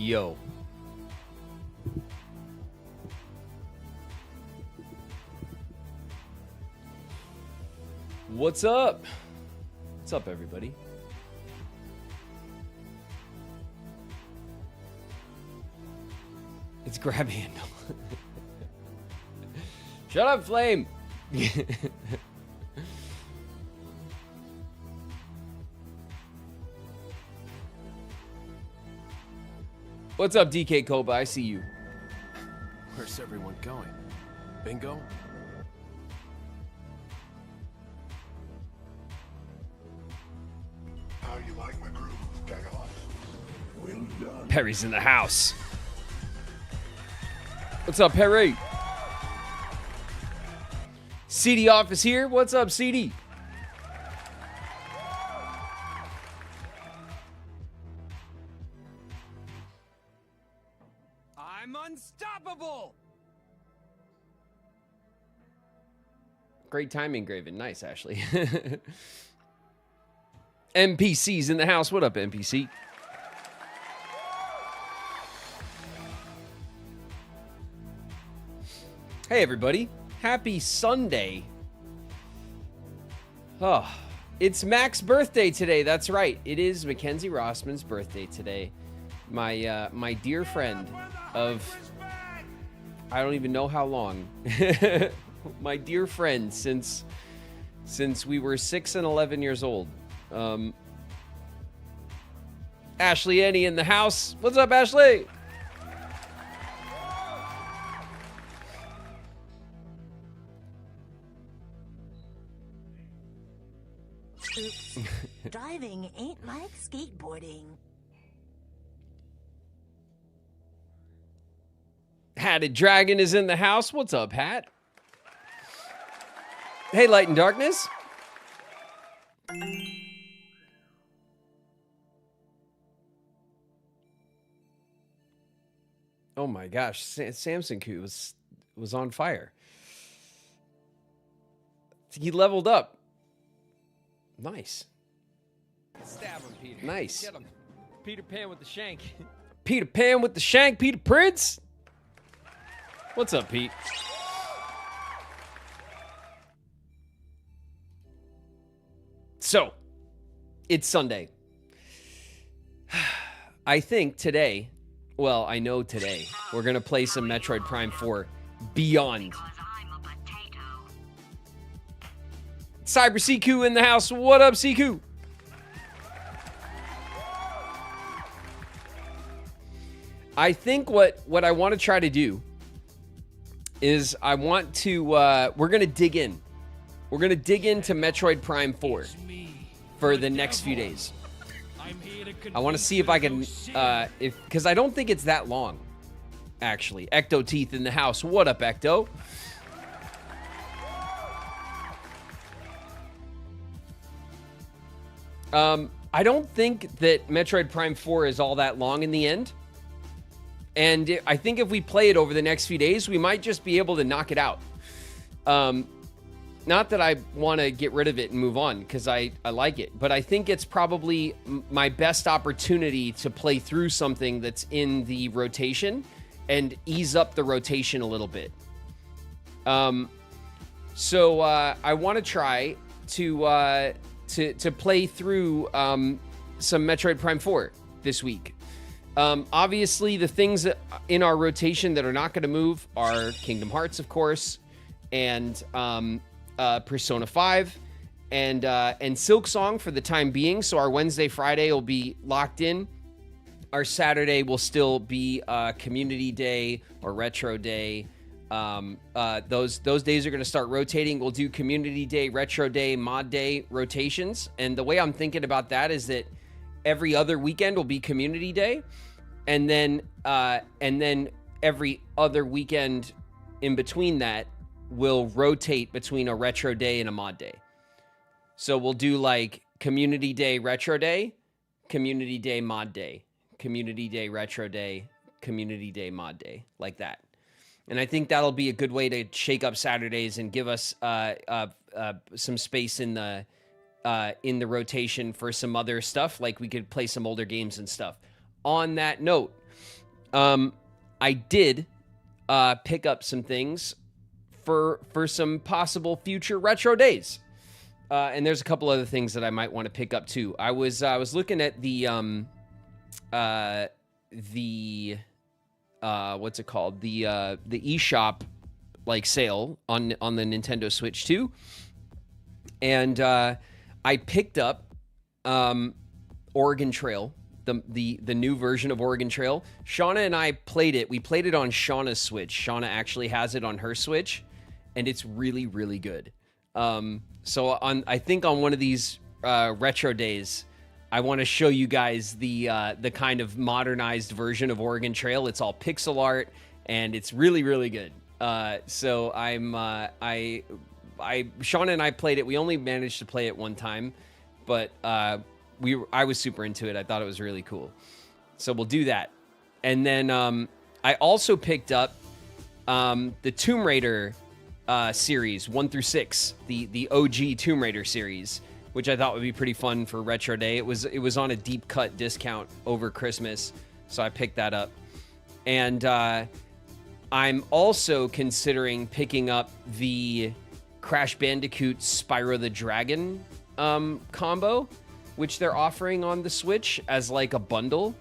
Yo. What's up? What's up, everybody? It's grab handle. Shut up, Flame. What's up, DK Koba? I see you. Where's everyone going? Bingo? How you like my groove, Gallagher? Well done. Perry's in the house. What's up, Perry? CD Office here. What's up, CD? I'm unstoppable! Great timing, Graven. Nice, Ashley. NPC's in the house. What up, NPC? Hey, everybody. Happy Sunday. Oh, it's Mac's birthday today. That's right. It is Mackenzie Rossman's birthday today. My dear friend of, I don't even know how long. My dear friend since we were 6 and 11 years old. Ashley Annie in the house. What's up, Ashley? Oops. Driving ain't like skateboarding. Hatted Dragon is in the house. What's up, Hat? Hey, Light and Darkness. Oh my gosh, Samson Q was on fire. He leveled up. Nice. Stab him, Peter. Nice. Get him. Peter Pan with the shank. Peter Pan with the shank. Peter Prince. What's up, Pete? So, it's Sunday. I think today, well, I know today, we're going to play some Metroid Prime 4 Beyond. Cyber CQ in the house. What up, CQ? I think what I want to try to do is I want to, we're going to dig in. We're going to dig into Metroid Prime 4 for the next few days. I want to see if I can, because I don't think it's that long, actually. Ecto Teeth in the house. What up, Ecto? I don't think that Metroid Prime 4 is all that long in the end. And I think if we play it over the next few days, we might just be able to knock it out. Not that I want to get rid of it and move on, because I like it. But I think it's probably my best opportunity to play through something that's in the rotation and ease up the rotation a little bit. So I want to try to play through some Metroid Prime 4 this week. Obviously, the things that in our rotation that are not going to move are Kingdom Hearts, of course, and Persona 5, and Silk Song for the time being. So our Wednesday, Friday will be locked in. Our Saturday will still be Community Day or Retro Day. Those days are going to start rotating. We'll do Community Day, Retro Day, Mod Day rotations. And the way I'm thinking about that is that every other weekend will be Community Day, and then every other weekend in between that will rotate between a Retro Day and a Mod Day. So we'll do like Community Day, Retro Day, Community Day, Mod Day, Community Day, Retro Day, Community Day, Mod Day, like that. And I think that'll be a good way to shake up Saturdays and give us some space in the rotation for some other stuff. Like we could play some older games and stuff. On that note, I did pick up some things for some possible future retro days. And there's a couple other things that I might want to pick up too. I was looking at the what's it called? The eShop like sale on the Nintendo Switch 2. And I picked up Oregon Trail, the new version of Oregon Trail. Shauna and I played it. We played it on Shauna's Switch. Shauna actually has it on her Switch, and it's really, really good. So I think on one of these retro days, I want to show you guys the kind of modernized version of Oregon Trail. It's all pixel art, and it's really, really good. So Shauna and I played it. We only managed to play it one time, but I was super into it. I thought it was really cool. So we'll do that. And then I also picked up the Tomb Raider series 1 through 6, the OG Tomb Raider series, which I thought would be pretty fun for Retro Day. It was on a deep cut discount over Christmas, so I picked that up. And I'm also considering picking up the Crash Bandicoot Spyro the Dragon combo, which they're offering on the Switch as like a bundle,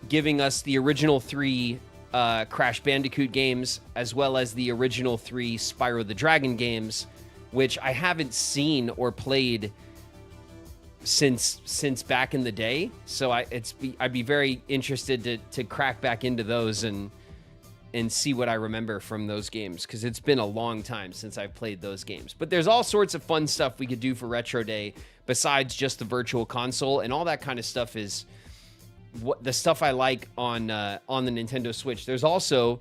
giving us the original 3 Crash Bandicoot games, as well as the original 3 Spyro the Dragon games, which I haven't seen or played since back in the day. So I'd be very interested to crack back into those and see what I remember from those games, because it's been a long time since I've played those games. But there's all sorts of fun stuff we could do for Retro Day besides just the Virtual Console, and all that kind of stuff is what the stuff I like on the Nintendo Switch. There's also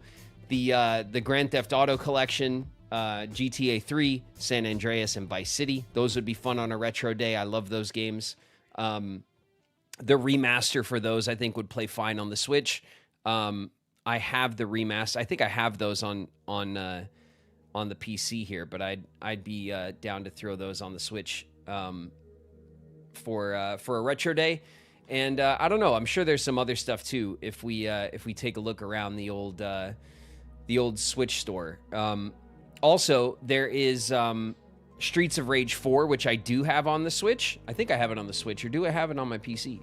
the Grand Theft Auto collection, GTA 3, San Andreas, and Vice City. Those would be fun on a Retro Day. I love those games. The remaster for those I think would play fine on the Switch. I have the remaster. I think I have those on the PC here, but I'd be down to throw those on the Switch for a Retro Day. And I don't know. I'm sure there's some other stuff too if we take a look around the old Switch store. Also, there is Streets of Rage 4, which I do have on the Switch. I think I have it on the Switch, or do I have it on my PC?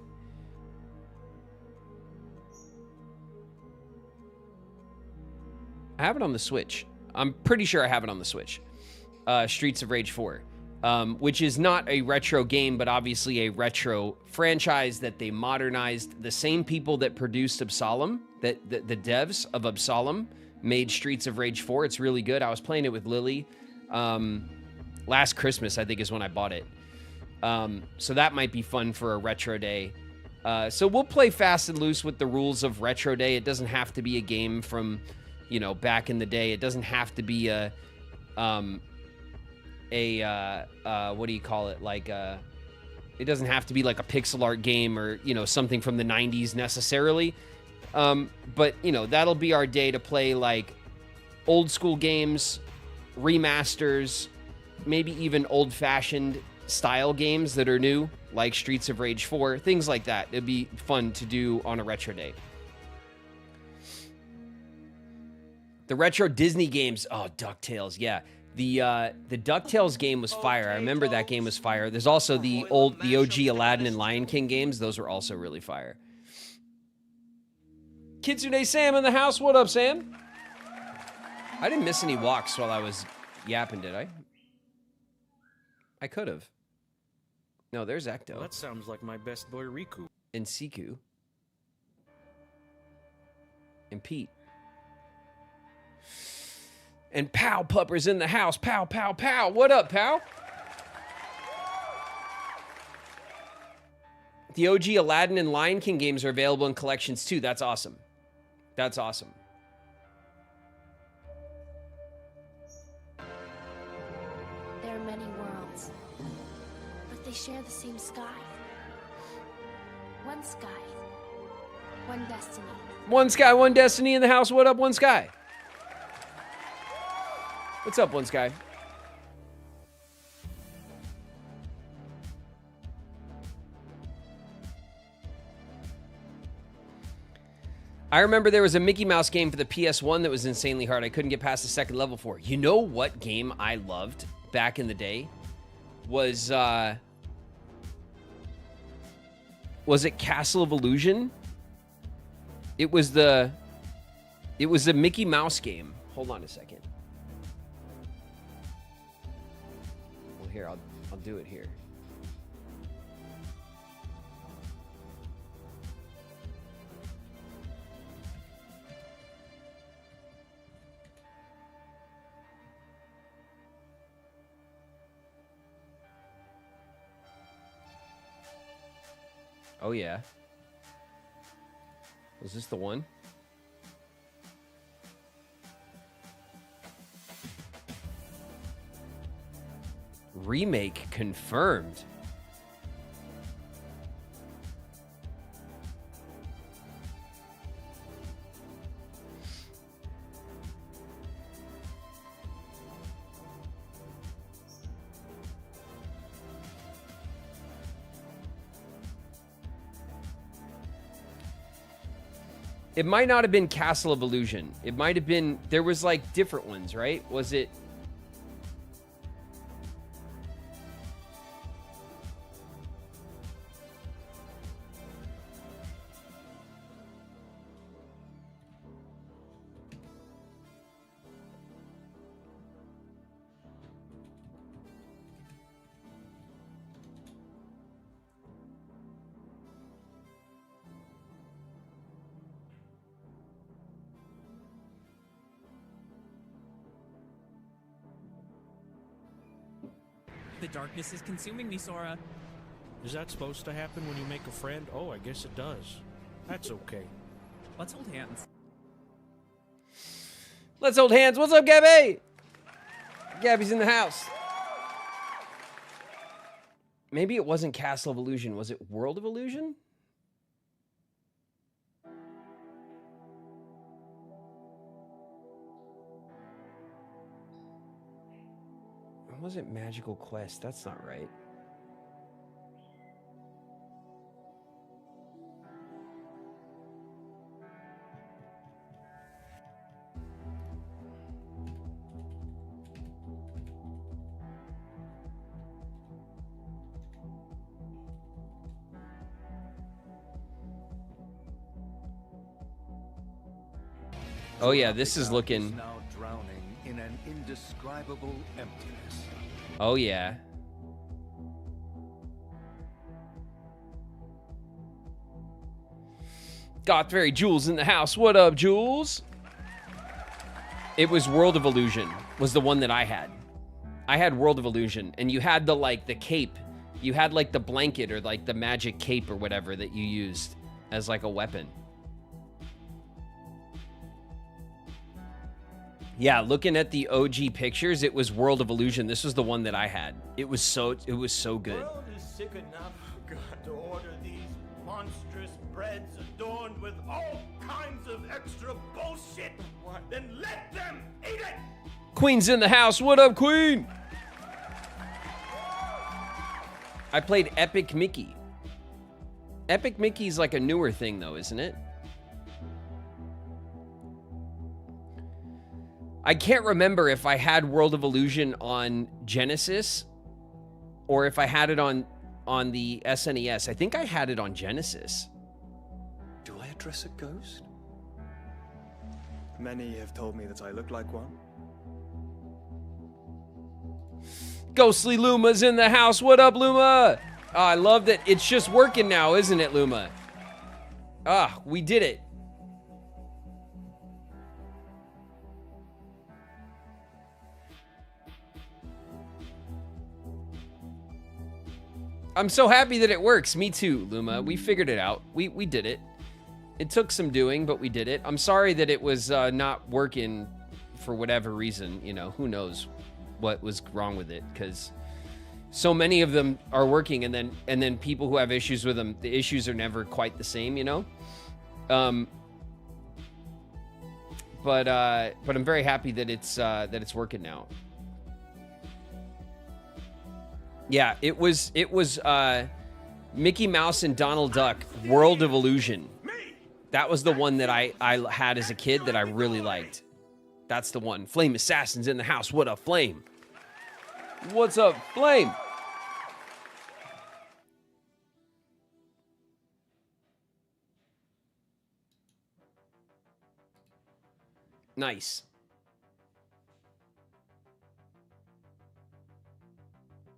I have it on the Switch. I'm pretty sure I have it on the Switch. Streets of Rage 4. Which is not a retro game, but obviously a retro franchise that they modernized. The same people that produced Absalom, the devs of Absalom, made Streets of Rage 4. It's really good. I was playing it with Lily last Christmas, I think, is when I bought it. So that might be fun for a Retro Day. So we'll play fast and loose with the rules of Retro Day. It doesn't have to be a game from, back in the day. It doesn't have to be a what do you call it? It doesn't have to be like a pixel art game or, something from the 90s necessarily. But, that'll be our day to play like old school games, remasters, maybe even old fashioned style games that are new, like Streets of Rage 4, things like that. It'd be fun to do on a Retro Day. The retro Disney games. Oh, DuckTales. Yeah. The DuckTales game was fire. I remember that game was fire. There's also the OG Aladdin and Lion King games. Those were also really fire. Kitsune Sam in the house. What up, Sam? I didn't miss any walks while I was yapping, did I? I could have. No, there's Ecto. Well, that sounds like my best boy Riku. And Siku. And Pete. And Pow Pupper's in the house. Pow, pow, pow. What up, pal? The OG Aladdin and Lion King games are available in collections too. That's awesome. That's awesome. There are many worlds, but they share the same sky. One sky, one destiny. One sky, one destiny in the house. What up, One Sky? What's up, One Sky? I remember there was a Mickey Mouse game for the PS1 that was insanely hard. I couldn't get past the second level for. You know what game I loved back in the day? Was it Castle of Illusion? It was the Mickey Mouse game. Hold on a second. Well, here, I'll do it here. Oh, yeah. Was this the one? Remake confirmed. It might not have been Castle of Illusion. It might have been... There was, like, different ones, right? Was it... The darkness is consuming me, Sora. Is that supposed to happen when you make a friend? Oh, I guess it does. That's okay. Let's hold hands. Let's hold hands. What's up, Gabby? Gabby's in the house. Maybe it wasn't Castle of Illusion. Was it World of Illusion? Or was it Magical Quest? That's not right. Oh yeah, this is looking... Now drowning in an indescribable emptiness. Oh yeah. Got Fairy Jules in the house. What up, Jules? It was World of Illusion was the one that I had. I had World of Illusion, and you had the the cape. You had like the blanket or like the magic cape or whatever that you used as like a weapon. Yeah, looking at the OG pictures, it was World of Illusion. This was the one that I had. It was so good. World is sick enough for God to order these monstrous breads adorned with all kinds of extra bullshit. Then let them eat it. Queen's in the house. What up, Queen? I played Epic Mickey. Epic Mickey's like a newer thing though, isn't it? I can't remember if I had World of Illusion on Genesis or if I had it on the SNES. I think I had it on Genesis. Do I address a ghost? Many have told me that I look like one. Ghostly Luma's in the house. What up, Luma? Oh, I love that. It's just working now, isn't it, Luma? Ah, we did it. I'm so happy that it works. Me too, Luma. We figured it out. We did it. It took some doing, but we did it. I'm sorry that it was not working for whatever reason. You know, who knows what was wrong with it, because so many of them are working, and then people who have issues with them, the issues are never quite the same, you know? But I'm very happy that it's working now. Yeah, it was Mickey Mouse and Donald Duck, World of Illusion. That was the one that I had as a kid that I really liked. That's the one. Flame Assassins in the house. What a flame. What's up, flame? Nice.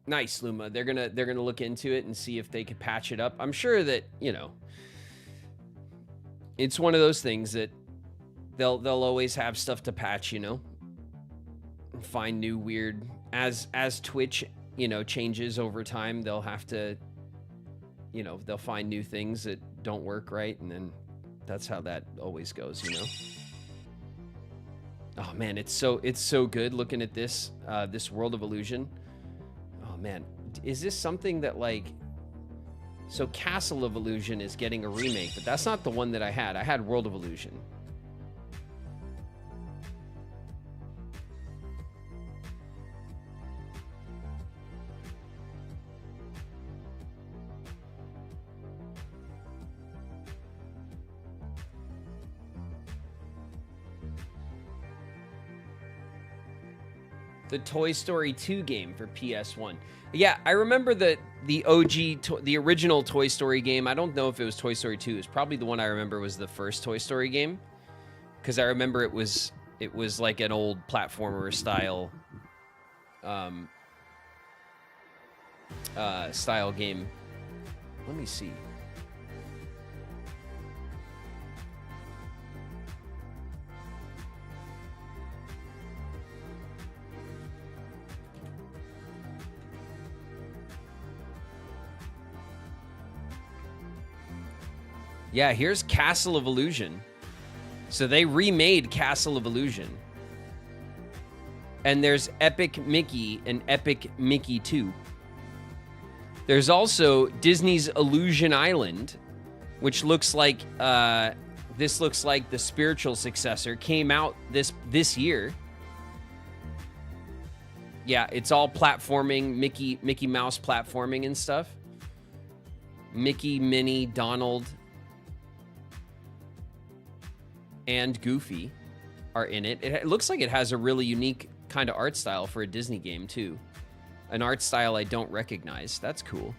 Nice, Luma. They're gonna look into it and see if they could patch it up. I'm sure that, you know, it's one of those things that they'll always have stuff to patch, you know. Find new weird as Twitch, you know, changes over time, they'll have to, you know, they'll find new things that don't work right, and then that's how that always goes, you know. Oh man, it's so good looking at this this World of Illusion. Oh man, is this something that, like, so Castle of Illusion is getting a remake, but that's not the one that I had. I had World of Illusion. The Toy Story 2 game for PS1. Yeah, I remember the OG, the original Toy Story game. I don't know if it was Toy Story 2. It's probably the one I remember was the first Toy Story game, because I remember it was like an old platformer style style game. Let me see. Yeah, here's Castle of Illusion. So they remade Castle of Illusion. And there's Epic Mickey and Epic Mickey 2. There's also Disney's Illusion Island, which looks like this looks like the spiritual successor. Came out this year. Yeah, it's all platforming, Mickey Mouse platforming and stuff. Mickey, Minnie, Donald, and Goofy are in it. It looks like it has a really unique kind of art style for a Disney game, too. An art style I don't recognize. That's cool.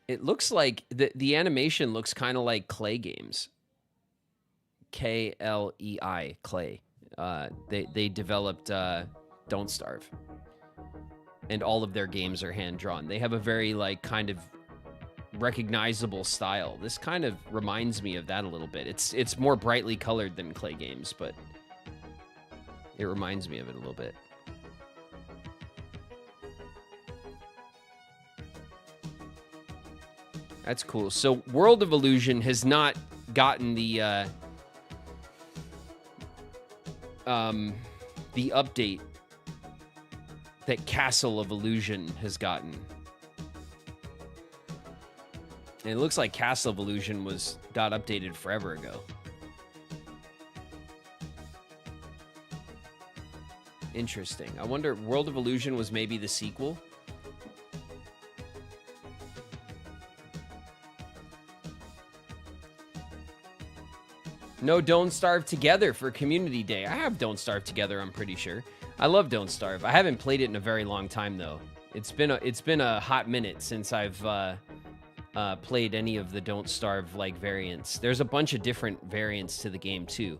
It looks like the animation looks kind of like Clay games. Klei, Clay. They developed Don't Starve. And all of their games are hand-drawn. They have a very, like, kind of recognizable style. This kind of reminds me of that a little bit. It's more brightly colored than Clay games, but it reminds me of it a little bit. That's cool. So World of Illusion has not gotten the update that Castle of Illusion has gotten. And it looks like Castle of Illusion got updated forever ago. Interesting. I wonder, World of Illusion was maybe the sequel? No Don't Starve Together for Community Day. I have Don't Starve Together, I'm pretty sure. I love Don't Starve. I haven't played it in a very long time, though. It's been a hot minute since I've played any of the Don't Starve like variants. There's a bunch of different variants to the game too.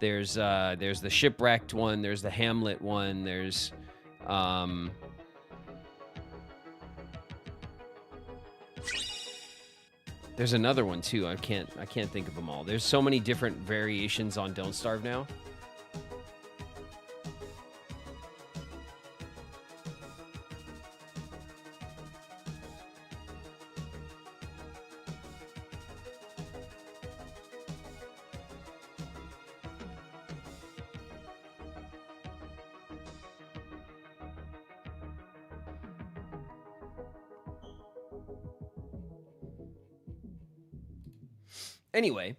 There's the shipwrecked one. There's the Hamlet one. There's another one too. I can't think of them all. There's so many different variations on Don't Starve now. Anyway,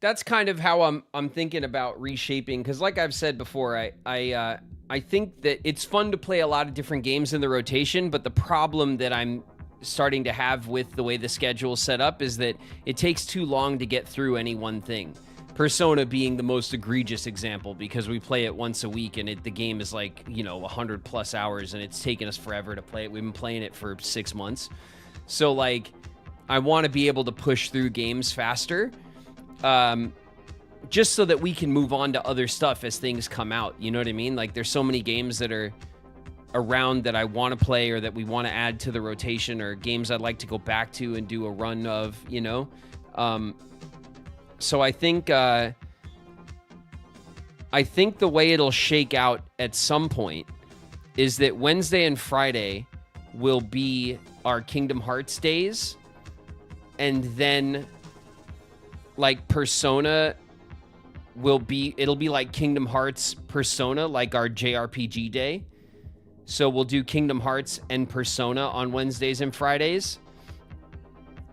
that's kind of how I'm thinking about reshaping, because like I've said before, I think that it's fun to play a lot of different games in the rotation, but the problem that I'm starting to have with the way the schedule's set up is that it takes too long to get through any one thing. Persona being the most egregious example because we play it once a week and the game is like, 100 plus hours and it's taken us forever to play it. We've been playing it for 6 months. So like, I want to be able to push through games faster, just so that we can move on to other stuff as things come out. You know what I mean? Like there's so many games that are around that I want to play or that we want to add to the rotation or games I'd like to go back to and do a run of, so I think the way it'll shake out at some point is that Wednesday and Friday will be our Kingdom Hearts days, and then like Persona it'll be like Kingdom Hearts Persona, like our JRPG day. So we'll do Kingdom Hearts and Persona on Wednesdays and Fridays.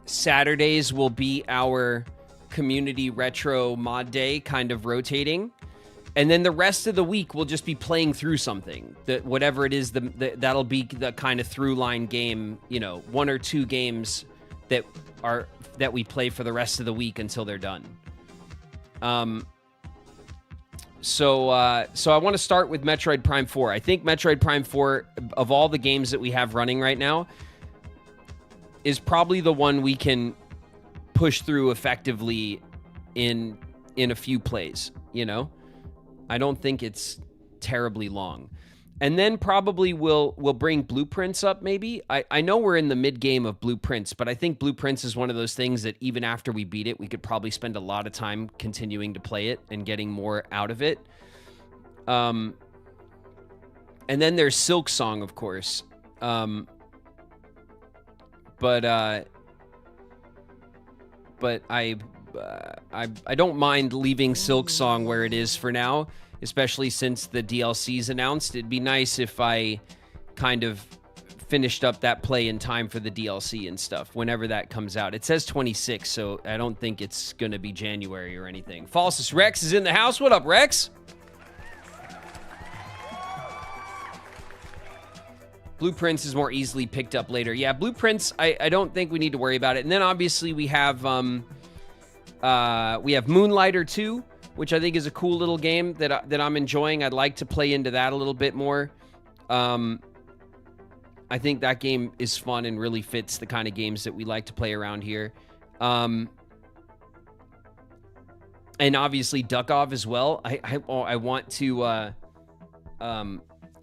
Saturdays will be our community retro mod day, kind of rotating. And then the rest of the week we'll just be playing through something. That whatever it is, that'll be the kind of through line game, 1 or 2 games that we play for the rest of the week until they're done. So I want to start with Metroid Prime 4. I think Metroid Prime 4, of all the games that we have running right now, is probably the one we can push through effectively in a few plays, I don't think it's terribly long. And then probably we'll bring Blueprints up maybe. I know we're in the mid-game of Blueprints, but I think Blueprints is one of those things that even after we beat it, we could probably spend a lot of time continuing to play it and getting more out of it. And then there's Silk Song, of course. But I don't mind leaving Silk Song where it is for now, especially since the DLC's announced. It'd be nice if I kind of finished up that play in time for the DLC and stuff, whenever that comes out. It says 26, so I don't think it's going to be January or anything. Falsus Rex is in the house. What up, Rex? Blueprints is more easily picked up later. Yeah, Blueprints, I don't think we need to worry about it. And then obviously we have Moonlighter 2, which I think is a cool little game that I'm enjoying. I'd like to play into that a little bit more. I think that game is fun and really fits the kind of games that we like to play around here. And obviously Duck-Off as well. I want to...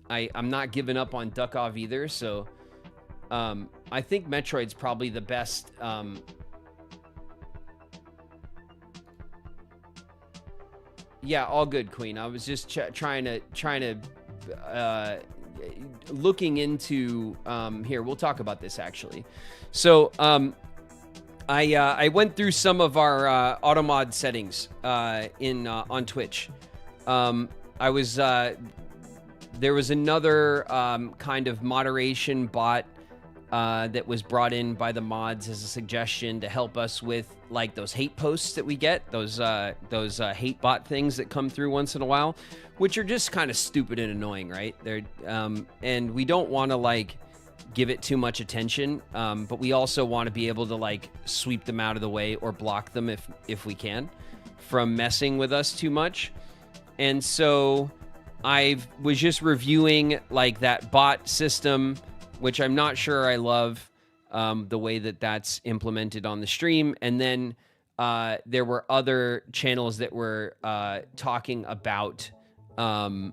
I'm not giving up on Duck-Off either, so I think Metroid's probably the best... Yeah, all good, Queen. I was just trying to looking into here. We'll talk about this actually. So I went through some of our automod settings on Twitch. There was another kind of moderation bot that was brought in by the mods as a suggestion to help us with like those hate posts that we get, those hate bot things that come through once in a while, which are just kind of stupid and annoying, right? They're and we don't want to like give it too much attention, but we also want to be able to like sweep them out of the way or block them if we can from messing with us too much. And so I was just reviewing like that bot system, which I'm not sure I love the way that that's implemented on the stream. And then there were other channels that were talking about how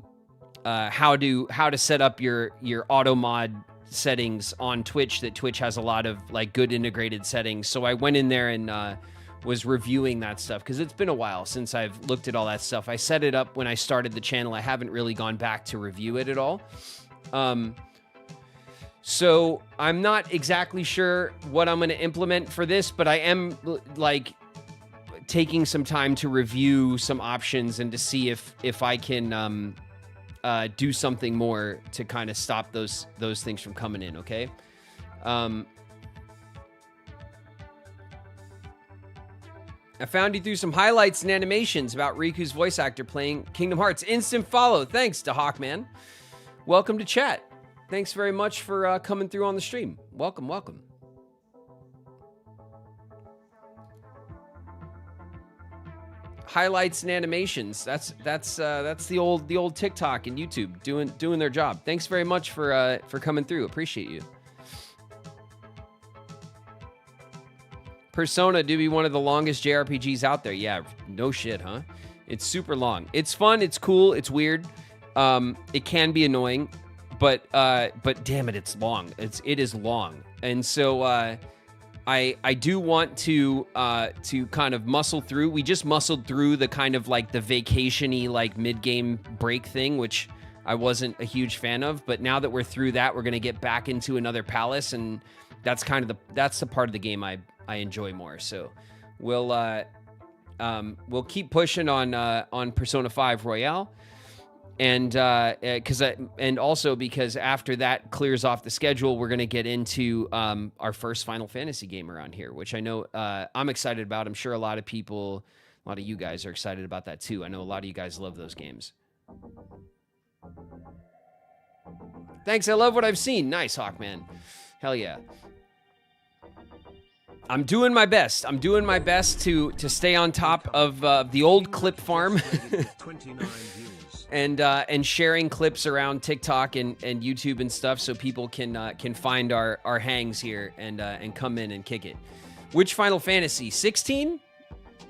to set up your auto mod settings on Twitch, that Twitch has a lot of like good integrated settings. So I went in there and was reviewing that stuff because it's been a while since I've looked at all that stuff. I set it up when I started the channel. I haven't really gone back to review it at all. So I'm not exactly sure what I'm going to implement for this, but I am like taking some time to review some options and to see if I can do something more to kind of stop those things from coming in. Okay. I found you through some highlights and animations about Riku's voice actor playing Kingdom Hearts. Instant follow. Thanks to Hawkman. Welcome to chat. Thanks very much for coming through on the stream. Welcome, welcome. highlights and animations. That's the old TikTok and YouTube doing their job. Thanks very much for coming through. Appreciate you. Persona do be one of the longest JRPGs out there. Yeah, no shit, huh? It's super long. It's fun. It's cool. It's weird. It can be annoying, but damn it, it's long. It is long, and so I do want to kind of muscle through. We just muscled through the kind of like the vacation-y like mid-game break thing, which I wasn't a huge fan of. But now that we're through that, we're gonna get back into another palace, and that's kind of that's the part of the game I enjoy more. So we'll keep pushing on Persona 5 Royale, and also because after that clears off the schedule, we're gonna get into our first Final Fantasy game around here, which I know I'm excited about. I'm sure a lot of you guys are excited about that too. I know a lot of you guys love those games. Thanks, I love what I've seen. Nice, Hawkman. Hell yeah. I'm doing my best. I'm doing my best to stay on top of the old clip farm and sharing clips around TikTok and YouTube and stuff, so people can find our hangs here and come in and kick it. Which Final Fantasy? 16?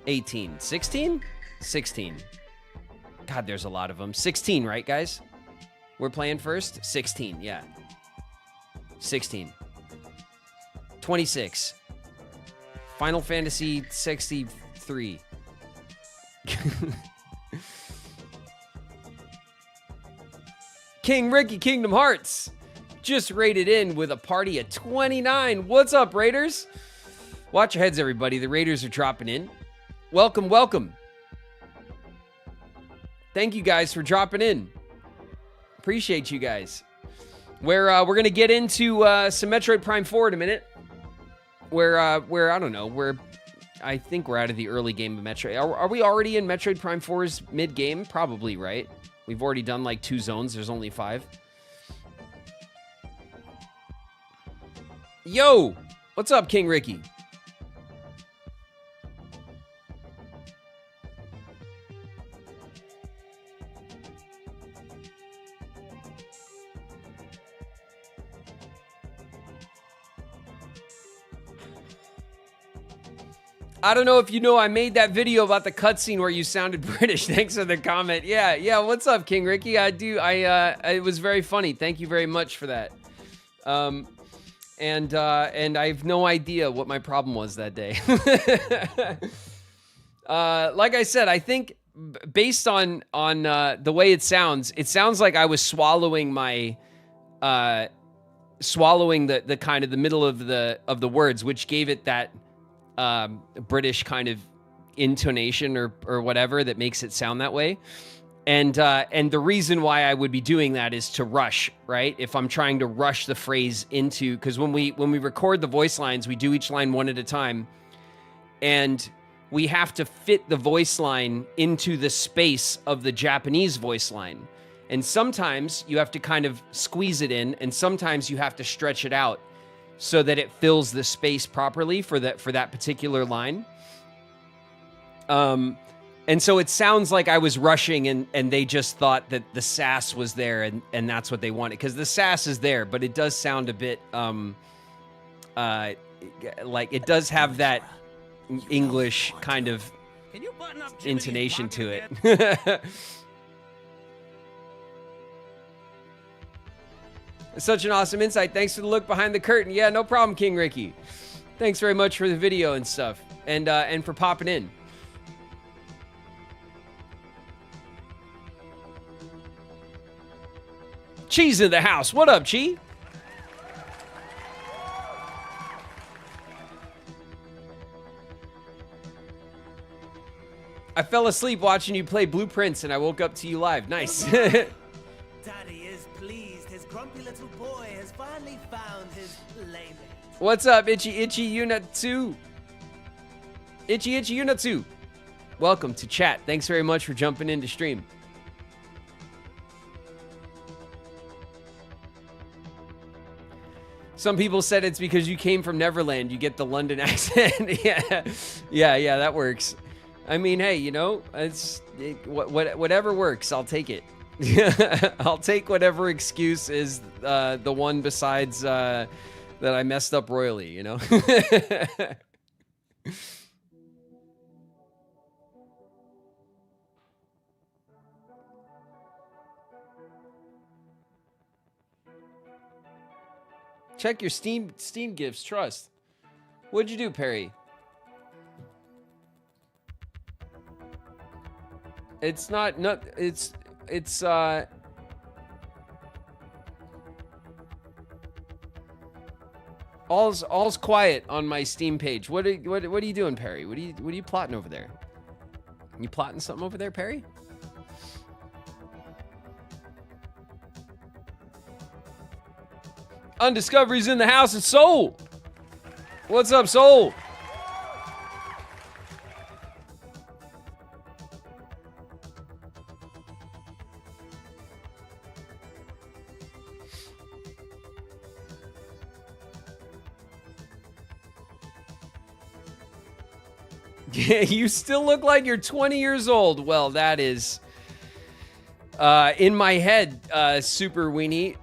18? 16? 16. God, there's a lot of them. 16, right, guys? We're playing first? 16, yeah. 16. 26. Final Fantasy 63. King Ricky Kingdom Hearts just raided in with a party of 29. What's up, Raiders? Watch your heads, everybody. The Raiders are dropping in. Welcome, welcome. Thank you guys for dropping in. Appreciate you guys. We're gonna get into some Metroid Prime 4 in a minute. Where I don't know, I think we're out of the early game of Metroid. Are we already in Metroid Prime 4's mid-game? Probably, right? We've already done like 2 zones. There's only 5. Yo! What's up, King Ricky? I don't know if you know, I made that video about the cutscene where you sounded British. Thanks for the comment. Yeah. What's up, King Ricky? It was very funny. Thank you very much for that. And I have no idea what my problem was that day. Like I said, I think based on the way it sounds like I was swallowing the kind of the middle of the words, which gave it that British kind of intonation or whatever that makes it sound that way. And the reason why I would be doing that is to rush, right? If I'm trying to rush the phrase into, because when we record the voice lines, we do each line one at a time, and we have to fit the voice line into the space of the Japanese voice line. And sometimes you have to kind of squeeze it in, and sometimes you have to stretch it out so that it fills the space properly for that particular line. And so it sounds like I was rushing and they just thought that the sass was there and that's what they wanted. Because the sass is there, but it does sound a bit like it does have that English kind of intonation to it. Such an awesome insight. Thanks for the look behind the curtain. Yeah, no problem, King Ricky. Thanks very much for the video and stuff, and for popping in. Cheese in the house. What up, Chi? I fell asleep watching you play Blueprints, and I woke up to you live. Nice. Daddy is pleased. His grumpy little boy has finally found his playmate. What's up, Itchy Unatsu? Itchy Unatsu. Welcome to chat. Thanks very much for jumping into stream. Some people said it's because you came from Neverland. You get the London accent. Yeah, that works. I mean, hey, you know, whatever works, I'll take it. I'll take whatever excuse is the one besides that I messed up royally, you know? Check your Steam gifts, trust. What'd you do, Perry? It's not it's all's quiet on my Steam page. What are you doing, Perry? What are you plotting over there? You plotting something over there, Perry? Undiscovery's in the house. It's Soul. What's up, Soul? Yeah, you still look like you're 20 years old. Well, that is in my head, Super Weenie.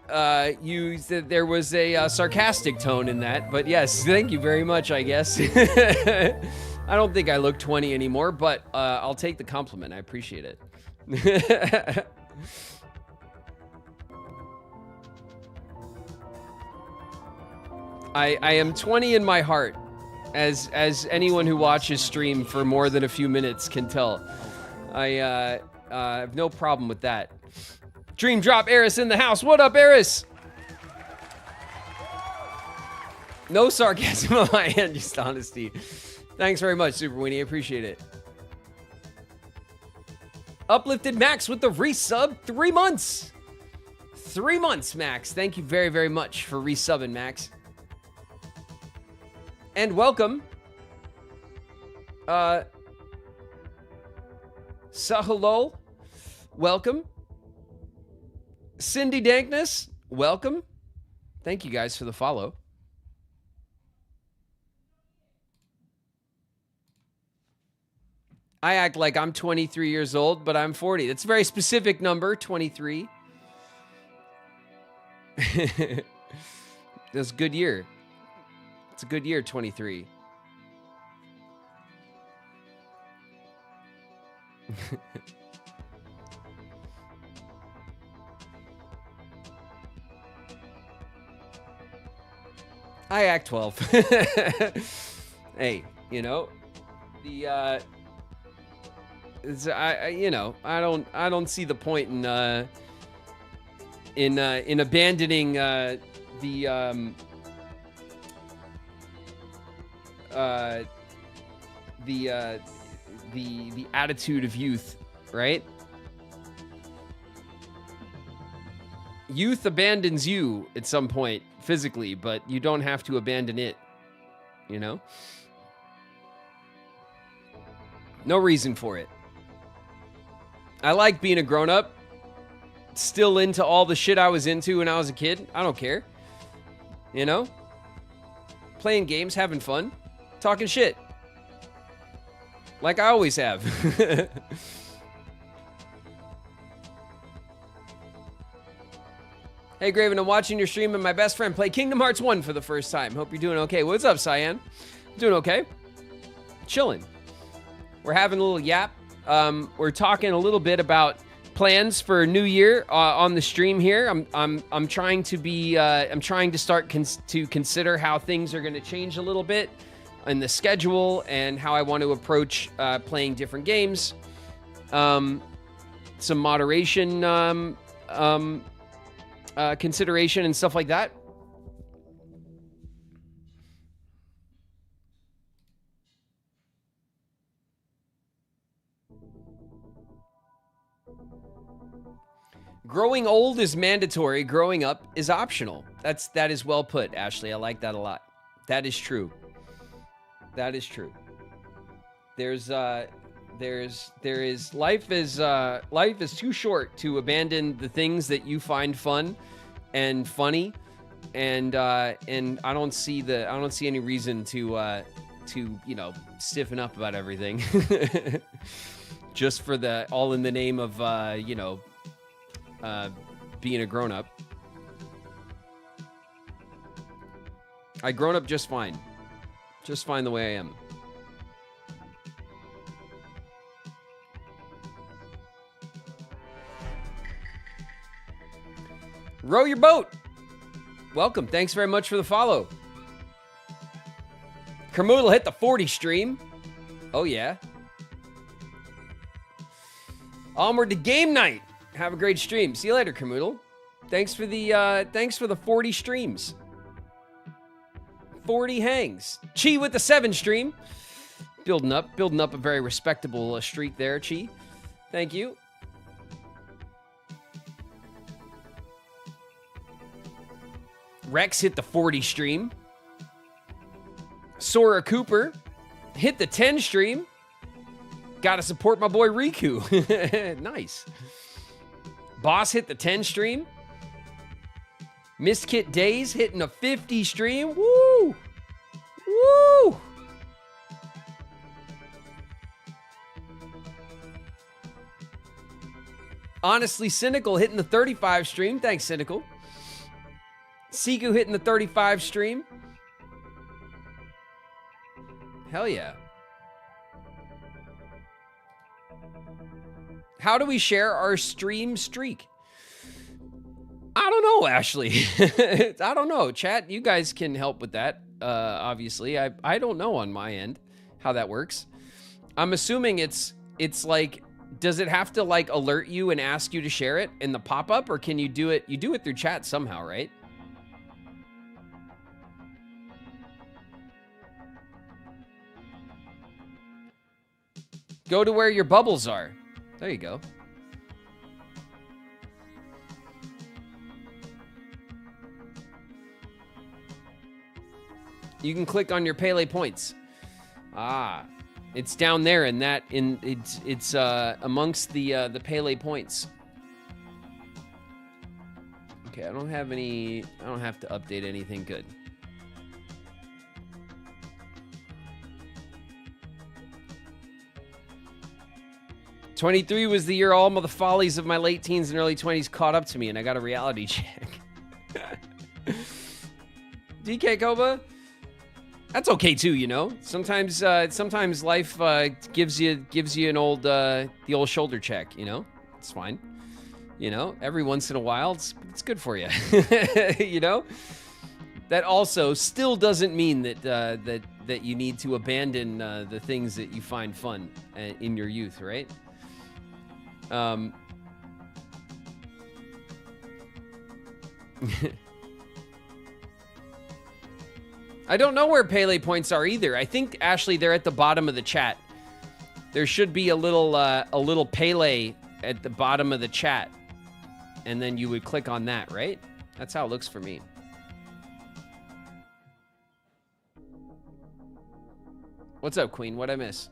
There was a sarcastic tone in that, but yes, thank you very much, I guess. I don't think I look 20 anymore, but I'll take the compliment. I appreciate it. I am 20 in my heart, as anyone who watches stream for more than a few minutes can tell. I have no problem with that. Dream Drop Eris in the house. What up, Eris? No sarcasm on my end, just honesty. Thanks very much, Super Weenie. I appreciate it. Uplifted Max with the resub. 3 months. 3 months, Max. Thank you very, very much for resubbing, Max. And welcome. Sahulol. Welcome. Cindy Dankness. Welcome. Thank you guys for the follow. I act like I'm 23 years old, but I'm 40. That's a very specific number, 23. That's a good year. It's a good year, 23. I act 12. Hey, you know, I don't see the point in abandoning the attitude of youth, right? Youth abandons you at some point physically, but you don't have to abandon it, you know? No reason for it. I like being a grown-up. Still into all the shit I was into when I was a kid. I don't care. You know? Playing games, having fun, talking shit. Like I always have. Hey, Graven, I'm watching your stream and my best friend play Kingdom Hearts 1 for the first time. Hope you're doing okay. What's up, Cyan? Doing okay. Chilling. We're having a little yap. We're talking a little bit about plans for New Year on the stream here. I'm trying to be I'm trying to start to consider how things are going to change a little bit in the schedule and how I want to approach playing different games. Some moderation consideration and stuff like that. Growing old is mandatory. Growing up is optional. That is well put, Ashley. I like that a lot. That is true. That is true. Life is too short to abandon the things that you find fun and funny, and I don't see any reason to to, stiffen up about everything. Just for all in the name of, being a grown-up. I grown up just fine. Just fine the way I am. Row your boat. Welcome. Thanks very much for the follow. Kermoodle hit the 40 stream. Oh, yeah. Onward to game night. Have a great stream. See you later, Kermoodle. Thanks for the 40 streams. 40 hangs. Chi with the 7 stream. Building up a very respectable streak there, Chi. Thank you. Rex hit the 40 stream. Sora Cooper hit the 10 stream. Gotta support my boy Riku. Nice. Boss hit the 10 stream. Mistkit Days hitting a 50 stream. Woo! Woo! Honestly Cynical hitting the 35 stream. Thanks, Cynical. Siku hitting the 35 stream. Hell yeah. How do we share our stream streak? I don't know, Ashley. I don't know. Chat, you guys can help with that, obviously. I don't know on my end how that works. I'm assuming it's like, does it have to like alert you and ask you to share it in the pop-up, or can you do it? You do it through chat somehow, right? Go to where your bubbles are. There you go. You can click on your Pele points. Ah, it's down there in that it's amongst the Pele points. Okay, I don't have to update anything good. '23 was the year all of the follies of my late teens and early 20s caught up to me, and I got a reality check. DK Koba, that's okay too, you know. Sometimes life gives you an old the old shoulder check, you know. It's fine, you know. Every once in a while, it's good for you, you know. That also still doesn't mean that that you need to abandon the things that you find fun in your youth, right? I don't know where Pele points are either. I think, Ashley, they're at the bottom of the chat. There should be a little Pele at the bottom of the chat, and then you would click on that, right? That's how it looks for me. What's up, Queen? What'd I miss?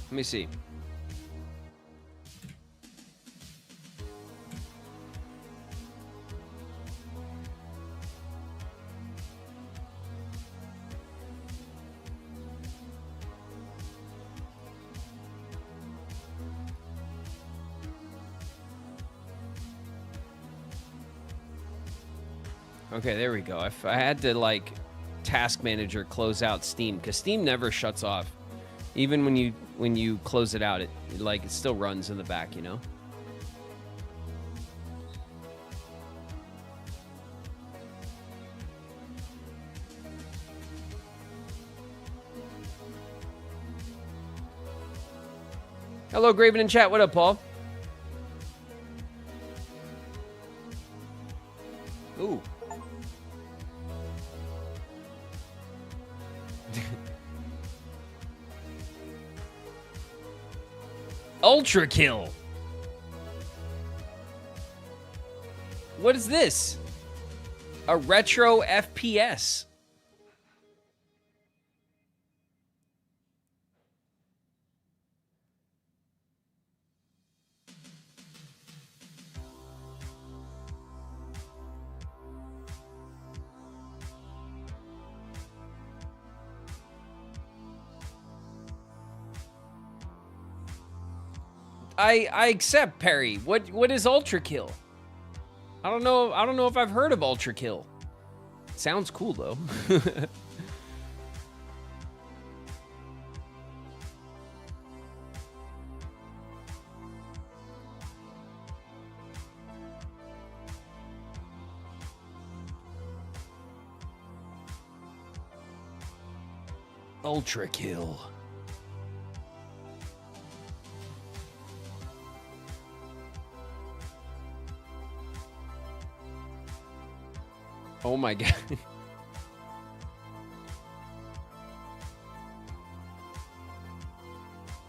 Let me see. Okay, there we go. If I had to like task manager close out Steam, because Steam never shuts off. Even when you close it out, it still runs in the back, you know? Hello, Graven in chat. What up, Paul? Ooh. Ultra kill. What is this? A retro FPS. I accept, Perry. What is Ultra Kill? I don't know if I've heard of Ultra Kill. Sounds cool though. Ultra Kill. Oh my god.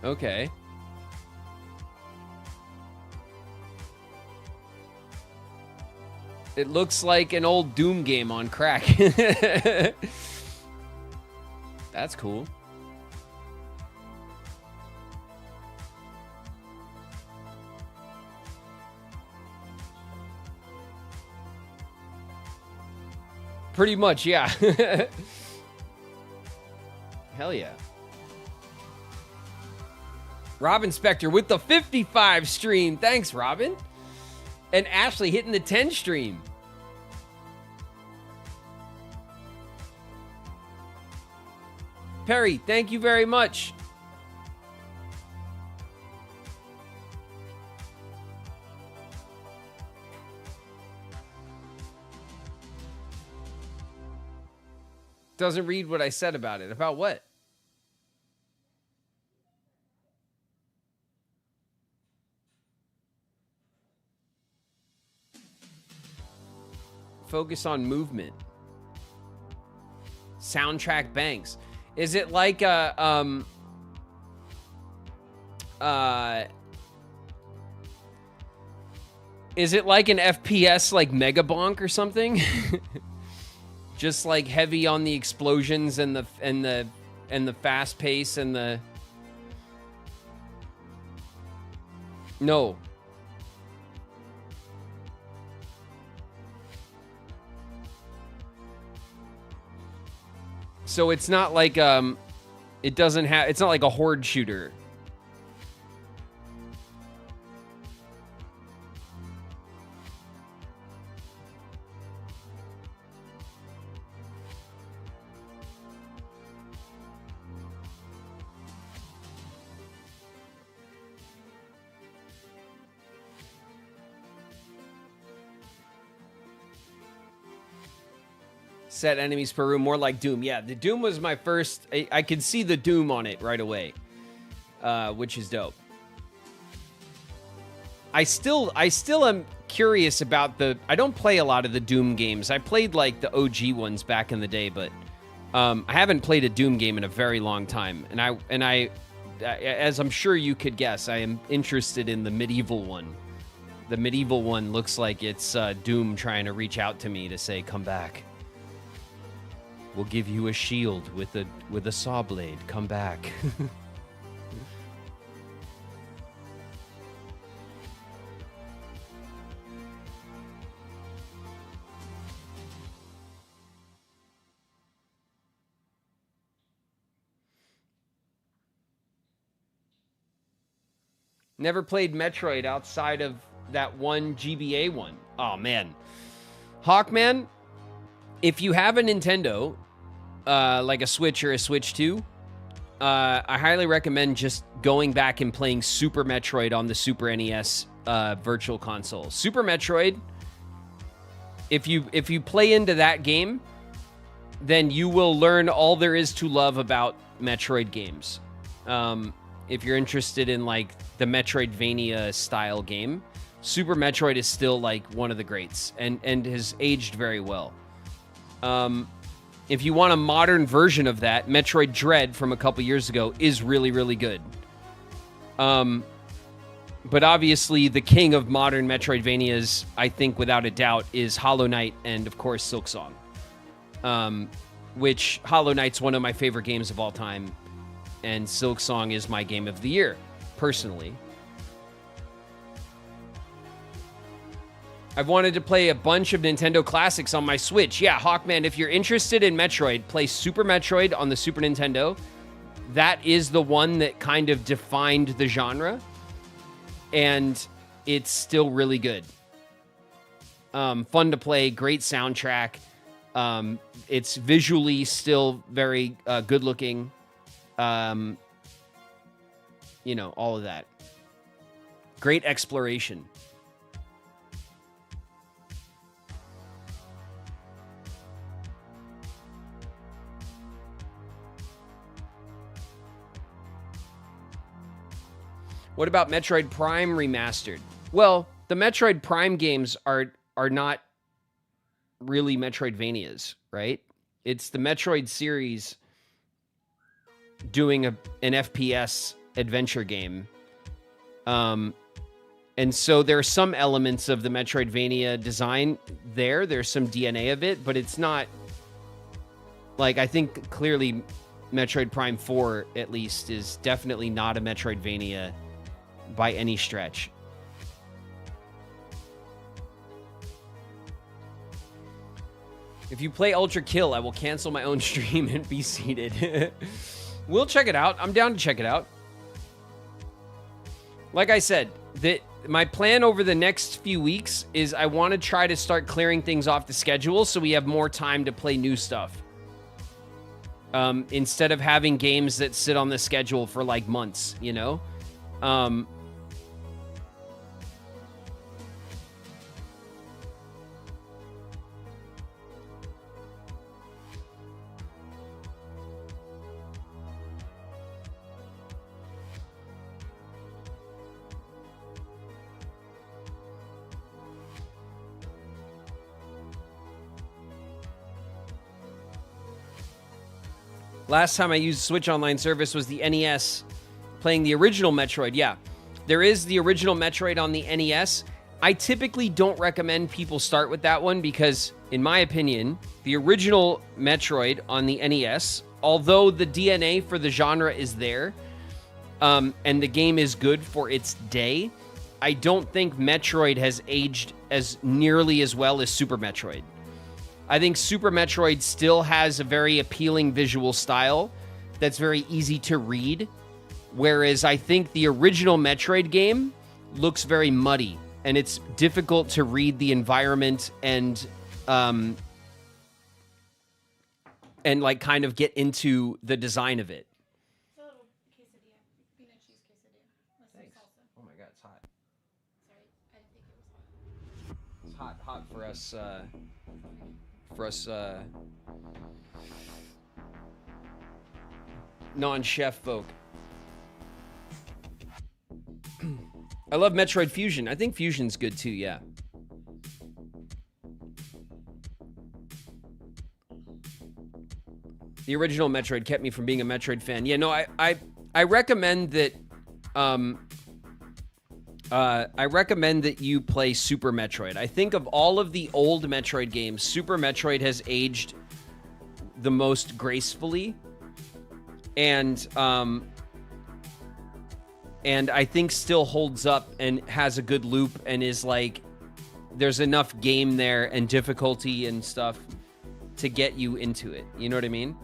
Okay. It looks like an old Doom game on crack. That's cool. Pretty much, yeah. Hell yeah. Robin Spector with the 55 stream. Thanks, Robin. And Ashley hitting the 10 stream. Perry, thank you very much. Doesn't read what I said about it. About what? Focus on movement. Soundtrack banks. Is it like a is it like an FPS like Mega Bonk or something? Just like heavy on the explosions and the fast pace and the... No. So it's not like it doesn't have, it's not like a horde shooter. Set enemies per room, more like Doom. Yeah, the Doom was my first. I could see the Doom on it right away, which is dope. I still am curious about the... I don't play a lot of the Doom games. I played like the OG ones back in the day, but I haven't played a Doom game in a very long time. And I, as I'm sure you could guess, I am interested in the medieval one. The medieval one looks like it's Doom trying to reach out to me to say, "Come back. We'll give you a shield with a saw blade. Come back." Never played Metroid outside of that one GBA one. Oh man. Hawkman, if you have a Nintendo, like a Switch or a Switch 2, I highly recommend just going back and playing Super Metroid on the Super NES Virtual Console. Super Metroid, if you play into that game, then you will learn all there is to love about Metroid games. If you're interested in like the Metroidvania style game, Super Metroid is still like one of the greats and has aged very well. If you want a modern version of that, Metroid Dread from a couple years ago is really, really good. But obviously, the king of modern Metroidvanias, I think without a doubt, is Hollow Knight and, of course, Silksong. Which Hollow Knight's one of my favorite games of all time, and Silksong is my game of the year, personally. I've wanted to play a bunch of Nintendo classics on my Switch. Yeah, Hawkman, if you're interested in Metroid, play Super Metroid on the Super Nintendo. That is the one that kind of defined the genre, and it's still really good. Fun to play, great soundtrack. It's visually still very good looking. You know, all of that. Great exploration. What about Metroid Prime Remastered? Well, the Metroid Prime games are not really Metroidvanias, right? It's the Metroid series doing an FPS adventure game. And so there are some elements of the Metroidvania design there. There's some DNA of it, but it's not... Like, I think clearly Metroid Prime 4, at least, is definitely not a Metroidvania by any stretch. If you play Ultra Kill, I will cancel my own stream and be seated. We'll check it out. I'm down to check it out. Like I said, my plan over the next few weeks is I want to try to start clearing things off the schedule so we have more time to play new stuff. Instead of having games that sit on the schedule for like months, you know? Last time I used Switch Online service was the NES, playing the original Metroid. Yeah, there is the original Metroid on the NES. I typically don't recommend people start with that one because, in my opinion, the original Metroid on the NES, although the DNA for the genre is there, and the game is good for its day, I don't think Metroid has aged as nearly as well as Super Metroid. I think Super Metroid still has a very appealing visual style that's very easy to read, whereas I think the original Metroid game looks very muddy, and it's difficult to read the environment and like kind of get into the design of it. It's a little quesadilla, peanut cheese quesadilla. Thanks. Oh my God, it's hot. Sorry, I didn't think it was hot. It's hot for us. Non-chef folk. I love Metroid Fusion. I think Fusion's good too, yeah. The original Metroid kept me from being a Metroid fan. Yeah, no, I recommend that I recommend that you play Super Metroid. I think of all of the old Metroid games, Super Metroid has aged the most gracefully, and I think still holds up and has a good loop and is like, there's enough game there and difficulty and stuff to get you into it. You know what I mean?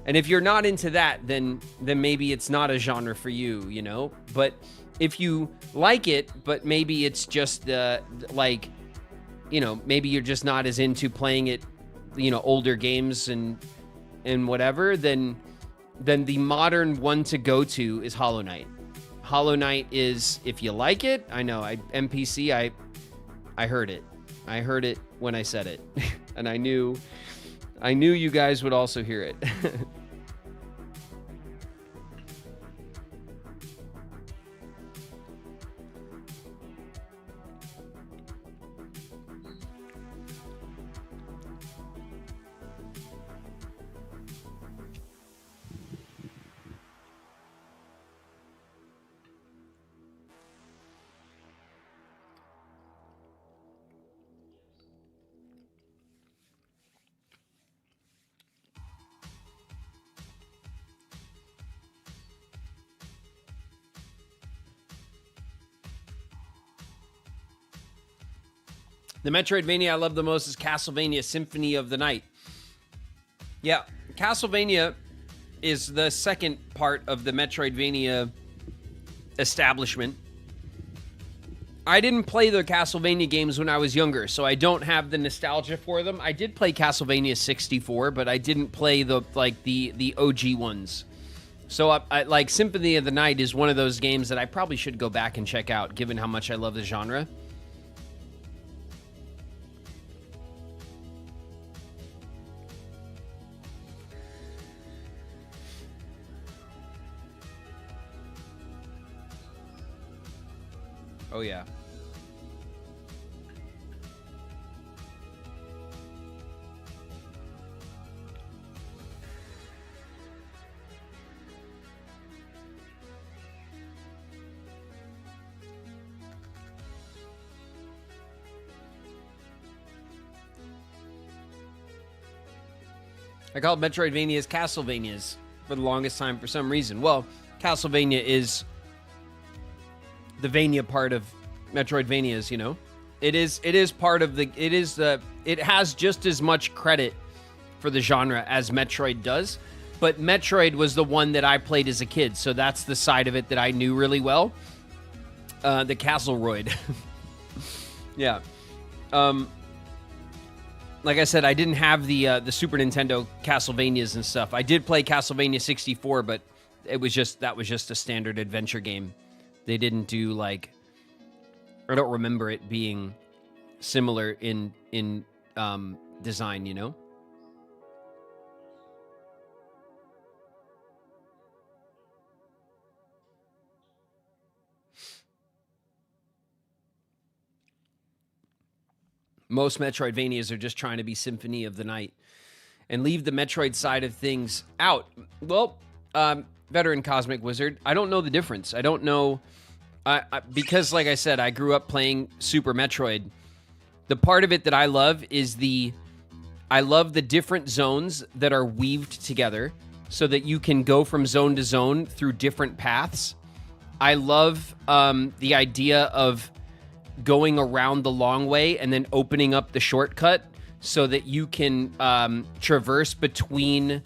And if you're not into that, then maybe it's not a genre for you, you know? But if you like it, but maybe it's just like, you know, maybe you're just not as into playing it, you know, older games and whatever, then then the modern one to go to is Hollow Knight. Hollow Knight is, if you like it, I know, NPC, I heard it. I heard it when I said it. And I knew you guys would also hear it. The Metroidvania I love the most is Castlevania Symphony of the Night. Yeah, Castlevania is the second part of the Metroidvania establishment. I didn't play the Castlevania games when I was younger, so I don't have the nostalgia for them. I did play Castlevania 64, but I didn't play the OG ones. So I like Symphony of the Night is one of those games that I probably should go back and check out, given how much I love the genre. Oh, yeah. I called Metroidvanias Castlevanias for the longest time for some reason. Well, Castlevania is the Vania part of Metroidvanias, you know. It is part of the it has just as much credit for the genre as Metroid does, but Metroid was the one that I played as a kid, so that's the side of it that I knew really well. The Castleroid. Yeah. Like I said, I didn't have the Super Nintendo Castlevanias and stuff. I did play Castlevania 64, but that was just a standard adventure game. They didn't do like, I don't remember it being similar in design, you know? Most Metroidvanias are just trying to be Symphony of the Night and leave the Metroid side of things out. Well, veteran Cosmic Wizard, I don't know the difference. I don't know, because like I said, I grew up playing Super Metroid. The part of it that I love is I love the different zones that are weaved together so that you can go from zone to zone through different paths. I love the idea of going around the long way and then opening up the shortcut so that you can traverse between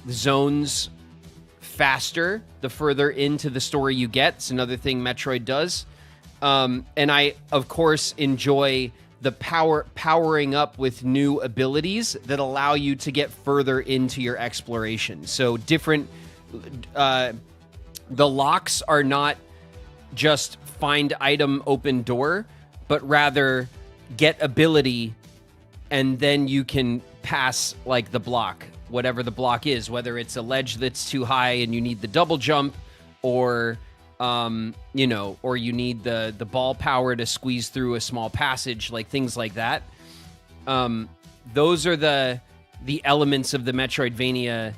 zones faster the further into the story you get. It's another thing Metroid does. And I, of course, enjoy the powering up with new abilities that allow you to get further into your exploration. So different, the locks are not just find item, open door, but rather get ability, and then you can pass like the block, whatever the block is, whether it's a ledge that's too high and you need the double jump, or you know, or you need the ball power to squeeze through a small passage, like things like that. Those are the elements of the Metroidvania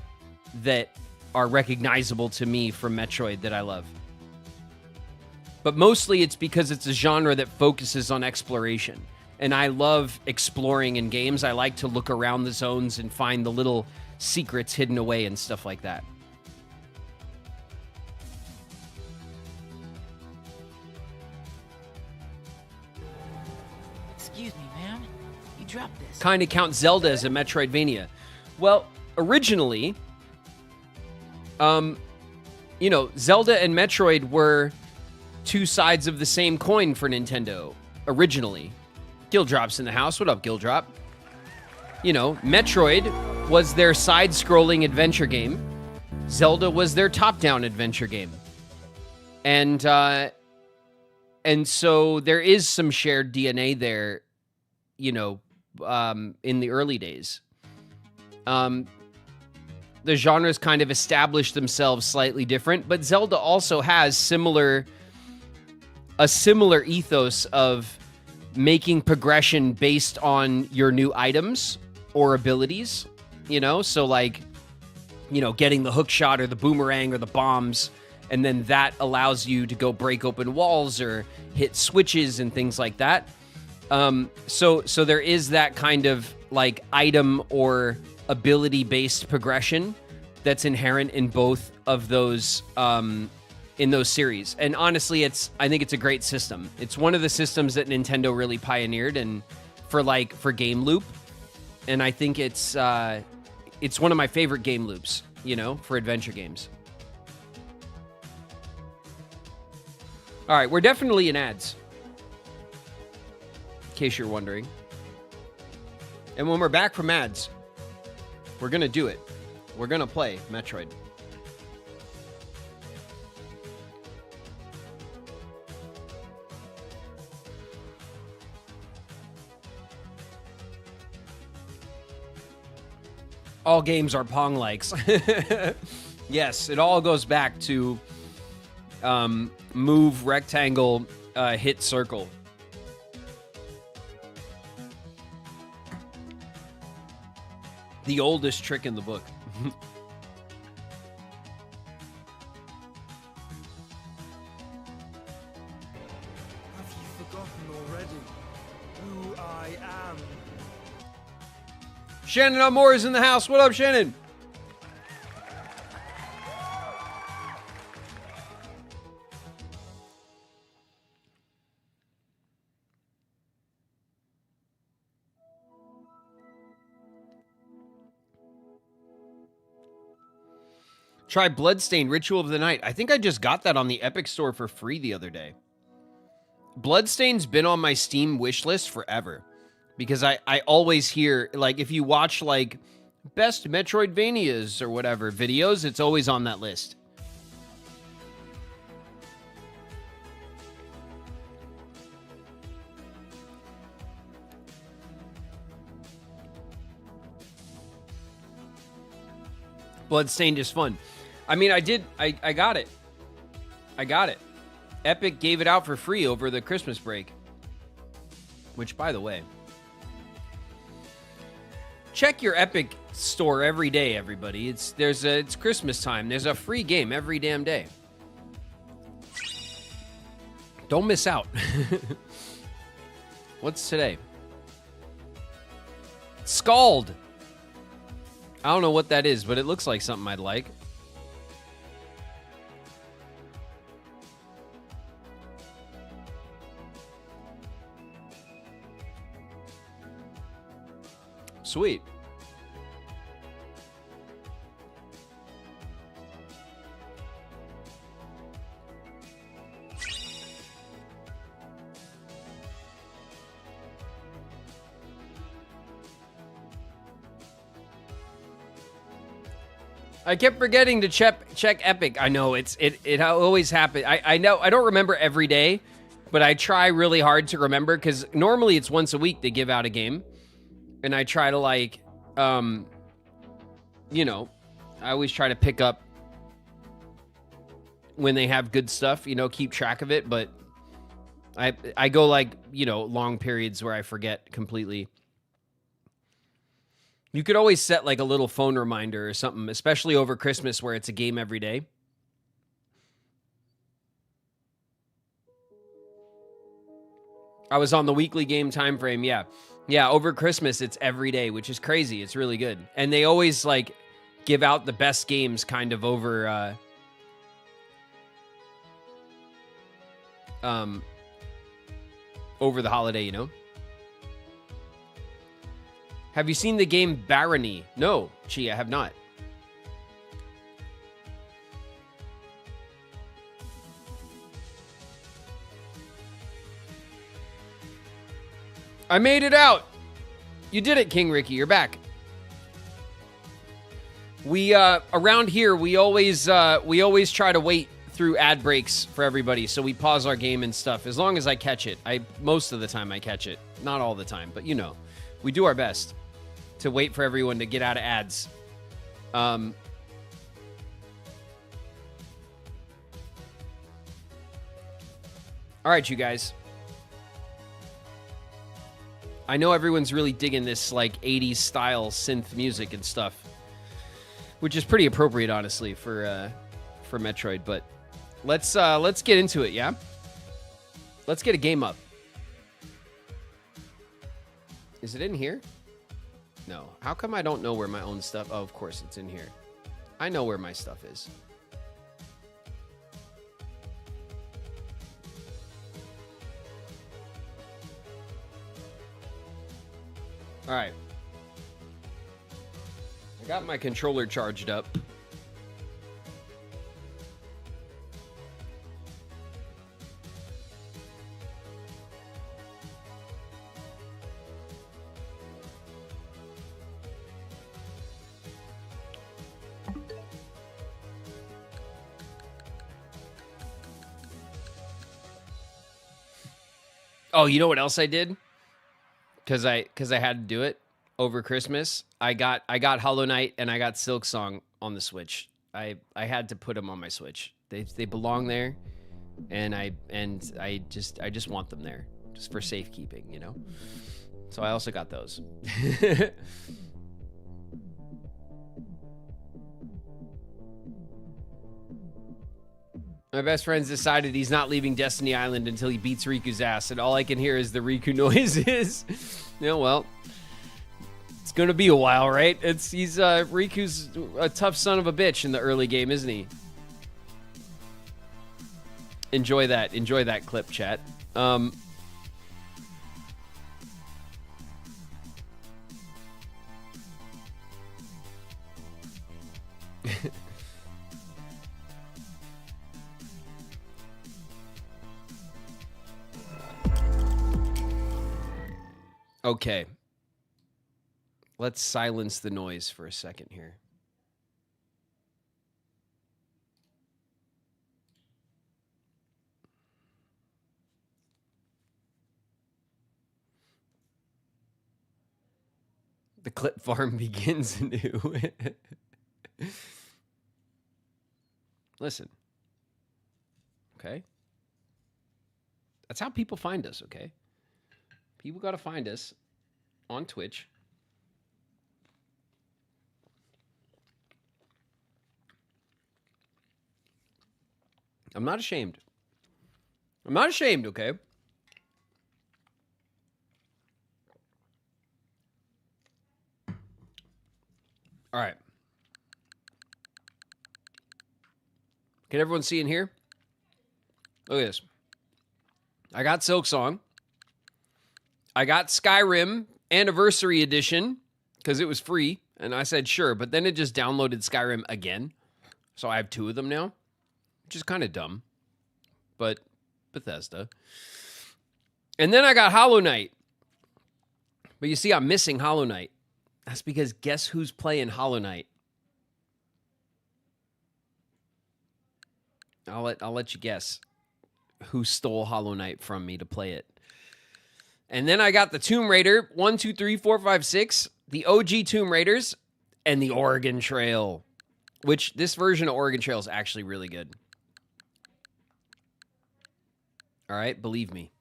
that are recognizable to me from Metroid that I love. But mostly it's because it's a genre that focuses on exploration. And I love exploring in games. I like to look around the zones and find the little secrets hidden away and stuff like that. Excuse me, man. You dropped this. Kind of count Zelda as a Metroidvania. Well, originally, you know, Zelda and Metroid were two sides of the same coin for Nintendo, originally. Gildrop's in the house. What up, Gildrop? You know, Metroid was their side-scrolling adventure game. Zelda was their top-down adventure game. And so there is some shared DNA there, you know, in the early days. The genres kind of established themselves slightly different, but Zelda also has a similar ethos of making progression based on your new items or abilities, you know? So like, you know, getting the hook shot or the boomerang or the bombs, and then that allows you to go break open walls or hit switches and things like that. So there is that kind of like item or ability-based progression that's inherent in both of those in those series. And honestly, I think it's a great system. It's one of the systems that Nintendo really pioneered and for game loop. And I think it's one of my favorite game loops, you know, for adventure games. All right, we're definitely in ads, in case you're wondering. And when we're back from ads, we're going to do it. We're going to play Metroid. All games are Pong likes. Yes, it all goes back to move, rectangle, hit, circle. The oldest trick in the book. Have you forgotten already who I am? Shannon Amore is in the house. What up, Shannon? Try Bloodstained Ritual of the Night. I think I just got that on the Epic Store for free the other day. Bloodstained's been on my Steam wish list forever. Because I always hear, like, if you watch, like, best Metroidvanias or whatever videos, it's always on that list. Bloodstained is fun. I mean, I got it. I got it. Epic gave it out for free over the Christmas break. Which, by the way, check your Epic store every day, everybody. It's Christmas time. There's a free game every damn day. Don't miss out. What's today? Scald. I don't know what that is, but it looks like something I'd like. Sweet. I kept forgetting to check Epic. I know it always happens. I know I don't remember every day, but I try really hard to remember because normally it's once a week they give out a game. And I try to, like, you know, I always try to pick up when they have good stuff, you know, keep track of it. But I go, like, you know, long periods where I forget completely. You could always set, like, a little phone reminder or something, especially over Christmas where it's a game every day. I was on the weekly game time frame, yeah. Yeah, over Christmas, it's every day, which is crazy. It's really good. And they always, like, give out the best games kind of over, over the holiday, you know? Have you seen the game Barony? No, Chi, I have not. I made it out. You did it, King Ricky. You're back. We around here we always try to wait through ad breaks for everybody, so we pause our game and stuff as long as I catch it. Most of the time I catch it, not all the time, but you know, we do our best to wait for everyone to get out of ads. All right, you guys. I know everyone's really digging this like 80s style synth music and stuff, which is pretty appropriate, honestly, for Metroid. But let's get into it, yeah. Let's get a game up. Is it in here? No. How come I don't know where my own stuff? Oh, of course it's in here. I know where my stuff is. All right. I got my controller charged up. Oh, you know what else I did? Because I had to do it over Christmas. I got Hollow Knight and I got Silk Song on the Switch. I had to put them on my Switch. They belong there, and I just want them there just for safekeeping, you know. So I also got those. My best friend's decided he's not leaving Destiny Island until he beats Riku's ass, and all I can hear is the Riku noises. Yeah, well, it's gonna be a while, right? Riku's a tough son of a bitch in the early game, isn't he? Enjoy that clip, chat. Okay. Let's silence the noise for a second here. The clip farm begins anew. Listen. Okay? That's how people find us, okay? People got to find us on Twitch. I'm not ashamed. I'm not ashamed, okay? All right. Can everyone see in here? Look at this. I got Silk Song. I got Skyrim Anniversary Edition because it was free, and I said sure, but then it just downloaded Skyrim again. So I have two of them now, which is kind of dumb, but Bethesda. And then I got Hollow Knight. But you see, I'm missing Hollow Knight. That's because guess who's playing Hollow Knight? I'll let you guess who stole Hollow Knight from me to play it. And then I got the Tomb Raider 1, 2, 3, 4, 5, 6, the OG Tomb Raiders, and the Oregon Trail, which this version of Oregon Trail is actually really good. All right, believe me.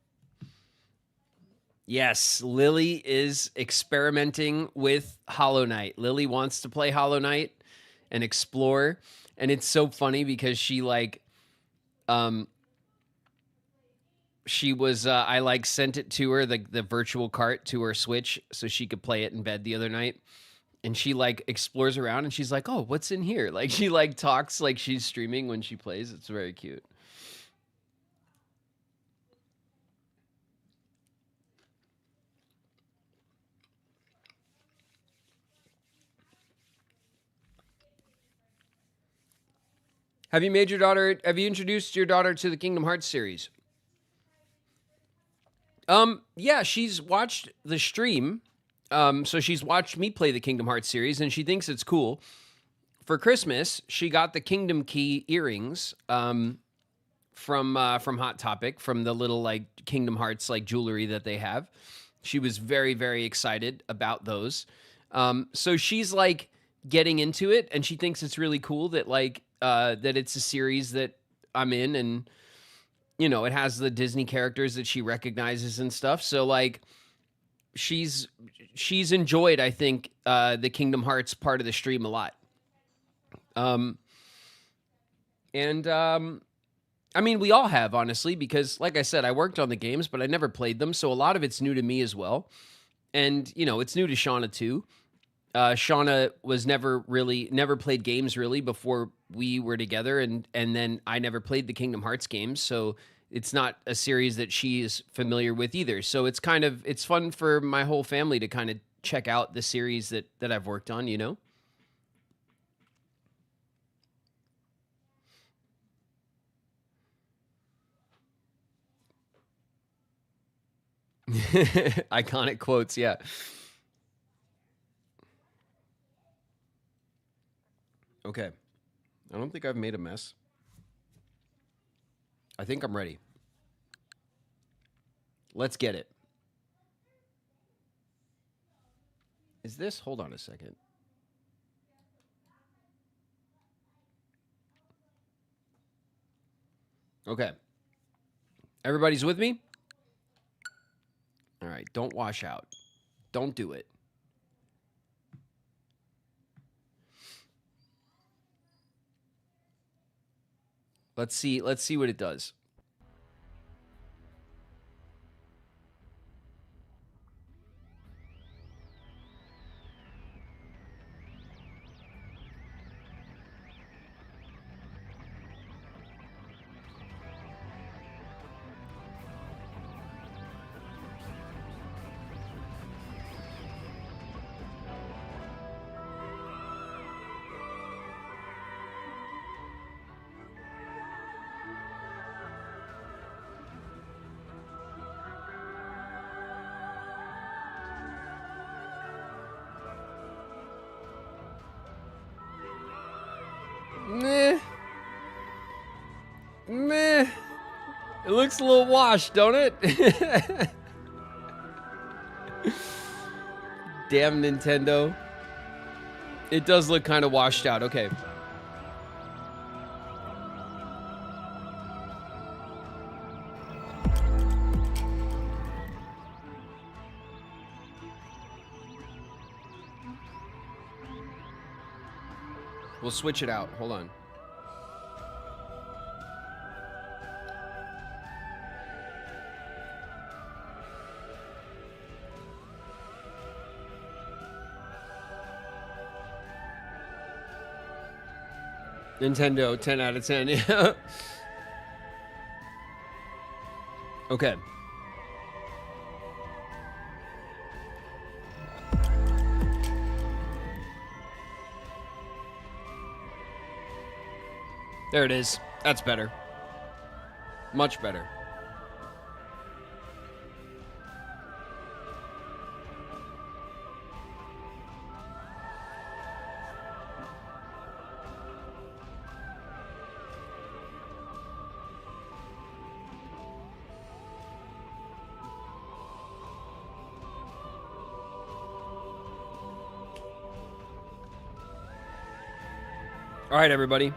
Yes, Lily is experimenting with Hollow Knight. Lily wants to play Hollow Knight and explore, and it's so funny because she she was I sent it to her, the virtual cart to her Switch so she could play it in bed the other night, and she explores around and she's like, oh, what's in here? She talks like she's streaming when she plays. It's very cute. Have you introduced your daughter to the Kingdom Hearts series? Yeah, she's watched the stream. So she's watched me play the Kingdom Hearts series and she thinks it's cool. for Christmas, she got the Kingdom Key earrings from Hot Topic, from the little like Kingdom Hearts like jewelry that they have. She was very, very excited about those. So she's like getting into it, and she thinks it's really cool that like that it's a series that I'm in, and you know, it has the Disney characters that she recognizes and stuff. So like she's enjoyed, I think, the Kingdom Hearts part of the stream a lot. I mean, we all have, honestly, because like I said, I worked on the games, but I never played them. So a lot of it's new to me as well. And, you know, it's new to Shauna too. Shauna was never played games really before we were together. And then I never played the Kingdom Hearts games. So it's not a series that she is familiar with either. So it's fun for my whole family to kind of check out the series that I've worked on, you know? Iconic quotes, yeah. Okay. I don't think I've made a mess. I think I'm ready. Let's get it. Is this? Hold on a second. Okay. Everybody's with me? All right, don't wash out. Don't do it. Let's see what it does. Meh. It looks a little washed, don't it? Damn Nintendo. It does look kind of washed out. Okay. We'll switch it out. Hold on. Nintendo, 10 out of 10. Yeah. Okay. There it is. That's better. Much better. All right, everybody.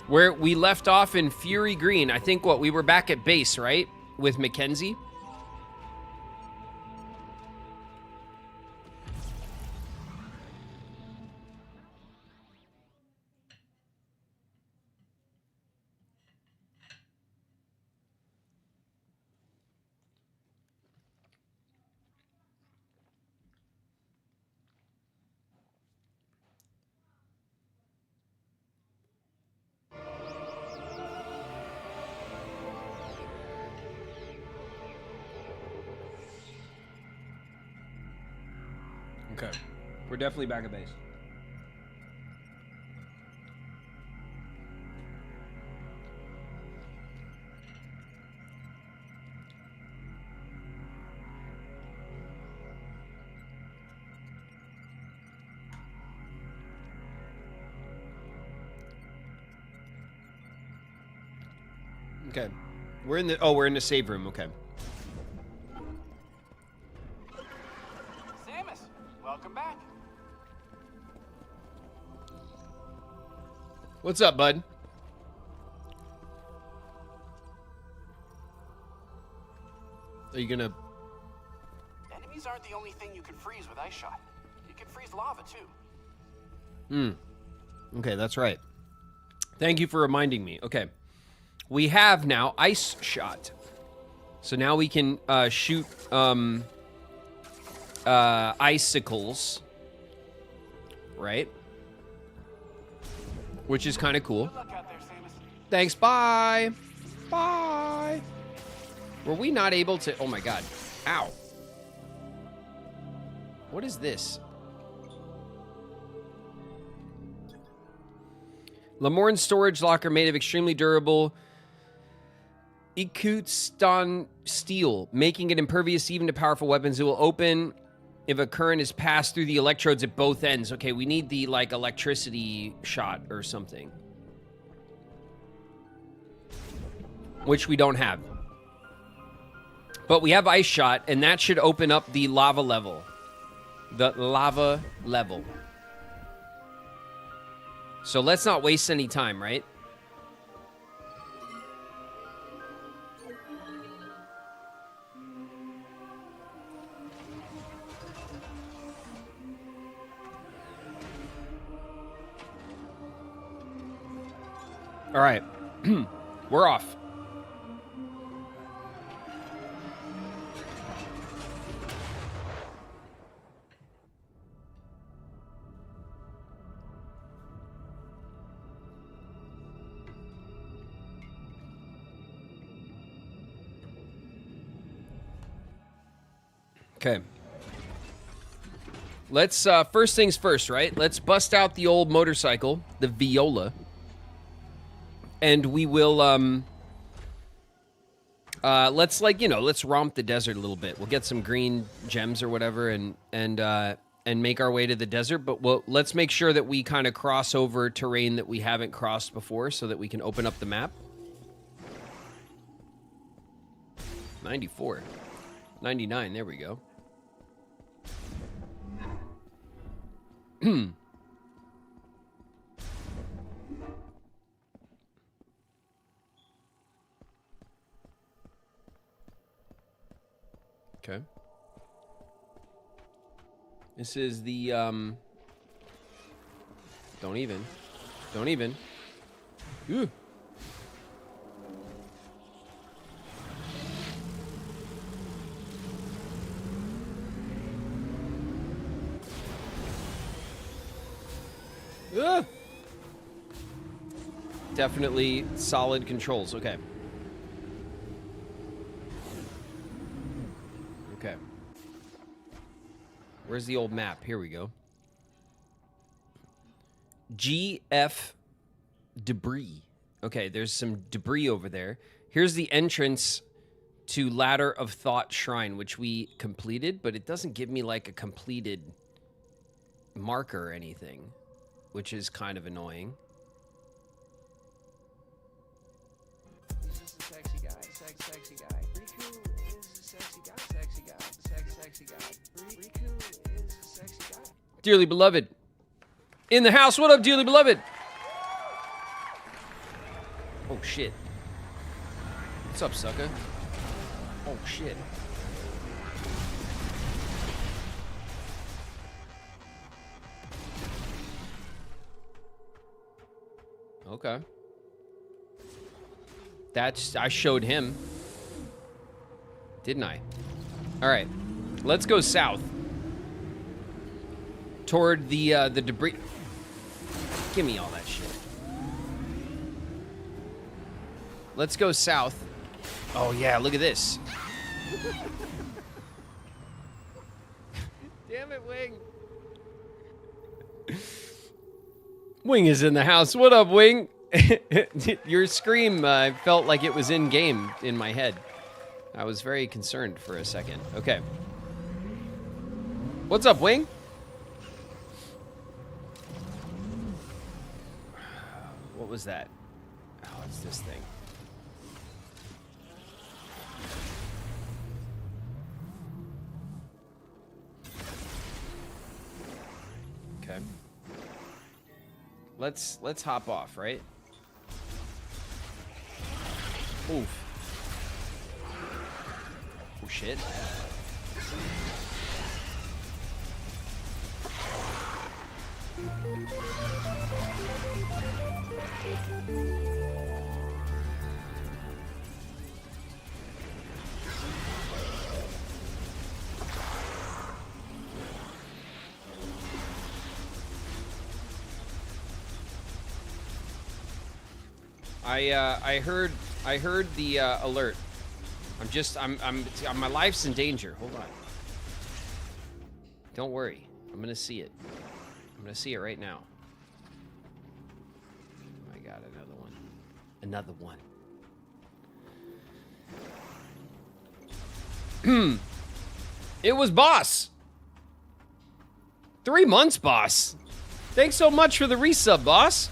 Where we left off in Fury Green. I think we were back at base, right? With Mackenzie. Okay. We're definitely back at base. Okay. We're in the save room. Okay. Samus, welcome back. What's up, bud? Are you gonna... Enemies aren't the only thing you can freeze with Ice Shot. You can freeze lava, too. Okay, that's right. Thank you for reminding me. Okay. We have now Ice Shot. So now we can shoot icicles. Right? Which is kind of cool. Good luck out there, Samus. Thanks, bye. Bye. Were we not able to... Oh my god. Ow. What is this? Lamorne storage locker made of extremely durable Ikutstan steel, making it impervious even to powerful weapons. It will open if a current is passed through the electrodes at both ends. Okay, we need the, like, electricity shot or something. Which we don't have. But we have Ice Shot, and that should open up the lava level. The lava level. So let's not waste any time, right? All right. We're off. Okay. Let's, first things first, right? Let's bust out the old motorcycle, the Viola. And we will, let's, like, you know, let's romp the desert a little bit. We'll get some green gems or whatever and make our way to the desert. But let's make sure that we kind of cross over terrain that we haven't crossed before so that we can open up the map. 94. 99, there we go. Okay. This is the, Don't even. Ooh. Definitely solid controls. Okay. Okay. Where's the old map? Here we go. GF debris. Okay, there's some debris over there. Here's the entrance to Ladder of Thought Shrine, which we completed, but it doesn't give me like a completed marker or anything, which is kind of annoying. Sexy guy. Riku is a sexy guy. Sexy guy. Riku is a sexy guy. Dearly beloved. In the house. What up, dearly beloved? Oh, shit. What's up, sucker? Oh, shit. Okay. I showed him. Didn't I? All right. Let's go south. Toward the debris. Give me all that shit. Let's go south. Oh, yeah, look at this. Damn it, Wing. Wing is in the house. What up, Wing? Your scream felt like it was in-game in my head. I was very concerned for a second. Okay. What's up, Wing? What was that? Oh, it's this thing. let's hop off, right? Oof. Oh shit. I heard the alert. My life's in danger. Hold on. Don't worry. I'm gonna see it. I'm gonna see it right now. Oh my god, another one. Another one. It was boss. 3 months, boss. Thanks so much for the resub, boss.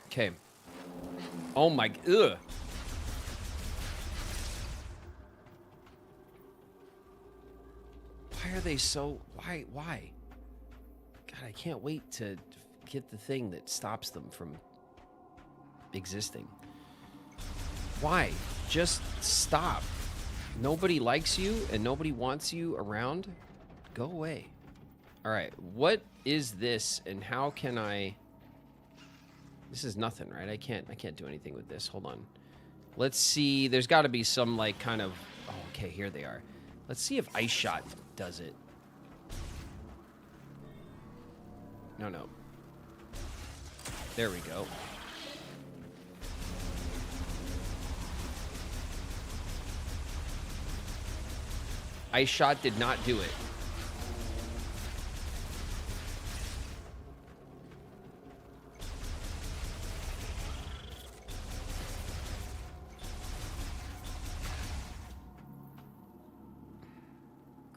Okay. Oh my, ugh. Why are they so, why? God, I can't wait to get the thing that stops them from existing. Why? Just stop. Nobody likes you and nobody wants you around. Go away. All right, what is this and how can I... This is nothing, right? I can't do anything with this. Hold on. Let's see. There's got to be some, like, kind of... Oh, okay, here they are. Let's see if Ice Shot does it. No. There we go. Ice Shot did not do it.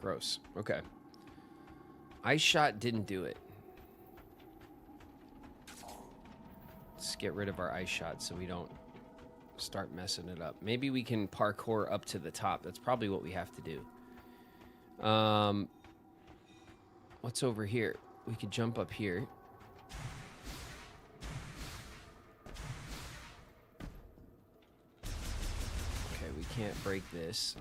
Gross. Okay. Ice Shot didn't do it. Let's get rid of our Ice Shot so we don't start messing it up. Maybe we can parkour up to the top. That's probably what we have to do. What's over here? We could jump up here. Okay, we can't break this.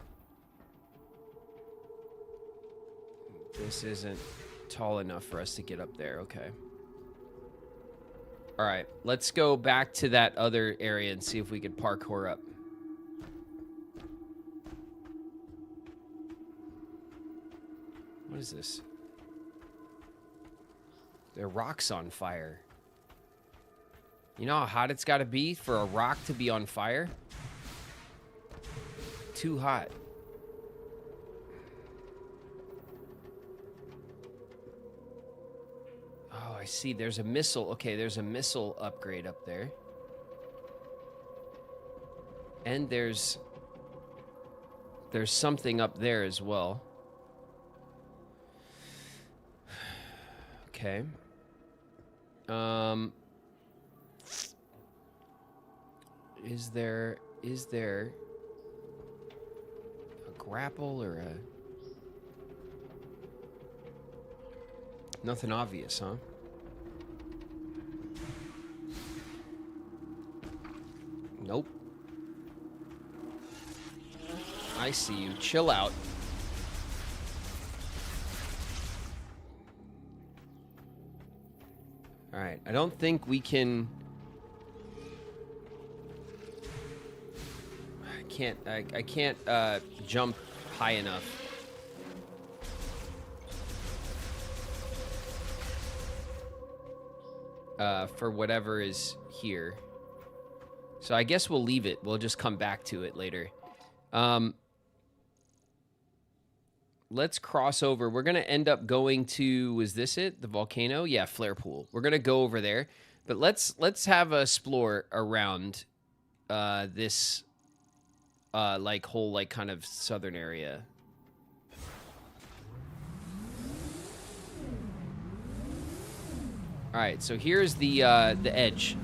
This isn't tall enough for us to get up there. Okay. All right, let's go back to that other area and see if we can parkour up. What is this? There are rocks on fire. You know how hot it's got to be for a rock to be on fire? Too hot. Oh, I see. There's a missile. Okay, there's a missile upgrade up there. And there's something up there as well. Okay. Is there a grapple or a... Nothing obvious, huh? Nope. I see you. Chill out. All right. I don't think we can... I can't jump high enough. For whatever is here. So I guess we'll leave it. We'll just come back to it later. Let's cross over. We're going to end up going to, is this it? The volcano? Yeah, flare pool. We're going to go over there. But let's have a explore around this like whole like kind of southern area. All right, so here's the edge.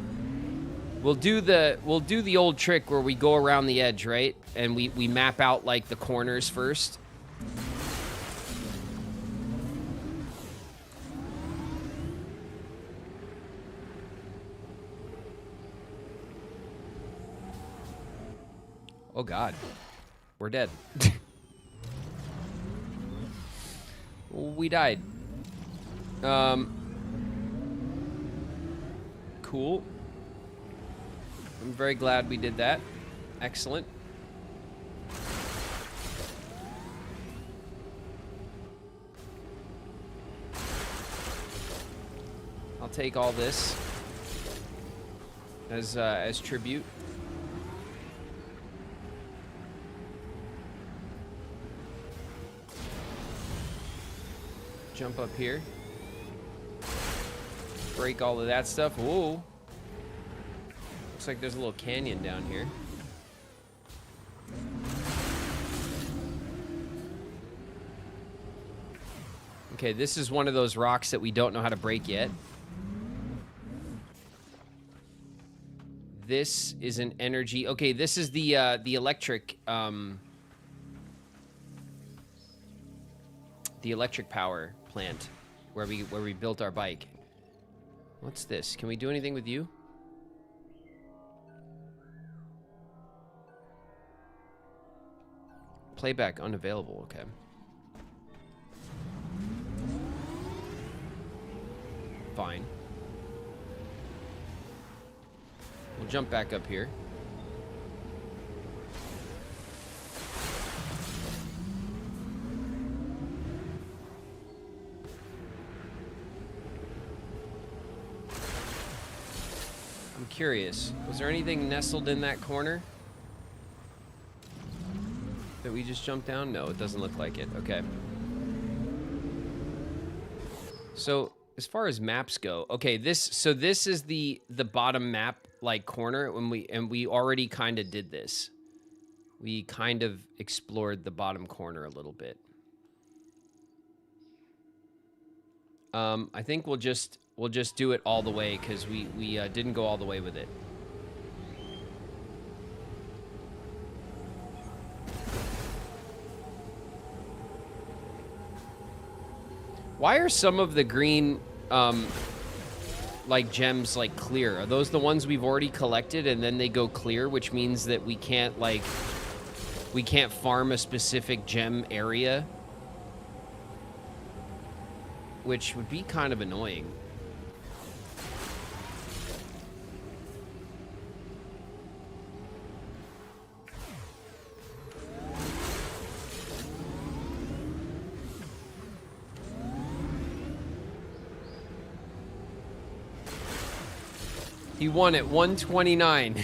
We'll do the old trick where we go around the edge, right? And we map out like the corners first. Oh, God. We're dead. We died. Cool. I'm very glad we did that. Excellent. I'll take all this as tribute. Jump up here. Break all of that stuff. Whoa. Looks like there's a little canyon down here. Okay, this is one of those rocks that we don't know how to break yet. This is an energy. Okay, this is the electric power plant where we built our bike. What's this? Can we do anything with you? Playback unavailable. Okay. Fine. We'll jump back up here. I'm curious. Was there anything nestled in that corner that we just jumped down? No, it doesn't look like it. Okay. So, as far as maps go, okay, this is the bottom map like corner when we already kind of did this. We kind of explored the bottom corner a little bit. I think we'll just do it all the way because we didn't go all the way with it. Why are some of the green like gems like clear? Are those the ones we've already collected and then they go clear, which means that we can't farm a specific gem area? Which would be kind of annoying. He won at 129.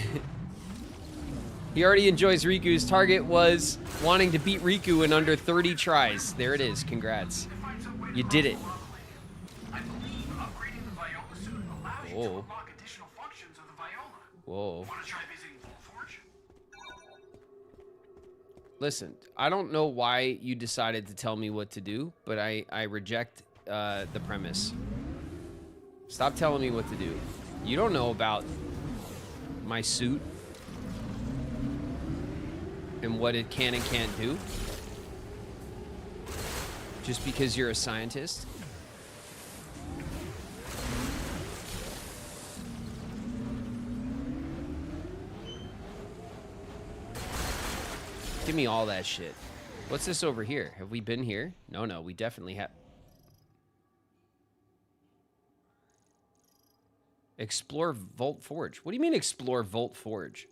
He already enjoys Riku's. Target was wanting to beat Riku in under 30 tries. There it is. Congrats. You did it. Whoa. Whoa. Listen, I don't know why you decided to tell me what to do, but I reject the premise. Stop telling me what to do. You don't know about my suit and what it can and can't do just because you're a scientist. Give me all that shit. What's this over here? Have we been here? No, we definitely have. Explore Vault Forge. What do you mean explore Vault Forge?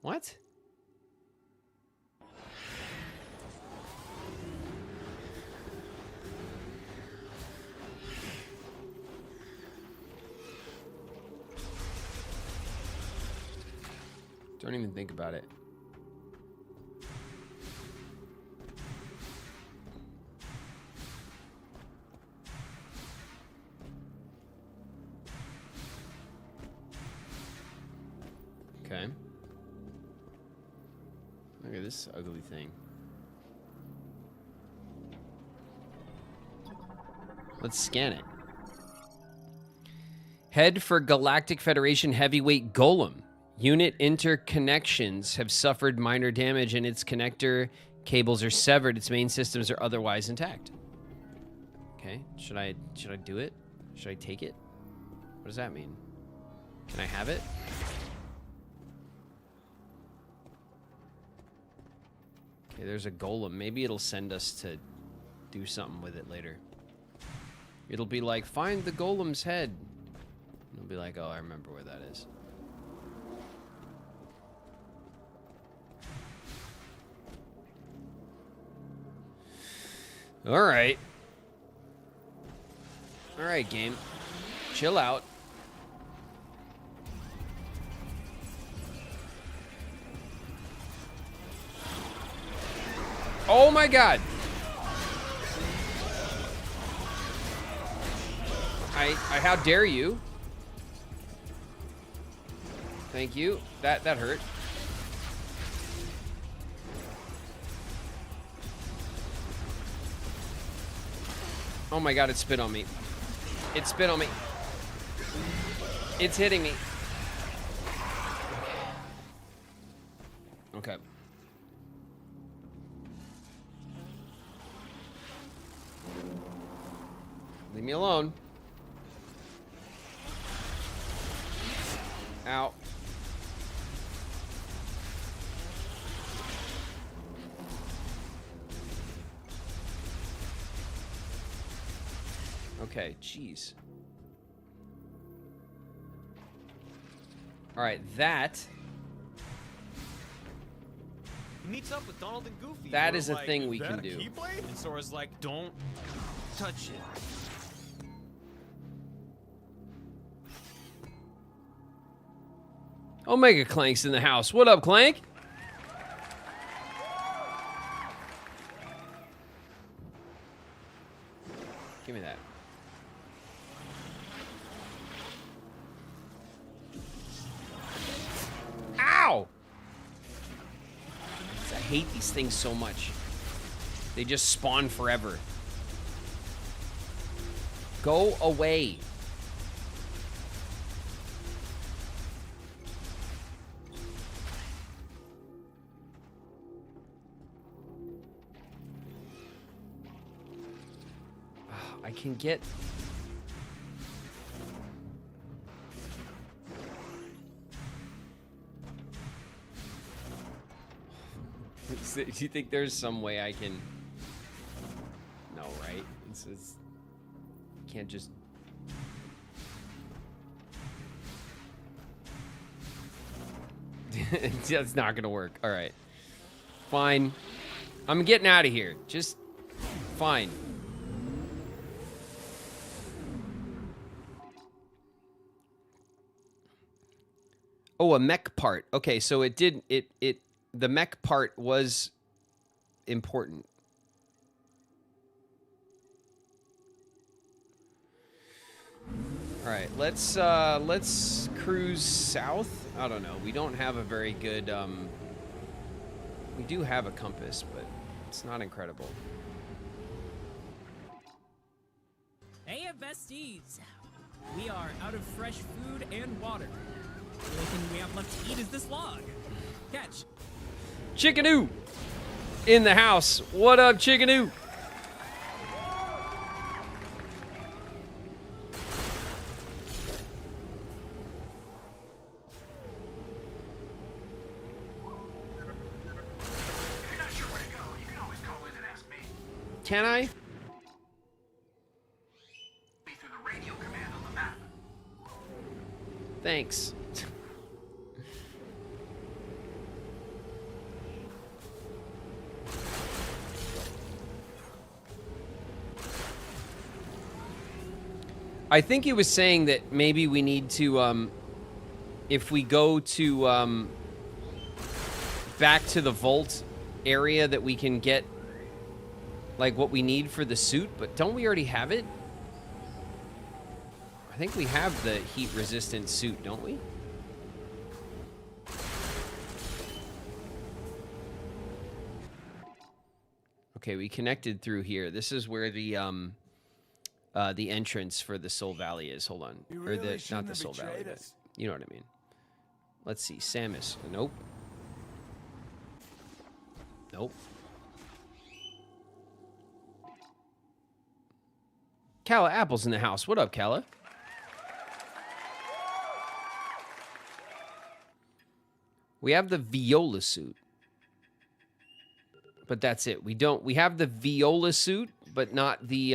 What? Don't even think about it. Okay. Look at this ugly thing. Let's scan it. Head for Galactic Federation Heavyweight Golem. Unit interconnections have suffered minor damage and its connector cables are severed. Its main systems are otherwise intact. Okay. Should I do it? Should I take it? What does that mean? Can I have it? Okay, there's a golem. Maybe it'll send us to do something with it later. It'll be like, find the golem's head. It'll be like, oh, I remember where that is. All right. All right, game. Chill out. Oh my god. How dare you? Thank you. That hurt. Oh my god, it spit on me. It spit on me. It's hitting me. Okay. Leave me alone. Ow. Okay, jeez. All right, that. He meets up with Donald and Goofy. That is a thing we can do. And Sora's like, don't touch it. Omega Clank's in the house. What up, Clank? Give me that. Ow! I hate these things so much. They just spawn forever. Go away. I can get... Do you think there's some way I can... No, right? It's can't just... That's not gonna work. All right. Fine. I'm getting out of here. Just... Fine. Oh, a mech part. Okay, so it did... The mech part was important. All right, let's cruise south. I don't know. We don't have a very good. We do have a compass, but it's not incredible. Hey, besties! We are out of fresh food and water. The only thing we have left to eat is this log. Catch. Chickanoo in the house. What up, Chickanoo? Can I? Thanks. I think he was saying that maybe we need to, if we go to, back to the vault area, that we can get, like, what we need for the suit, but don't we already have it? I think we have the heat-resistant suit, don't we? Okay, we connected through here. This is where the entrance for the Soul Valley is. Hold on. Or the, not the Soul Valley, but you know what I mean. Let's see. Samus. Nope. Nope. Calla Apple's in the house. What up, Calla? We have the viola suit. But that's it. We have the viola suit, but not the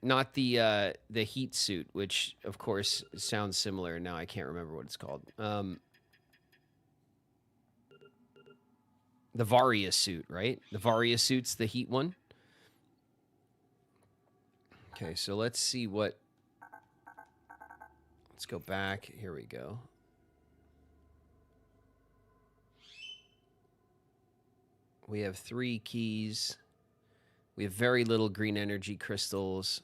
not the heat suit, which of course sounds similar. Now I can't remember what it's called. The Varia suit, right? The Varia suit's the heat one. Okay, so let's see what. Let's go back. Here we go. We have 3 keys. We have very little green energy crystals.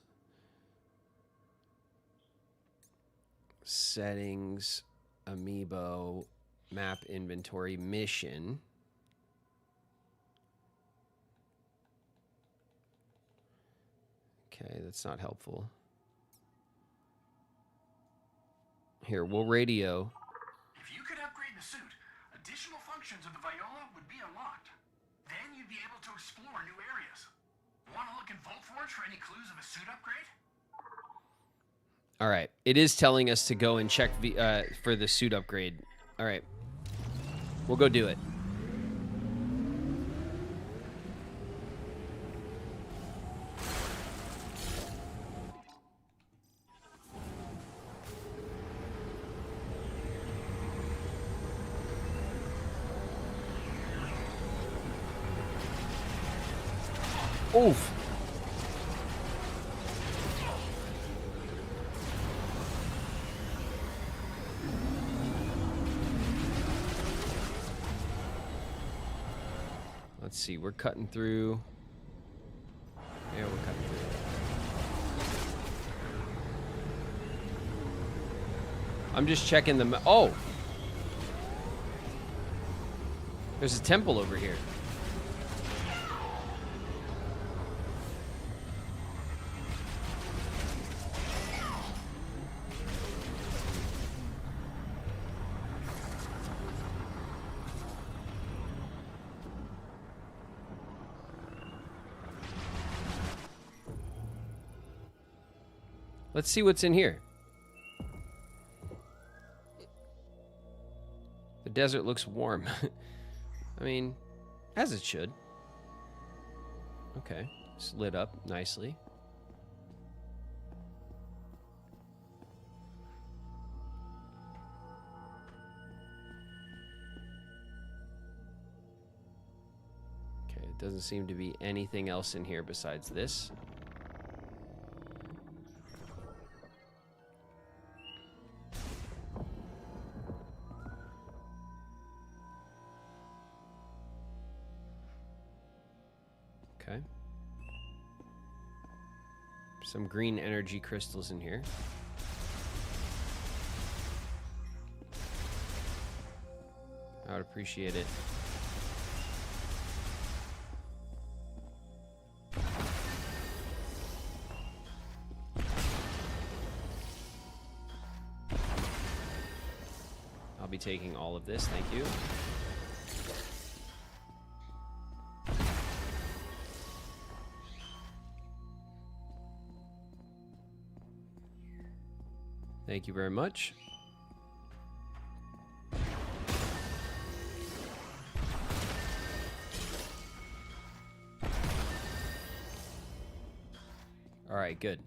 Settings, amiibo, map inventory, mission. Okay, that's not helpful. Here, we'll radio. If you could upgrade the suit, additional functions of the Viola would be unlocked. Then you'd be able to explore new areas. Want to look in Vault Forge for any clues of a suit upgrade? All right, it is telling us to go and check for the suit upgrade. All right, we'll go do it. Oof. Let's see, we're cutting through. Yeah, we're cutting through. I'm just checking the... Oh! There's a temple over here. Let's see what's in here. The desert looks warm. I mean, as it should. Okay, it's lit up nicely. Okay, it doesn't seem to be anything else in here besides this. Okay. Some green energy crystals in here. I would appreciate it. I'll be taking all of this, thank you. Thank you very much. All right, good.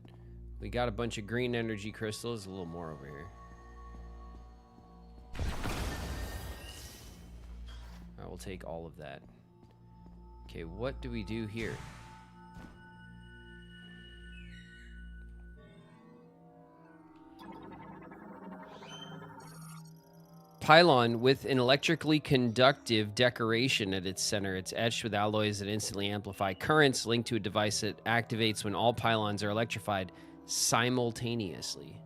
We got a bunch of green energy crystals, a little more over here. I will take all of that. Okay, what do we do here? Pylon with an electrically conductive decoration at its center. It's etched with alloys that instantly amplify currents linked to a device that activates when all pylons are electrified simultaneously.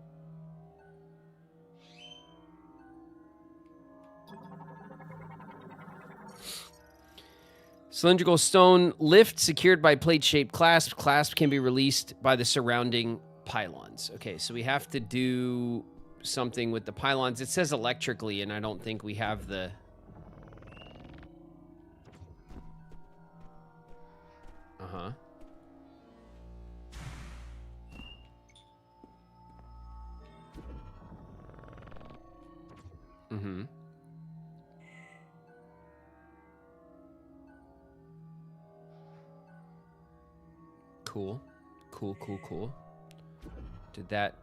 Cylindrical stone lift secured by plate-shaped clasp. Clasp can be released by the surrounding pylons. Okay, so we have to do something with the pylons. It says electrically, and I don't think we have the... Mm-hmm. Cool. Cool, cool, cool. Did that...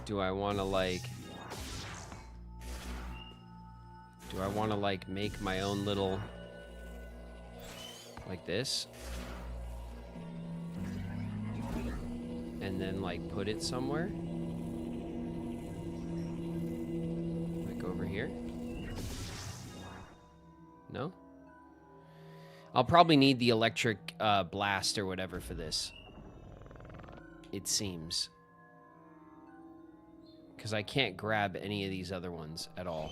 Do I want to, like... Do I want to, like, make my own little... Like this? And then, like, put it somewhere? Like over here? No? I'll probably need the electric blast or whatever for this. It seems. Because I can't grab any of these other ones at all.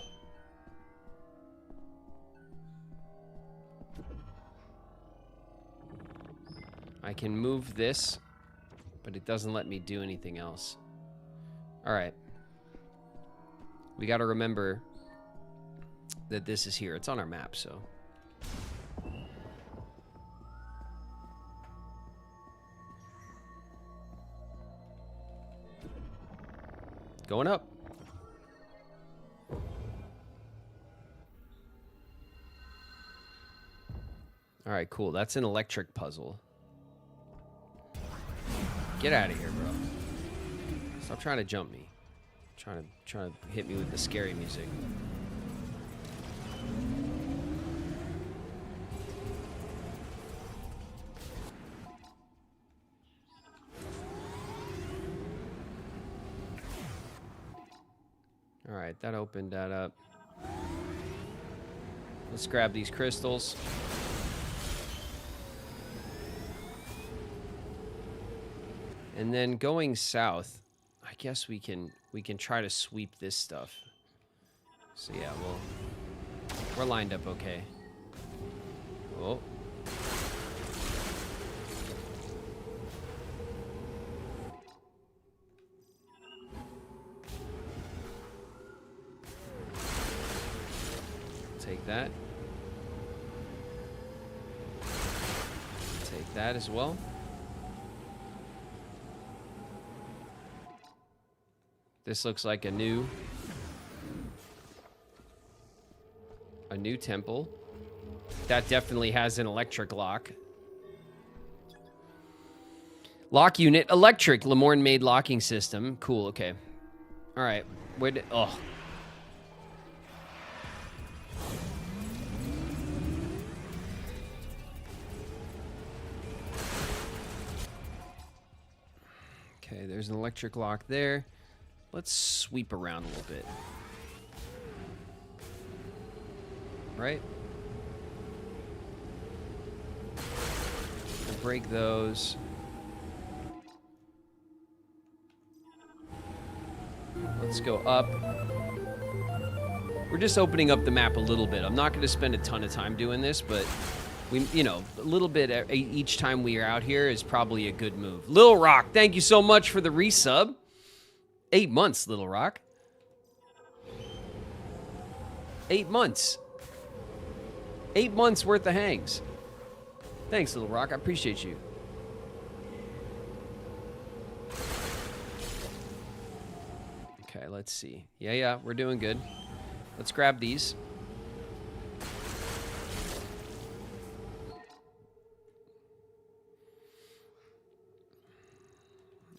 I can move this, but it doesn't let me do anything else. All right. We got to remember that this is here. It's on our map, so. Going up. All right, cool. That's an electric puzzle. Get out of here, bro. Stop trying to jump me. Trying to hit me with the scary music. All right, that opened that up. Let's grab these crystals. And then going south, I guess we can try to sweep this stuff. So yeah, we're lined up okay. Oh. Take that. Take that as well. This looks like a new temple. That definitely has an electric lock. Lock unit, electric. Lemorne made locking system. Cool, okay. All right. Where did... Oh. Okay, there's an electric lock there. Let's sweep around a little bit. Right? I'll break those. Let's go up. We're just opening up the map a little bit. I'm not going to spend a ton of time doing this, but we, you know, a little bit each time we are out here is probably a good move. Lil Rock, thank you so much for the resub. 8 months, Little Rock. 8 months. 8 months worth of hangs. Thanks, Little Rock. I appreciate you. Okay, let's see. Yeah, we're doing good. Let's grab these.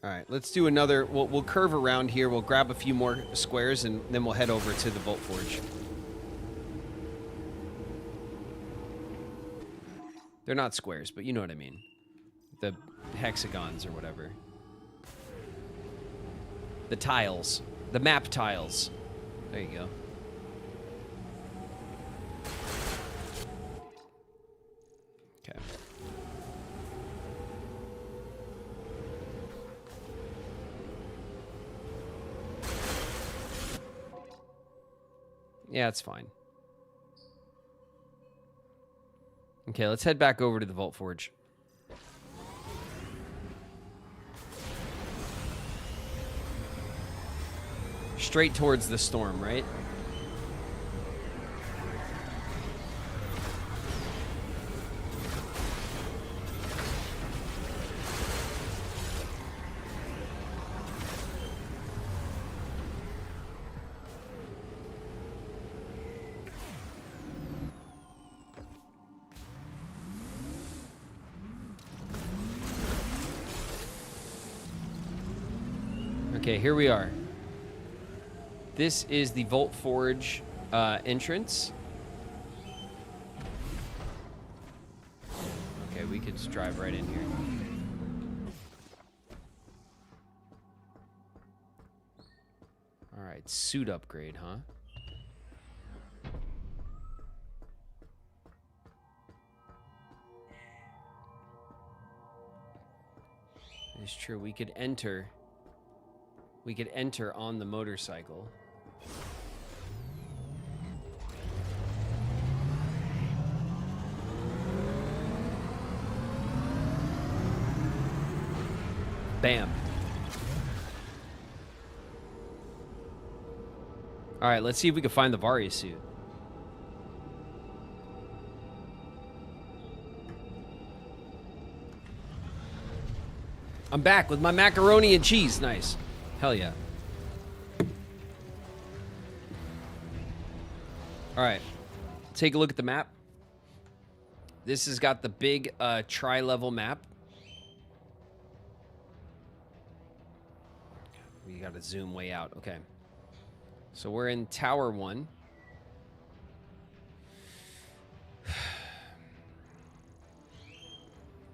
All right, let's do another. We'll curve around here. We'll grab a few more squares, and then we'll head over to the Vault Forge. They're not squares, but you know what I mean. The hexagons or whatever. The tiles. The map tiles. There you go. Okay. Yeah, it's fine. Okay, let's head back over to the Vault Forge. Straight towards the storm, right? Okay, here we are. This is the Vault Forge entrance. Okay, we could just drive right in here. All right, suit upgrade, huh? It's true. We could enter on the motorcycle. Bam. All right, let's see if we can find the Varia suit. I'm back with my macaroni and cheese. Nice. Hell yeah. All right. Take a look at the map. This has got the big tri-level map. We got to zoom way out. Okay. So we're in Tower 1.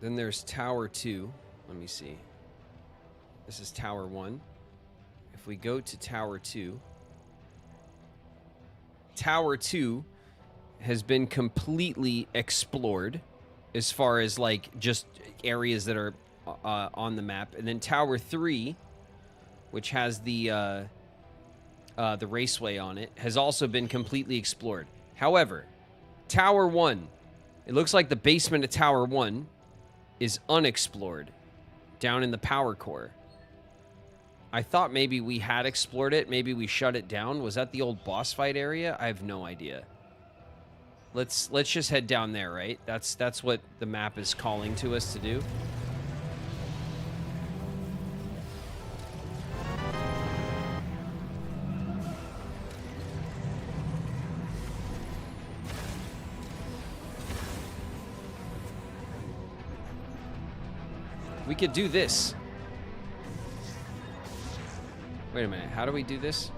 Then there's Tower 2. Let me see. This is Tower 1. If we go to Tower 2, Tower 2 has been completely explored as far as like just areas that are on the map. And then Tower 3, which has the raceway on it, has also been completely explored. However, Tower 1, it looks like the basement of Tower 1 is unexplored down in the power core. I thought maybe we had explored it. Maybe we shut it down. Was that the old boss fight area? I have no idea. Let's just head down there, right? That's what the map is calling to us to do. We could do this. Wait a minute, how do we do this?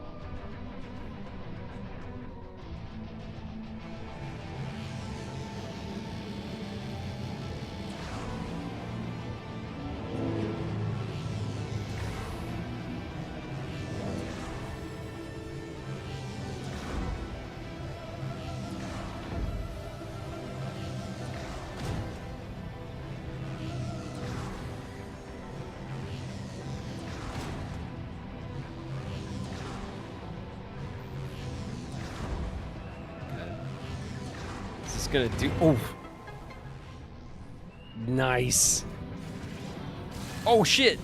Gonna do. Oh, nice. Oh shit.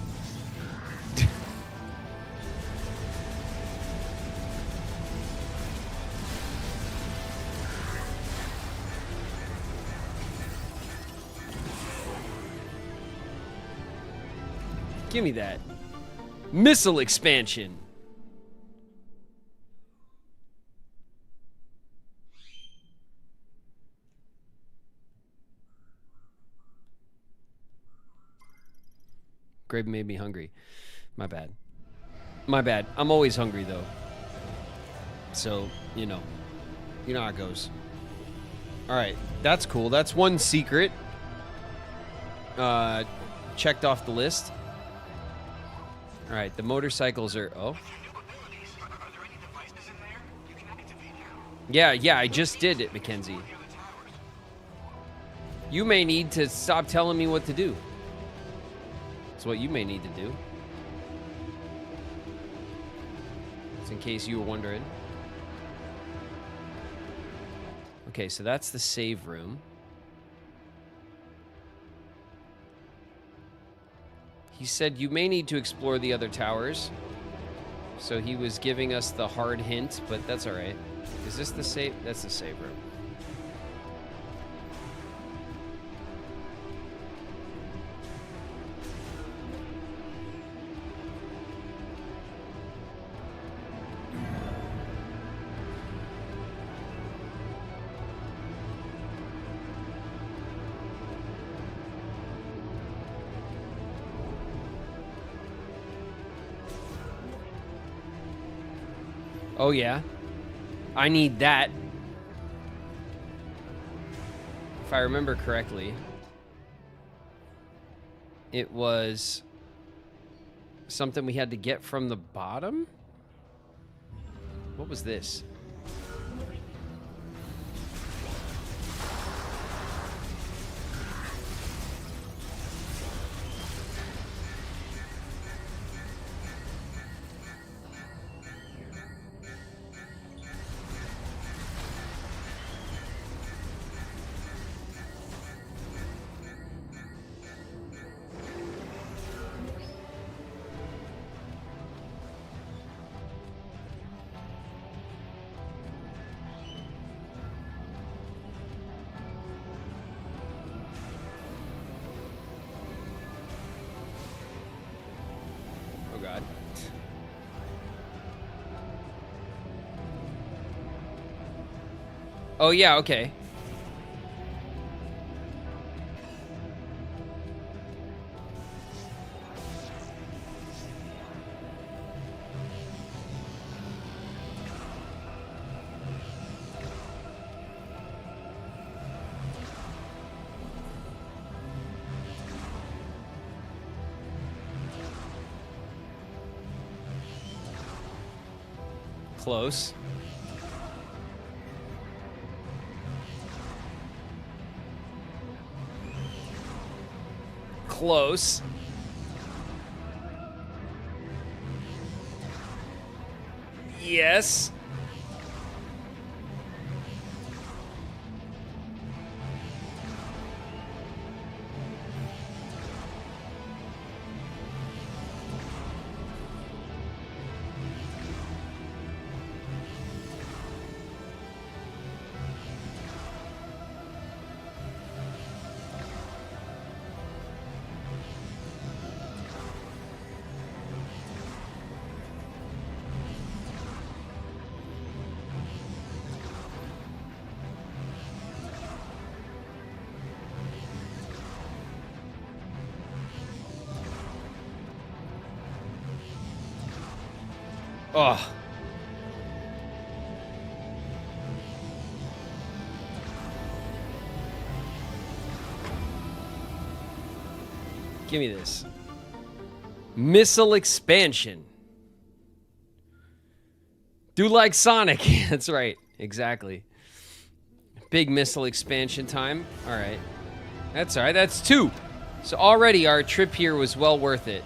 Give me that missile expansion. Graven made me hungry. My bad. My bad. I'm always hungry, though. So, you know how it goes. All right. That's cool. That's one secret. Checked off the list. All right. The motorcycles are... Oh. Yeah, I just did it, Mackenzie. You may need to stop telling me what to do. That's what you may need to do. Just in case you were wondering. Okay, so that's the save room. He said you may need to explore the other towers. So he was giving us the hard hint, but that's all right. Is this the save? That's the save room. Oh, yeah? I need that. If I remember correctly, it was something we had to get from the bottom? What was this? Oh god. Oh yeah, okay. Close. Close. Yes. Oh. Give me this. Missile expansion. Do like Sonic. That's right. Exactly. Big missile expansion time. All right. That's all right. That's 2. So already our trip here was well worth it.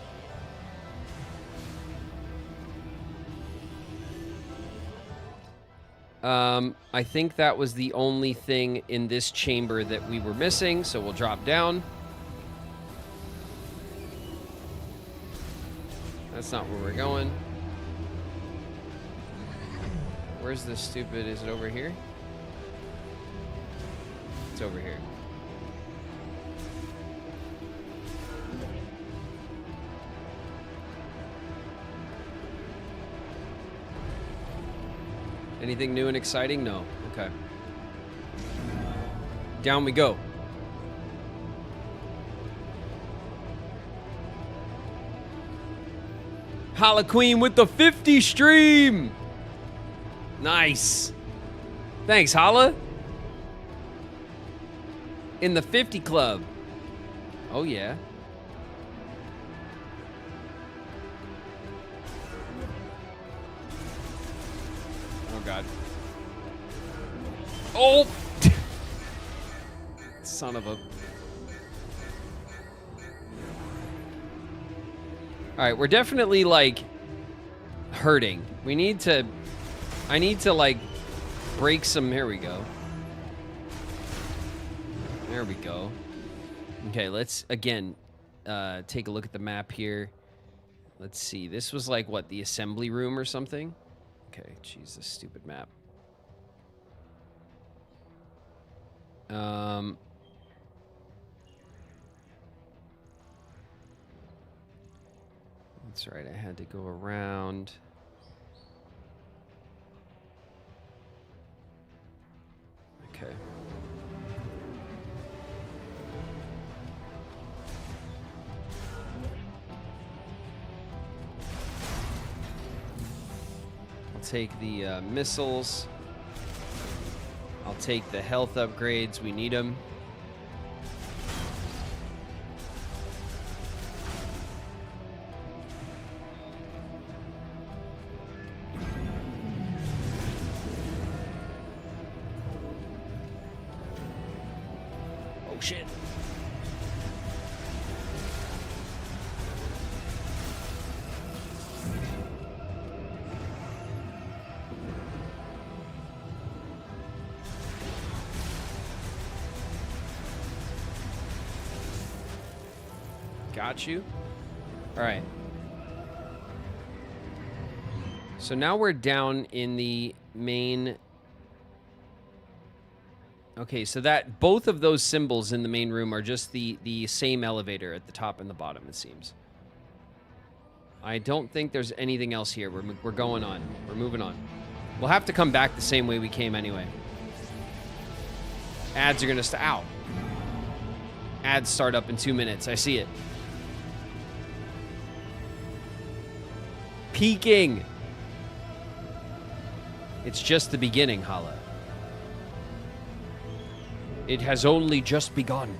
I think that was the only thing in this chamber that we were missing, so we'll drop down. That's not where we're going. Where's the stupid... Is it over here? It's over here. Anything new and exciting? No. Okay. Down we go. Holla Queen with the 50 stream. Nice. Thanks, Holla. In the 50 club. Oh, yeah. Oh, God. Oh! Son of a... Alright, we're definitely, like, hurting. We need to... I need to, like, break some... Here we go. There we go. Okay, let's, again, take a look at the map here. Let's see. This was, like, what, the assembly room or something? Okay, jeez, this stupid map. That's right, I had to go around. Okay. I'll take the missiles. I'll take the health upgrades. We need them. Oh, shit. Got you. All right. So now we're down in the main. Okay, so that both of those symbols in the main room are just the same elevator at the top and the bottom, it seems. I don't think there's anything else here. We're going on. We're moving on. We'll have to come back the same way we came anyway. Ads are gonna ow. Ads start up in 2 minutes. I see it. Peaking. It's just the beginning, Hala. It has only just begun.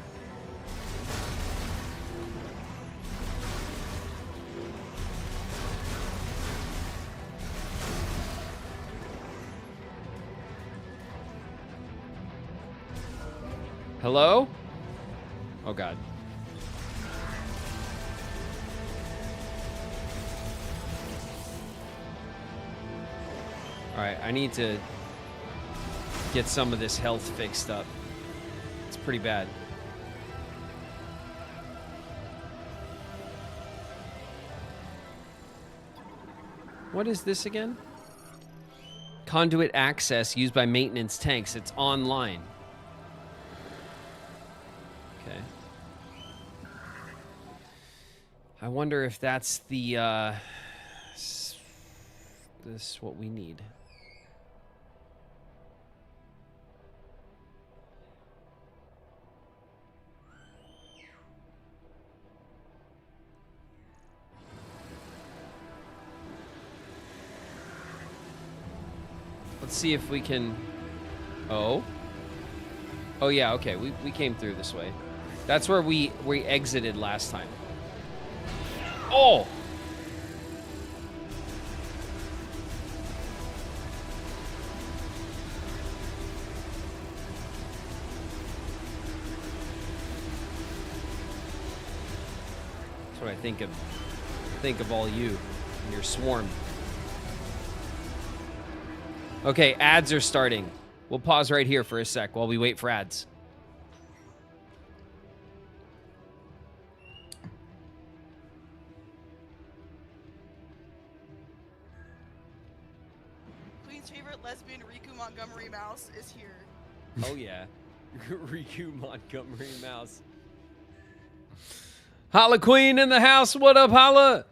Hello? Oh, God. All right, I need to get some of this health fixed up. It's pretty bad. What is this again? Conduit access used by maintenance tanks. It's online. Okay. I wonder if that's the, this what we need. Let's see if we can... Oh? Oh, yeah, okay. We came through this way. That's where we exited last time. Oh! That's what I think of. Think of all you and your swarm. Okay, ads are starting. We'll pause right here for a sec while we wait for ads. Queen's favorite lesbian Riku Montgomery Mouse is here. Oh, yeah. Riku Montgomery Mouse. Holla Queen in the house. What up, Holla?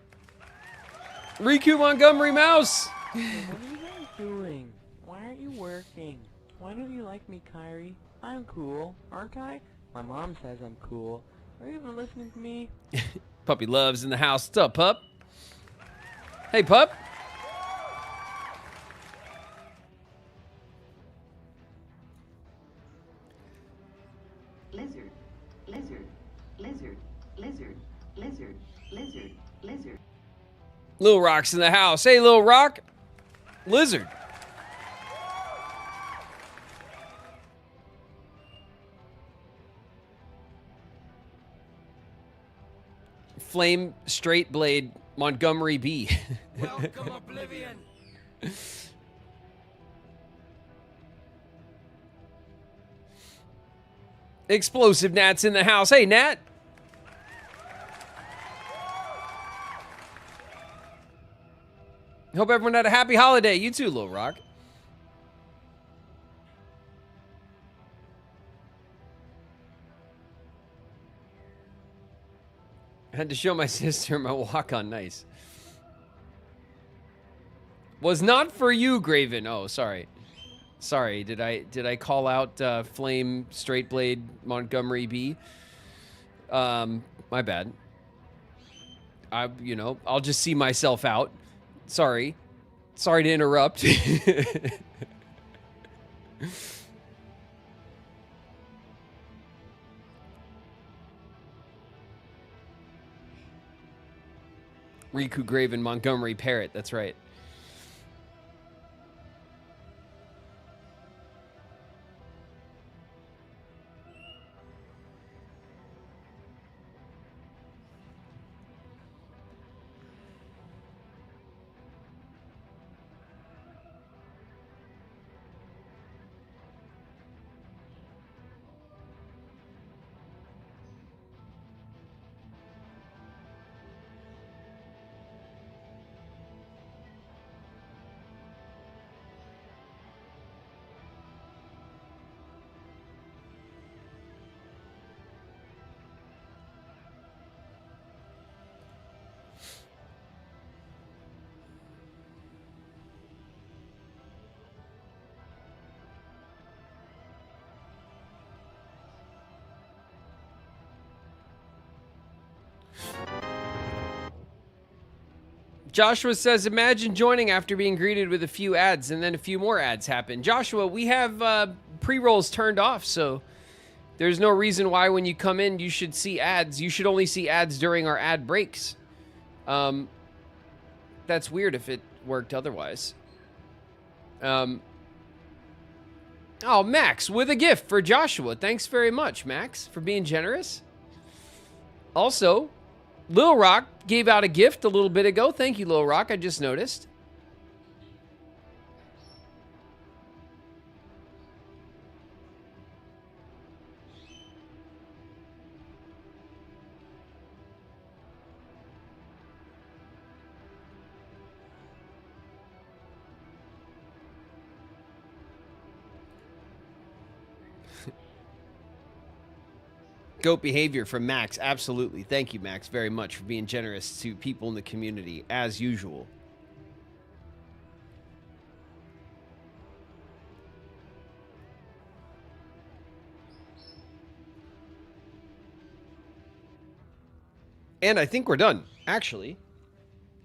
Riku Montgomery Mouse. What are you guys doing? Why aren't you working? Why don't you like me, Kyrie? I'm cool, aren't I? My mom says I'm cool. Are you even listening to me? Puppy Love's in the house. What's up, pup? Hey, pup. Lizard, lizard, lizard, lizard, lizard, lizard, lizard. Lil Rock's in the house. Hey, Lil Rock. Lizard. Flame Straight Blade Montgomery B. Welcome, Oblivion. Explosive Nat's in the house. Hey, Nat. Hope everyone had a happy holiday. You too, Lil Rock. I had to show my sister my walk on nice. Was not for you, Graven. Oh, sorry. Sorry, did I call out Flame Straight Blade Montgomery B? My bad. I'll just see myself out. Sorry. Sorry to interrupt. Riku, Graven, Montgomery, Parrot. That's right. Joshua says, imagine joining after being greeted with a few ads and then a few more ads happen. Joshua, we have pre-rolls turned off, so there's no reason why when you come in you should see ads. You should only see ads during our ad breaks. That's weird if it worked otherwise. Oh, Max with a gift for Joshua. Thanks very much, Max, for being generous. Also, Lil Rock gave out a gift a little bit ago. Thank you, Lil Rock. I just noticed. Goat behavior from Max. Absolutely. Thank you, Max, very much for being generous to people in the community, as usual. And I think we're done. Actually,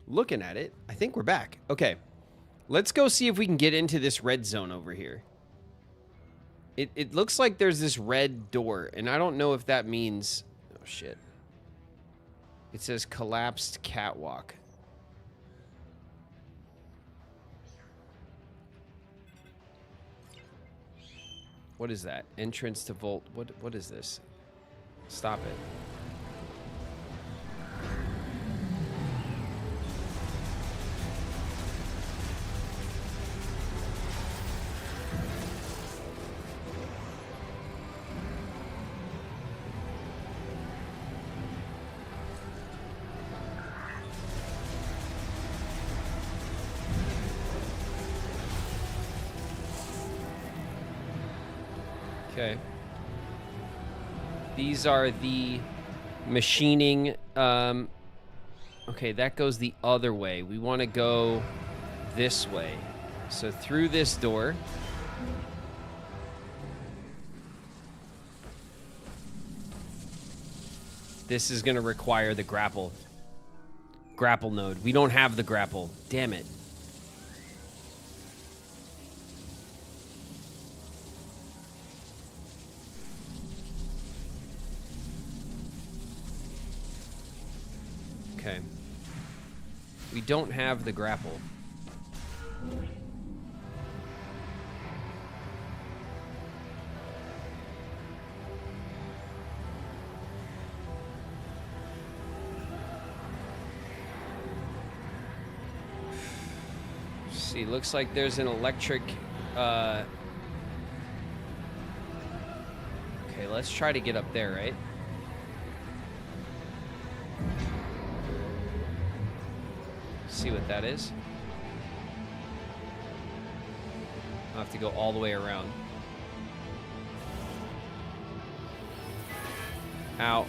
looking at it, I think we're back. Okay. Let's go see if we can get into this red zone over here. It looks like there's this red door, and I don't know if that means... Oh, shit. It says collapsed catwalk. What is that? Entrance to vault. What is this? Stop it. Okay. These are the machining. Okay, that goes the other way. We want to go this way. So through this door. This is going to require the grapple node. We don't have the grapple. Damn it. Okay. We don't have the grapple. See, looks like there's an electric... Okay, let's try to get up there, right? See what that is. I'll have to go all the way around. Ow.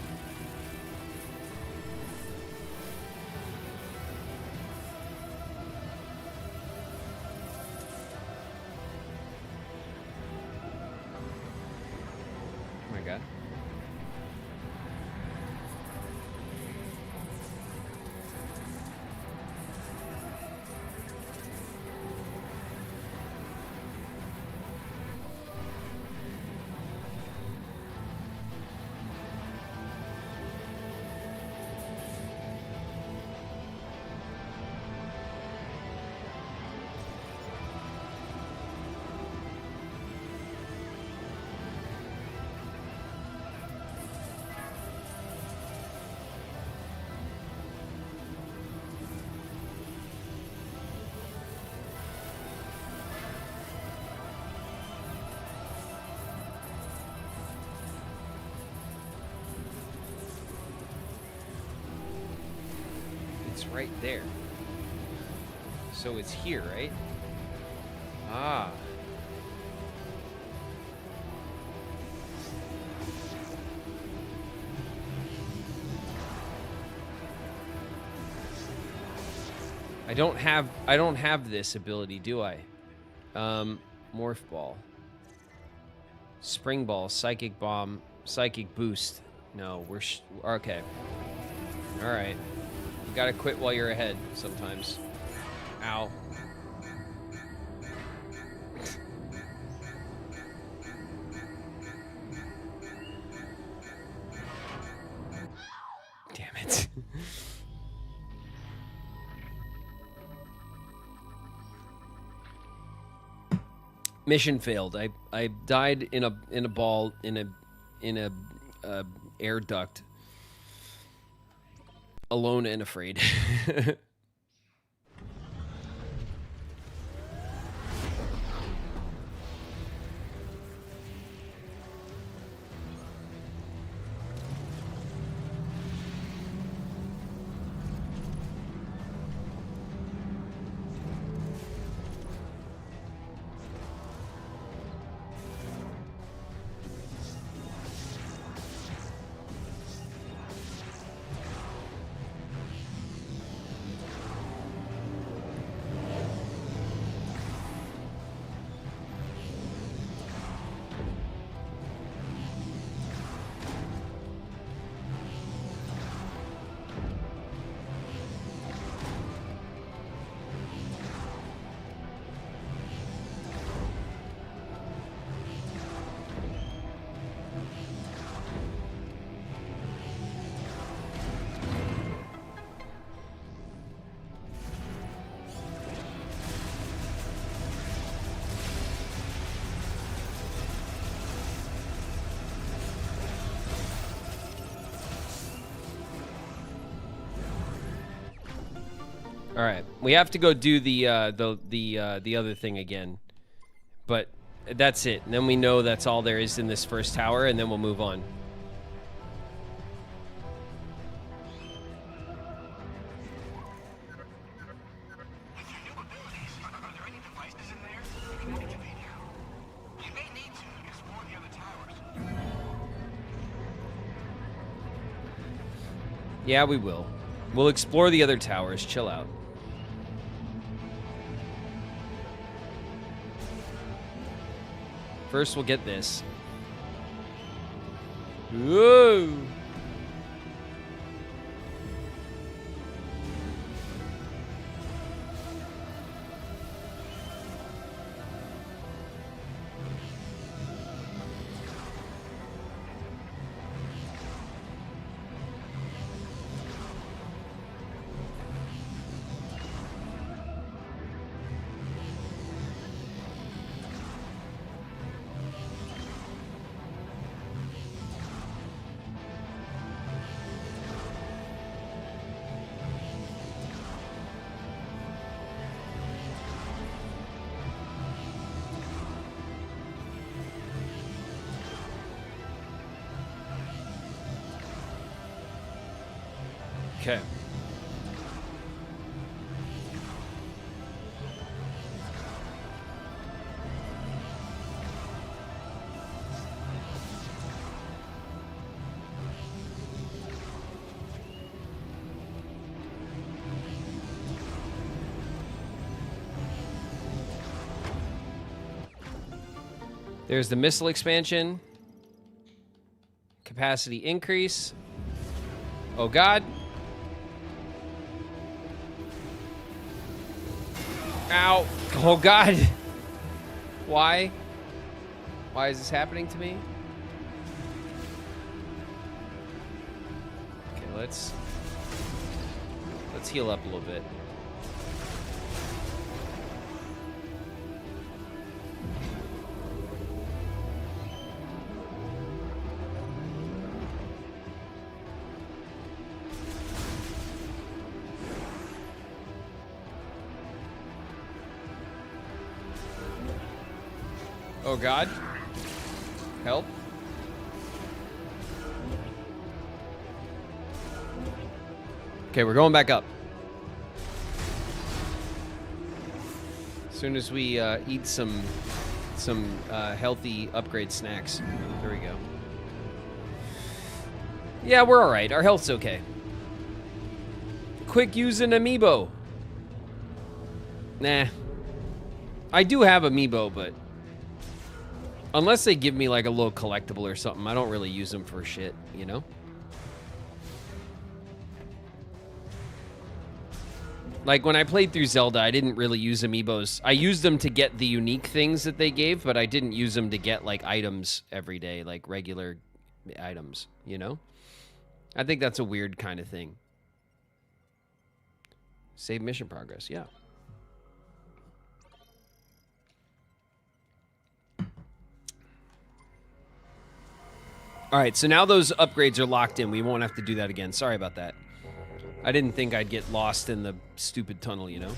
Oh my God. It's right there. So it's here, right? Ah. I don't have this ability, do I? Morph ball. Spring ball, psychic bomb, psychic boost. No, we're okay. All right. You got to quit while you're ahead sometimes. Ow. Damn it. Mission failed. I died in a ball in a air duct. Alone and afraid. All right, we have to go do the other thing again, but that's it. And then we know that's all there is in this first tower, and then we'll move on. Yeah, we will. We'll explore the other towers. Chill out. First, we'll get this. Whoa! Okay. There's the missile expansion. Capacity increase. Oh, God. Ow. Oh, God. Why? Why is this happening to me? Okay, let's heal up a little bit. Oh, God. Help. Okay, we're going back up. As soon as we eat some healthy upgrade snacks. There we go. Yeah, we're all right. Our health's okay. Quick use an amiibo. Nah. I do have amiibo, but unless they give me like a little collectible or something, I don't really use them for shit, you know? Like, when I played through Zelda, I didn't really use amiibos. I used them to get the unique things that they gave, but I didn't use them to get, like, items every day, like regular items, you know? I think that's a weird kind of thing. Save mission progress, yeah. All right, so now those upgrades are locked in. We won't have to do that again. Sorry about that. I didn't think I'd get lost in the stupid tunnel, you know?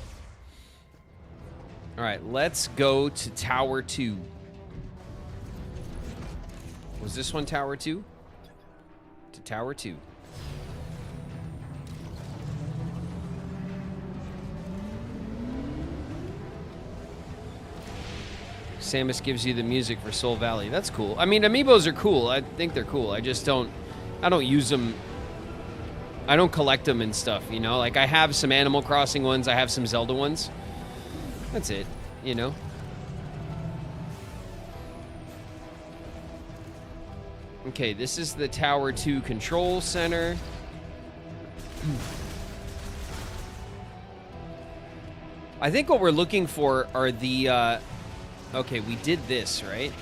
All right, let's go to Tower 2. Was this one Tower 2? To Tower 2. Samus gives you the music for Soul Valley. That's cool. I mean, amiibos are cool. I think they're cool. I don't use them. I don't collect them and stuff, you know? Like, I have some Animal Crossing ones. I have some Zelda ones. That's it, you know? Okay, this is the Tower 2 Control Center. I think what we're looking for are the, okay, we did this, right?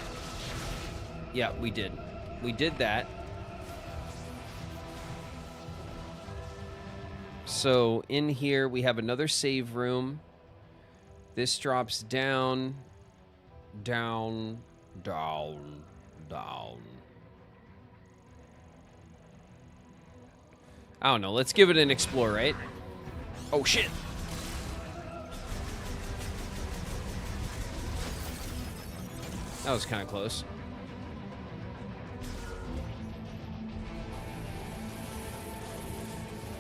Yeah, we did. We did that. So in here, we have another save room. This drops down, down, down, down. I don't know. Let's give it an explore, right? Oh, shit. That was kind of close.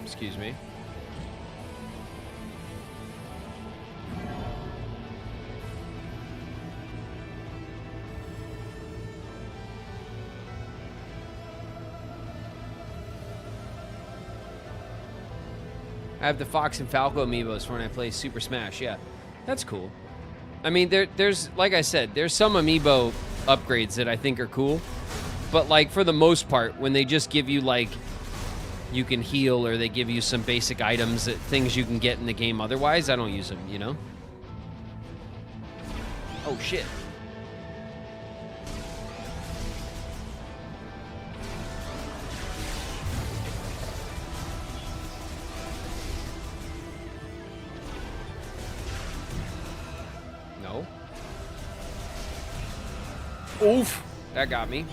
Excuse me. I have the Fox and Falco amiibos for when I play Super Smash. Yeah, that's cool. I mean, there's, like I said, there's some amiibo upgrades that I think are cool. But, like, for the most part, when they just give you, like, you can heal or they give you some basic items, things you can get in the game otherwise, I don't use them, you know? Oh, shit. No. Oof. That got me.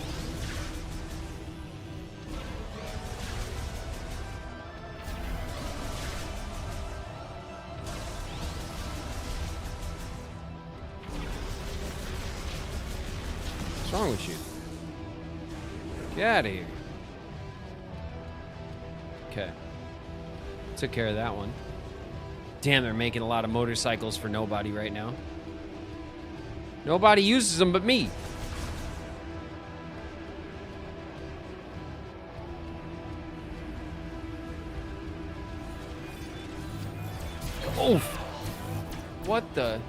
What's wrong with you? Get out of here. Okay. Took care of that one. Damn, they're making a lot of motorcycles for nobody right now. Nobody uses them but me. Oof. What the?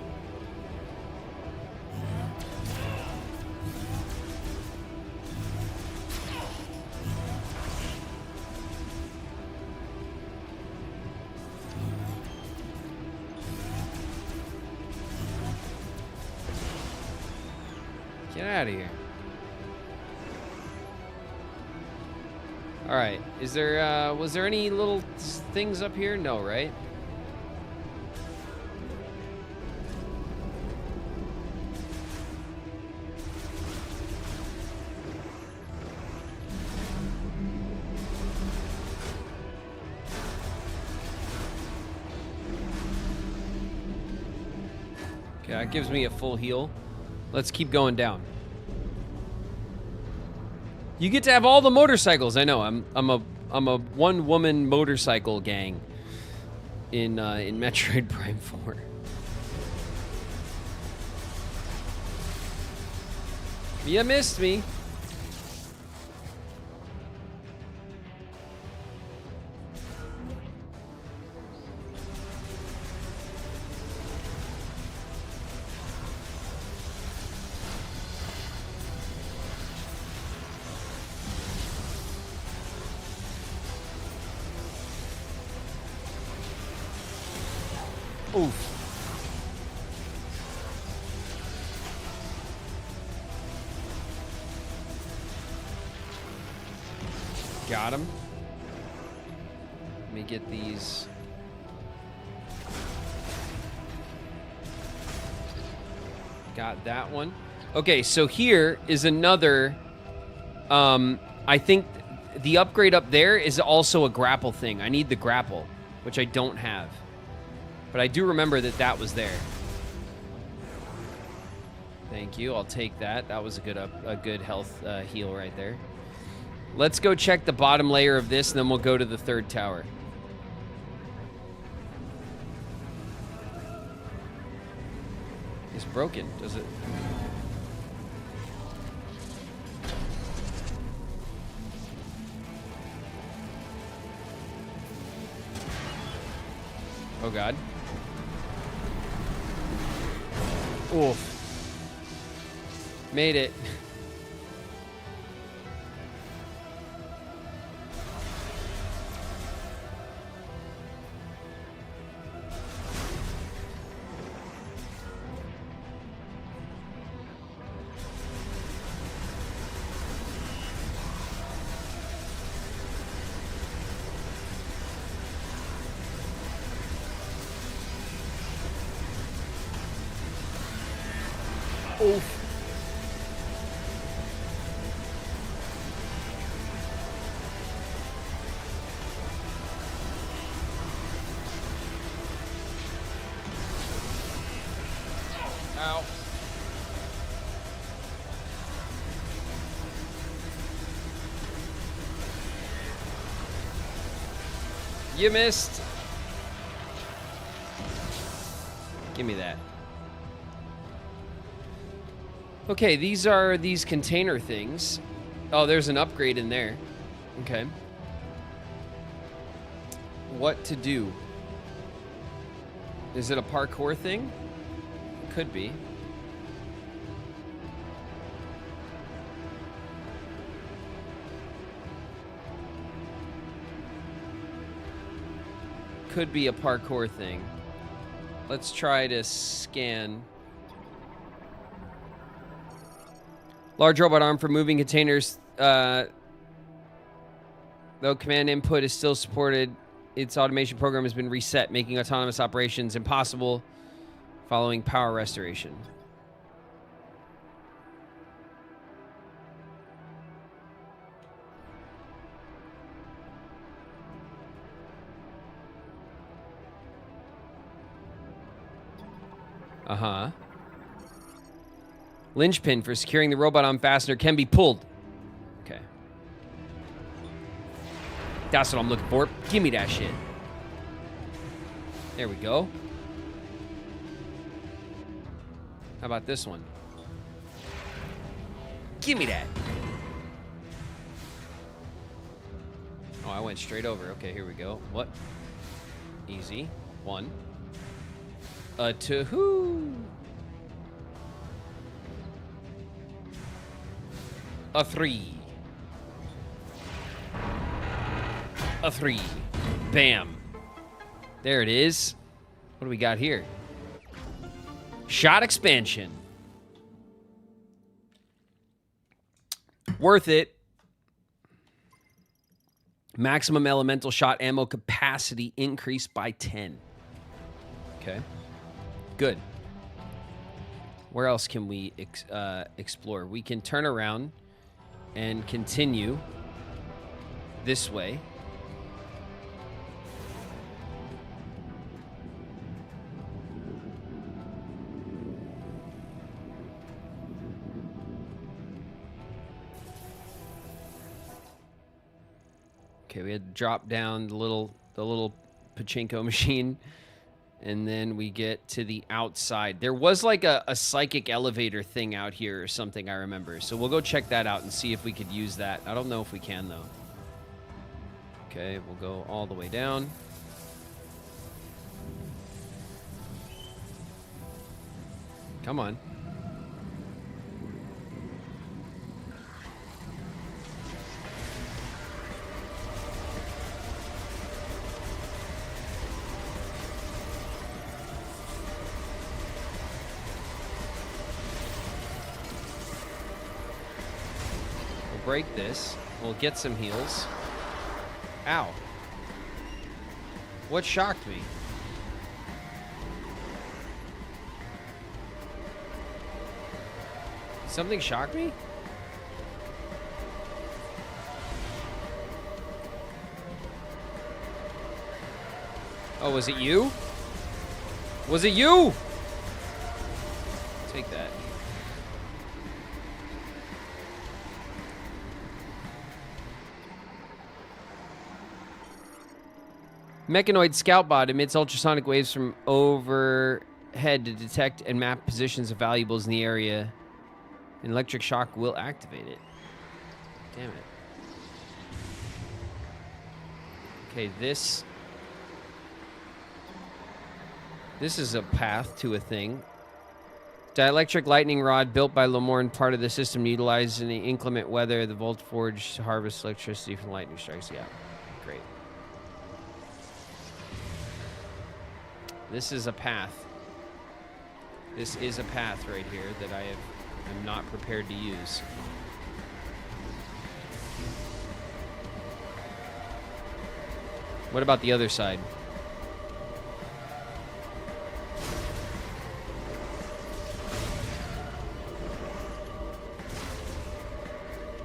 Get out of here. All right. Is there, was there any little things up here? No, right? Okay, that gives me a full heal. Let's keep going down. You get to have all the motorcycles. I know. I'm a one-woman motorcycle gang in Metroid Prime 4. You missed me. Oof. Got him. Let me get these. Got that one. Okay, so here is another. I think the upgrade up there is also a grapple thing. I need the grapple, which I don't have. But I do remember that that was there. Thank you. I'll take that. That was a good health heal right there. Let's go check the bottom layer of this, and then we'll go to the third tower. It's broken, does it? Oh, God. Oof. Made it. Oof. Ow. You missed. Give me that. Okay, these are these container things. Oh, there's an upgrade in there. Okay. What to do? Is it a parkour thing? Could be. Could be a parkour thing. Let's try to scan. Large robot arm for moving containers. Though command input is still supported, its automation program has been reset, making autonomous operations impossible following power restoration. Uh-huh. Linchpin for securing the robot on fastener can be pulled. Okay. That's what I'm looking for. Give me that shit. There we go. How about this one? Give me that. Oh, I went straight over. Okay, here we go. What? Easy. One. A two. A three. A three. Bam. There it is. What do we got here? Shot expansion. Worth it. Maximum elemental shot ammo capacity increased by 10. Okay. Good. Where else can we explore? We can turn around and continue this way. Okay, we had to drop down the little pachinko machine And then we get to the outside. There was like a psychic elevator thing out here or something, I remember. So we'll go check that out and see if we could use that. I don't know if we can, though. Okay, we'll go all the way down. Come on. We'll break this. We'll get some heals. Ow. What shocked me? Something shocked me? Oh, was it you? Was it you? Take that. Mechanoid scout bot emits ultrasonic waves from overhead to detect and map positions of valuables in the area. An electric shock will activate it. Damn it. Okay, this is a path to a thing. Dielectric lightning rod built by Lemorne, part of the system utilized in the inclement weather. The Volt Forge harvests electricity from lightning strikes. Yeah, great. This is a path. This is a path right here that I'm not prepared to use. What about the other side?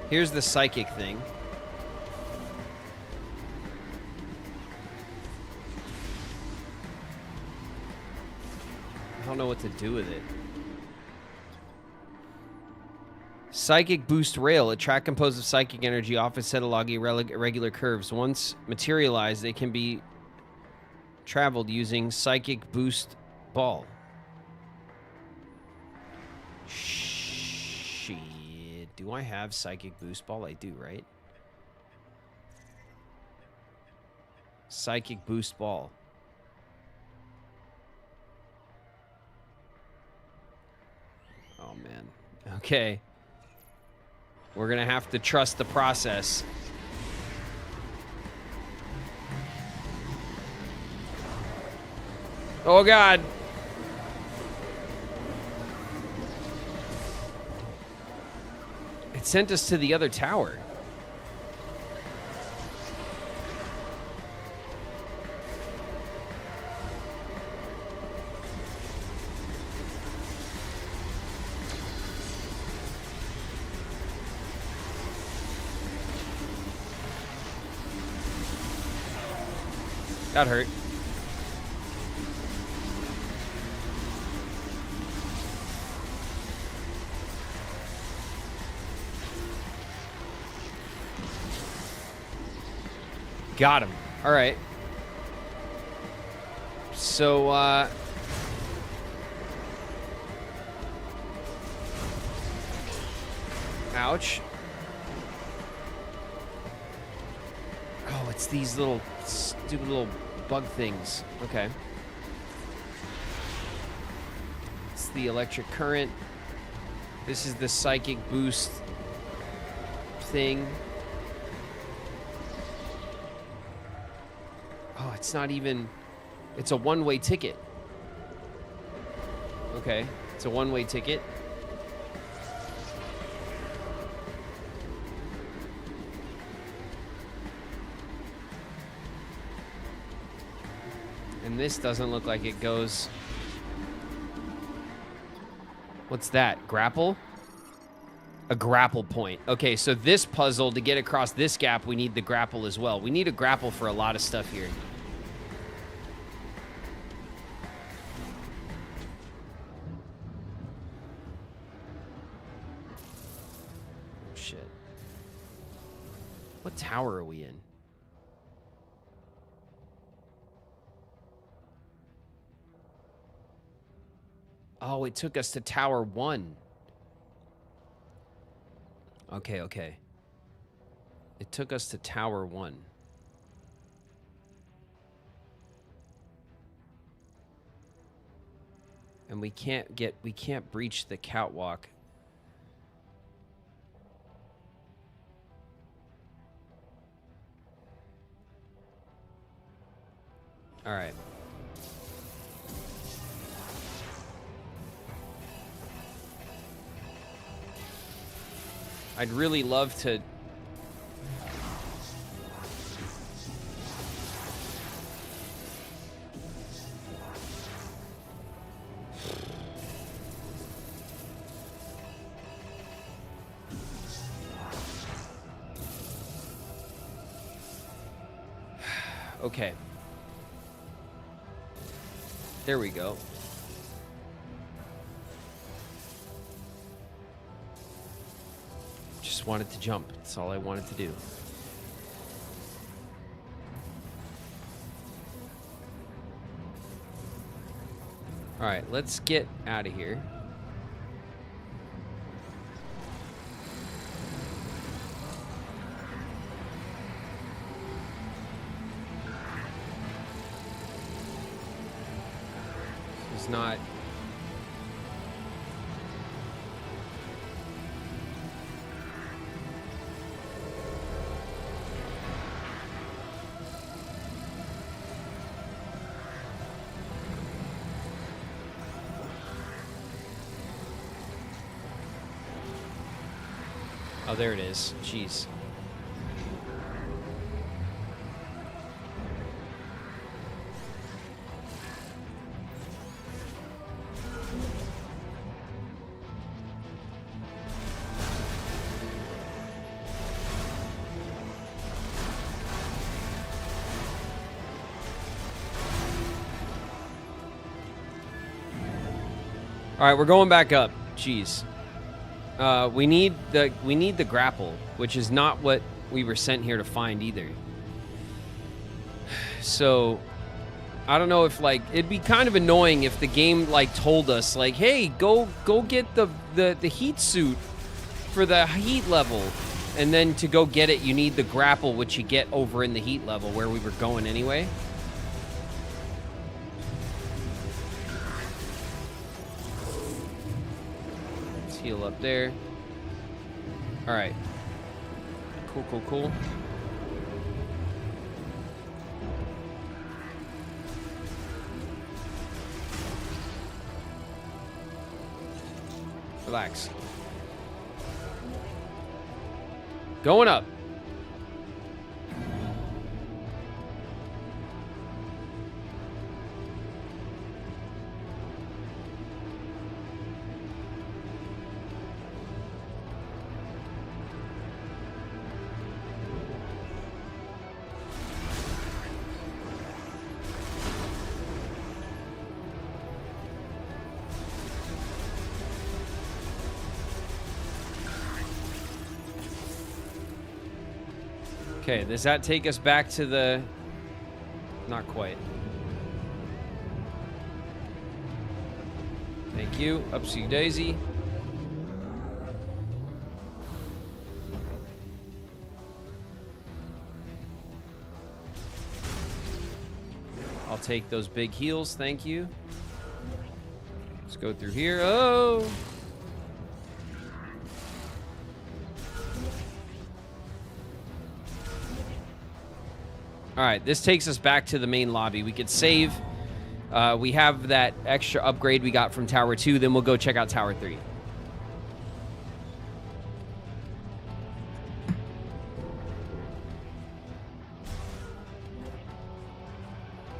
Here's the psychic thing. I don't know what to do with it. Psychic boost rail. A track composed of psychic energy, often set along irregular curves. Once materialized, they can be traveled using psychic boost ball. Shit. Do I have psychic boost ball? I do, right? Psychic boost ball. Oh, man. Okay. We're going to have to trust the process. Oh, God. It sent us to the other tower. That hurt. Got him. All right. So, ouch. Oh, it's these little stupid little bug things. Okay. It's the electric current. This is the psychic boost thing. Oh, it's not even... It's a one-way ticket. Okay. It's a one-way ticket. And this doesn't look like it goes... What's that? Grapple? A grapple point. Okay, so this puzzle, to get across this gap, we need the grapple as well. We need a grapple for a lot of stuff here. Oh, shit. What tower are we in? Oh, it took us to Tower 1. Okay, okay. It took us to Tower 1. And we can't breach the catwalk. All right. I'd really love to... Okay. There we go. Just wanted to jump. That's all I wanted to do. All right, let's get out of here. Not oh, there it is. Jeez. All right, we're going back up. Jeez. We need the grapple, which is not what we were sent here to find either. So, I don't know if, like, it'd be kind of annoying if the game, like, told us, like, hey, go get the heat suit for the heat level. And then to go get it, you need the grapple, which you get over in the heat level where we were going anyway. Heal up there. All right. Cool, cool, cool. Relax. Going up. Okay, does that take us back to the... Not quite. Thank you. Upsy daisy. I'll take those big heals, thank you. Let's go through here. Oh! All right, this takes us back to the main lobby. We could save. We have that extra upgrade we got from Tower 2. Then we'll go check out Tower 3.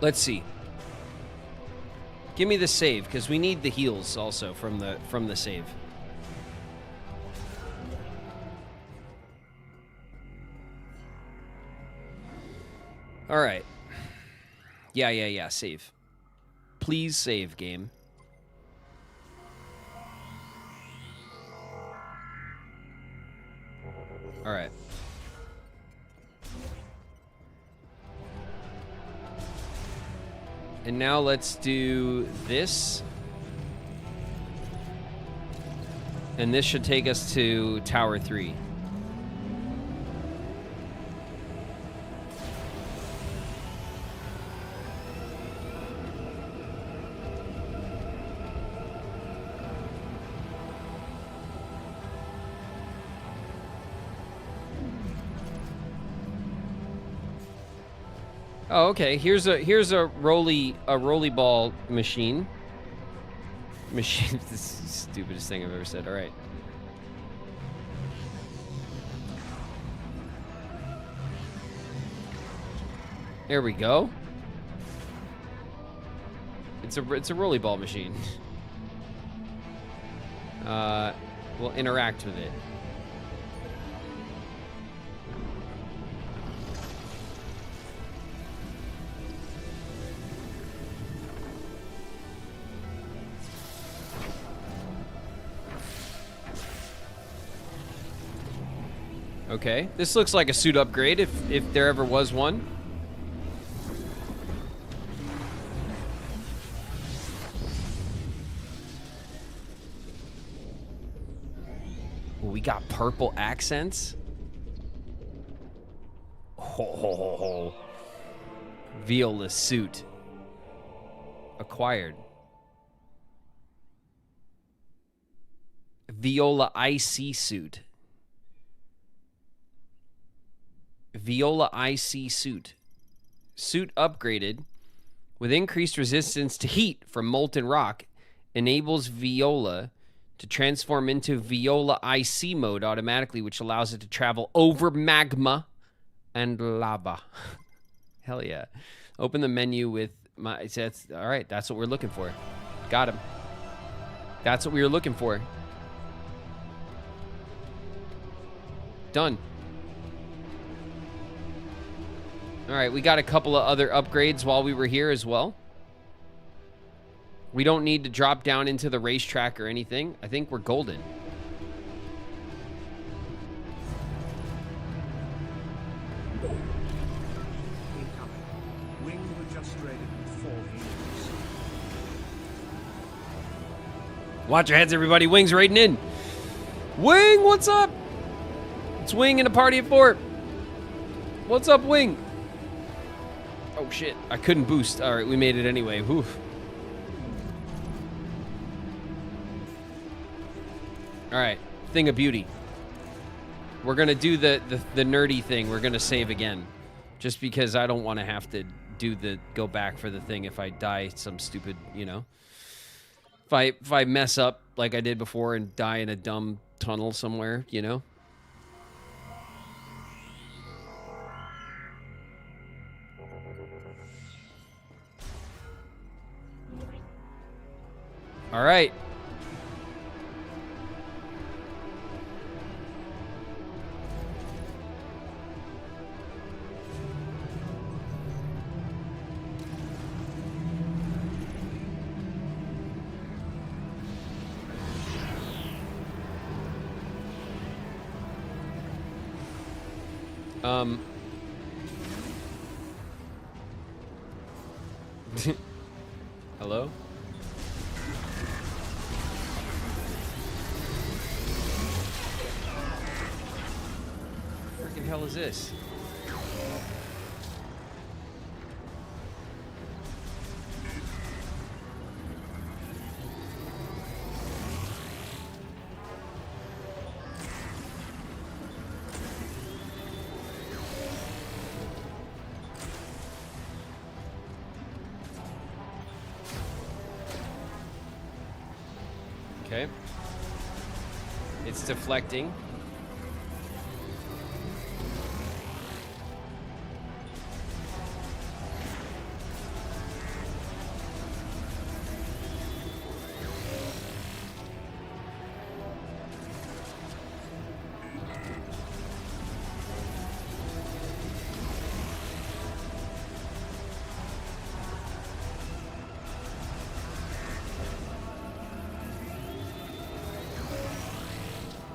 Let's see. Give me the save, because we need the heals also from the save. All right. Yeah, save. Please save, game. All right. And now let's do this. And this should take us to Tower 3. Oh, okay. Here's a rolly ball machine. This is the stupidest thing I've ever said. All right. There we go. It's a rolly ball machine. We'll interact with it. Okay, this looks like a suit upgrade if there ever was one. Ooh, we got purple accents. Oh, Viola suit acquired. Viola IC suit. Viola IC suit. Suit upgraded with increased resistance to heat from molten rock enables Viola to transform into Viola IC mode automatically, which allows it to travel over magma and lava. Hell yeah. Open the menu with my... That's, all right, that's what we're looking for. Got him. That's what we were looking for. Done. All right, we got a couple of other upgrades while we were here as well. We don't need to drop down into the racetrack or anything. I think we're golden. Wing just rated 4 units. Watch your heads, everybody. Wing's raiding in. Wing, what's up? It's Wing in a party of 4. What's up, Wing? Oh, shit. I couldn't boost. All right, we made it anyway. Whew. All right, thing of beauty. We're going to do the nerdy thing. We're going to save again. Just because I don't want to have to go back for the thing if I die some stupid, you know. If I mess up like I did before and die in a dumb tunnel somewhere, you know. All right. Hello? What the hell is this? Okay. It's deflecting.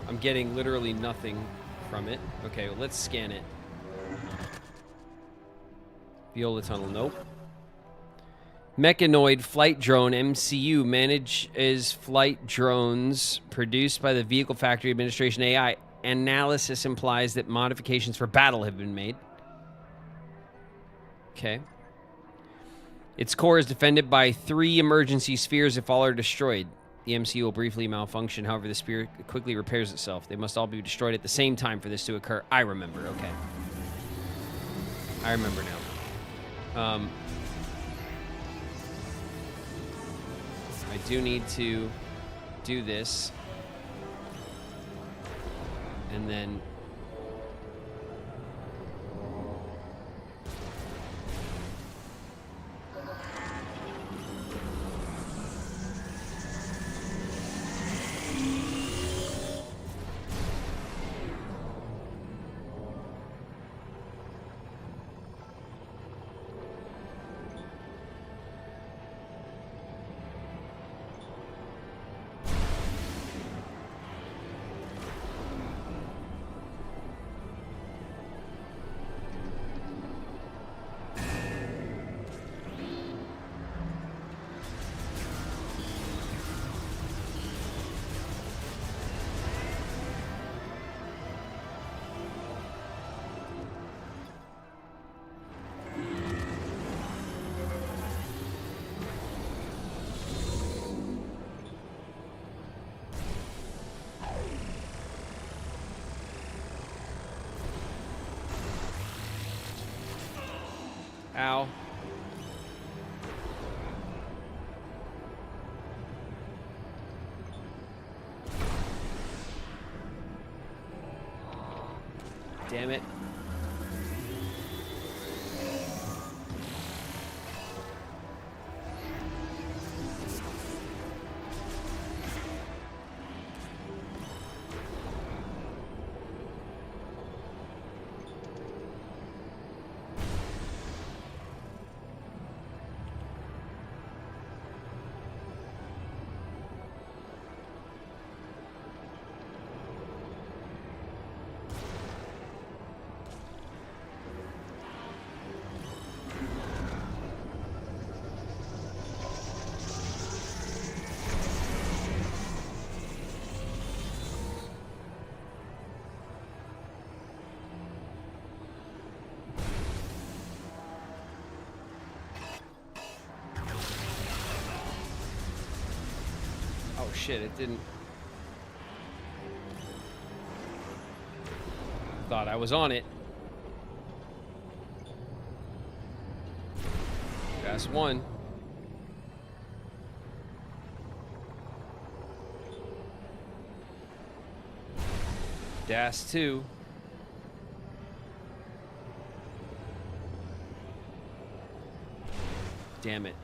I'm getting literally nothing from it. Okay, well, let's scan it. Viola tunnel, nope. Mechanoid flight drone MCU manages flight drones produced by the Vehicle Factory Administration AI. Analysis implies that modifications for battle have been made. Okay. Its core is defended by 3 emergency spheres if all are destroyed. The MCU will briefly malfunction, however the sphere quickly repairs itself. They must all be destroyed at the same time for this to occur. I remember, okay. I remember now. I do need to do this. And then... Ow. Damn it. Oh shit, it didn't... Thought I was on it. That's one. Das 2. Damn it.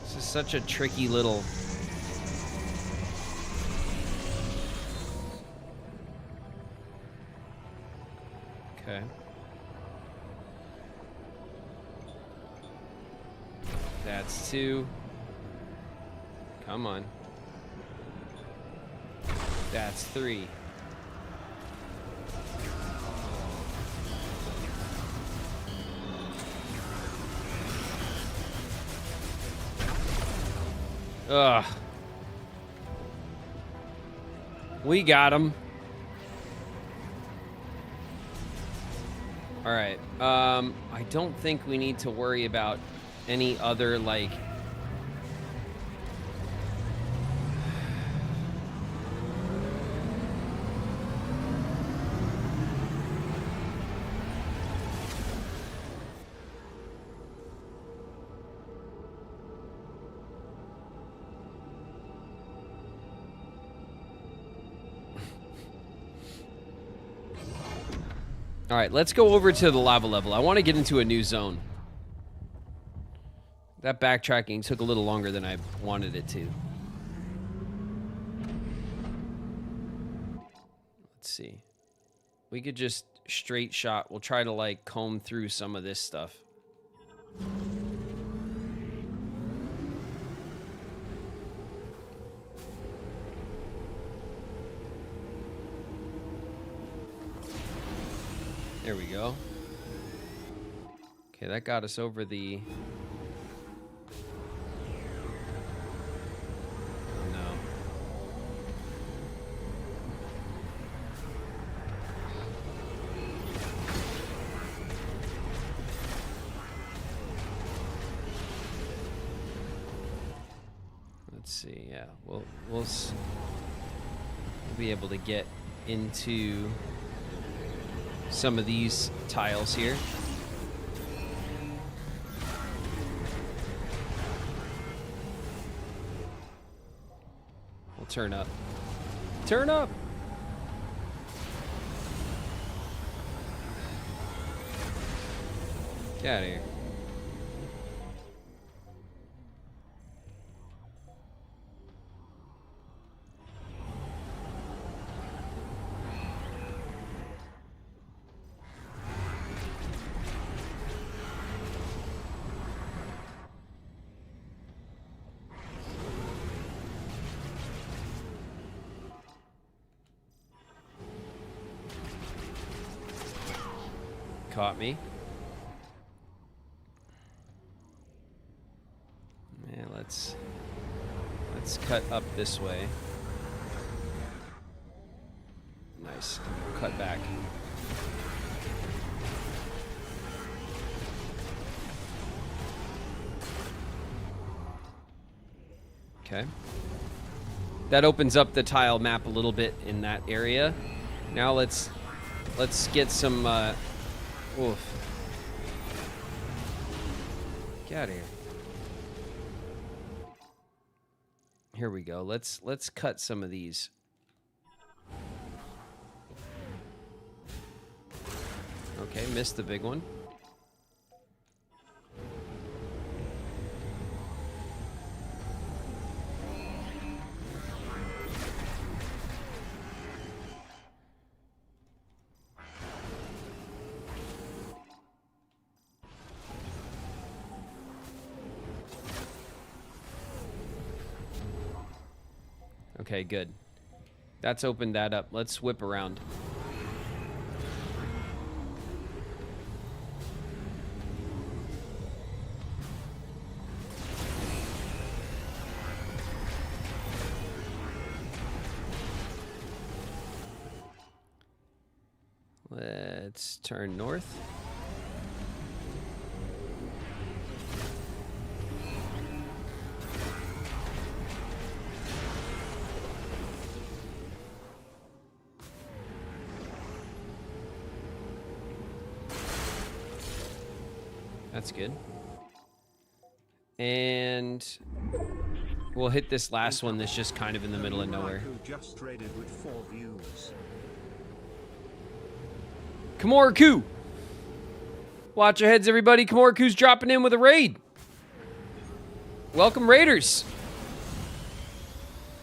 This is such a tricky little... Okay. That's 2. Come on. That's 3. Ugh. We got him. All right. I don't think we need to worry about any other, like... All right, let's go over to the lava level. I want to get into a new zone. That backtracking took a little longer than I wanted it to. Let's see. We could just straight shot. We'll try to, like, comb through some of this stuff. There we go. Okay, that got us over the... Oh, no. Let's see, yeah. We'll be able to get into some of these tiles here. We'll turn up. Turn up! Get out of here. Caught me. Yeah, let's cut up this way. Nice. Cut back. Okay. That opens up the tile map a little bit in that area. Now let's get some oof. Get out of here. Here we go. Let's cut some of these. Okay, missed the big one. Okay, good. That's opened that up. Let's whip around. Let's turn north. That's good. And we'll hit this last one that's just kind of in the middle of nowhere. Just traded with 4 views. Kamoriku! Watch your heads, everybody. Kamoriku's dropping in with a raid. Welcome, Raiders.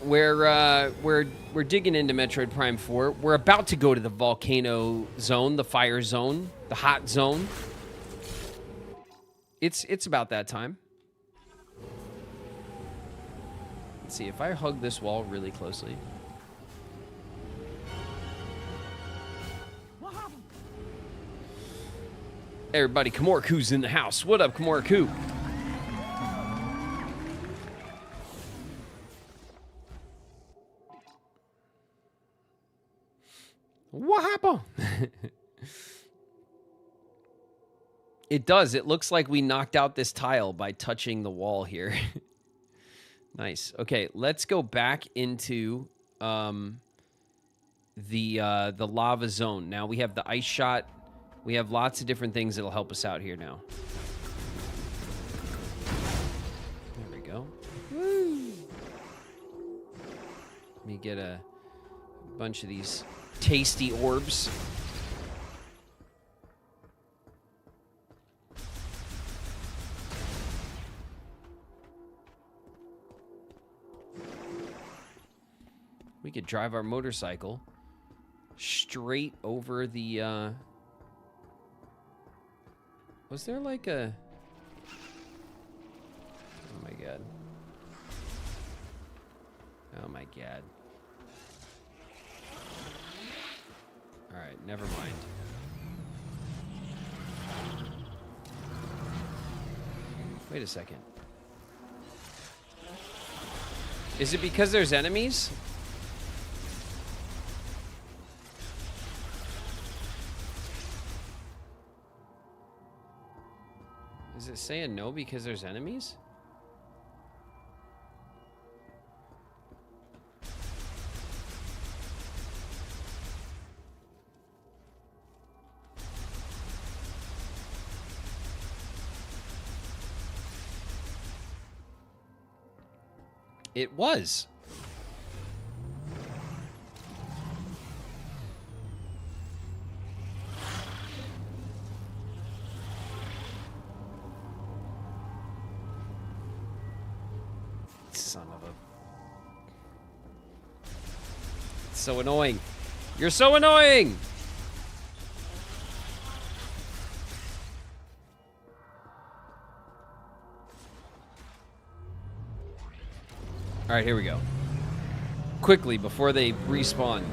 We're digging into Metroid Prime 4. We're about to go to the volcano zone, the fire zone, the hot zone. It's about that time. Let's see, if I hug this wall really closely. Everybody, Kamoriku's in the house. What up, Kamoriku? What happened? It does. It looks like we knocked out this tile by touching the wall here. Nice. Okay, let's go back into the lava zone. Now we have the ice shot. We have lots of different things that'll help us out here now. There we go. Woo! Let me get a bunch of these tasty orbs. We could drive our motorcycle straight over the, was there like a... Oh my god. Oh my god. Alright, never mind. Wait a second. Is it because there's enemies? Is it saying no because there's enemies? It was. Son of a... It's so annoying. You're so annoying! All right, here we go. Quickly, before they respawn.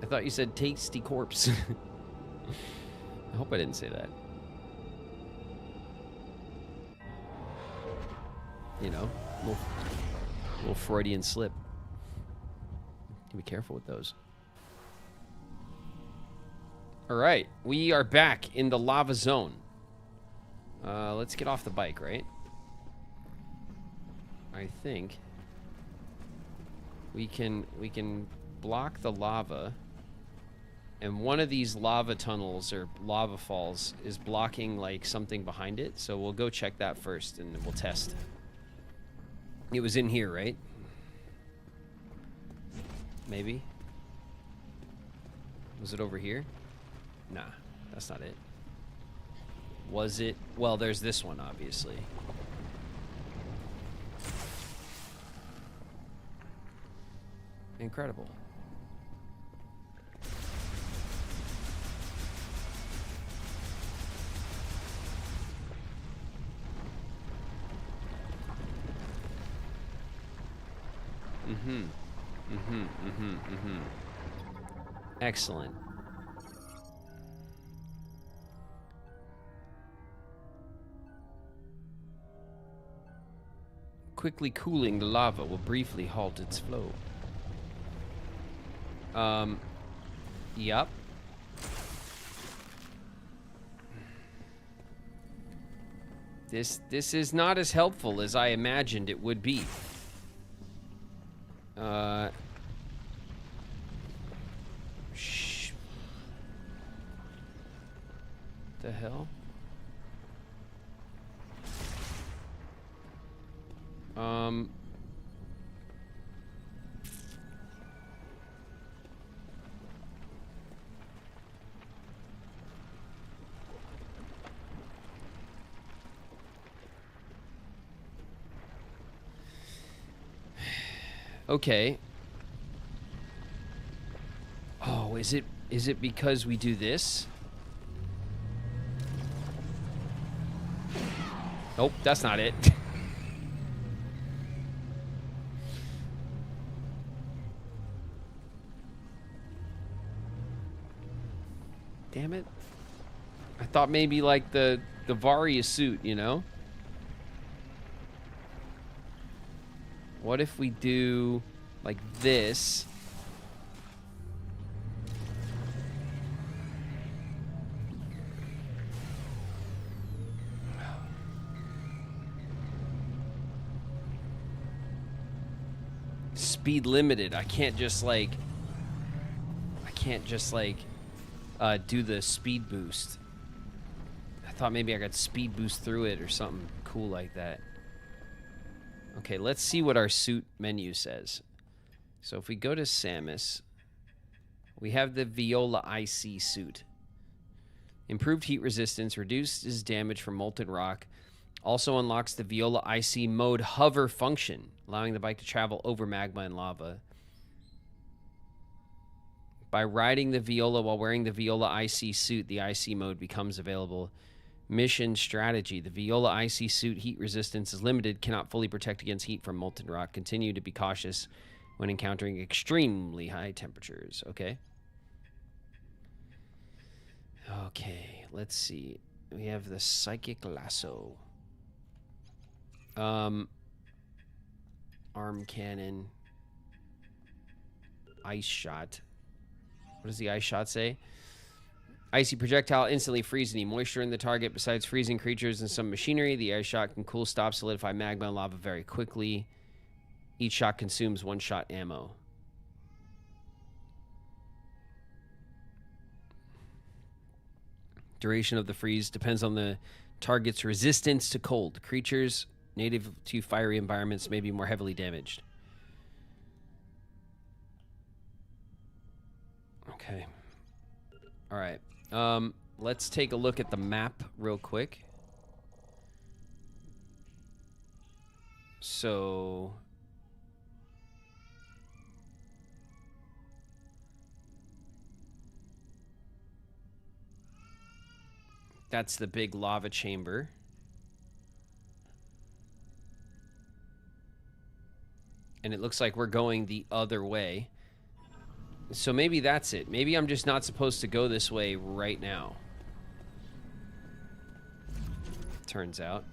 I thought you said tasty corpse. I hope I didn't say that. You know, little Freudian slip. Be careful with those. All right, we are back in the lava zone. Let's get off the bike, right? I think we can block the lava, and one of these lava tunnels or lava falls is blocking like something behind it. So we'll go check that first, and we'll test. It was in here, right? Maybe. Was it over here? Nah, that's not it. Was it? Well, there's this one, obviously. Incredible. Excellent. Quickly cooling the lava will briefly halt its flow. Yup. This is not as helpful as I imagined it would be. Shh. The hell? Okay. Oh, is it because we do this? Nope, that's not it. Damn it. I thought maybe like the Varia suit, you know? What if we do like this? Speed limited. I can't just like do the speed boost. I thought maybe I could speed boost through it or something cool like that. Okay, let's see what our suit menu says. So if we go to Samus, we have the Viola IC suit. Improved heat resistance, reduces damage from molten rock. Also unlocks the Viola IC mode hover function, allowing the bike to travel over magma and lava. By riding the Viola while wearing the Viola IC suit, the IC mode becomes available. Mission strategy. The Viola IC suit heat resistance is limited, cannot fully protect against heat from molten rock. Continue to be cautious when encountering extremely high temperatures. Okay. Okay, let's see. We have the Psychic Lasso. Arm Cannon. Ice Shot. What does the Ice Shot say? Icy projectile instantly freezes any moisture in the target. Besides freezing creatures and some machinery, the Ice Shot can cool, stop, solidify magma and lava very quickly. Each shot consumes 1 shot ammo. Duration of the freeze depends on the target's resistance to cold. Creatures native to fiery environments may be more heavily damaged. Okay. All right. Let's take a look at the map real quick. So... that's the big lava chamber. And it looks like we're going the other way. So maybe that's it. Maybe I'm just not supposed to go this way right now. Turns out.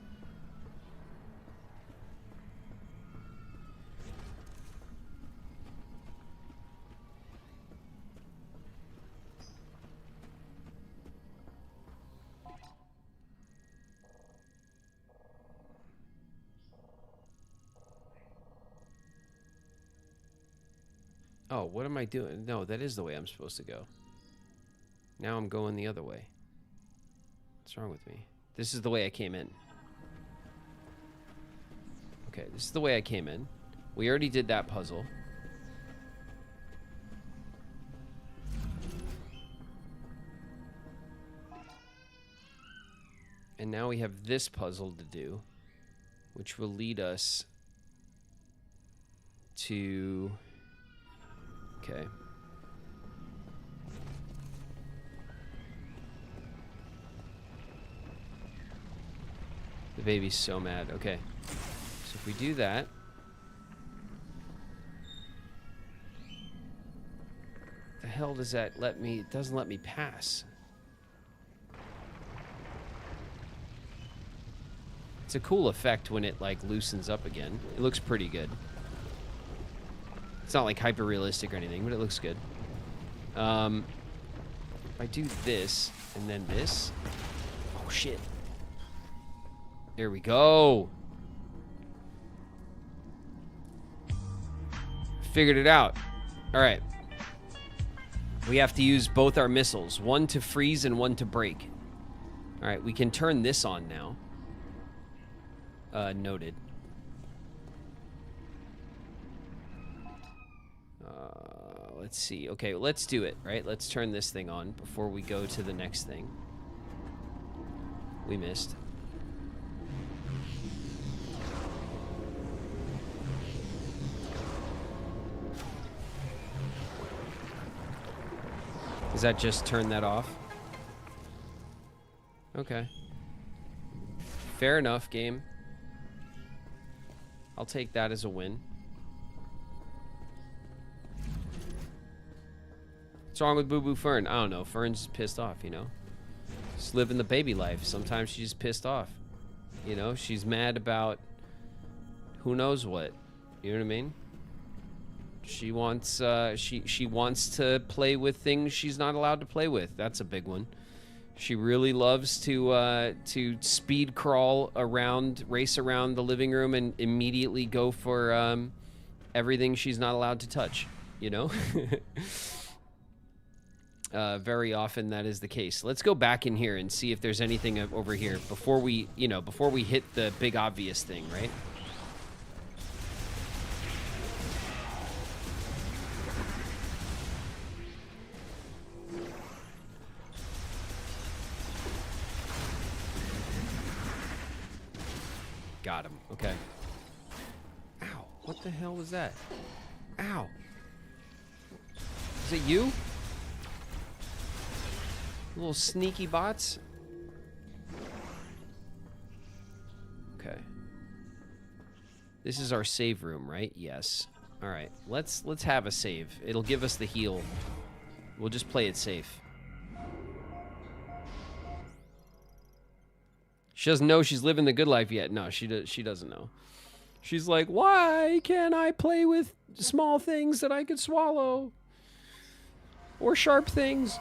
Oh, what am I doing? No, that is the way I'm supposed to go. Now I'm going the other way. What's wrong with me? This is the way I came in. Okay, this is the way I came in. We already did that puzzle. And now we have this puzzle to do, which will lead us to... okay. The baby's so mad. Okay. So if we do that... the hell does that let me... it doesn't let me pass. It's a cool effect when it, like, loosens up again. It looks pretty good. It's not like hyper realistic or anything, but it looks good. If I do this and then this, oh shit! There we go. Figured it out. All right. We have to use both our missiles, one to freeze and one to break. All right, we can turn this on now. Noted. Let's see. Okay, let's do it, right? Let's turn this thing on before we go to the next thing. We missed. Does that just turn that off? Okay. Fair enough, game. I'll take that as a win. What's wrong with Boo Boo Fern? I don't know. Fern's just pissed off, you know? Just living the baby life. Sometimes she's just pissed off. You know? She's mad about who knows what. You know what I mean? She wants she wants to play with things she's not allowed to play with. That's a big one. She really loves to speed crawl around, race around the living room and immediately go for everything she's not allowed to touch, you know? Very often that is the case. Let's go back in here and see if there's anything over here before we, you know, before we hit the big obvious thing, right? Got him. Okay. Ow. What the hell was that? Ow. Is it you? Little sneaky bots. Okay. This is our save room, right? Yes. All right, let's have a save. It'll give us the heal. We'll just play it safe. She doesn't know she's living the good life yet. No, she doesn't know. She's like, why can't I play with small things that I could swallow? Or sharp things?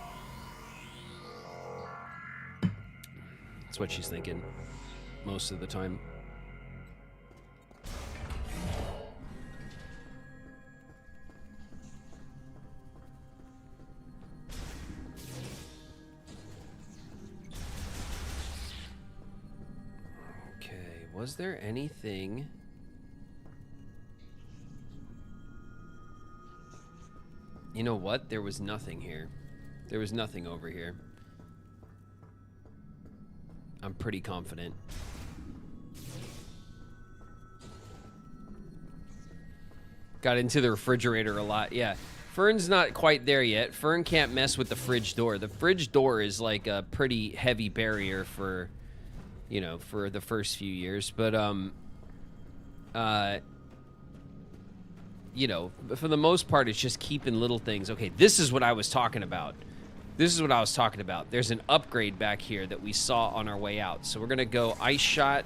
That's what she's thinking most of the time. Was there anything? You know what? There was nothing here. There was nothing over here. I'm pretty confident. Got into the refrigerator a lot. Yeah. Fern's not quite there yet. Fern can't mess with the fridge door. The fridge door is like a pretty heavy barrier for, you know, for the first few years. But, you know, for the most part, it's just keeping little things. Okay, this is what I was talking about. This is what I was talking about. There's an upgrade back here that we saw on our way out. So we're going to go Ice Shot.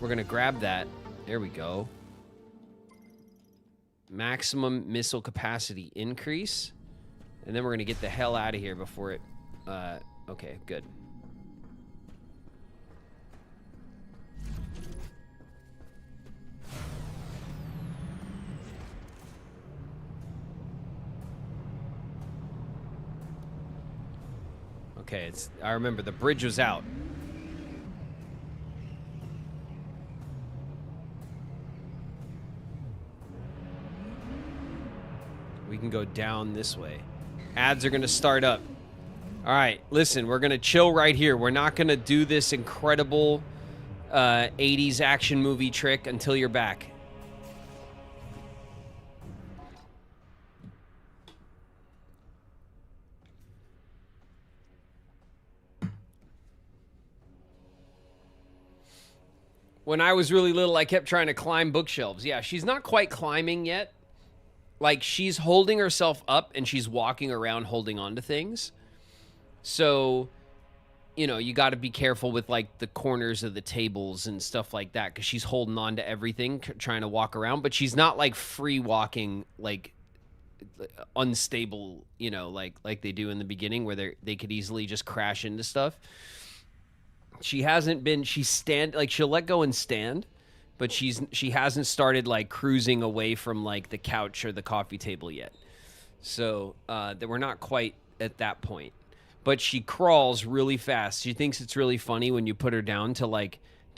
We're going to grab that. There we go. Maximum missile capacity increase. And then we're going to get the hell out of here before it... okay, good. Okay, I remember the bridge was out. We can go down this way. Ads are going to start up. All right, listen, we're going to chill right here. We're not going to do this incredible 80s action movie trick until you're back. When I was really little, I kept trying to climb bookshelves. Yeah, she's not quite climbing yet. Like, she's holding herself up and she's walking around holding on to things. So, you know, you got to be careful with, like, the corners of the tables and stuff like that, because she's holding on to everything, trying to walk around. But she's not, like, free walking, like, unstable, you know, like they do in the beginning, where they could easily just crash into stuff. She hasn't been, like, she'll let go and stand. But she hasn't started, like, cruising away from, like, the couch or the coffee table yet. So that we're not quite at that point. But she crawls really fast. She thinks it's really funny when you put her down to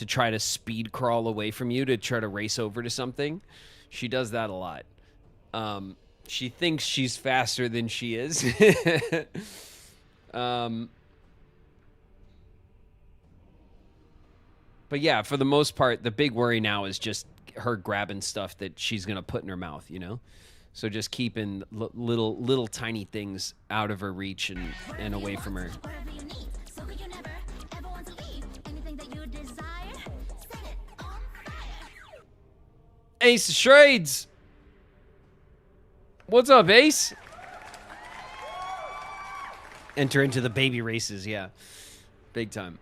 try to speed crawl away from you to try to race over to something. She does that a lot. She thinks she's faster than she is. But yeah, for the most part, the big worry now is just her grabbing stuff that she's going to put in her mouth, you know? So just keeping little tiny things out of her reach and away from her. Ace Shrades! What's up, Ace? Enter into the baby races, yeah. Big time.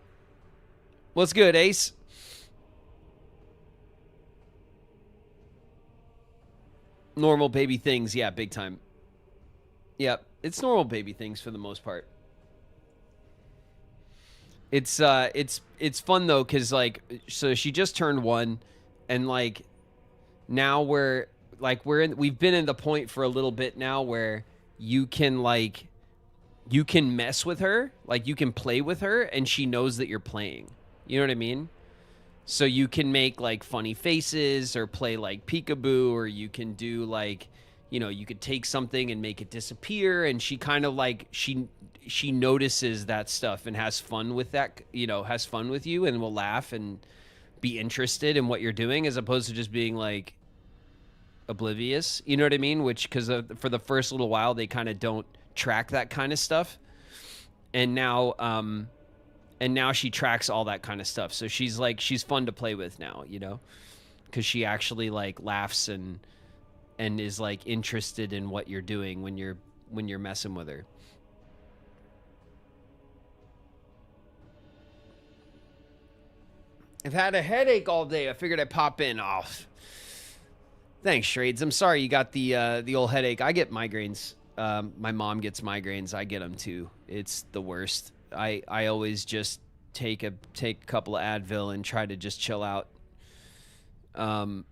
What's good, Ace? Normal baby things, yeah, big time. Yep, it's normal baby things for the most part. It's fun though, cause like, so she just turned 1, and like, now we've been in the point for a little bit now where you can mess with her, like you can play with her, and she knows that you're playing. You know what I mean? So you can make like funny faces or play like peekaboo, or you can do like, you know, you could take something and make it disappear, and she kind of like, she notices that stuff and has fun with that, you know, has fun with you and will laugh and be interested in what you're doing, as opposed to just being like oblivious. You know what I mean? Which, because for the first little while, they kind of don't track that kind of stuff. And now, And now she tracks all that kind of stuff. So she's like, she's fun to play with now, you know, because she actually like laughs and is like interested in what you're doing when you're messing with her. I've had a headache all day. I figured I'd pop in. Oh, thanks, Shrades. I'm sorry you got the old headache. I get migraines. My mom gets migraines. I get them too. It's the worst. I always just take a couple of Advil and try to just chill out. It's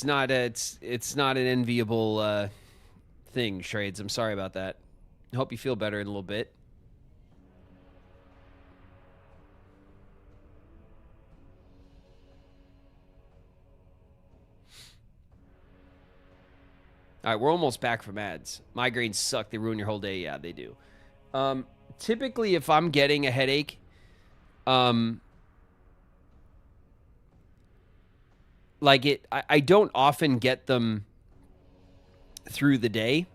not an enviable thing, Shrades. I'm sorry about that. I hope you feel better in a little bit. All right, we're almost back from ads. Migraines suck. They ruin your whole day. Yeah, they do. Typically, if I'm getting a headache, I don't often get them through the day.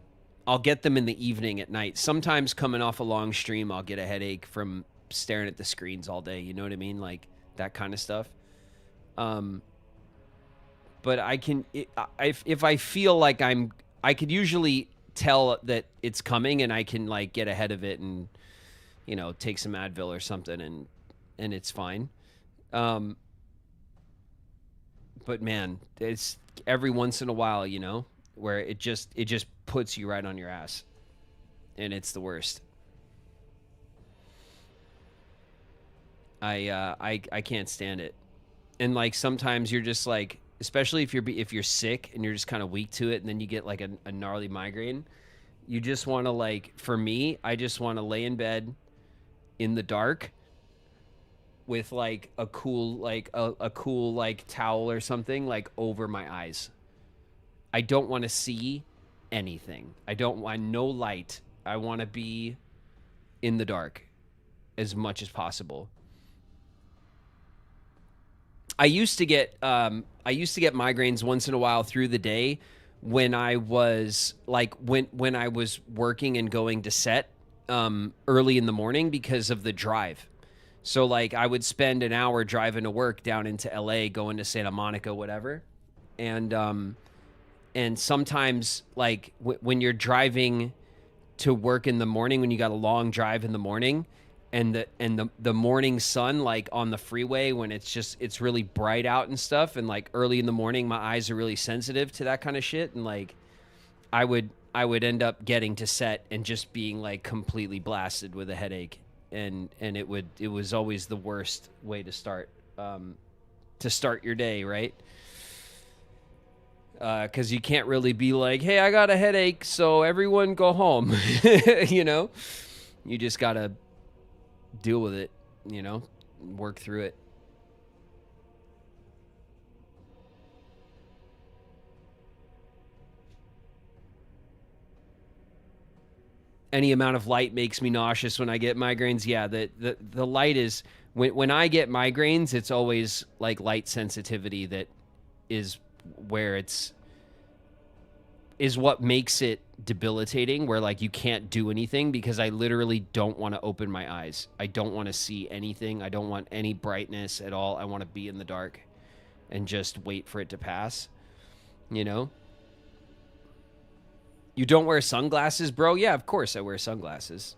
I'll get them in the evening at night. Sometimes coming off a long stream, I'll get a headache from staring at the screens all day. You know what I mean? Like that kind of stuff. But I can, if I feel like I could usually tell that it's coming and I can like get ahead of it and, you know, take some Advil or something and it's fine. But man, it's every once in a while, you know, where it just puts you right on your ass and it's the worst. I can't stand it. And like sometimes you're just like, especially if you're sick and you're just kind of weak to it and then you get like a gnarly migraine, you just want to like, for me, I just want to lay in bed in the dark with like a cool like towel or something like over my eyes. I don't want to see anything. I don't want no light. I want to be in the dark as much as possible. I used to get migraines once in a while through the day when I was like when I was working and going to set early in the morning because of the drive. So like I would spend an hour driving to work down into LA, going to Santa Monica, whatever. And sometimes like when you're driving to work in the morning, when you got a long drive in the morning, and the morning sun, like on the freeway when it's really bright out and stuff, and like early in the morning, my eyes are really sensitive to that kind of shit, and like I would end up getting to set and just being like completely blasted with a headache, and it was always the worst way to start your day, right? Because you can't really be like, hey, I got a headache, so everyone go home. You know, you just gotta deal with it, you know, work through it. Any amount of light makes me nauseous when I get migraines. Yeah, the light is, when I get migraines, it's always like light sensitivity that is where is what makes it debilitating, where like you can't do anything because I literally don't want to open my eyes. I don't want to see anything. I don't want any brightness at all. I want to be in the dark and just wait for it to pass, you know? You don't wear sunglasses, bro? Yeah, of course I wear sunglasses.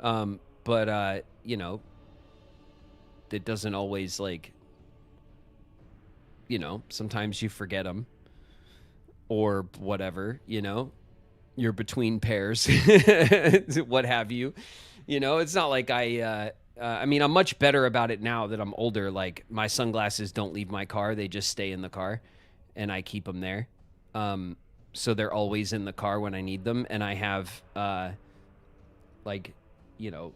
But you know, it doesn't always like, you know, sometimes you forget them or whatever, you know, you're between pairs, what have you, you know, it's not like I mean, I'm much better about it now that I'm older. Like my sunglasses don't leave my car. They just stay in the car and I keep them there. So they're always in the car when I need them. And I have, like, you know,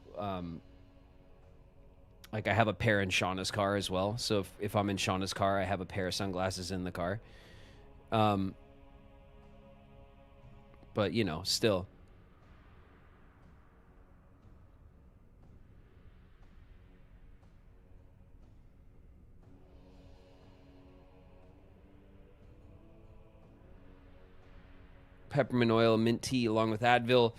like I have a pair in Shauna's car as well. So if I'm in Shauna's car, I have a pair of sunglasses in the car. But, you know, still. Peppermint oil, mint tea, along with Advil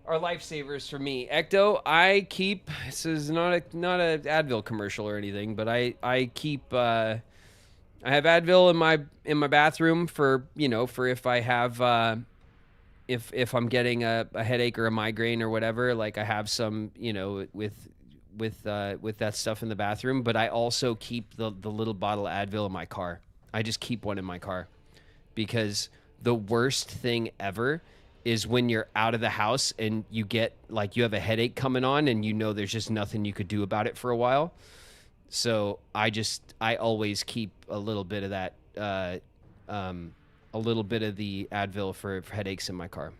are lifesavers for me. Ecto, I keep, this is not a Advil commercial or anything, but I keep I have Advil in my bathroom for, you know, for if I have if I'm getting a headache or a migraine or whatever, like I have some, you know, with that stuff in the bathroom, but I also keep the little bottle of Advil in my car. I just keep one in my car because the worst thing ever is when you're out of the house and you get like you have a headache coming on and you know there's just nothing you could do about it for a while. So I always keep a little bit of that a little bit of the Advil for headaches in my car.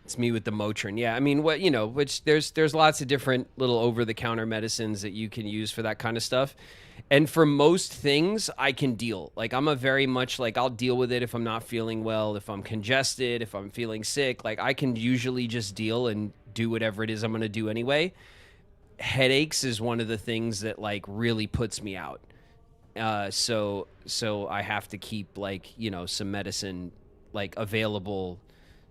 It's me with the Motrin. Yeah, I mean, what, you know, which there's lots of different little over-the-counter medicines that you can use for that kind of stuff. And for most things, I can deal. Like, I'm a very much, like, I'll deal with it if I'm not feeling well, if I'm congested, if I'm feeling sick. Like, I can usually just deal and do whatever it is I'm going to do anyway. Headaches is one of the things that, like, really puts me out. So I have to keep, like, you know, some medicine, like, available.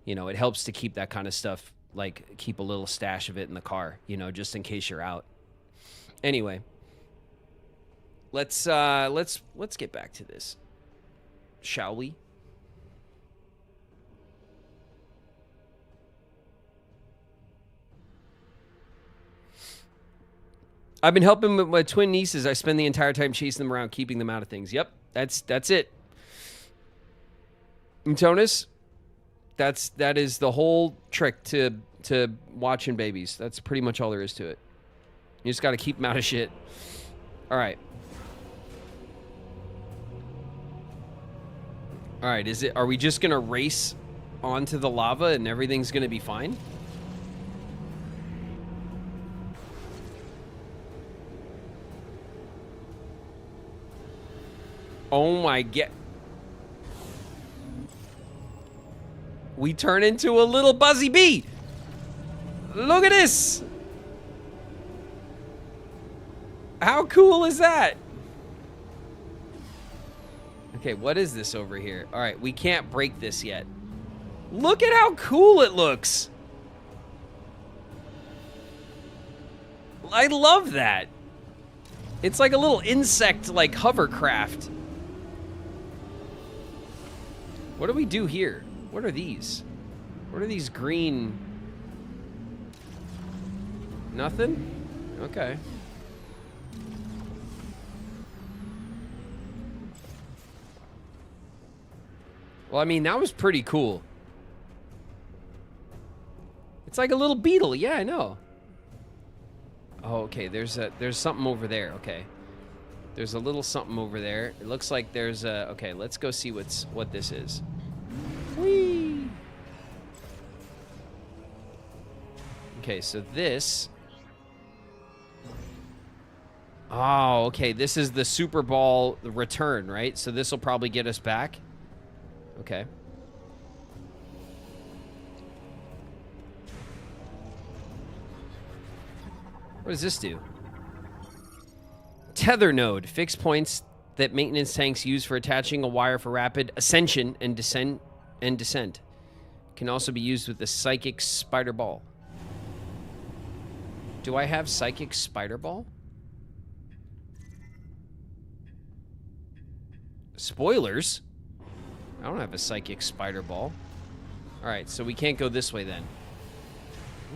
You know, it helps to keep that kind of stuff, like keep a little stash of it in the car, you know, just in case you're out. Anyway, let's get back to this, shall we? I've been helping with my twin nieces. I spend the entire time chasing them around, keeping them out of things. Yep, that's it. Mtonis? That is the whole trick to watching babies. That's pretty much all there is to it. You just got to keep them out of shit. All right. All right, are we just going to race onto the lava and everything's going to be fine? Oh my god. We turn into a little buzzy bee. Look at this. How cool is that? Okay, what is this over here? All right, we can't break this yet. Look at how cool it looks. I love that. It's like a little insect, like hovercraft. What do we do here? What are these? What are these green? Nothing? Okay. Well, I mean, that was pretty cool. It's like a little beetle. Yeah, I know. Oh, okay. There's something over there. Okay. There's a little something over there. It looks like there's a... Okay, let's go see what this is. Whee! Okay, so this... Oh, okay. This is the Super Ball return, right? So this will probably get us back. Okay. What does this do? Tether node. Fixed points that maintenance tanks use for attaching a wire for rapid ascension and descent. Can also be used with the Psychic Spider Ball. Do I have Psychic Spider Ball? Spoilers. I don't have a Psychic Spider Ball. Alright, so we can't go this way then.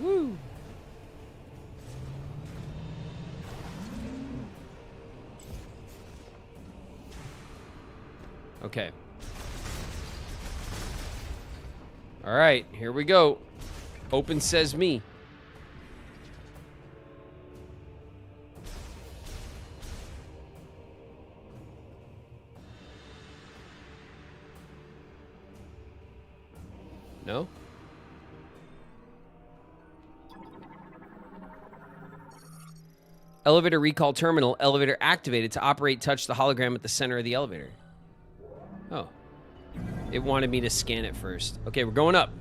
Woo! Okay. Alright, here we go. Open says me. No? Elevator recall terminal. Elevator activated. To operate, touch the hologram at the center of the elevator. Oh. It wanted me to scan it first. Okay, we're going up.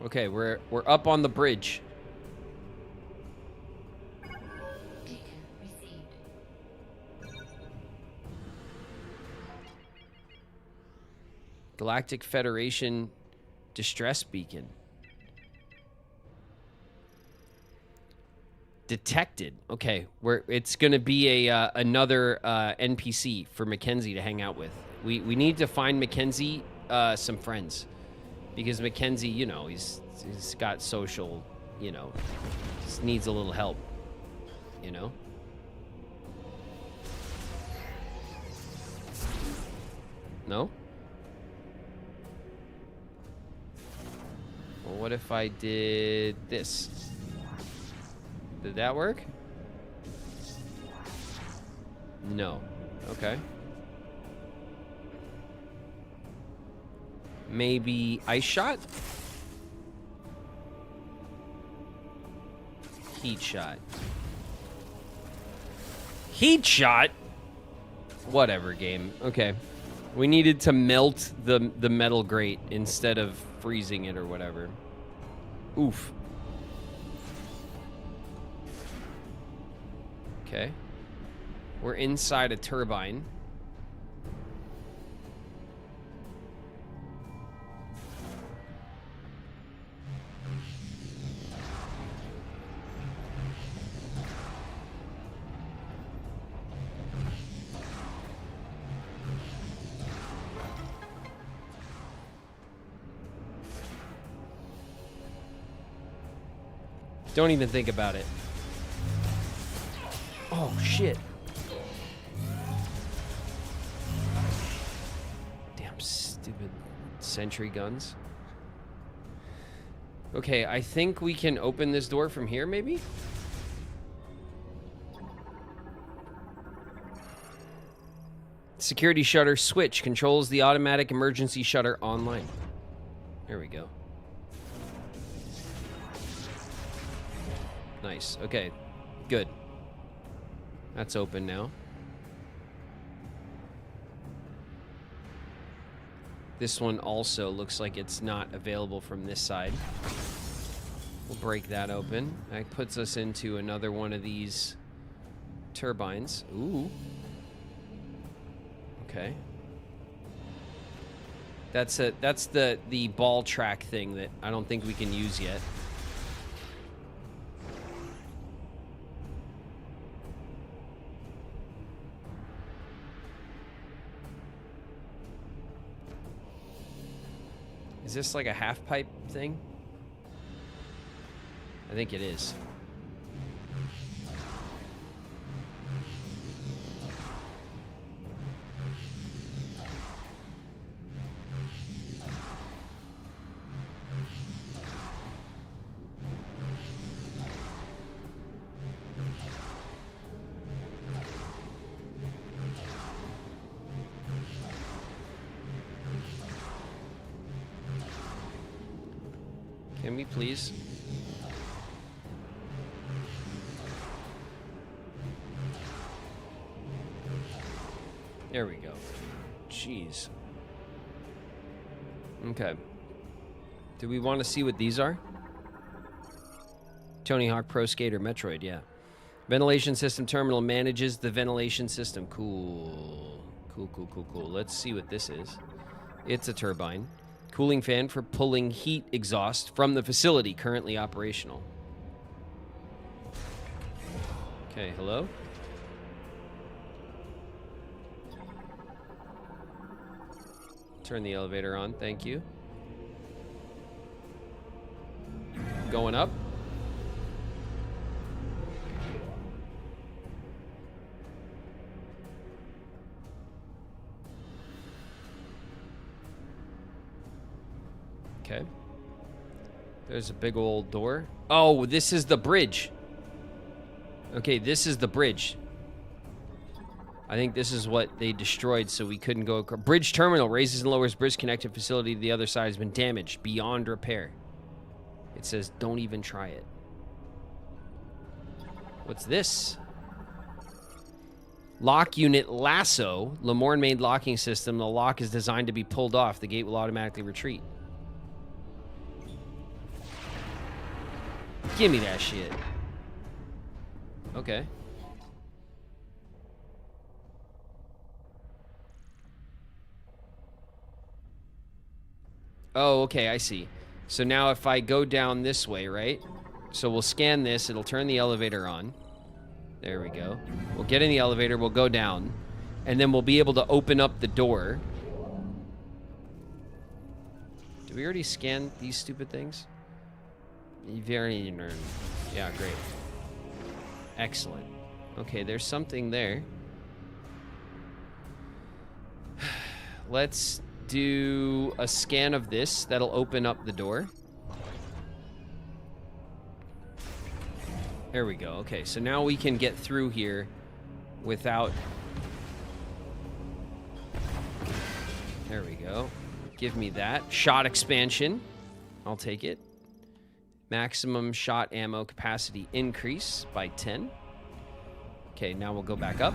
Okay, we're up on the bridge. Galactic Federation distress beacon. Detected. Okay, it's going to be a another NPC for Mackenzie to hang out with. We need to find Mackenzie some friends, because Mackenzie, you know, he's got social, you know, just needs a little help, you know. No? Well, what if I did this? Did that work? No. Okay. Maybe ice shot? Heat shot. Heat shot? Whatever, game. Okay. We needed to melt the metal grate instead of freezing it or whatever. Oof. Okay. We're inside a turbine. Don't even think about it. Oh, shit. Damn stupid sentry guns. Okay, I think we can open this door from here, maybe? Security shutter switch controls the automatic emergency shutter online. There we go. Nice. Okay. Good. That's open now. This one also looks like it's not available from this side. We'll break that open. That puts us into another one of these turbines. Ooh. Okay. That's the ball track thing that I don't think we can use yet. Is this like a half pipe thing? I think it is. Can we please? There we go. Jeez. Okay. Do we want to see what these are? Tony Hawk Pro Skater Metroid, yeah. Ventilation system terminal manages the ventilation system. Cool. Cool. Let's see what this is. It's a turbine. Cooling fan for pulling heat exhaust from the facility, currently operational. Okay, hello? Turn the elevator on, thank you. Going up. Okay. There's a big old door. Oh, this is the bridge. Okay, this is the bridge. I think this is what they destroyed so we couldn't go across. Bridge terminal raises and lowers bridge connected facility to the other side has been damaged beyond repair. It says don't even try it. What's this? Lock unit lasso. Lamorne made locking system. The lock is designed to be pulled off. The gate will automatically retreat. Give me that shit. Okay. Oh, okay, I see. So now if I go down this way, right? So we'll scan this, it'll turn the elevator on. There we go. We'll get in the elevator, we'll go down, and then we'll be able to open up the door. Did we already scan these stupid things? Yeah, great. Excellent. Okay, there's something there. Let's do a scan of this. That'll open up the door. There we go. Okay, so now we can get through here without... There we go. Give me that. Shot expansion. I'll take it. Maximum shot ammo capacity increase by 10. Okay, now we'll go back up.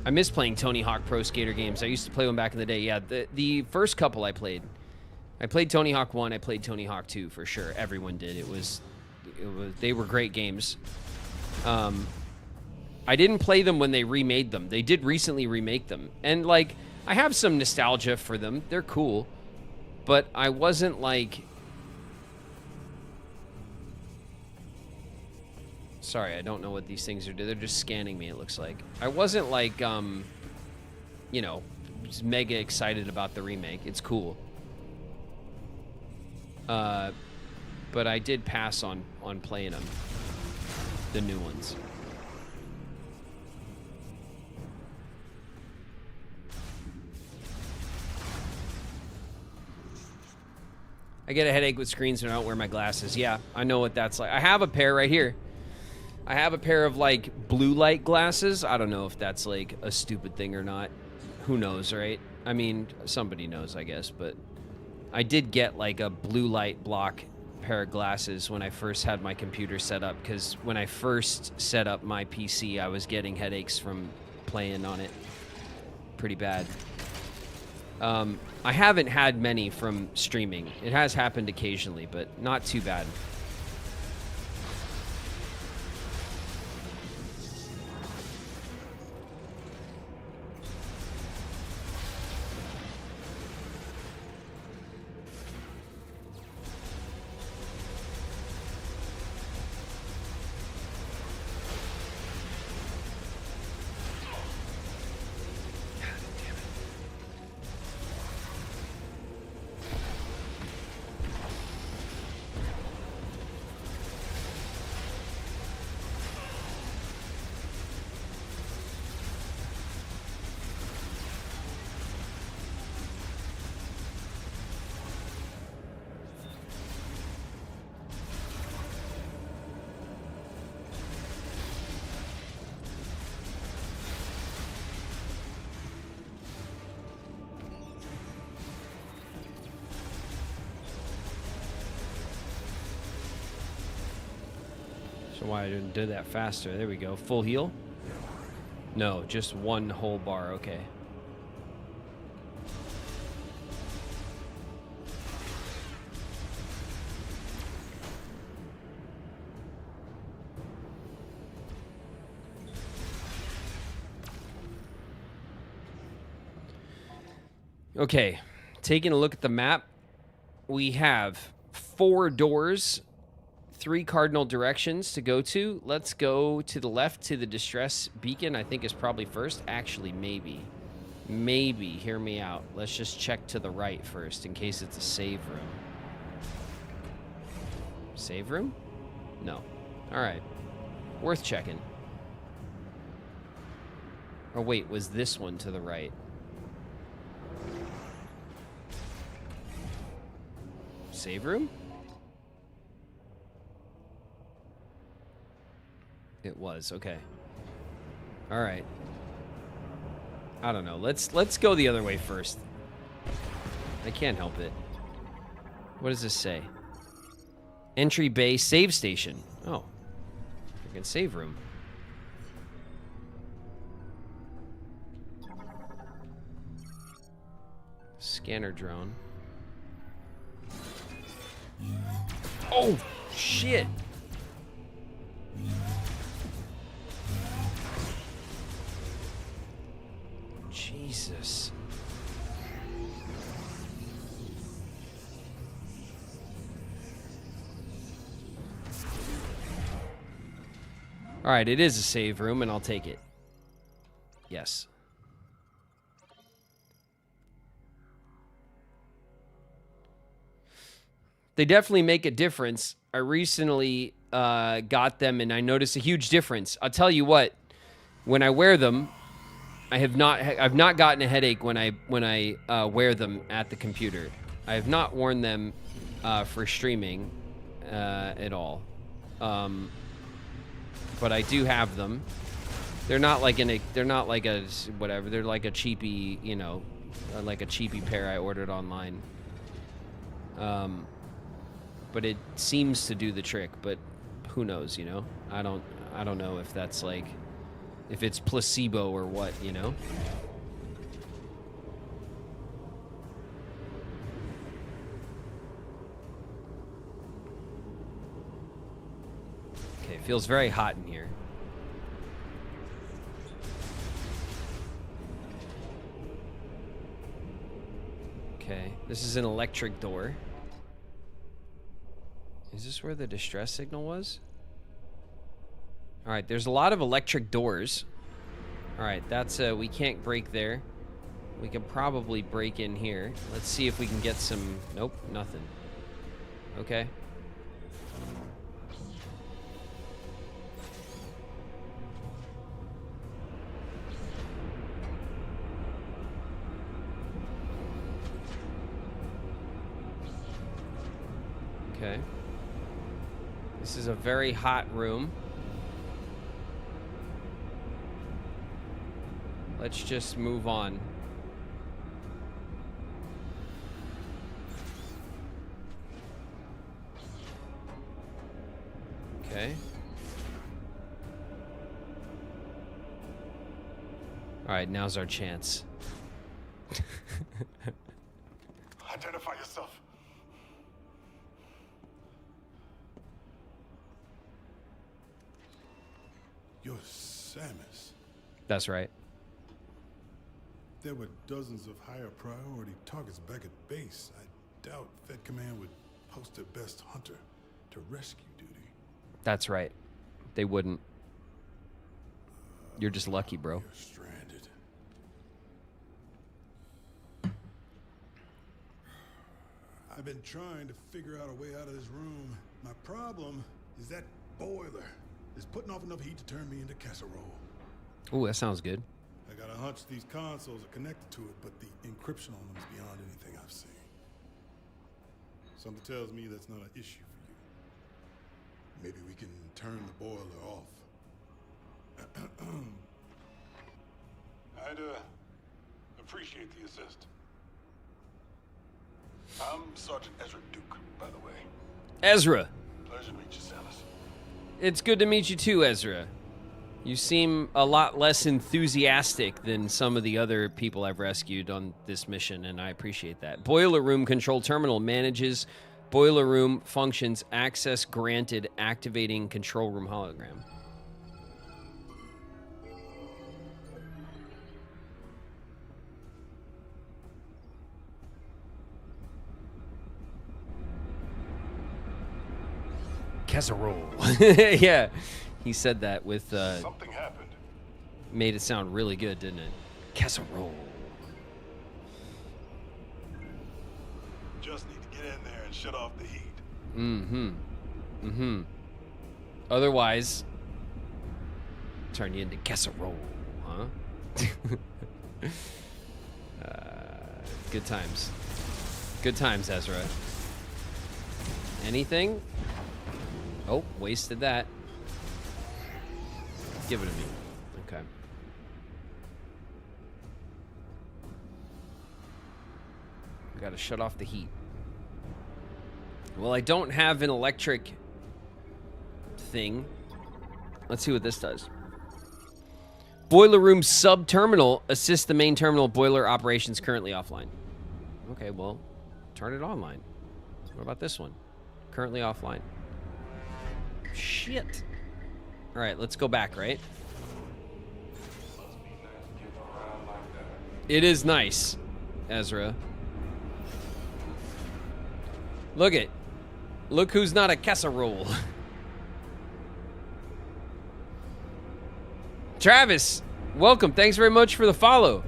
I miss playing Tony Hawk Pro Skater games. I used to play them back in the day. Yeah, the first couple I played Tony Hawk 1, I played Tony Hawk 2 for sure. Everyone did. They were great games. I didn't play them when they remade them. They did recently remake them. And like, I have some nostalgia for them. They're cool. But I wasn't like... Sorry, I don't know what these things are doing. They're just scanning me, it looks like. I wasn't like, you know, just mega excited about the remake. It's cool. But I did pass on playing them. The new ones. I get a headache with screens when I don't wear my glasses. Yeah, I know what that's like. I have a pair right here. I have a pair of, like, blue light glasses. I don't know if that's, like, a stupid thing or not. Who knows, right? I mean, somebody knows, I guess, but I did get, like, a blue light block pair of glasses when I first had my computer set up, because when I first set up my PC, I was getting headaches from playing on it. Pretty bad. I haven't had many from streaming. It has happened occasionally, but not too bad. Why I didn't do that faster. There we go. Full heal? No, just one whole bar. Okay. Okay. Taking a look at the map, we have 4 doors, 3 cardinal directions to go to. Let's go to the left to the distress beacon, I think is probably first. Actually, maybe. Maybe. Hear me out. Let's just check to the right first in case it's a save room. Save room? No. Alright. Worth checking. Oh, wait. Was this one to the right? Save room? It was, okay. All right. I don't know. Let's go the other way first. I can't help it. What does this say? Entry bay save station. Oh. Freaking save room. Scanner drone. Oh, shit. Jesus. All right, it is a save room, and I'll take it. Yes. They definitely make a difference. I recently got them, and I noticed a huge difference. I'll tell you what, when I wear them, I've not gotten a headache when I wear them at the computer. I have not worn them for streaming at all. But I do have them. They're not like a whatever. They're like a cheapy, you know, like a cheapy pair I ordered online. But it seems to do the trick. But who knows? You know, I don't know if that's like, if it's placebo or what. You know. Okay, feels very hot in here. Okay, this is an electric door. Is this where the distress signal was? All right, there's a lot of electric doors. All right, that's we can't break there. We can probably break in here. Let's see if we can get some. Nope, nothing. Okay. Okay. This is a very hot room. Let's just move on. Okay. All right, now's our chance. Identify yourself. You're Samus. That's right. There were dozens of higher priority targets back at base. I doubt Fed Command would post their best hunter to rescue duty. That's right. They wouldn't. You're just lucky, bro. You're stranded. I've been trying to figure out a way out of this room. My problem is that boiler is putting off enough heat to turn me into casserole. Ooh, that sounds good. I got a hunch these consoles are connected to it, but the encryption on them is beyond anything I've seen. Something tells me that's not an issue for you. Maybe we can turn the boiler off. I'd appreciate the assist. I'm Sergeant Ezra Duke, by the way. Ezra. Pleasure to meet you, Samus. It's good to meet you too, Ezra. You seem a lot less enthusiastic than some of the other people I've rescued on this mission, and I appreciate that. Boiler Room Control Terminal manages boiler room functions. Access granted. Activating control room hologram. Casserole. Yeah, he said that with Something happened. made it sound really good, didn't it? Casserole. Just need to get in there and shut off the heat. Otherwise, turn you into casserole, huh? Good times. Good times, Ezra. Anything? Oh, wasted that. Give it to me. Okay. We gotta shut off the heat. Well, I don't have an electric thing. Let's see what this does. Boiler room sub-terminal assists the main terminal. Boiler operations currently offline. Okay, well, turn it online. What about this one? Currently offline. Shit. All right, let's go back, right? It is nice, Ezra. Look who's not a casserole. Travis, welcome. Thanks very much for the follow.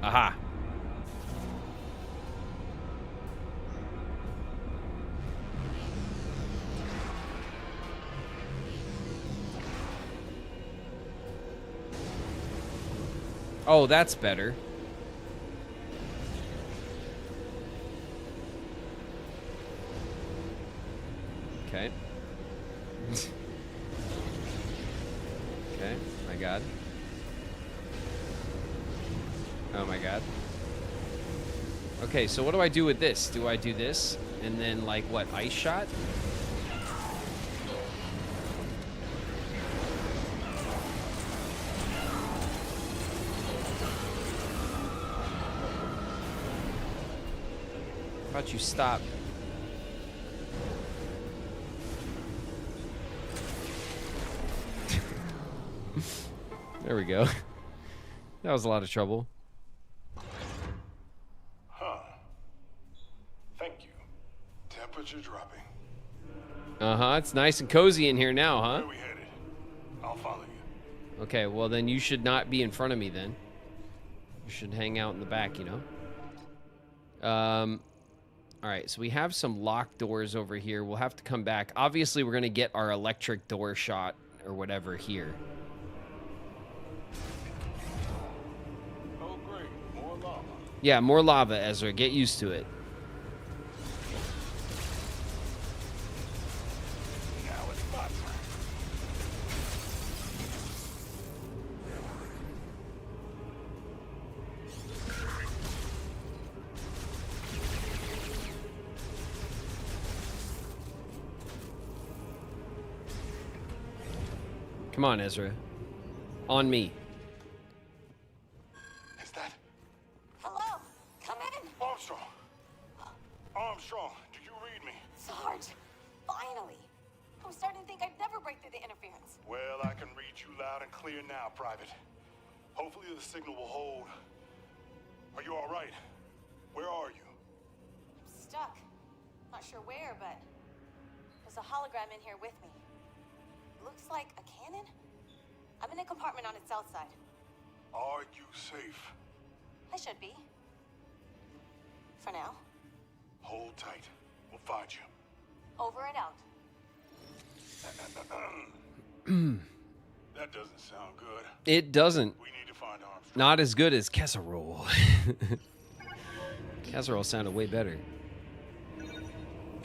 Aha. Oh, that's better. Okay. Okay, my god. Oh my god. Okay, so what do I do with this? Do I do this? And then, like, what, ice shot? How about you stop? There we go. That was a lot of trouble. Huh. Thank you. Temperature dropping. Uh-huh, it's nice and cozy in here now, huh? Where are we headed? I'll follow you. Okay, well then you should not be in front of me then. You should hang out in the back, you know? Alright, so we have some locked doors over here. We'll have to come back. Obviously, we're gonna get our electric door shot or whatever here. Oh, great. More lava. Yeah, more lava, Ezra. Get used to it. Now it's my turn. Come on, Ezra. On me. Is that Hello? Come in! Armstrong? Armstrong, do you read me? Sarge! Finally! I was starting to think I'd never break through the interference. Well, I can read you loud and clear now, Private. Hopefully the signal will hold. Are you all right? Where are you? I'm stuck. Not sure where, but there's a hologram in here with me. Looks like a cannon? I'm in a compartment on its south side. Are you safe? I should be. For now. Hold tight. We'll find you. Over and out. That doesn't sound good. It doesn't. We need to find Armstrong. Not as good as casserole. Casserole sounded way better.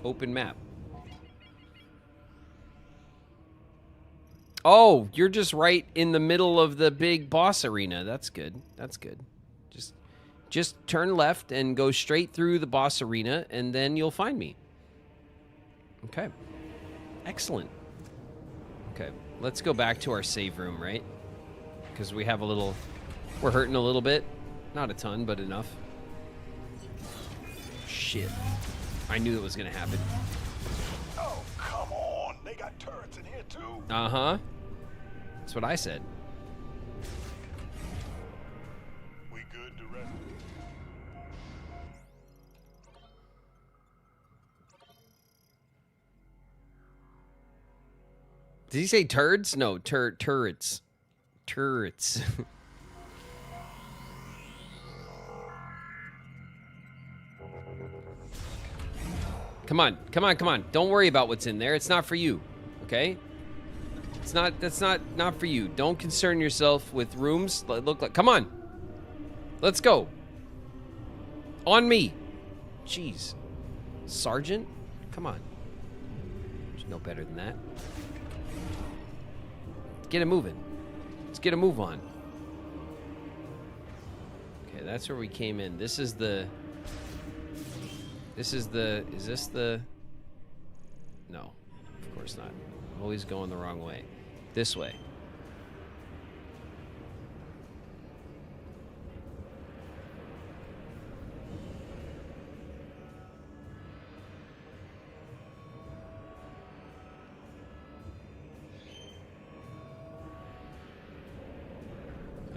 Open map. Oh, you're just right in the middle of the big boss arena. That's good. That's good. Just turn left and go straight through the boss arena, and then you'll find me. Okay. Excellent. Okay, let's go back to our save room, right? Because we have a little... We're hurting a little bit. Not a ton, but enough. Shit. I knew it was going to happen. Oh, come on. They got turrets in here, too. Uh-huh. That's what I said. We good to rest? Did he say turds? No, turrets. Turrets. Come on, come on, come on. Don't worry about what's in there. It's not for you, okay? That's not for you. Don't concern yourself with rooms that look like... Come on. Let's go. On me. Jeez. Sergeant? Come on. There's no better than that. Get it moving. Let's get a move on. Okay, that's where we came in. This is the... Is this the... No, of course not. I'm always going the wrong way. This way.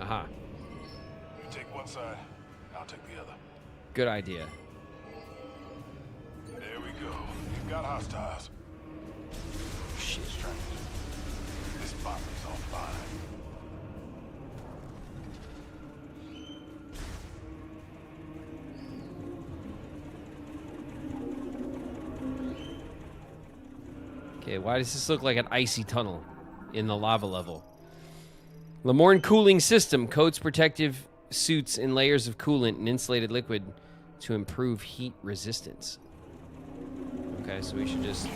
Aha. You take one side, I'll take the other. Good idea. There we go. You've got hostiles. Shit. Strange. This bomb is on fire. Okay, why does this look like an icy tunnel in the lava level? Lamorne cooling system coats protective suits in layers of coolant and insulated liquid to improve heat resistance. Okay, so we should just...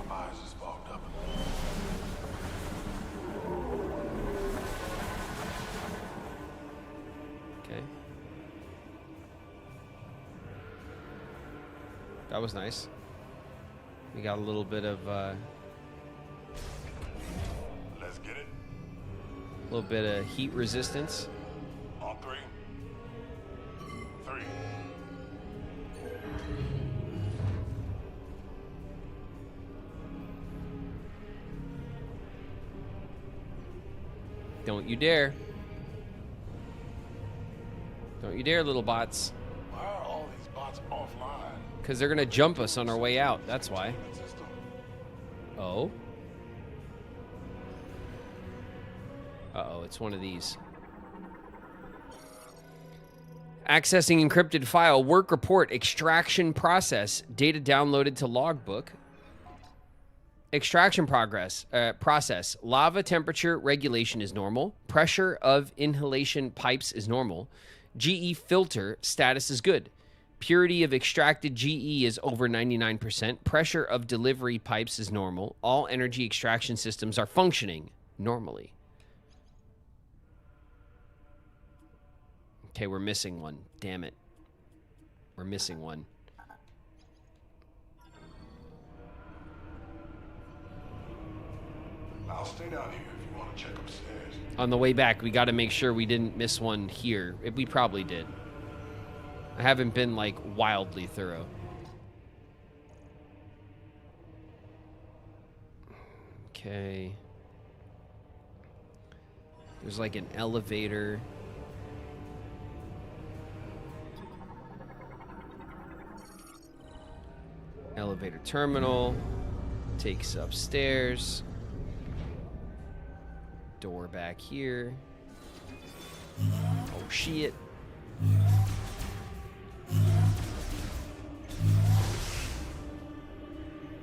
My eyes is fogged up. Okay. That was nice. We got a little bit of, Let's get it. a little bit of heat resistance. On three. Three. Don't you dare. Don't you dare, little bots. Why are all these bots offline? Because they're going to jump us on our way out. That's why. Oh? Uh-oh, it's one of these. Accessing encrypted file. Work report. Extraction process. Data downloaded to logbook. Extraction process. Lava temperature regulation is normal. Pressure of inhalation pipes is normal. GE filter status is good. Purity of extracted GE is over 99%. Pressure of delivery pipes is normal. All energy extraction systems are functioning normally. Okay, we're missing one. Damn it. We're missing one. I'll stay down here if you want to check upstairs. On the way back, we got to make sure we didn't miss one here. We probably did. I haven't been, like, wildly thorough. Okay. There's, like, an elevator. Elevator terminal. Takes upstairs. Door back here. Oh, shit.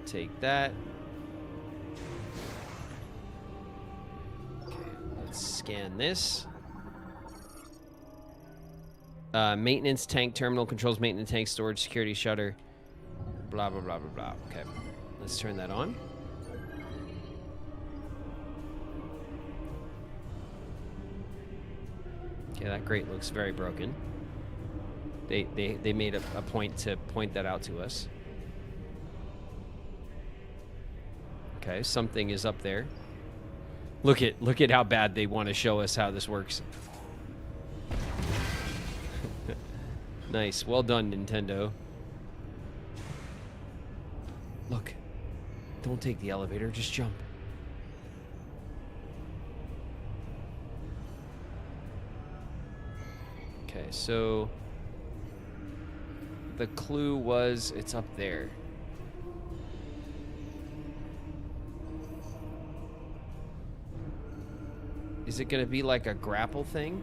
Take that. Okay, let's scan this. Maintenance tank terminal controls maintenance tank storage security shutter. Blah, blah, blah, blah, blah. Okay, let's turn that on. Okay, that grate looks very broken. They made a point to point that out to us. Okay, something is up there. Look at how bad they want to show us how this works. Nice, well done, Nintendo. Look, don't take the elevator, just jump. Okay, so the clue was it's up there. Is it gonna be like a grapple thing?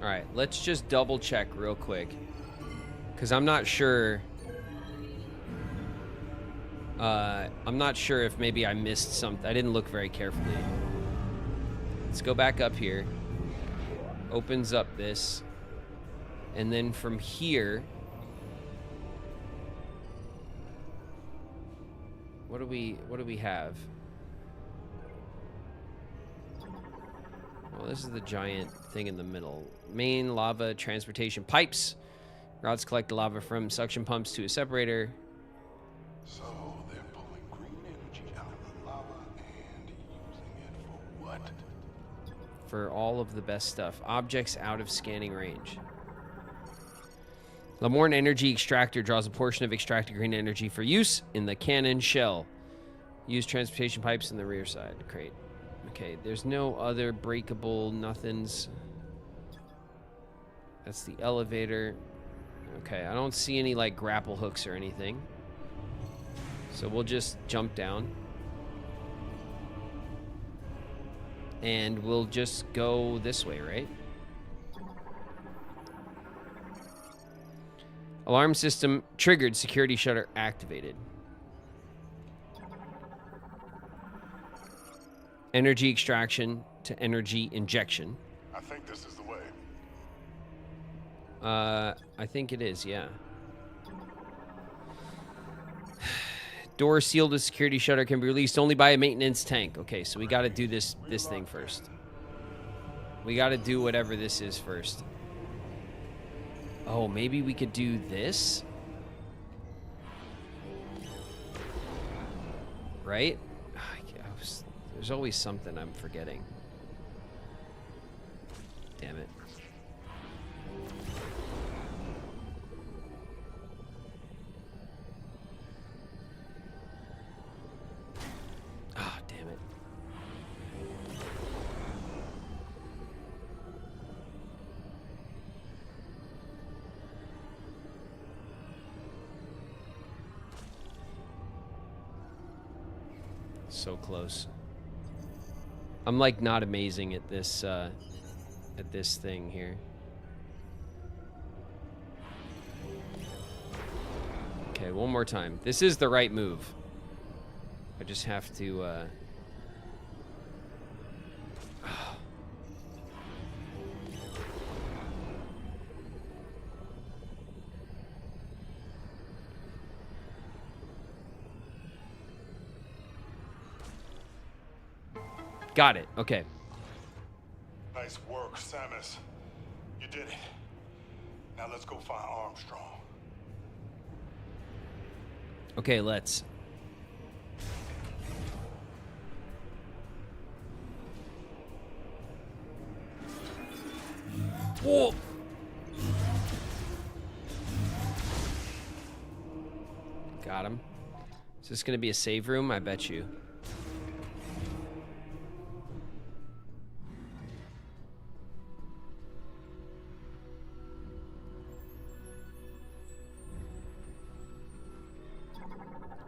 All right, let's just double check real quick, because I'm not sure. I'm not sure if maybe I missed something. I didn't look very carefully. Let's go back up here. Opens up this, and then from here, what do we have? Well, this is the giant thing in the middle. Main lava transportation pipes. Routes collect the lava from suction pumps to a separator. So they're pulling green energy out of the lava and using it for what? For all of the best stuff. Objects out of scanning range. Lamorne Energy Extractor draws a portion of extracted green energy for use in the cannon shell. Use transportation pipes in the rear side. Great. Okay, there's no other breakable nothings. That's the elevator. Okay, I don't see any like grapple hooks or anything. So we'll just jump down. And we'll just go this way, right? Alarm system triggered. Security shutter activated. Energy extraction to energy injection. I think this is the way. I think it is, yeah. Door sealed with security shutter can be released only by a maintenance tank. Okay, so we got to do this thing first. We got to do whatever this is first. Oh, maybe we could do this? Right? There's always something I'm forgetting. Damn it. Ah, oh, damn it. So close. I'm like not amazing at this thing here. Okay, one more time. This is the right move. I just have to Got it. Okay. Nice work, Samus. You did it. Now let's go find Armstrong. Okay, let's. Whoa. Got him. Is this going to be a save room? I bet you.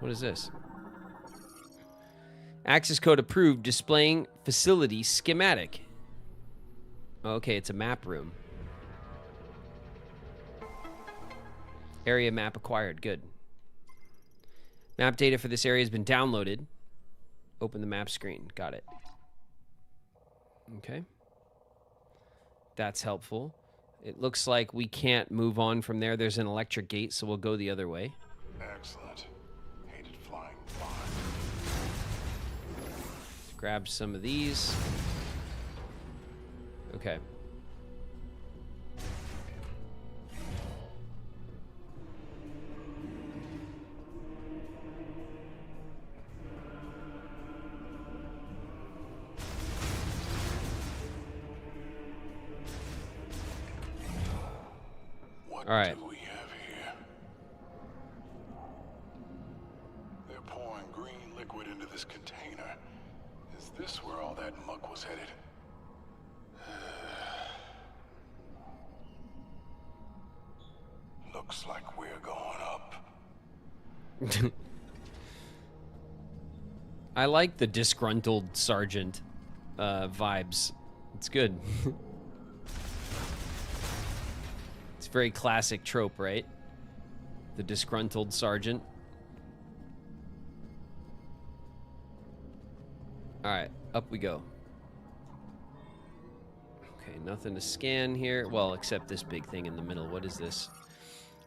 What is this? Access code approved, displaying facility schematic. Okay, it's a map room. Area map acquired, good. Map data for this area has been downloaded. Open the map screen, got it. Okay. That's helpful. It looks like we can't move on from there. There's an electric gate, so we'll go the other way. Excellent. Hated flying blind. Grab some of these. Okay. What All right. do we have here? They're pouring green liquid into this container. Is this where all that muck was headed? Looks like we're going up. I like the disgruntled sergeant vibes. It's good. It's a very classic trope, right? The disgruntled sergeant. All right, up we go. Okay, nothing to scan here. Well, except this big thing in the middle. What is this?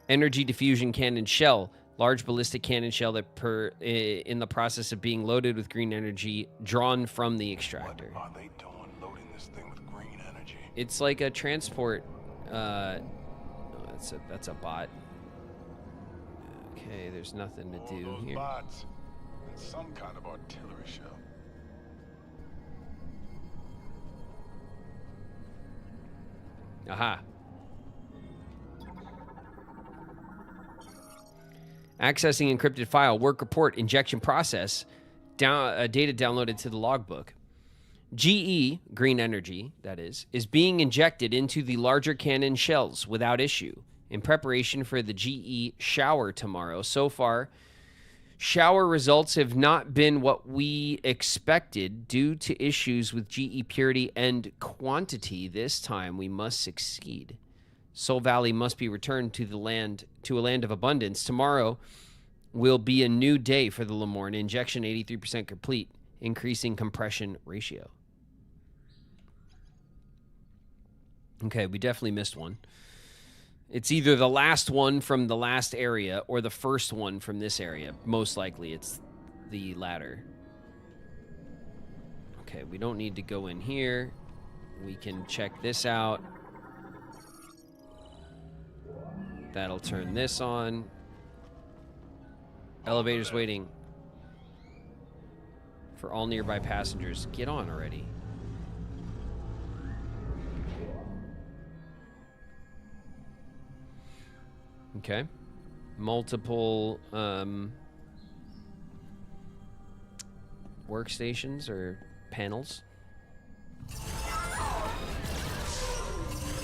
Energy diffusion cannon shell. Large ballistic cannon shell that in the process of being loaded with green energy drawn from the extractor. What are they doing loading this thing with green energy? It's like a transport. Oh, that's a bot. Okay, there's nothing to do those here. bots and some kind of artillery shell. Aha. Accessing encrypted file. Work report. Injection process. Data downloaded to the logbook. GE, green energy, that is being injected into the larger cannon shells without issue in preparation for the GE shower tomorrow. So far, shower results have not been what we expected due to issues with GE purity and quantity. This time we must succeed. Soul Valley must be returned to a land of abundance. Tomorrow will be a new day for the Lemorne. Injection 83% complete, increasing compression ratio. Okay, we definitely missed one. It's either the last one from the last area or the first one from this area. Most likely it's the latter. Okay, we don't need to go in here. We can check this out. That'll turn this on. Elevator's waiting for all nearby passengers. Get on already. Okay. Multiple workstations or panels.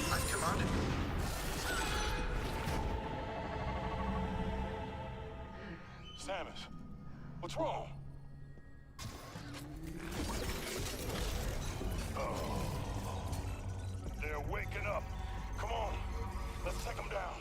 I've commanded. Samus, what's wrong? Oh, they're waking up. Come on, let's take them down.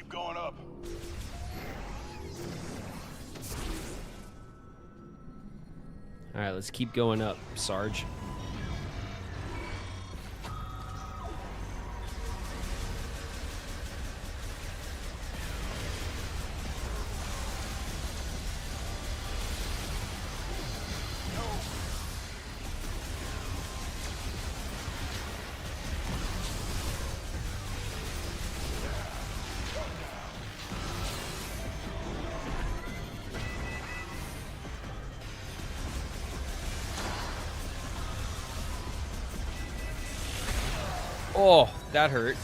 Going up. All right, let's keep going up, Sarge. Oh, that hurt.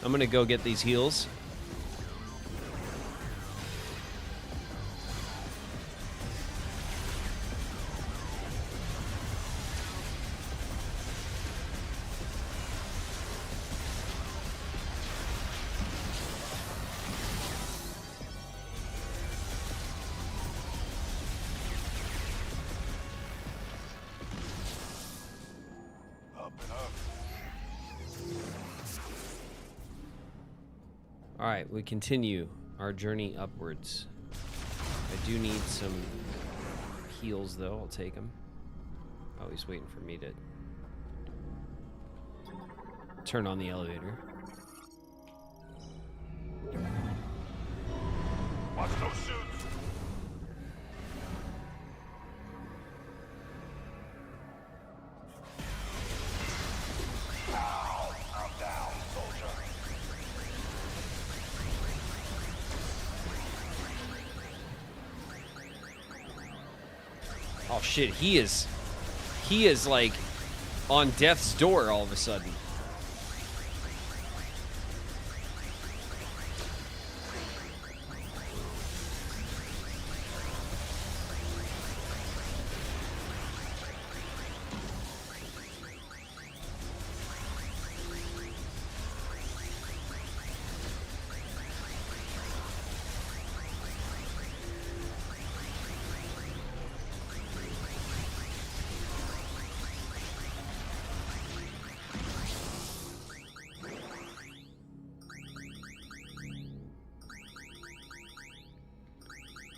I'm gonna go get these heals. All right, we continue our journey upwards. I do need some heals, though. I'll take them. Oh, he's waiting for me to turn on the elevator. Watch those suits. I'm down, soldier. Oh shit, he is like on death's door all of a sudden.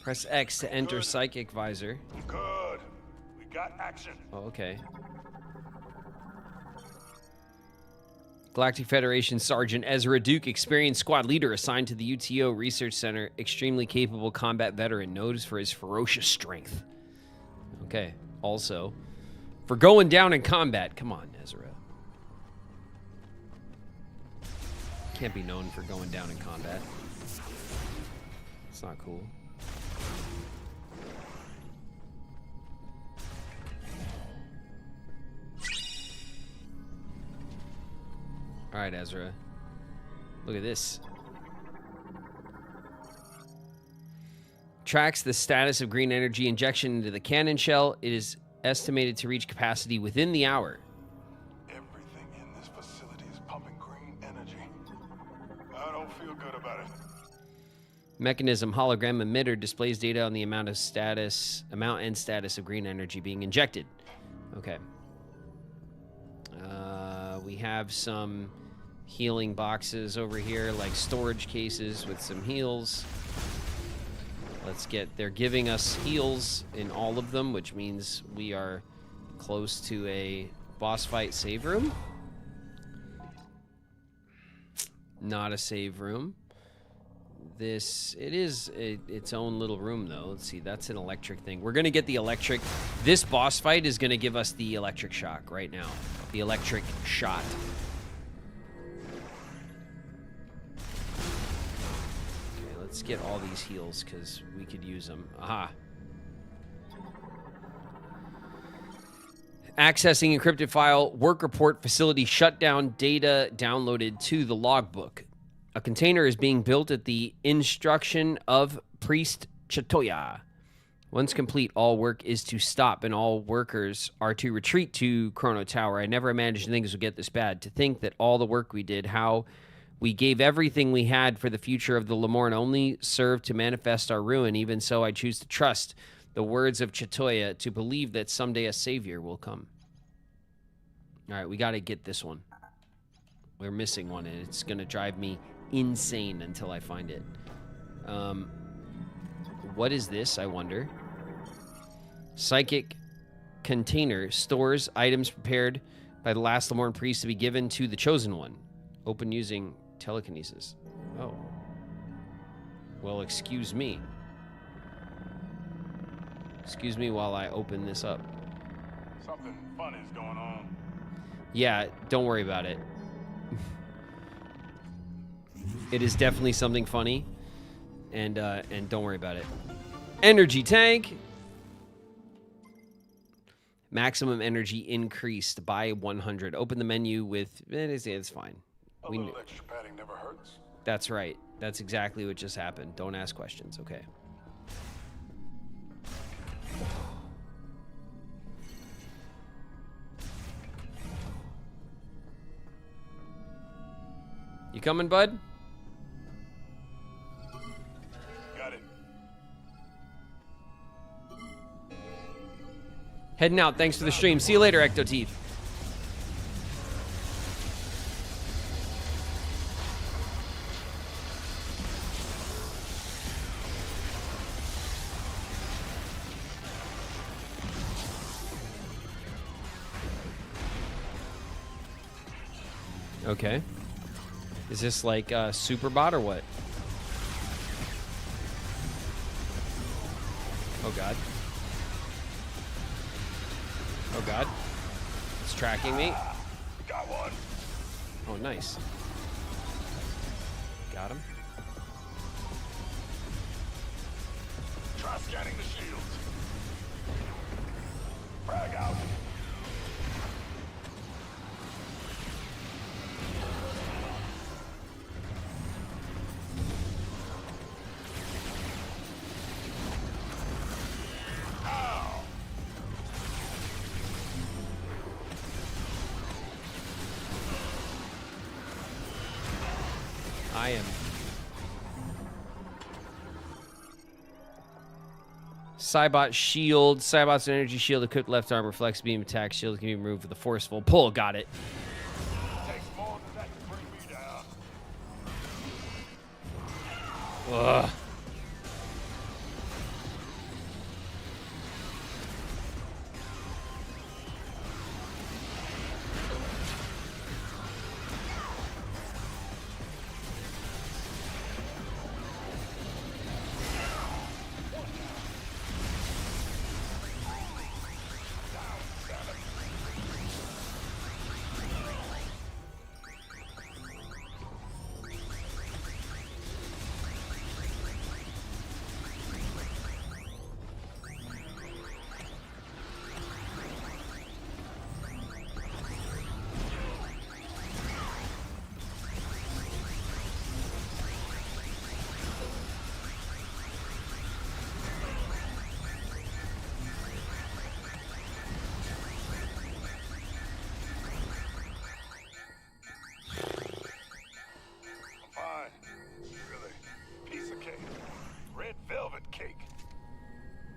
Press X to enter Psychic Visor. Good. We got action. Oh, okay. Galactic Federation Sergeant Ezra Duke, experienced squad leader assigned to the UTO Research Center, extremely capable combat veteran, known for his ferocious strength. Okay. Also, for going down in combat. Come on, Ezra. Can't be known for going down in combat. It's not cool. All right, Ezra. Look at this. Tracks the status of green energy injection into the cannon shell. It is estimated to reach capacity within the hour. Everything in this facility is pumping green energy. I don't feel good about it. Mechanism hologram emitter displays data on the amount and status of green energy being injected. Okay. We have some healing boxes over here, like storage cases with some heals. Let's get, they're giving us heals in all of them, which means we are close to a boss fight save room. Not a save room. This, it is its own little room though. Let's see, that's an electric thing. We're gonna get the electric. This boss fight is gonna give us the electric shock right now. The electric shot. Okay, let's get all these heals because we could use them. Aha. Accessing encrypted file, work report, facility shutdown, data downloaded to the logbook. A container is being built at the instruction of Priest Chatoya. Once complete, all work is to stop and all workers are to retreat to Chrono Tower. I never imagined things would get this bad. To think that all the work we did, how we gave everything we had for the future of the Lamorne only served to manifest our ruin. Even so, I choose to trust the words of Chatoya to believe that someday a savior will come. All right, we got to get this one. We're missing one, and it's going to drive me insane until I find it. What is this, I wonder? Psychic container stores items prepared by the last Lamorne priest to be given to the chosen one. Open using telekinesis. Oh. Well, excuse me. Excuse me while I open this up. Something funny's going on. Yeah, don't worry about it. It is definitely something funny, and don't worry about it. Energy tank. Maximum energy increased by 100. Open the menu with. It's fine. A little extra padding never hurts. That's right. That's exactly what just happened. Don't ask questions. Okay. You coming, bud? Got it. Heading out. Thanks for the stream. See you later, Ecto Teeth. Okay. Is this like a super bot or what? Oh god. Oh god. It's tracking me. Got one. Oh, nice. Got him. Try scanning the shields. Frag out. I am. Cybot shield. Cybot's an energy shield. Equipped left arm reflects beam attack. Shield can be removed with a forceful pull. Got it. Takes more than that to bring me down. Ugh.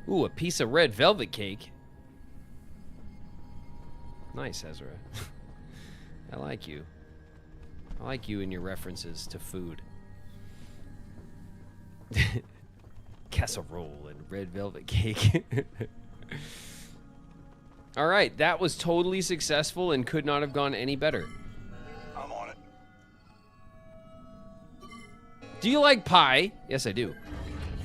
Ooh, a piece of red velvet cake. Nice, Ezra. I like you. I like you and your references to food. Casserole and red velvet cake. All right, that was totally successful and could not have gone any better. I'm on it. Do you like pie? Yes, I do.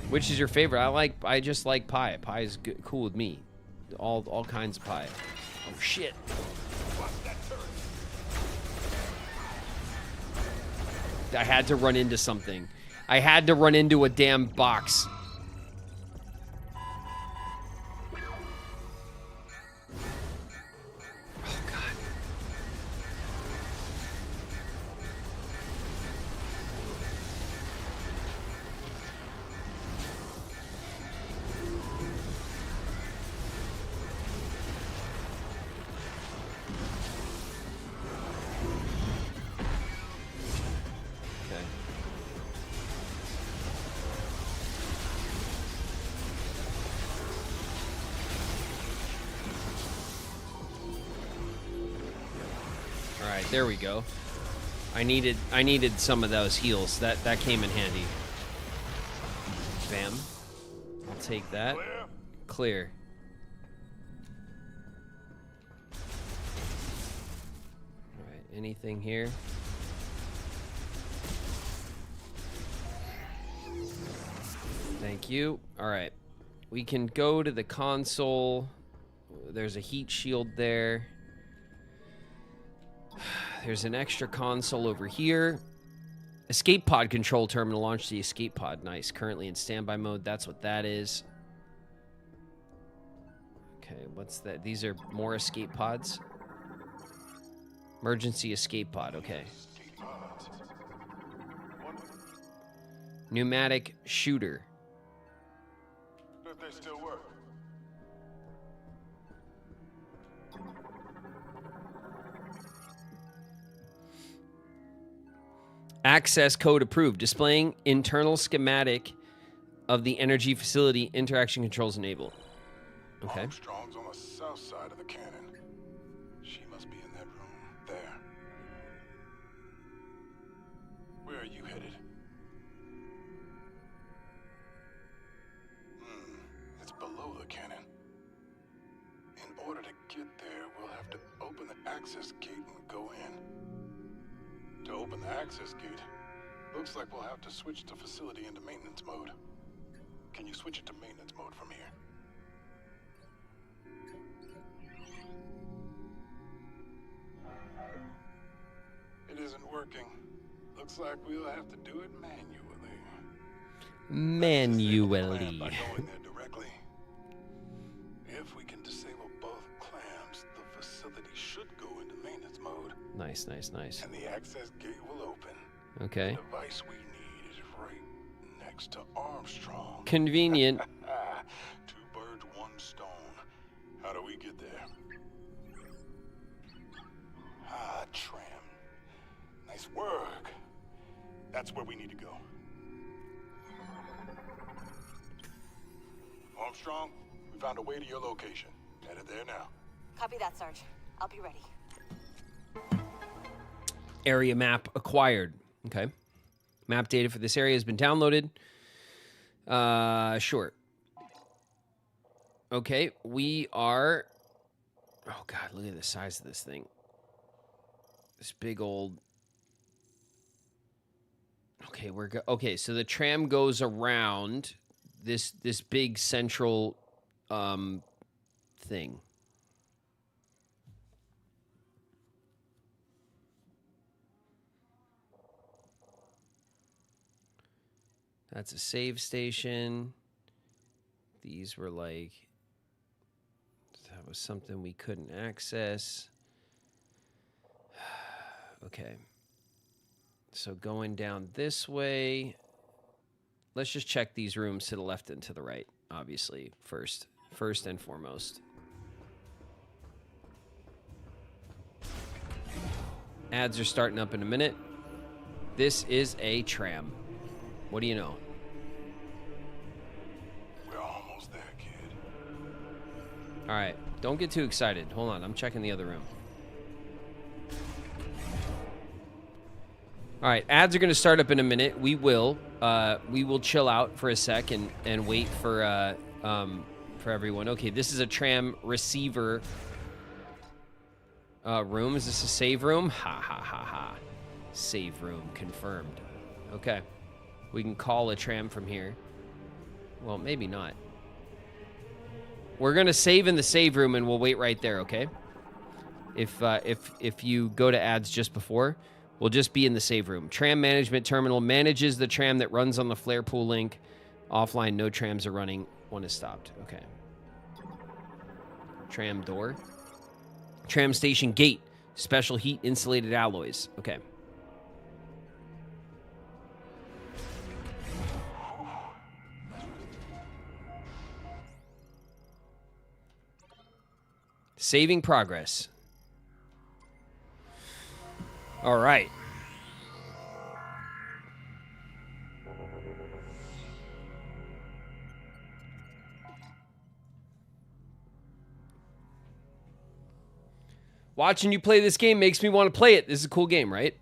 Which is your favorite? I just like pie. Pie is good, cool with me. All kinds of pie. Oh shit. I had to run into something. I had to run into a damn box. Oh god. There we go. I needed some of those heals. That came in handy. Bam. I'll take that. Clear. All right. Anything here? Thank you. All right. We can go to the console. There's a heat shield there. There's an extra console over here. Escape pod control terminal. Launch the escape pod. Nice. Currently in standby mode. That's what that is. Okay, what's that? These are more escape pods. Emergency escape pod. Okay. Pneumatic shooter. If they still work. Access code approved. Displaying internal schematic of the energy facility. Interaction controls enabled. Okay. Armstrong's on the south side of the cannon. She must be in that room there. Where are you headed? It's below the cannon. In order to get there, we'll have to open the access gate and go in. To open the access gate, looks like we'll have to switch the facility into maintenance mode. Can you switch it to maintenance mode from here? It isn't working. Looks like we'll have to do it manually. Manually. By going there directly. If we can disable both clamps, the facility should go into maintenance mode. Nice, nice, nice. And the access gate will open. Okay. The device we need is right next to Armstrong. Convenient. 2 birds, 1 stone. How do we get there? Tram. Nice work. That's where we need to go. Armstrong, we found a way to your location. Headed there now. Copy that, Sarge. I'll be ready. Area map acquired. Okay. Map data for this area has been downloaded. Sure. Okay, we are... Oh, God, look at the size of this thing. This big old... Okay, okay, so the tram goes around this big central thing. That's a save station. These were like... That was something we couldn't access. Okay. So going down this way. Let's just check these rooms to the left and to the right, obviously, first and foremost. Ads are starting up in a minute. This is a tram. What do you know? We're almost there, kid. All right, don't get too excited. Hold on, I'm checking the other room. All right, ads are going to start up in a minute. We will chill out for a sec and wait for everyone. Okay, this is a tram receiver room. Is this a save room? Ha ha ha ha. Save room confirmed. Okay, we can call a tram from here. Well, maybe not. We're gonna save in the save room and we'll wait right there. Okay. If you go to ads just before, we'll just be in the save room. Tram management terminal manages the tram that runs on the flare pool link. Offline, no trams are running. One is stopped. Okay. Tram door. Tram station gate. Special heat insulated alloys. Okay. Saving progress. All right. Watching you play this game makes me want to play it. This is a cool game, right?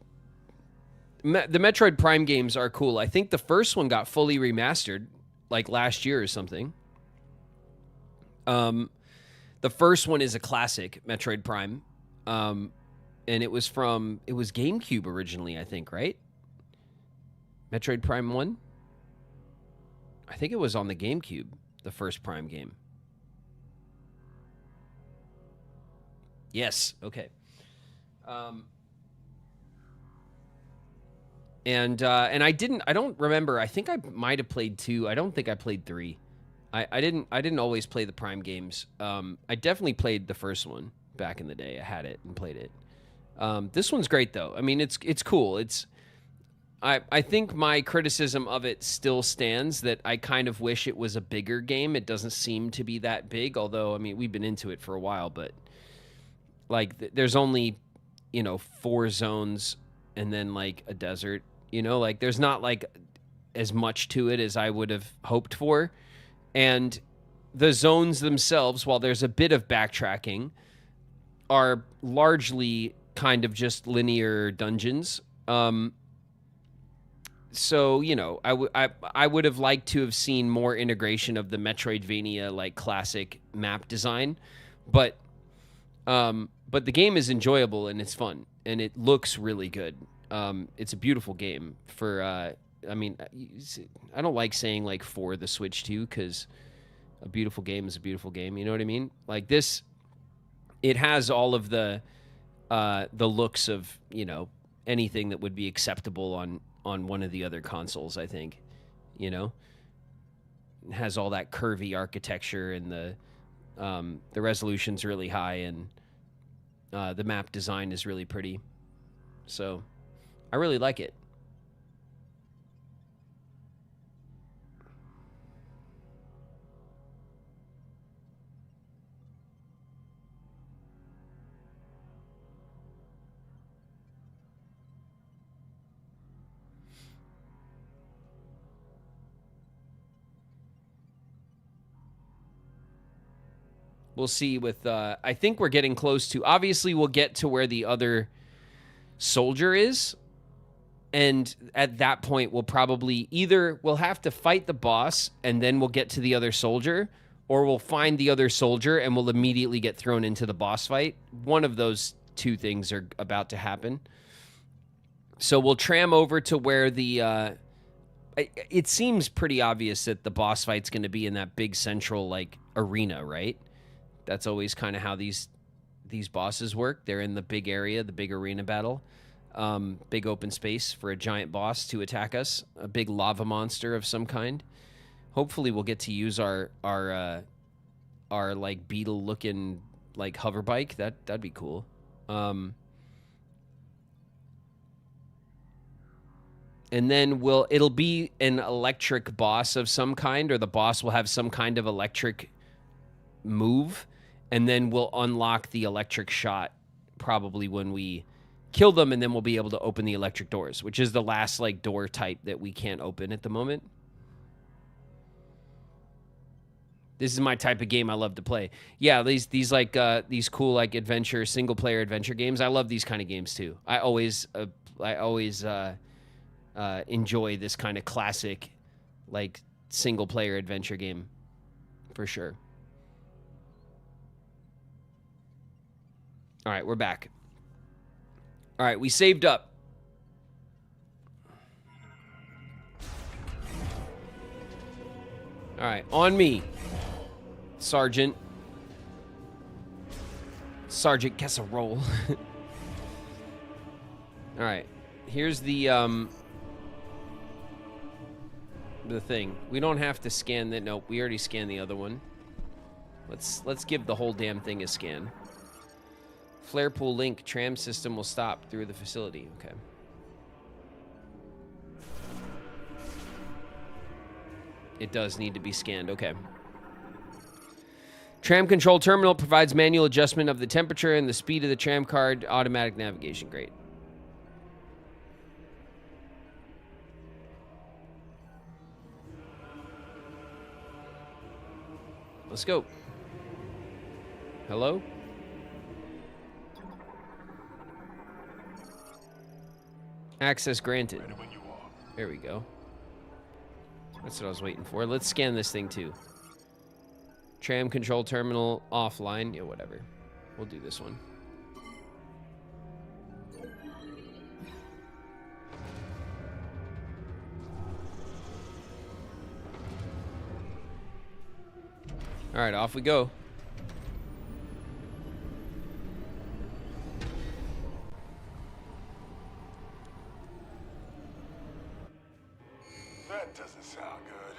The Metroid Prime games are cool. I think the first one got fully remastered like last year or something. The first one is a classic, Metroid Prime. And it was GameCube originally, I think, right? Metroid Prime 1? I think it was on the GameCube, the first Prime game. Yes, okay. And I don't remember. I think I might have played 2. I don't think I played 3. I didn't always play the Prime games. I definitely played the first one back in the day. I had it and played it. This one's great though. I mean, it's cool. I think my criticism of it still stands, that I kind of wish it was a bigger game. It doesn't seem to be that big, although I mean, we've been into it for a while, but like there's only, 4 zones and then like a desert, like there's not like as much to it as I would have hoped for. And the zones themselves, while there's a bit of backtracking, are largely kind of just linear dungeons. So, I would have liked to have seen more integration of the Metroidvania like classic map design, but the game is enjoyable and it's fun and it looks really good. It's a beautiful game for I don't like saying like for the Switch 2, because a beautiful game is a beautiful game. You know what I mean? Like this, it has all of the looks of, anything that would be acceptable on one of the other consoles, I think. It has all that curvy architecture and the resolution's really high and the map design is really pretty. So I really like it. We'll see with, I think we're getting close to, obviously we'll get to where the other soldier is. And at that point, we'll probably we'll have to fight the boss and then we'll get to the other soldier, or we'll find the other soldier and we'll immediately get thrown into the boss fight. One of those two things are about to happen. So we'll tram over to where it seems pretty obvious that the boss fight's going to be in that big central like arena, right? That's always kind of how these bosses work. They're in the big area, the big arena battle, big open space for a giant boss to attack us, a big lava monster of some kind. Hopefully, we'll get to use our like beetle looking like hover bike. That'd be cool. And then it'll be an electric boss of some kind, or the boss will have some kind of electric move. And then we'll unlock the electric shot probably when we kill them, and then we'll be able to open the electric doors, which is the last like door type that we can't open at the moment. This is my type of game I love to play. Yeah, these these cool like adventure single player adventure games. I love these kind of games too. I always enjoy this kind of classic like single player adventure game for sure. All right, we're back. All right, we saved up. All right, on me. Sergeant. Sergeant gets a roll. All right. Here's the thing. We don't have to scan that. Nope, we already scanned the other one. Let's give the whole damn thing a scan. Flare pool link. Tram system will stop through the facility. Okay. It does need to be scanned. Okay. Tram control terminal provides manual adjustment of the temperature and the speed of the tram card. Automatic navigation. Great. Let's go. Hello? Access granted. There we go. That's what I was waiting for. Let's scan this thing too. Tram control terminal offline. Yeah, whatever. We'll do this one. All right, off we go. That doesn't sound good.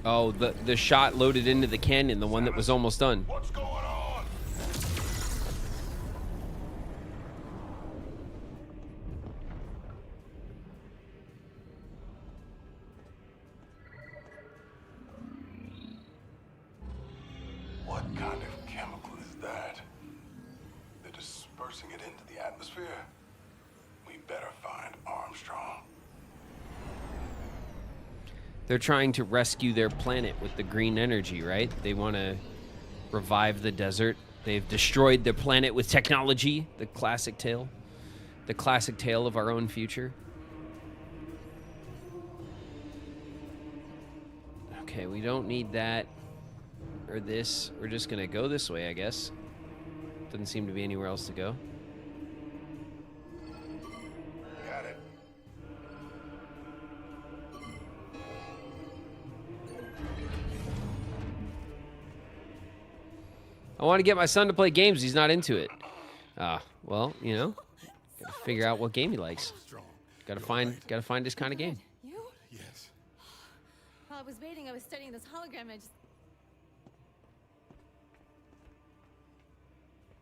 Oh, the shot loaded into the canyon, the one that was almost done. What's going on? What kind of chemical is that? They're dispersing it into the atmosphere? We better find Armstrong. They're trying to rescue their planet with the green energy, right? They want to revive the desert. They've destroyed their planet with technology. The classic tale. The classic tale of our own future. Okay, we don't need that or this. We're just going to go this way, I guess. Doesn't seem to be anywhere else to go. Got it. I want to get my son to play games. He's not into it. Well, you know, gotta figure out what game he likes. Gotta find his kind of game. You? Yes. While I was waiting, I was studying this hologram. I just...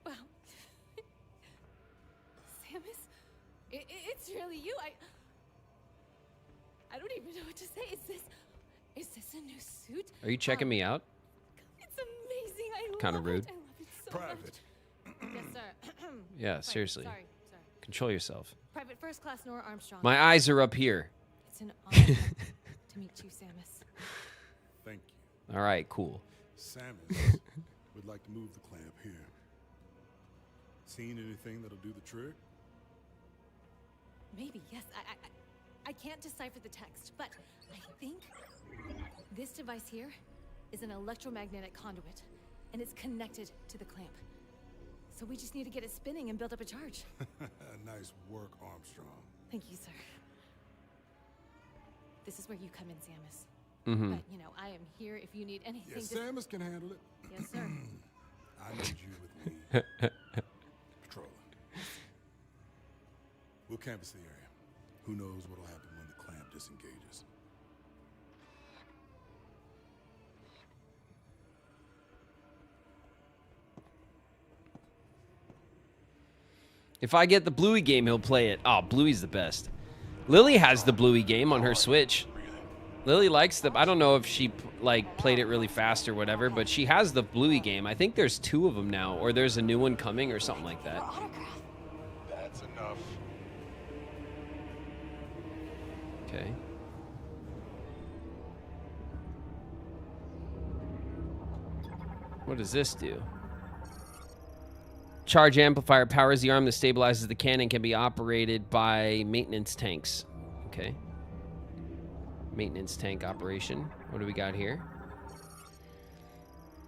Wow. Samus? It's really you. I don't even know what to say. Is this a new suit? Are you checking me out? It's amazing. I love Kind of rude. it. I love it so Private. much. Yes, sir. Yeah, seriously. Sorry. Control yourself. Private First Class Nora Armstrong. My eyes are up here. It's an honor to meet you, Samus. Thank you. All right, cool. Samus would like to move the clamp here. Seen anything that'll do the trick? Maybe, yes. I can't decipher the text, but I think this device here is an electromagnetic conduit, and it's connected to the clamp. So we just need to get it spinning and build up a charge. Nice work, Armstrong. Thank you, sir. This is where you come in, Samus. Mm-hmm. But, you know, I am here if you need anything. Yes, Samus can handle it. Yes, sir. I need you with me. Patrolling. We'll canvass the area. Who knows what'll happen when the clamp disengages. If I get the Bluey game, he'll play it. Oh, Bluey's the best. Lily has the Bluey game on her Switch. Lily likes the... I don't know if she, like, played it really fast or whatever, but she has the Bluey game. I think there's 2 of them now, or there's a new one coming or something like that. That's enough. Okay. What does this do? Charge amplifier powers the arm that stabilizes the cannon, can be operated by maintenance tanks. Okay. Maintenance tank operation. What do we got here?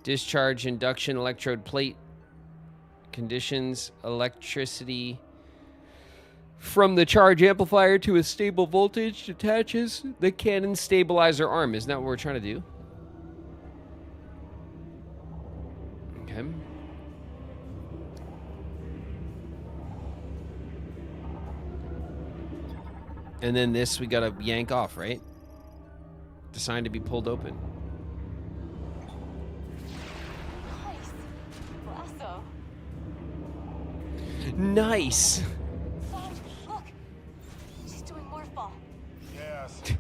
Discharge induction electrode plate. Conditions electricity from the charge amplifier to a stable voltage detaches the cannon stabilizer arm. Isn't that what we're trying to do? Okay. And then this we gotta yank off, right? Designed to be pulled open. Nice. Lasso. Nice. Son, look. She's doing morphball. Yes. I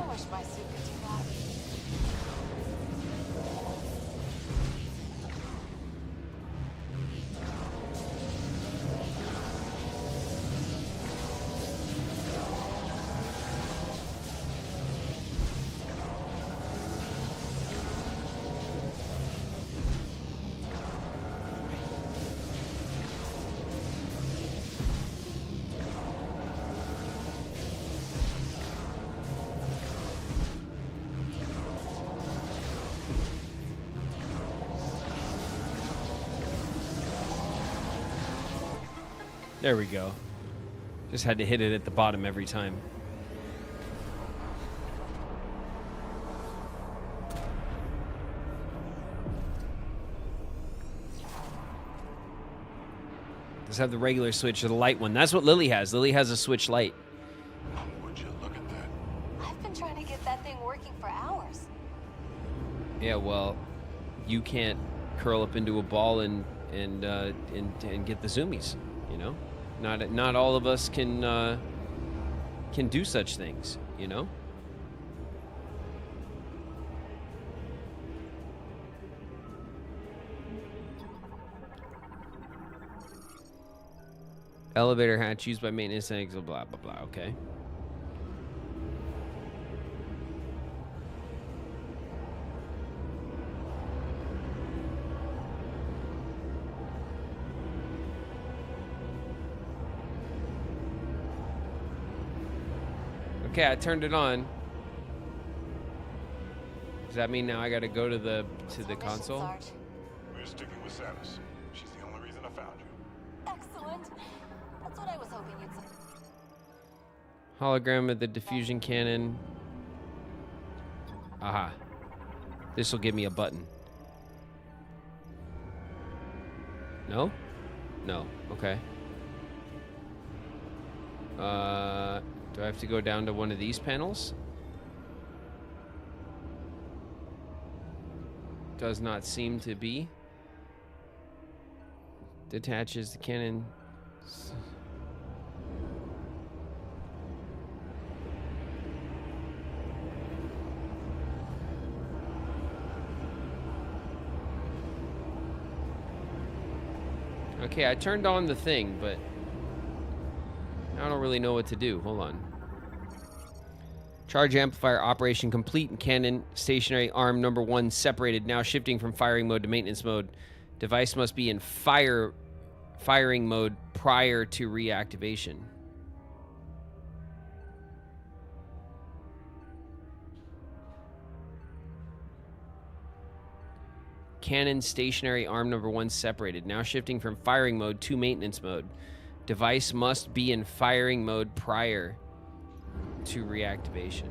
wish my suit could do that. There we go. Just had to hit it at the bottom every time. Just have the regular switch or the light one. That's what Lily has. Lily has a switch light. Would you look at that? I've been trying to get that thing working for hours. Yeah, well, you can't curl up into a ball and get the zoomies, you know? Not all of us can do such things, you know? Elevator hatch used by maintenance tanks, blah blah blah. Okay. Okay, I turned it on. Does that mean now I got to go to the console? We're sticking with Samus. She's the only reason I found you. Excellent. That's what I was hoping you'd say. Hologram of the diffusion cannon. Aha. This will give me a button. No? No. Okay. Do I have to go down to one of these panels? Does not seem to be. Detaches the cannon. Okay, I turned on the thing, but I don't really know what to do. Hold on. Charge amplifier operation complete and cannon stationary arm number 1 separated. Now shifting from firing mode to maintenance mode. Device must be in firing mode prior to reactivation. Cannon stationary arm number 1 separated. Now shifting from firing mode to maintenance mode. Device must be in firing mode prior to reactivation.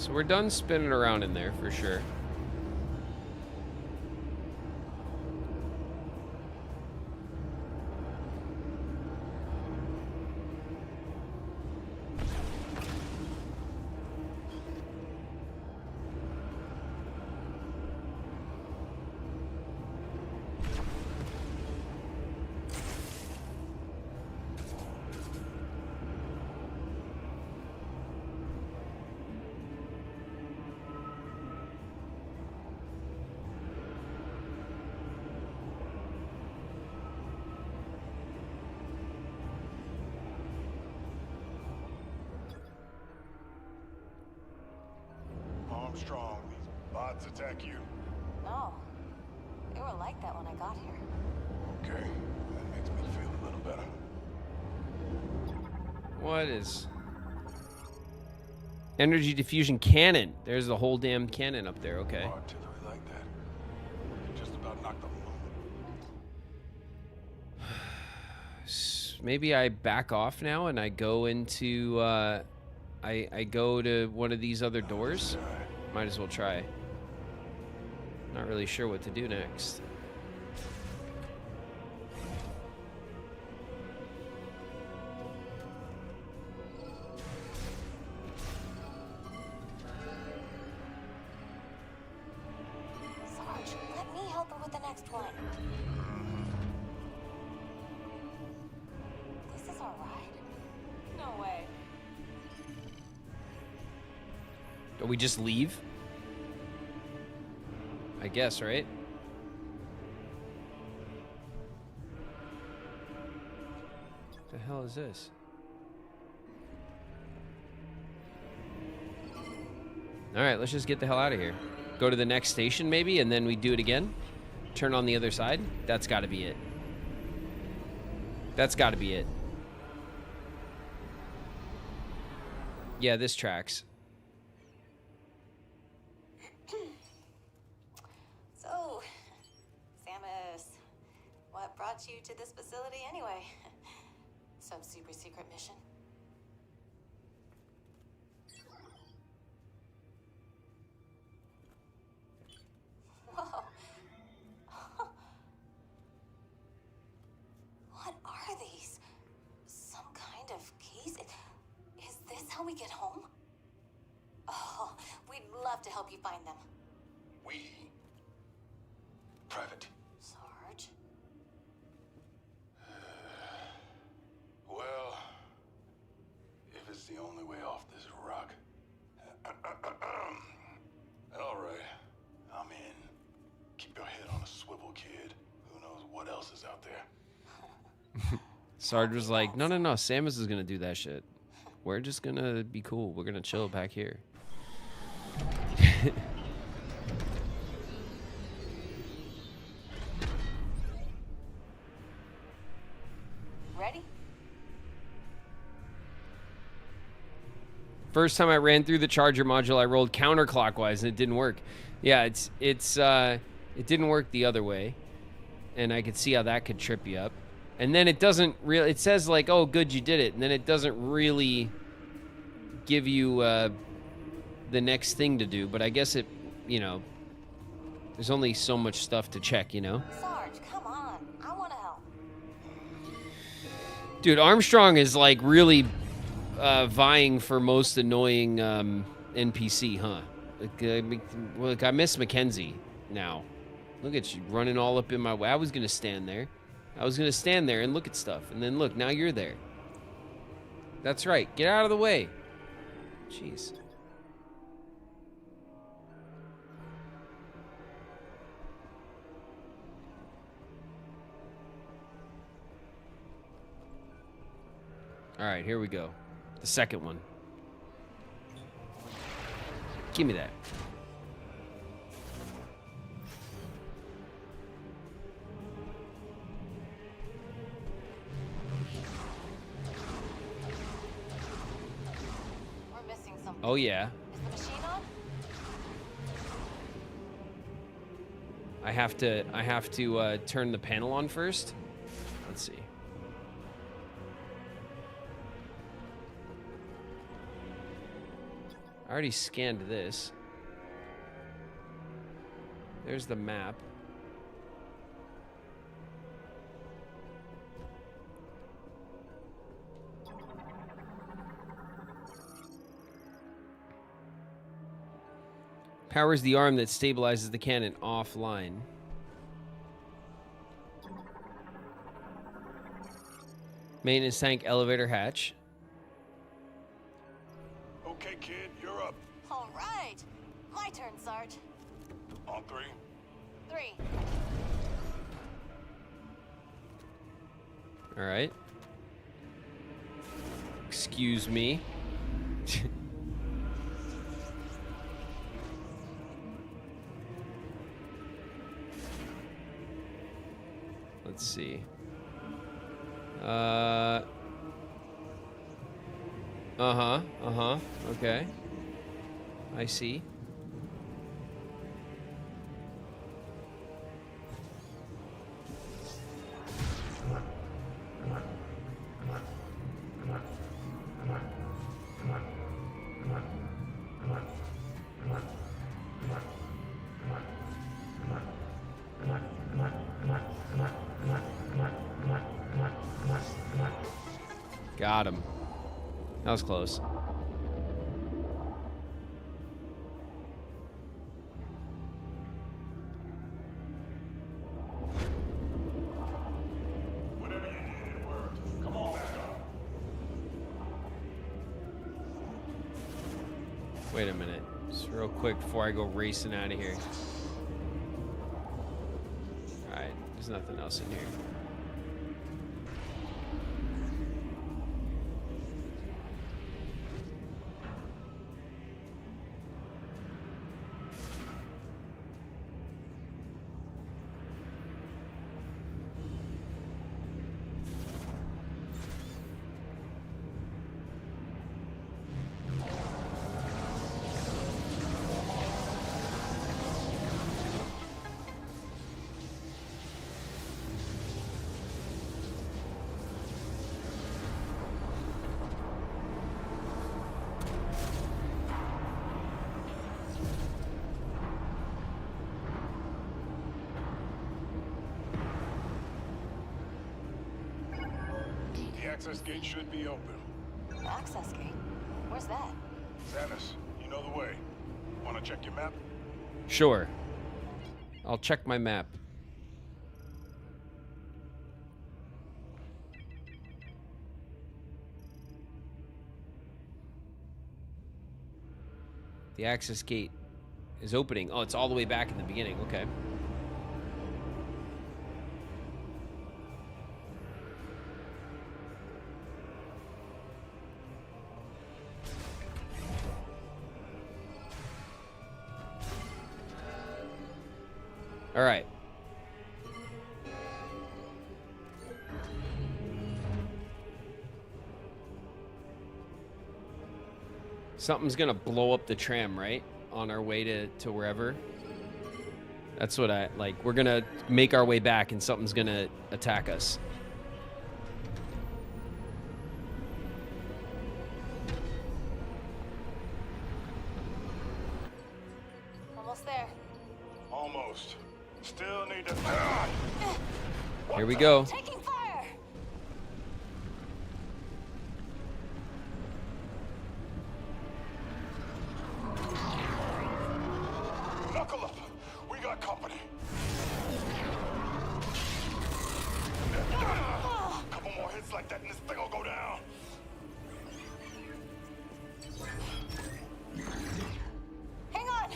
So we're done spinning around in there for sure. Armstrong, these bots attack you? No. They were like that when I got here. Okay, that makes me feel a little better. What is... Energy diffusion cannon. There's the whole damn cannon up there, okay. Artillery like that. Just about knocked the moon. Maybe I back off now and I go into, I go to one of these other doors. Might as well try. Not really sure what to do next. Sarge, let me help her with the next one. This is our ride? No way. Do we just leave? I guess, right? What the hell is this? Alright, let's just get the hell out of here. Go to the next station maybe, and then we do it again? Turn on the other side? That's gotta be it. That's gotta be it. Yeah, this tracks. So, Samus, what brought you to this facility anyway? Some super secret mission? Whoa. What are these? Some kind of keys? Is this how we get home? Oh, we'd love to help you find them. We? Private. Sarge? Well, if it's the only way off this rock. All right, I'm in. Keep your head on a swivel, kid. Who knows what else is out there? Sarge was like, no, Samus is gonna do that shit. We're just gonna be cool. We're gonna chill back here. Ready? First time I ran through the charger module, I rolled counterclockwise and it didn't work. Yeah, it didn't work the other way, and I could see how that could trip you up. And then it doesn't really. It says like, "Oh, good, you did it," and then it doesn't really give you the next thing to do. But I guess it, you know, there's only so much stuff to check, you know. Sarge, come on. I want to help. Dude, Armstrong is like really vying for most annoying NPC, huh? Like, I miss Mackenzie now. Look at you running all up in my way. I was gonna stand there. I was gonna stand there and look at stuff, and then look, now you're there. That's right. Get out of the way. Jeez. All right, here we go. The second one. Give me that. We're missing something. Oh yeah. Is the machine on? I have to turn the panel on first. Let's see. I already scanned this. There's the map. Powers the arm that stabilizes the cannon offline. Maintenance tank elevator hatch. Okay, kid, you're up. All right. My turn, Sarge. On 3. 3. All right. Excuse me. Let's see. Okay. I see. Got him. That was close. Whatever you did, it worked. Come on back up. Wait a minute. Just real quick before I go racing out of here. Alright, there's nothing else in here. The access gate should be open. Access gate? Where's that? Samus, you know the way. Want to check your map? Sure. I'll check my map. The access gate is opening. Oh, it's all the way back in the beginning. Okay. All right. Something's gonna blow up the tram, right? On our way to wherever. That's what I like. We're gonna make our way back and something's gonna attack us. Almost there. Almost. Still need to... Here we go. Taking fire! Knuckle up. We got company. Couple more hits like that and this thing will go down. Hang on!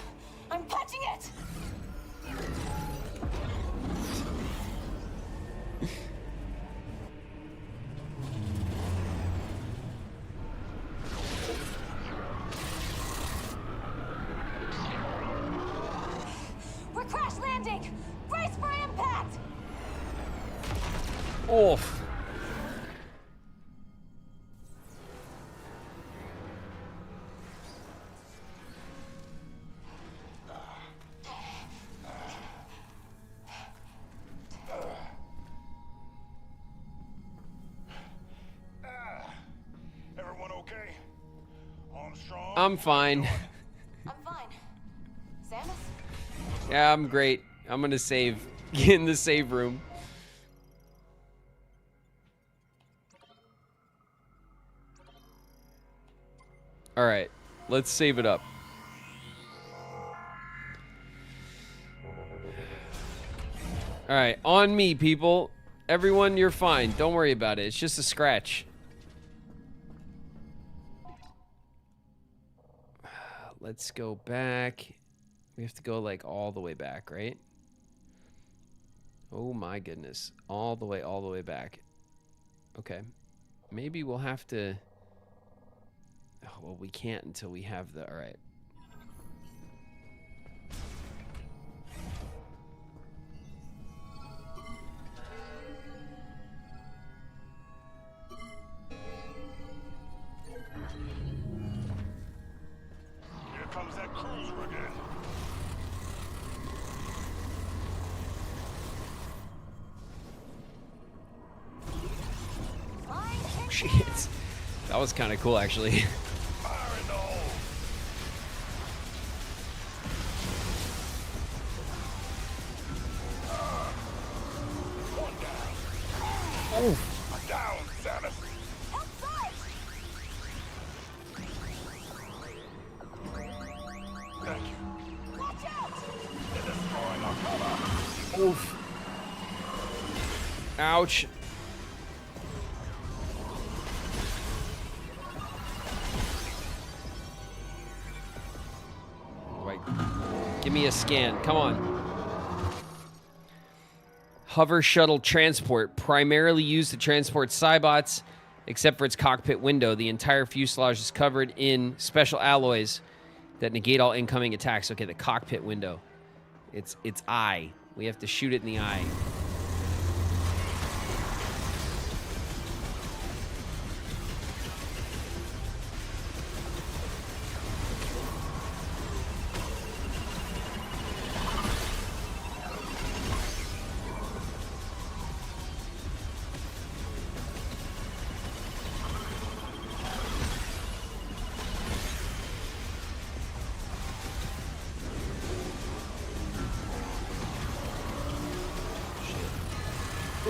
I'm punching it! We're crash landing! Brace for impact! Oof. Everyone okay? Armstrong? I'm fine. Yeah, I'm great. I'm gonna save in the save room. All right, let's save it up. All right, on me, people. Everyone, you're fine. Don't worry about it. It's just a scratch. Let's go back. We have to go like all the way back, right? Oh my goodness. All the way back. Okay. Maybe we'll have to... Oh, well, we can't until we have the... All right. Here comes that cruiser again. Oh, shit. That was kind of cool, actually. Fire in the hole. One down. Oh. Down, Samus. Thank you. Watch out! They're destroying our cover. Oof. Ouch. Right. Give me a scan. Come on. Hover shuttle transport, primarily used to transport Cybots, except for its cockpit window. The entire fuselage is covered in special alloys that negate all incoming attacks. Okay, the cockpit window. It's eye. We have to shoot it in the eye.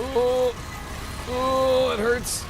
Oh, it hurts.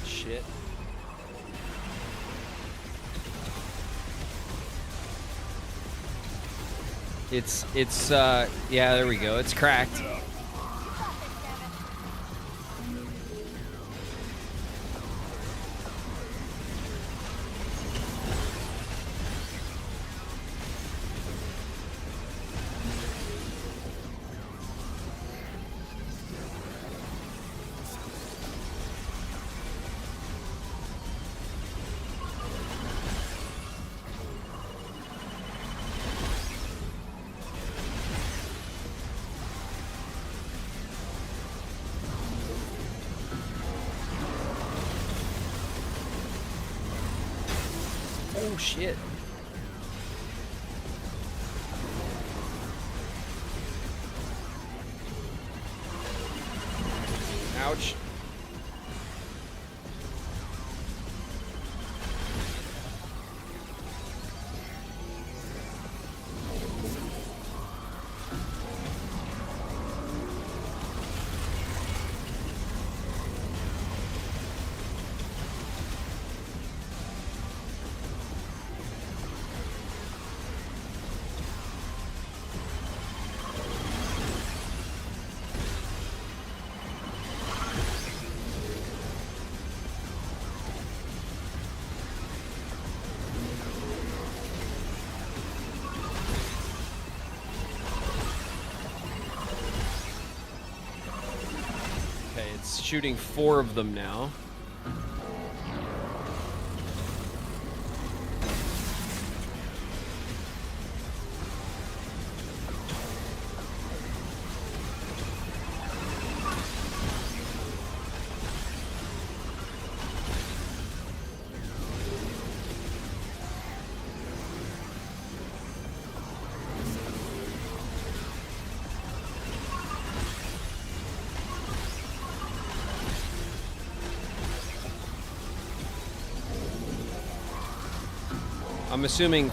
Shit. Yeah, there we go. It's cracked. Oh, shit. Ouch. It's shooting 4 of them now. I'm assuming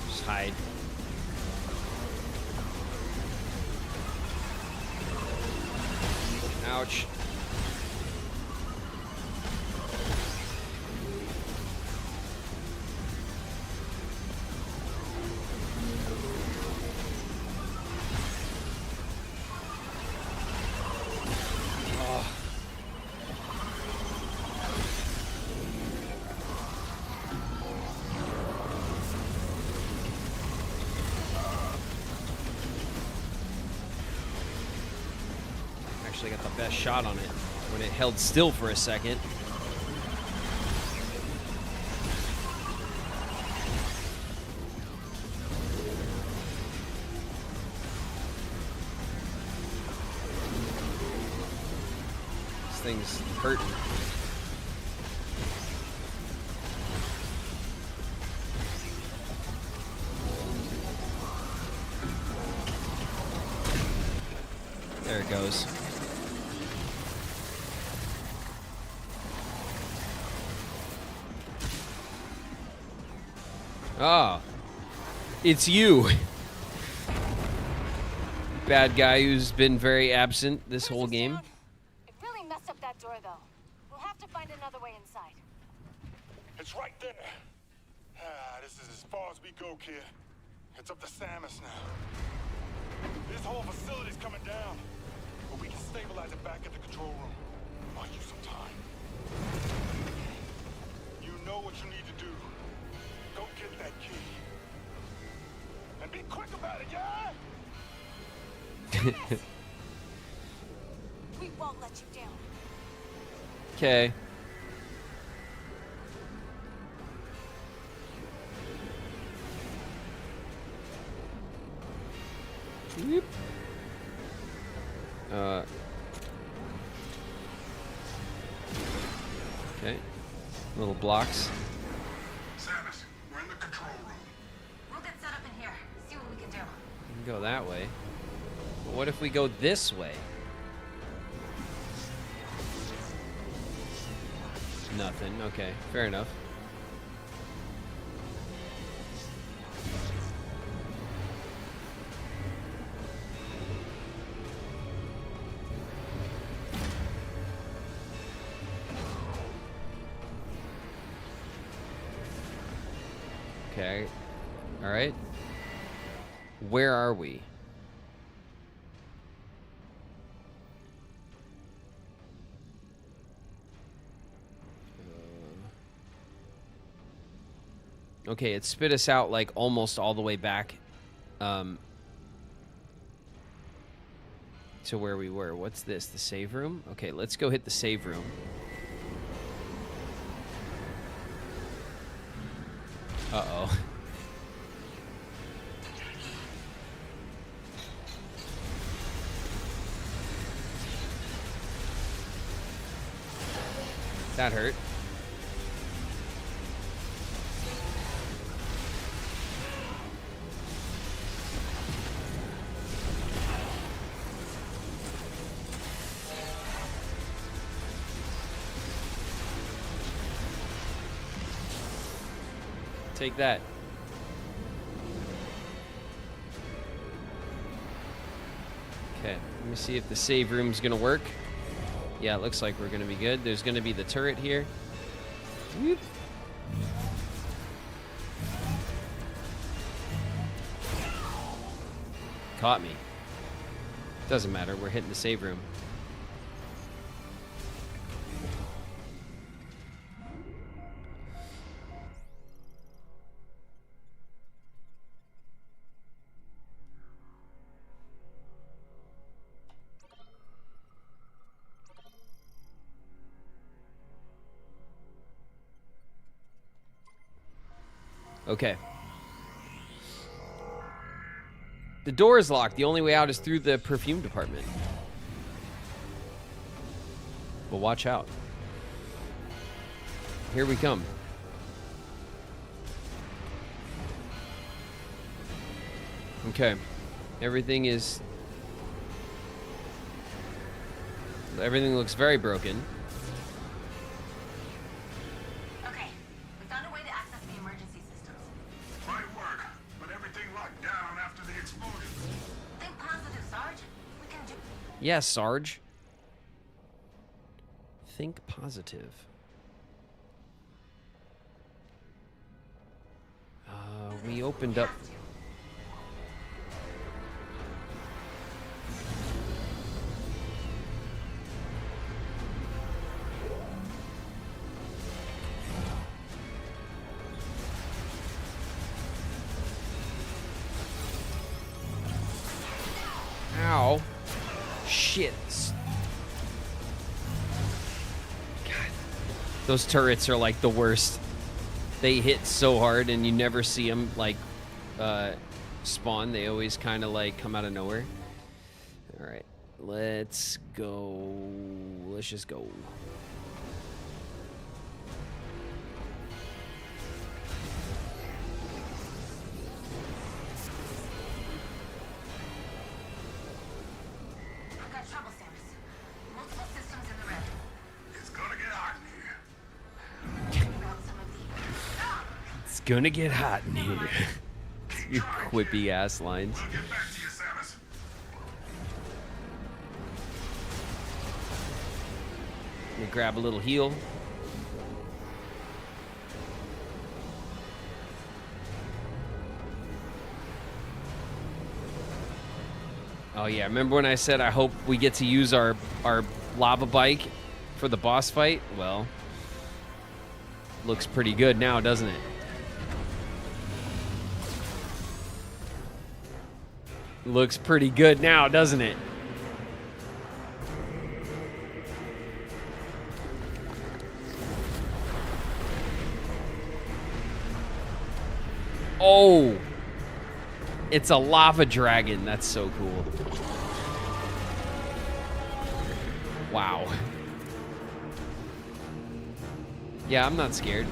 just hide. Ouch. Actually got the best shot on it when it held still for a second. This thing's hurting. There it goes. Ah, it's you. Bad guy who's been very absent this whole game. It really messed up that door, though. We'll have to find another way inside. It's right there. This is as far as we go, kid. It's up to Samus now. This whole facility's coming down, but we can stabilize it back at the control room. Buy you some time. You know what you need to do. Go get that key. And be quick about it, yeah? We won't let you down. Okay. Whoop. Okay. Little blocks. Samus, we're in the control room. We'll get set up in here. See what we can do. We can go that way. But what if we go this way? Nothing. Okay, fair enough. Okay. All right. Where are we? Okay, it spit us out like almost all the way back to where we were. What's this? The save room? Okay, let's go hit the save room. Uh-oh. That hurt. Take that. Okay, let me see if the save room's gonna work. Yeah, it looks like we're gonna be good. There's gonna be the turret here. Whoop. Caught me. Doesn't matter, we're hitting the save room. Okay. The door is locked. The only way out is through the perfume department. But watch out. Here we come. Okay. Everything looks very broken. Okay, we found a way to access the emergency systems. Might work, but everything locked down after the explosion. Think positive, Sarge. We can do. Yes, Sarge. Think positive. We opened up. Ow. Shit. God. Those turrets are like the worst. They hit so hard and you never see them like spawn. They always kind of like come out of nowhere. All right. Let's go. Let's just go. I've got trouble, Samus. Multiple systems in the red. It's gonna get hot in here. Clear out some of the. It's gonna get hot in here. Your quippy ass lines. We'll get back to you, Samus. Let me grab a little heal. Oh yeah, remember when I said I hope we get to use our lava bike for the boss fight? Well, looks pretty good now, doesn't it? Looks pretty good now, doesn't it? Oh, it's a lava dragon. That's so cool. Wow. Yeah, I'm not scared.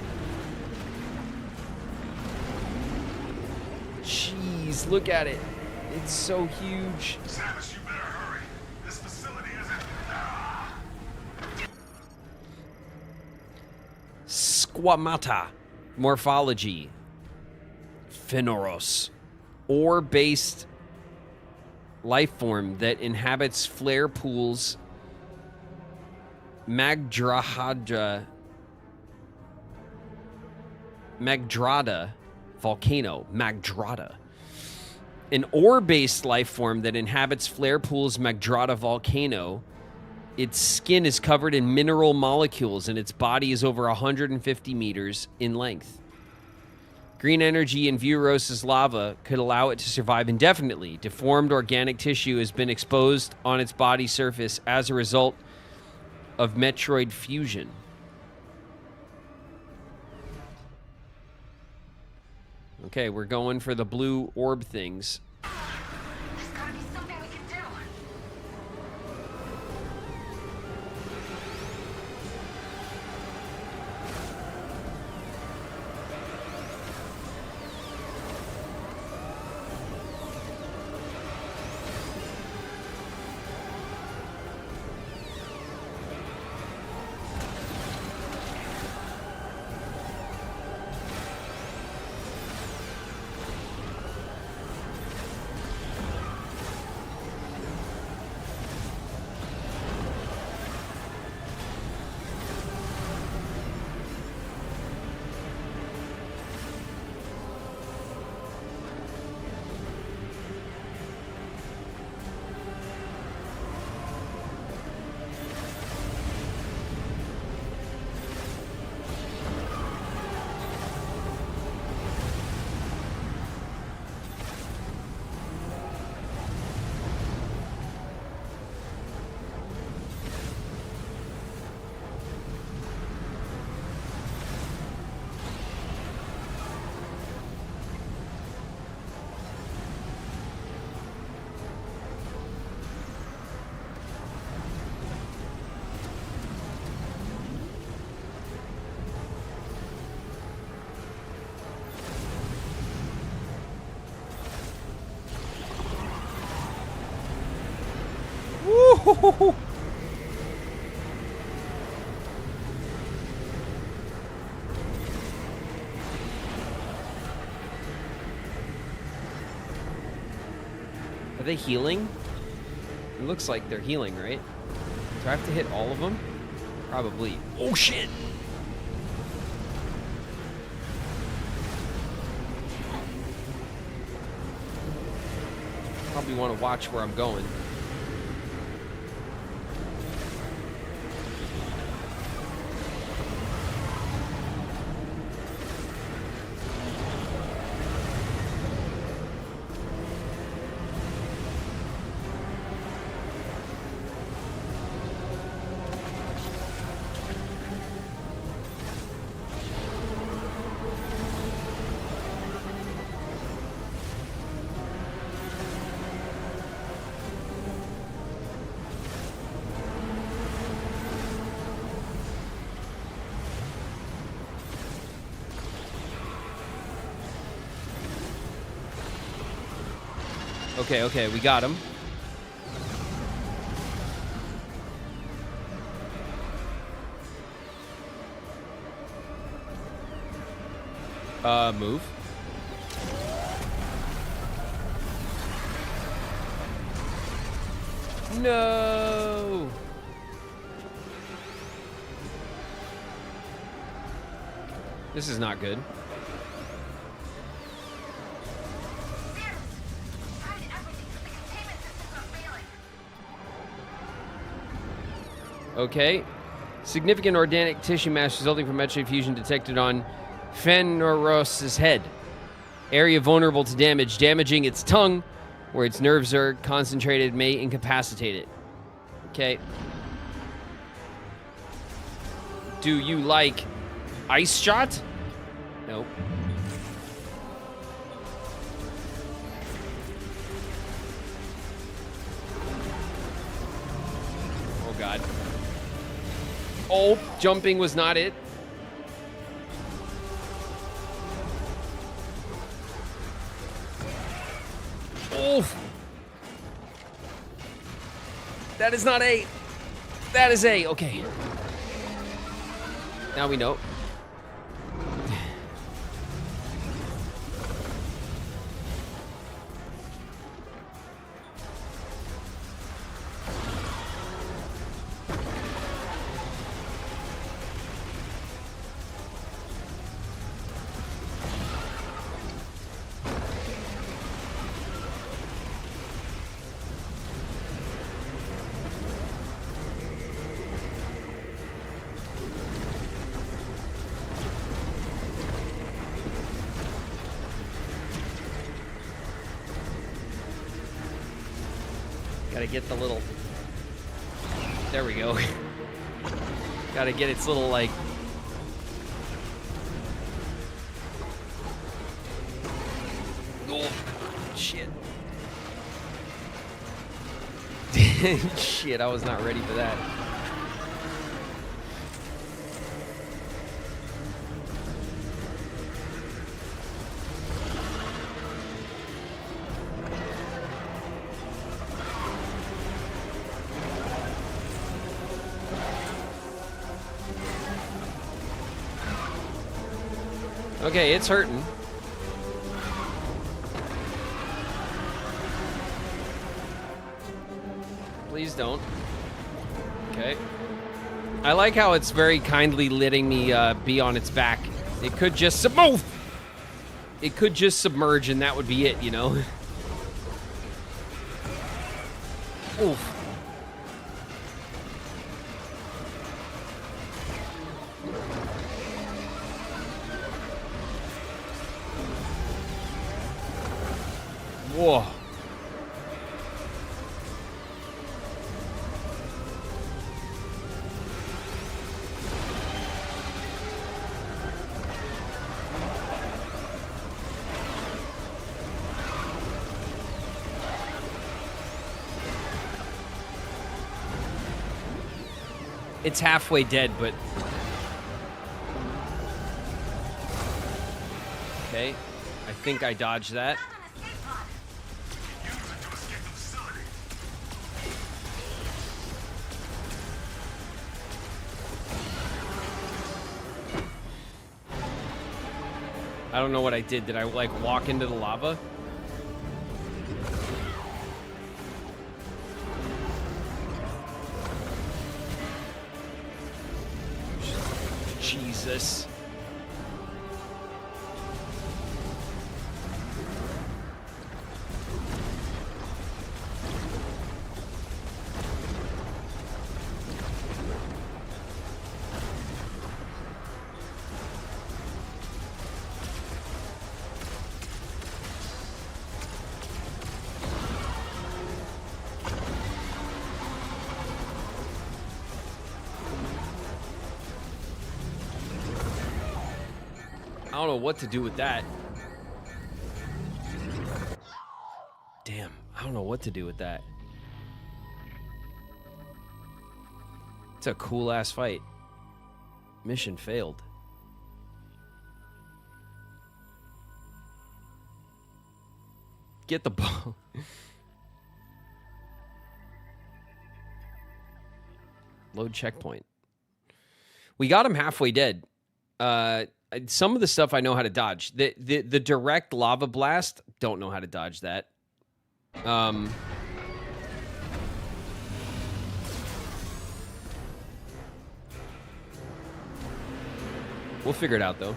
Jeez, look at it. It's so huge. Samus, you better hurry. This facility isn't. Squamata. Morphology. Phaneros. Ore-based life form that inhabits flare pools. Magdrada volcano. Magdrada. An ore-based life form that inhabits flare pools Magdrada volcano. Its skin is covered in mineral molecules and its body is over 150 meters in length. Green energy in Vuros' lava could allow it to survive indefinitely. Deformed organic tissue has been exposed on its body surface as a result of Metroid fusion. Okay, we're going for the blue orb things. There's gotta be something we can do. Oh. Are they healing? It looks like they're healing, right? Do I have to hit all of them? Probably. Oh shit! Probably want to watch where I'm going. Okay, we got him. Move. No! This is not good. Okay. Significant organic tissue mass resulting from Metroid fusion detected on Fenriros's head. Area vulnerable to damage. Damaging its tongue, where its nerves are concentrated, may incapacitate it. Okay. Do you like ice shot? Nope. Oh, God. Oh, jumping was not it. Oh. That is not A. That is A. Okay. Now we know. Gotta get the little... There we go. Gotta get its little, like... Oh, shit. Shit, I was not ready for that. Okay, it's hurting. Please don't. Okay. I like how it's very kindly letting me be on its back. It could just move. It could just submerge and that would be it, you know? Oof. Whoa. It's halfway dead, but... Okay. I think I dodged that. I don't know what I did. Did I, like, walk into the lava? Jesus. I don't know what to do with that. Damn, I don't know what to do with that. It's a cool ass fight. Mission failed. Get the ball. Load checkpoint. We got him halfway dead. Some of the stuff I know how to dodge. The direct lava blast, don't know how to dodge that. We'll figure it out though.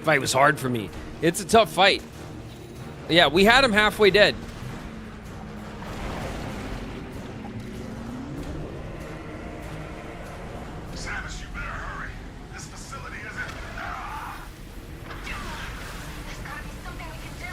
Fight was hard for me. It's a tough fight. Yeah, we had him halfway dead. Samus, you better hurry. This facility isn't. There's gotta be something we can do.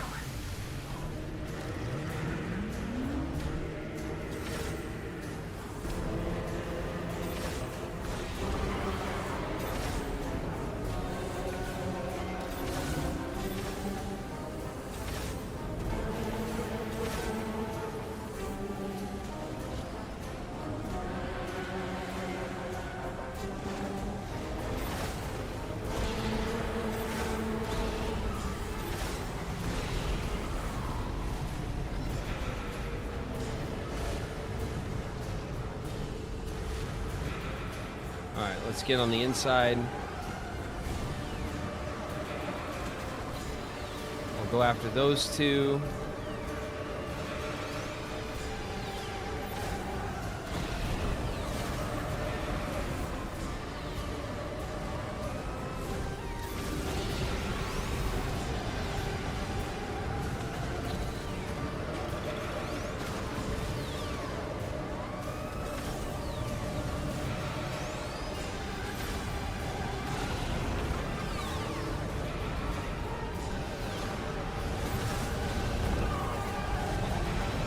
Alright, let's get on the inside. I'll go after those two.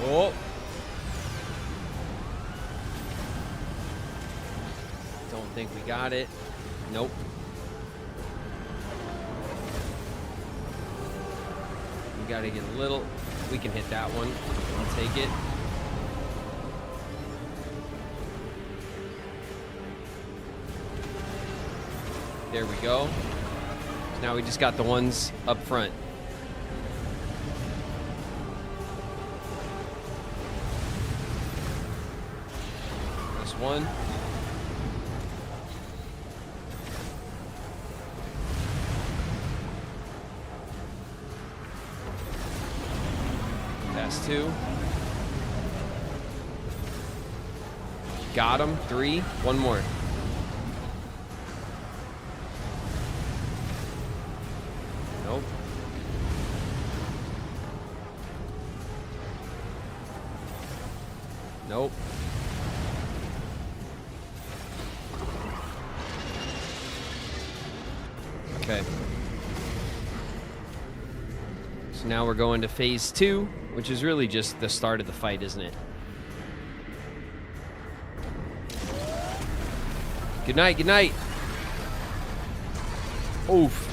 Oh. Don't think we got it. Nope. We gotta get a little. We can hit that one. I'll take it. There we go. Now we just got the ones up front. One. Pass two. Got him. Three. One more. Nope. Nope. Okay. So now we're going to phase 2, which is really just the start of the fight, isn't it? Good night, good night. Oof.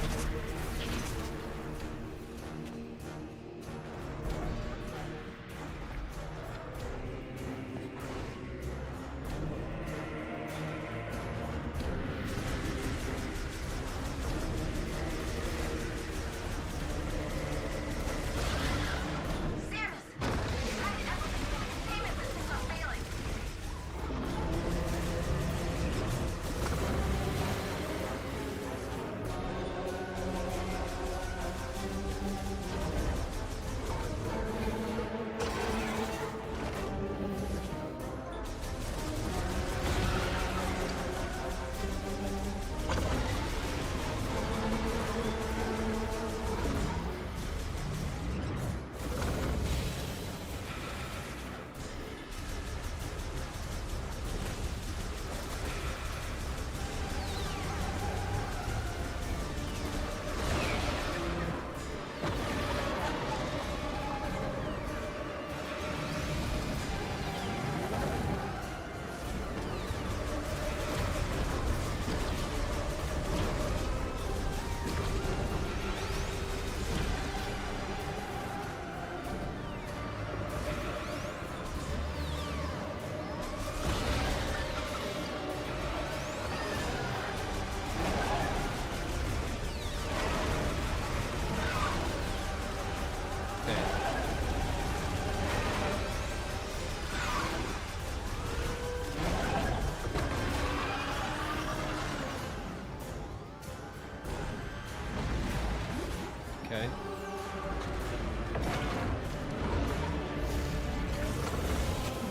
Okay.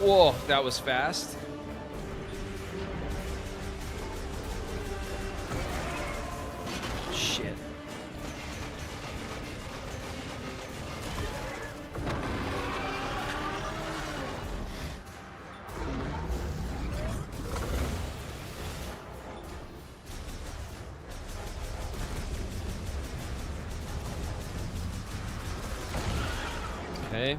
Whoa, that was fast. Shit. Okay.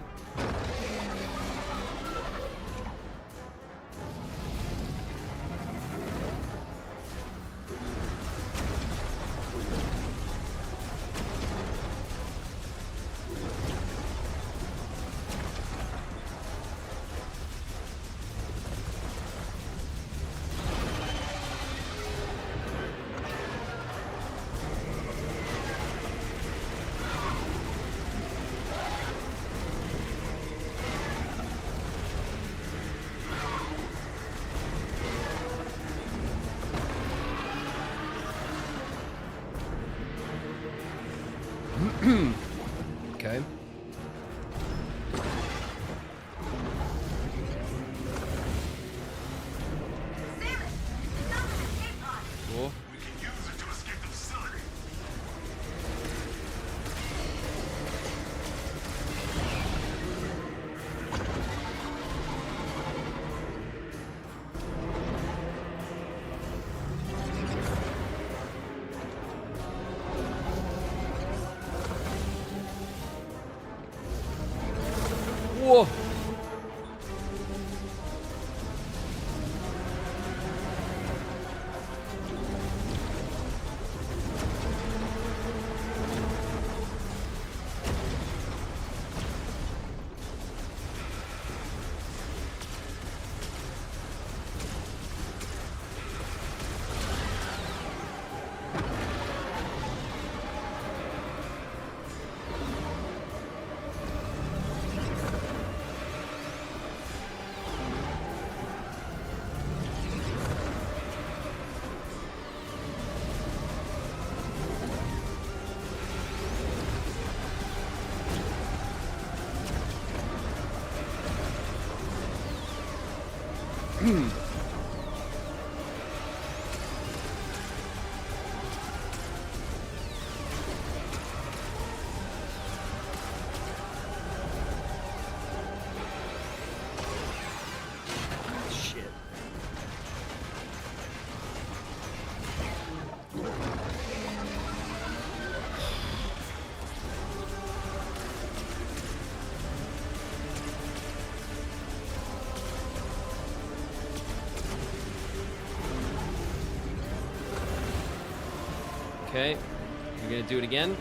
Okay. Cool. We can use it to escape the facility. Whoa. Shit. Okay, you're gonna do it again?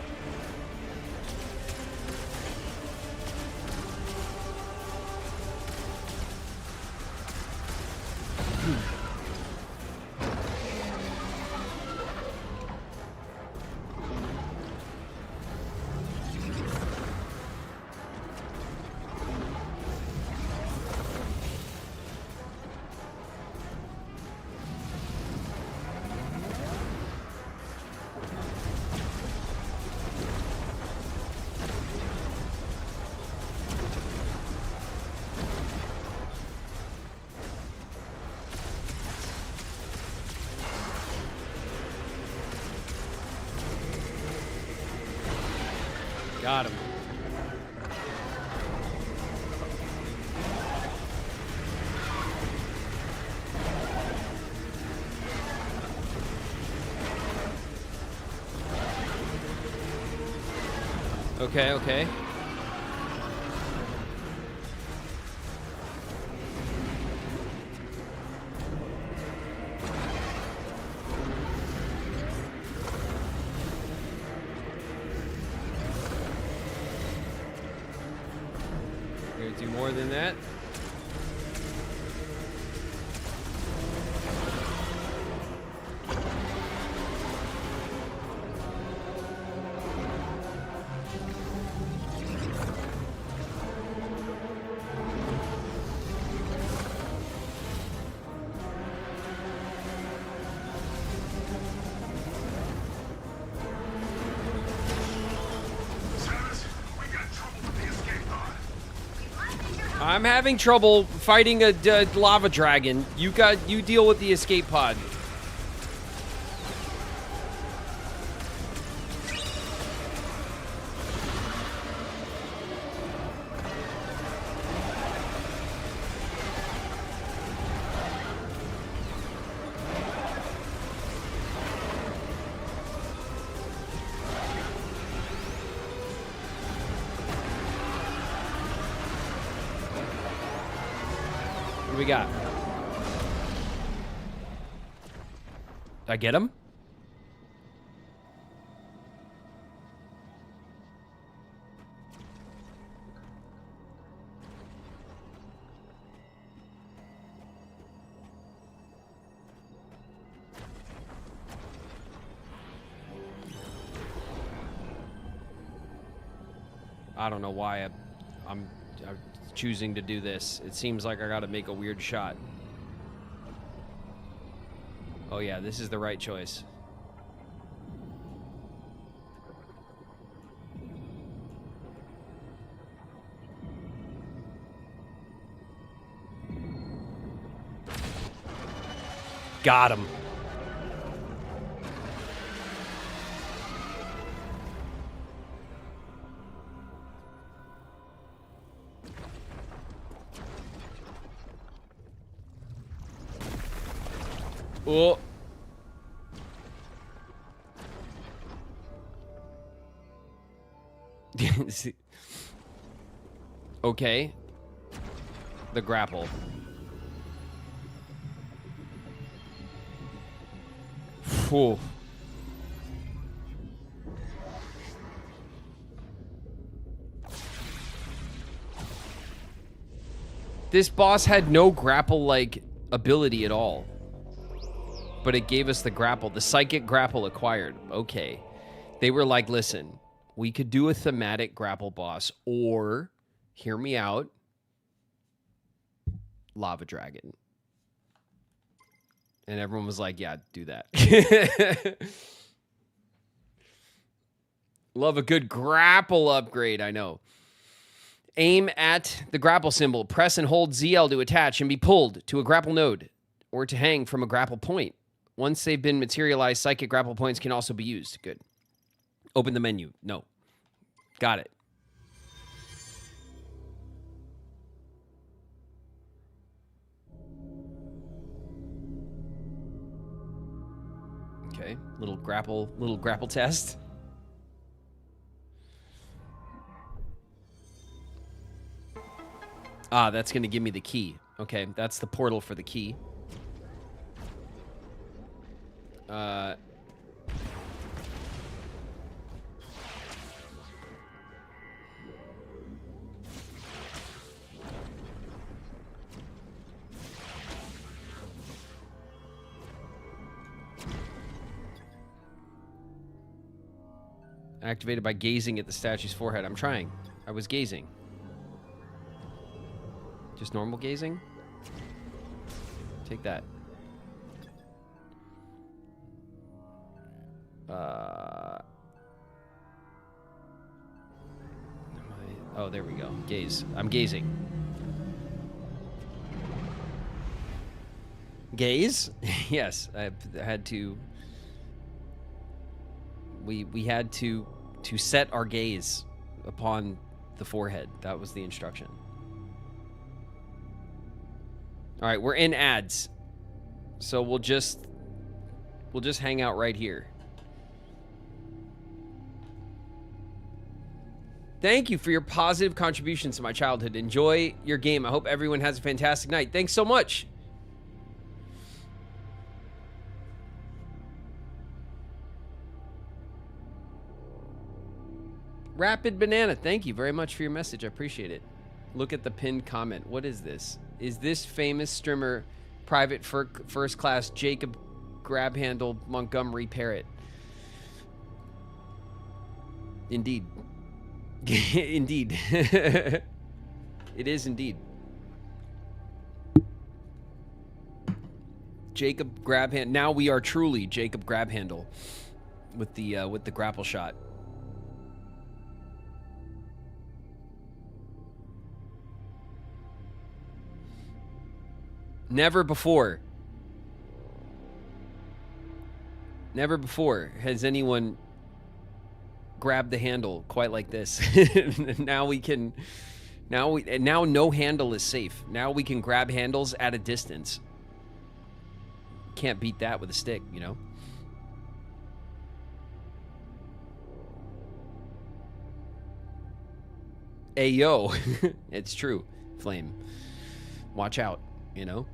Got him. Okay, okay. You're gonna do more than that? I'm having trouble fighting a lava dragon. You deal with the escape pod. What do we got? Did I get him? I don't know why I'm choosing to do this. It seems like I gotta make a weird shot. Oh yeah, this is the right choice. Got him. Oh. Okay. The grapple. Whew. This boss had no grapple-like ability at all. But it gave us the grapple. The psychic grapple acquired. Okay. They were like, listen, we could do a thematic grapple boss, or, hear me out, lava dragon. And everyone was like, yeah, do that. Love a good grapple upgrade, I know. Aim at the grapple symbol. Press and hold ZL to attach and be pulled to a grapple node or to hang from a grapple point. Once they've been materialized, psychic grapple points can also be used. Good. Open the menu. No. Got it. Okay. Little grapple test. Ah, that's going to give me the key. Okay, that's the portal for the key. Activated by gazing at the statue's forehead. I'm trying. I was gazing. Just normal gazing? Take that. Oh, there we go. Gaze. I'm gazing. Gaze? Yes, I had to. We had to set our gaze upon the forehead. That was the instruction. All right, we're in ads, so we'll just hang out right here. Thank you for your positive contributions to my childhood. Enjoy your game. I hope everyone has a fantastic night. Thanks so much. Rapid Banana, thank you very much for your message. I appreciate it. Look at the pinned comment. What is this? Is this famous streamer Private First Class Jacob Grabhandle Montgomery Parrott? Indeed. Indeed. It is indeed. Jacob Grabhandle. Now we are truly Jacob Grabhandle with the grapple shot. Never before has anyone grabbed the handle quite like this. Now no handle is safe. Now we can grab handles at a distance. Can't beat that with a stick, you know? Ayo. It's true, Flame. Watch out, you know?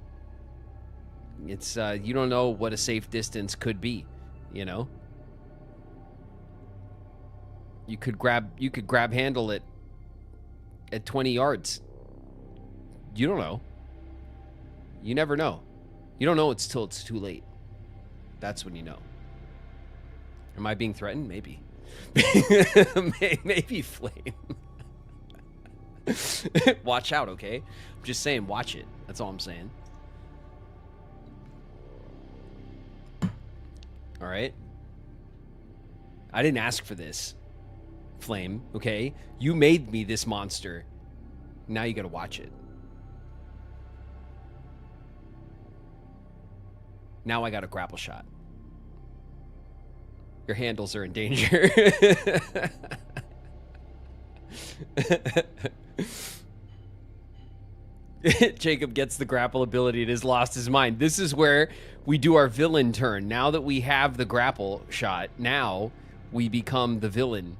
It's, you don't know what a safe distance could be, you know? You could grab handle it at 20 yards. You don't know. You never know. You don't know till it's too late. That's when you know. Am I being threatened? Maybe. Maybe, Flame. Watch out, okay? I'm just saying, watch it. That's all I'm saying. All right? I didn't ask for this, Flame, okay? You made me this monster. Now you gotta watch it. Now I got a grapple shot. Your handles are in danger. Jacob gets the grapple ability and has lost his mind. This is where we do our villain turn. Now that we have the grapple shot, now we become the villain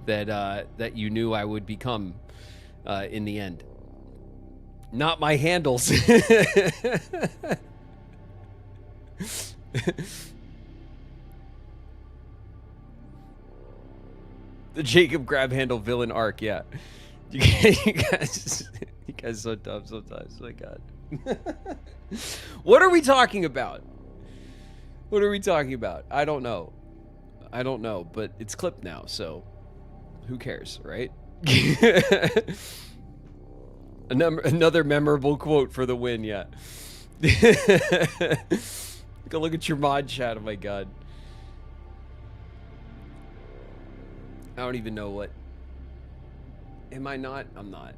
that you knew I would become in the end. Not my handles. The Jacob grab handle villain arc, yeah. You guys so dumb sometimes. My God. What are we talking about? What are we talking about? I don't know. I don't know, but it's clipped now, so who cares, right? Another memorable quote for the win, yeah. Go look at your mod chat, oh my God. I don't even know what. Am I not? I'm not.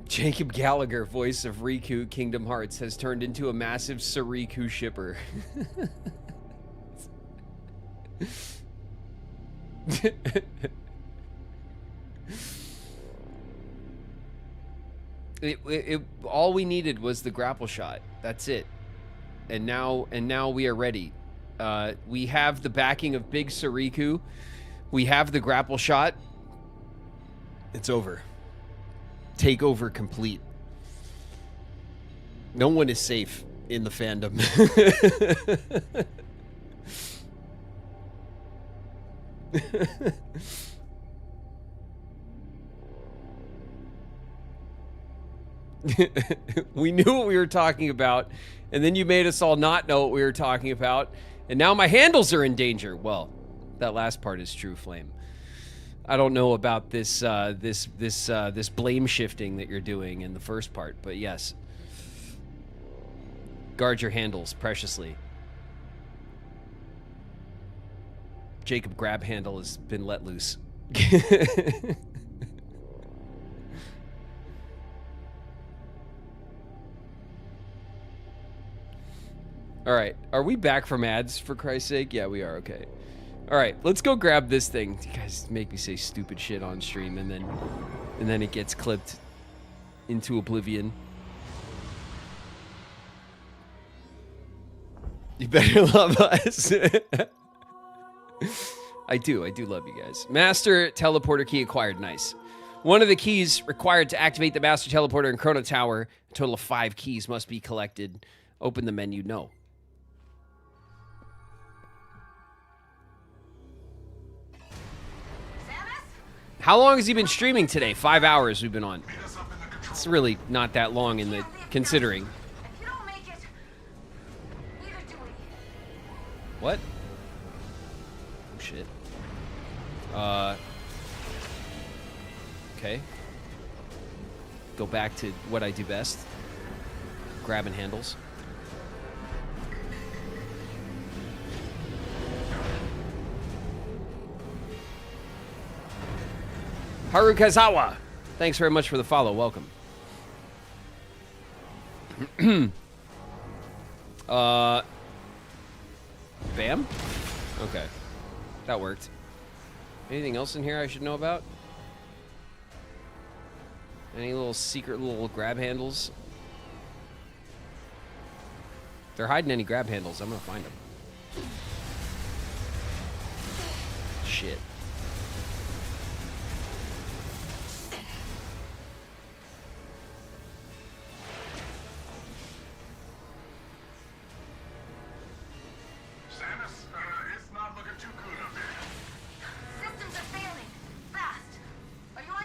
Jacob Gallagher, voice of Riku Kingdom Hearts, has turned into a massive Sariku shipper. All we needed was the grapple shot. That's it. And now we are ready. We have the backing of Big Sariku. We have the grapple shot. It's over. Takeover complete. No one is safe in the fandom. We knew what we were talking about, and then you made us all not know what we were talking about, and now my handles are in danger. Well, that last part is true, Flame. I don't know about this this blame shifting that you're doing in the first part, but yes. Guard your handles preciously. Jacob grab handle has been let loose. All right, are we back from ads, for Christ's sake? Yeah, we are. Okay. All right, let's go grab this thing. You guys make me say stupid shit on stream, and then it gets clipped into oblivion. You better love us. I do love you guys. Master teleporter key acquired. Nice. One of the keys required to activate the master teleporter in Chrono Tower. A total of 5 keys must be collected. Open the menu. No. How long has he been streaming today? 5 hours we've been on. It's really not that long in the considering. What? Oh shit. Okay. Go back to what I do best. Grabbing handles. Harukazawa, thanks very much for the follow. Welcome. Bam? Okay. That worked. Anything else in here I should know about? Any little secret little grab handles? If they're hiding any grab handles, I'm gonna find them. Shit.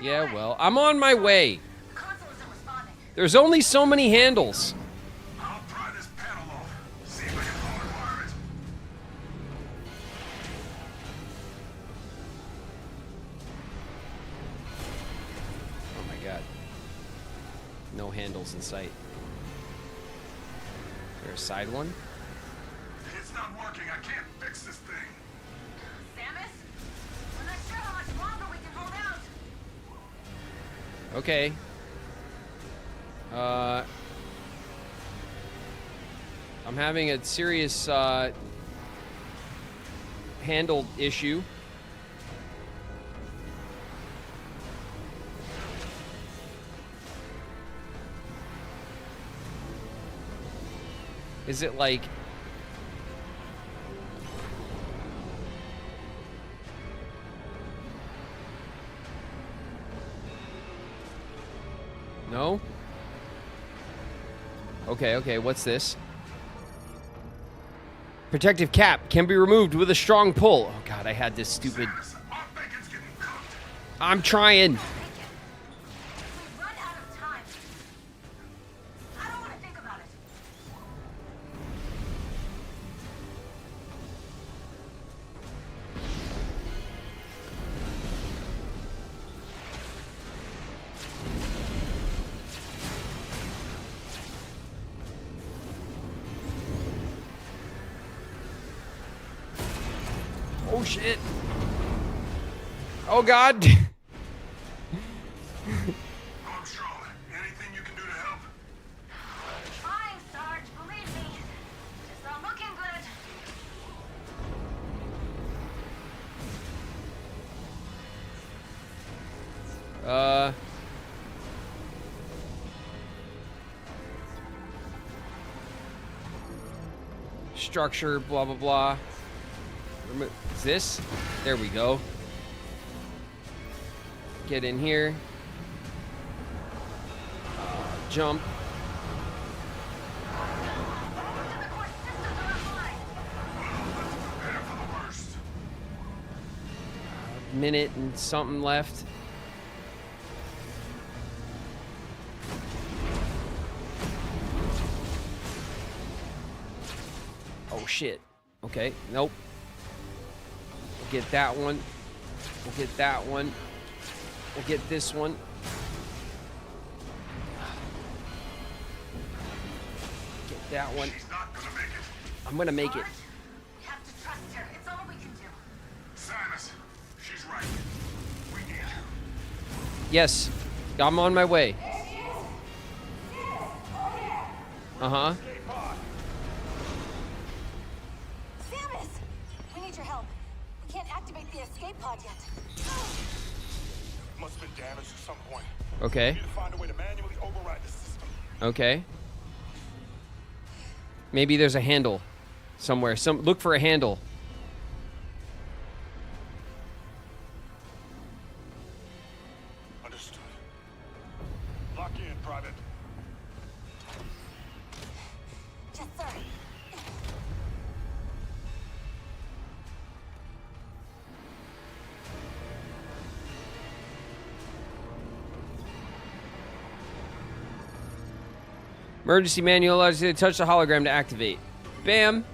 Yeah, well, I'm on my way. There's only so many handles. I'll pry this panel off. See if I can hardwire it. Oh my god. No handles in sight. Is there a side one? It's not working. I can't fix this thing. Samus? We're not sure how much longer we can hold out. Okay. I'm having a serious handle issue. Is it like... No? Okay, what's this? Protective cap can be removed with a strong pull. Oh god, I had this stupid... I'm trying. Oh shit. Oh god. Armstrong, anything you can do to help? Trying, Sarge, believe me. It's not looking good. Structure, blah blah blah. Is this? There we go. Get in here. Jump. Minute and something left. Oh shit. Okay, nope. We'll get that one. We'll get that one. We'll get this one. Get that one. She's not gonna make it. I'm gonna make it. We have to trust her. It's all we can do. Samus, she's right. We need her. Yes, I'm on my way. Uh-huh. Samus! We need your help. We can't activate the escape pod yet. Must have been damaged at some point. Okay. We need to find a way to manually override the system. Okay. Maybe there's a handle somewhere. Look for a handle. Understood. Lock in, Private. Yes, sir. Emergency manual allows you to touch the hologram to activate. Bam!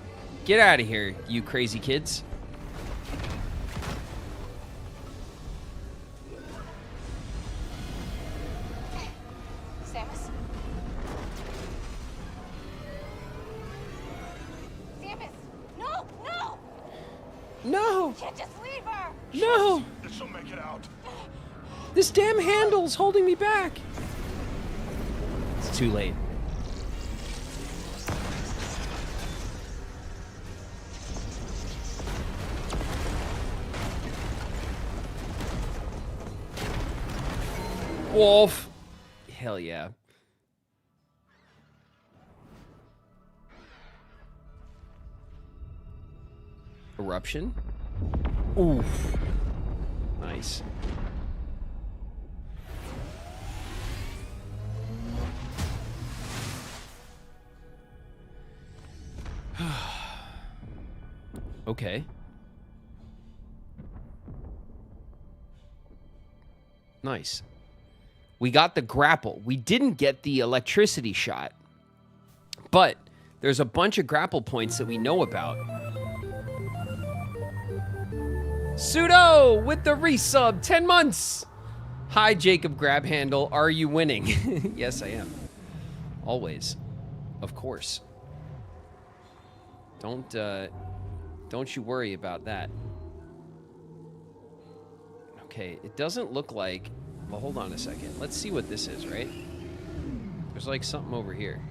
Get out of here, you crazy kids. No! Can't just leave her! No! She'll make it out. This damn handle's holding me back. It's too late. Wolf. Hell yeah. Eruption. Oof. Nice. Okay. Nice. We got the grapple. We didn't get the electricity shot. But there's a bunch of grapple points that we know about. Pseudo with the resub, 10 months. Hi, Jacob Grabhandle. Are you winning? Yes, I am. Always. Of course. Don't you worry about that. Okay, it doesn't look like... Well, hold on a second. Let's see what this is, right? There's like something over here.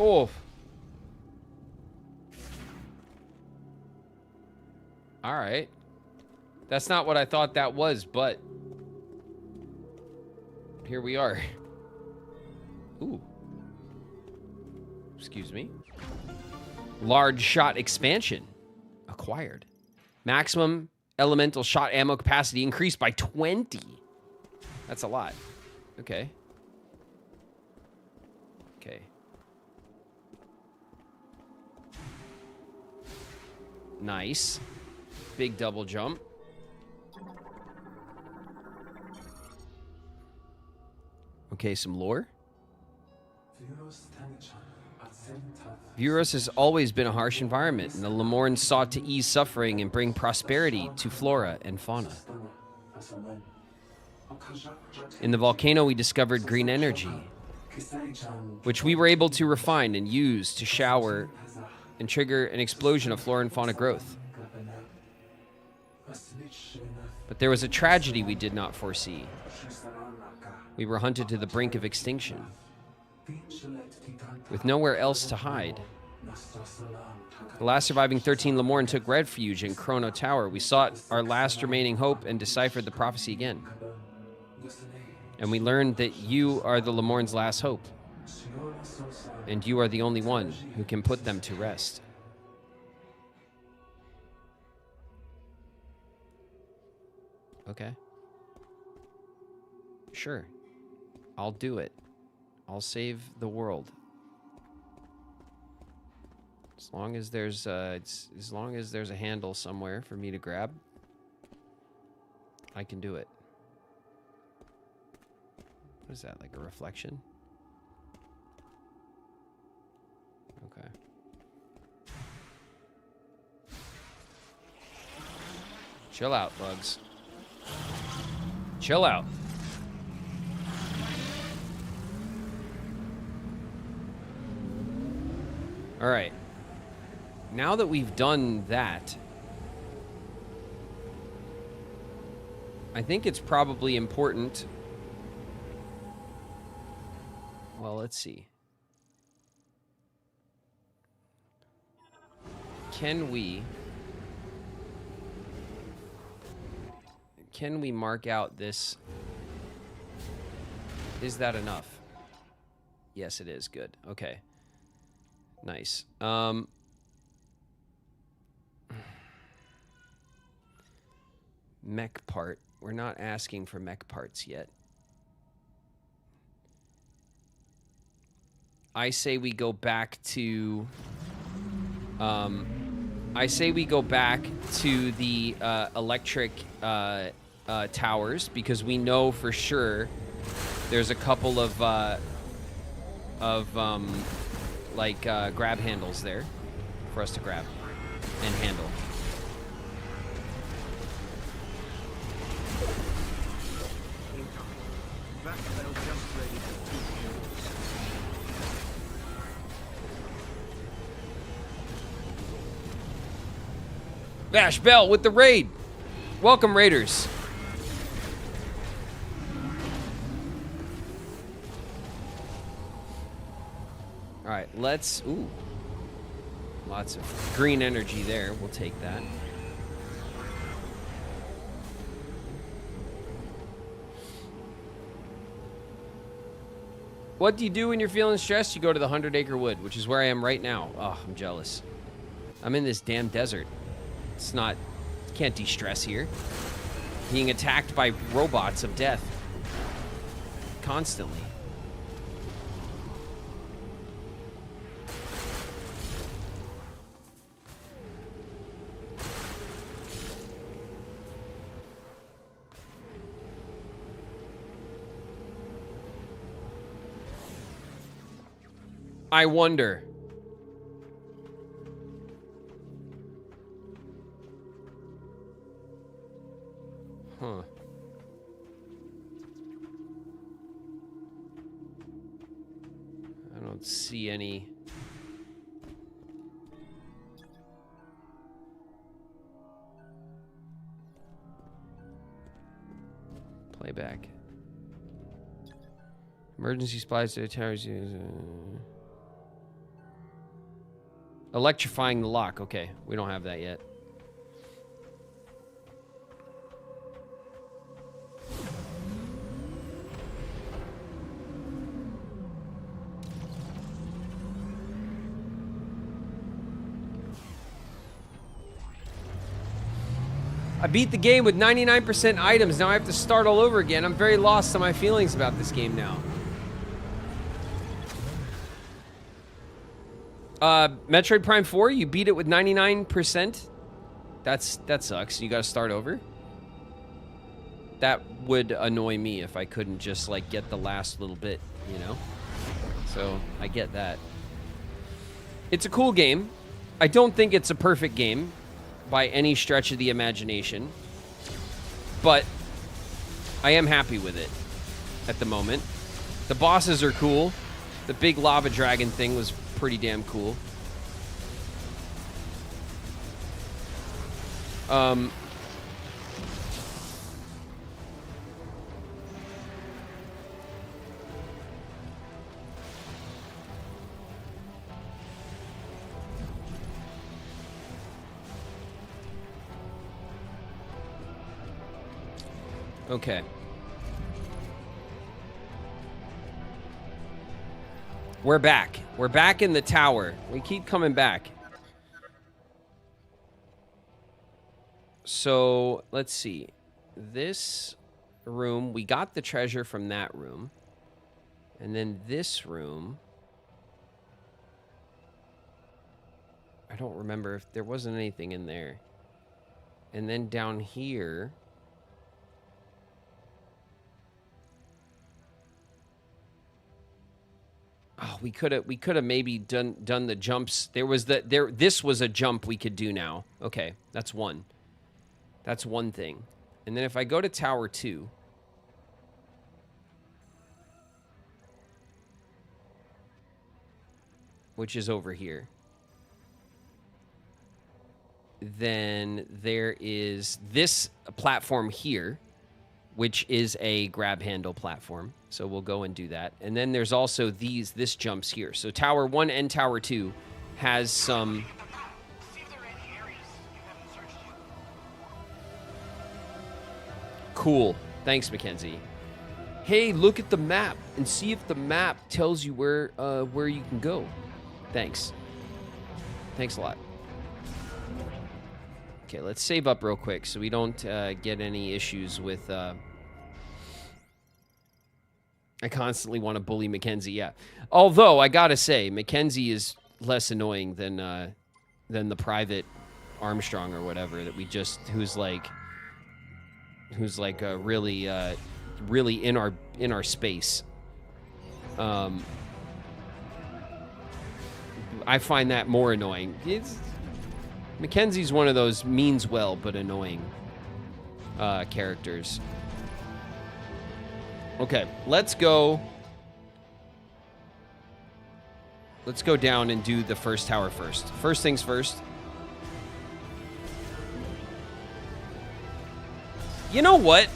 Oh. All right. That's not what I thought that was, but here we are. Ooh. Excuse me. Large shot expansion acquired. Maximum elemental shot ammo capacity increased by 20. That's a lot. Okay. Okay. Nice. Big double jump. Okay, some lore. Vuros has always been a harsh environment, and the Lemorns sought to ease suffering and bring prosperity to flora and fauna. In the volcano, we discovered green energy, which we were able to refine and use to shower and trigger an explosion of flora and fauna growth. But there was a tragedy we did not foresee. We were hunted to the brink of extinction, with nowhere else to hide. The last surviving 13 Lemorn took refuge in Chrono Tower. We sought our last remaining hope and deciphered the prophecy again. And we learned that you are the Lemorn's last hope. And you are the only one who can put them to rest. Okay. Sure. I'll do it. I'll save the world. As long as there's a handle somewhere for me to grab, I can do it. What is that, like a reflection? Okay. Chill out, bugs. Chill out. All right. Now that we've done that, I think it's probably important. Well, let's see. Can we mark out this? Is that enough? Yes, it is. Good. Okay. Nice. Mech part. We're not asking for mech parts yet. I say we go back to I say we go back to the electric towers because we know for sure there's a couple of grab handles there for us to grab and handle. Bash Bell with the raid. Welcome, Raiders. All right, let's... Ooh. Lots of green energy there. We'll take that. What do you do when you're feeling stressed? You go to the 100-acre wood, which is where I am right now. Oh, I'm jealous. I'm in this damn desert. It's not... Can't de-stress here. Being attacked by robots of death. Constantly. I wonder. Huh. I don't see any. Playback. Emergency supplies to the towers. Electrifying the lock. Okay, we don't have that yet. I beat the game with 99% items. Now I have to start all over again. I'm very lost on my feelings about this game now. Metroid Prime 4, you beat it with 99%? That sucks. You gotta start over? That would annoy me if I couldn't just, like, get the last little bit, you know? So, I get that. It's a cool game. I don't think it's a perfect game by any stretch of the imagination. But I am happy with it at the moment. The bosses are cool. The big lava dragon thing was pretty damn cool. Okay. We're back. We're back in the tower. We keep coming back. So, let's see. This room, we got the treasure from that room. And then this room, I don't remember if there wasn't anything in there. And then down here, oh, we could have maybe done the jumps. This was a jump we could do now. Okay, that's one. That's one thing. And then if I go to Tower 2, which is over here, then there is this platform here, which is a grab handle platform. So we'll go and do that. And then there's also this jumps here. So Tower 1 and Tower 2 has some... Cool. Thanks, Mackenzie. Hey, look at the map and see if the map tells you where you can go. Thanks. Thanks a lot. Okay, let's save up real quick so we don't get any issues with... I constantly want to bully Mackenzie, yeah. Although, I gotta say, Mackenzie is less annoying than the private Armstrong or whatever that we just who's like really really in our space. I find that more annoying. Mackenzie's one of those means well but annoying characters. Okay, let's go. Let's go down and do the first tower first. First things first. You know what?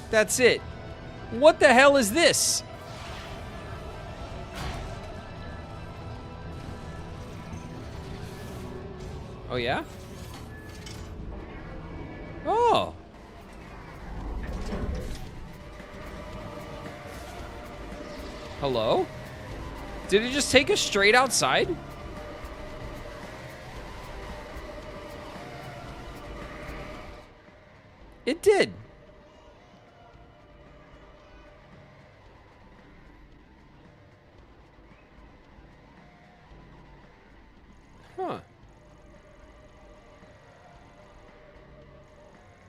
That's it. What the hell is this? Oh, yeah? Oh. Hello? Did it just take us straight outside? It did. Huh.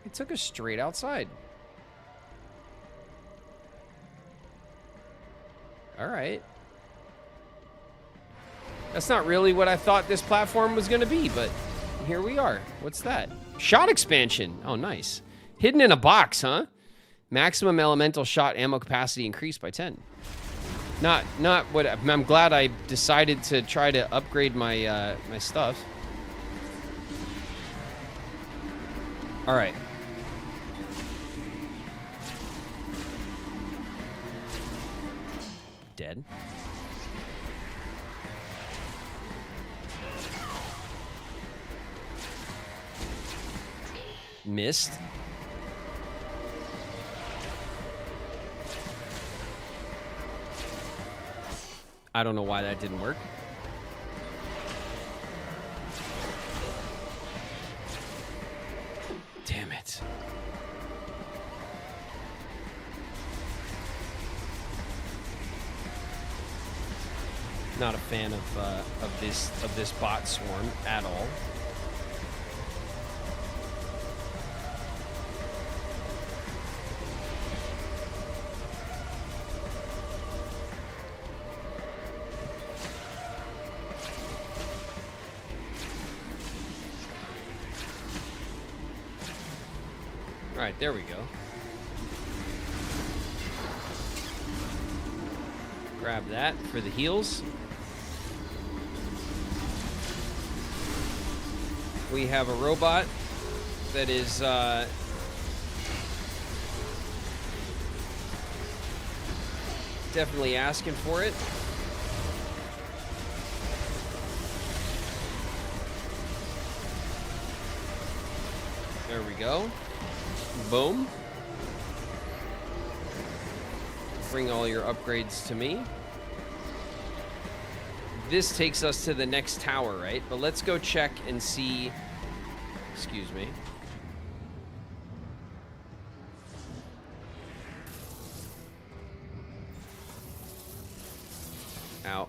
It took us straight outside. All right. That's not really what I thought this platform was going to be, but here we are. What's that? Shot expansion. Oh, nice. Hidden in a box, huh? Maximum elemental shot ammo capacity increased by 10. Not what I'm glad I decided to try to upgrade my my stuff. All right. Dead. Missed. I don't know why that didn't work. Damn it. Not a fan of this bot swarm at all. All right, there we go. Grab that for the heals. We have a robot that is definitely asking for it. There we go. Boom. Bring all your upgrades to me. This takes us to the next tower, right? But let's go check and see. Excuse me. Ow.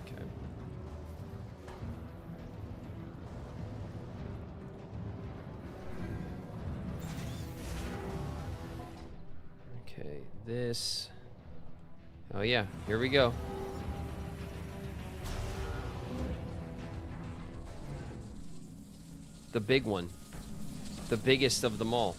Okay. Okay, this. Oh yeah, here we go. The big one. The biggest of them all.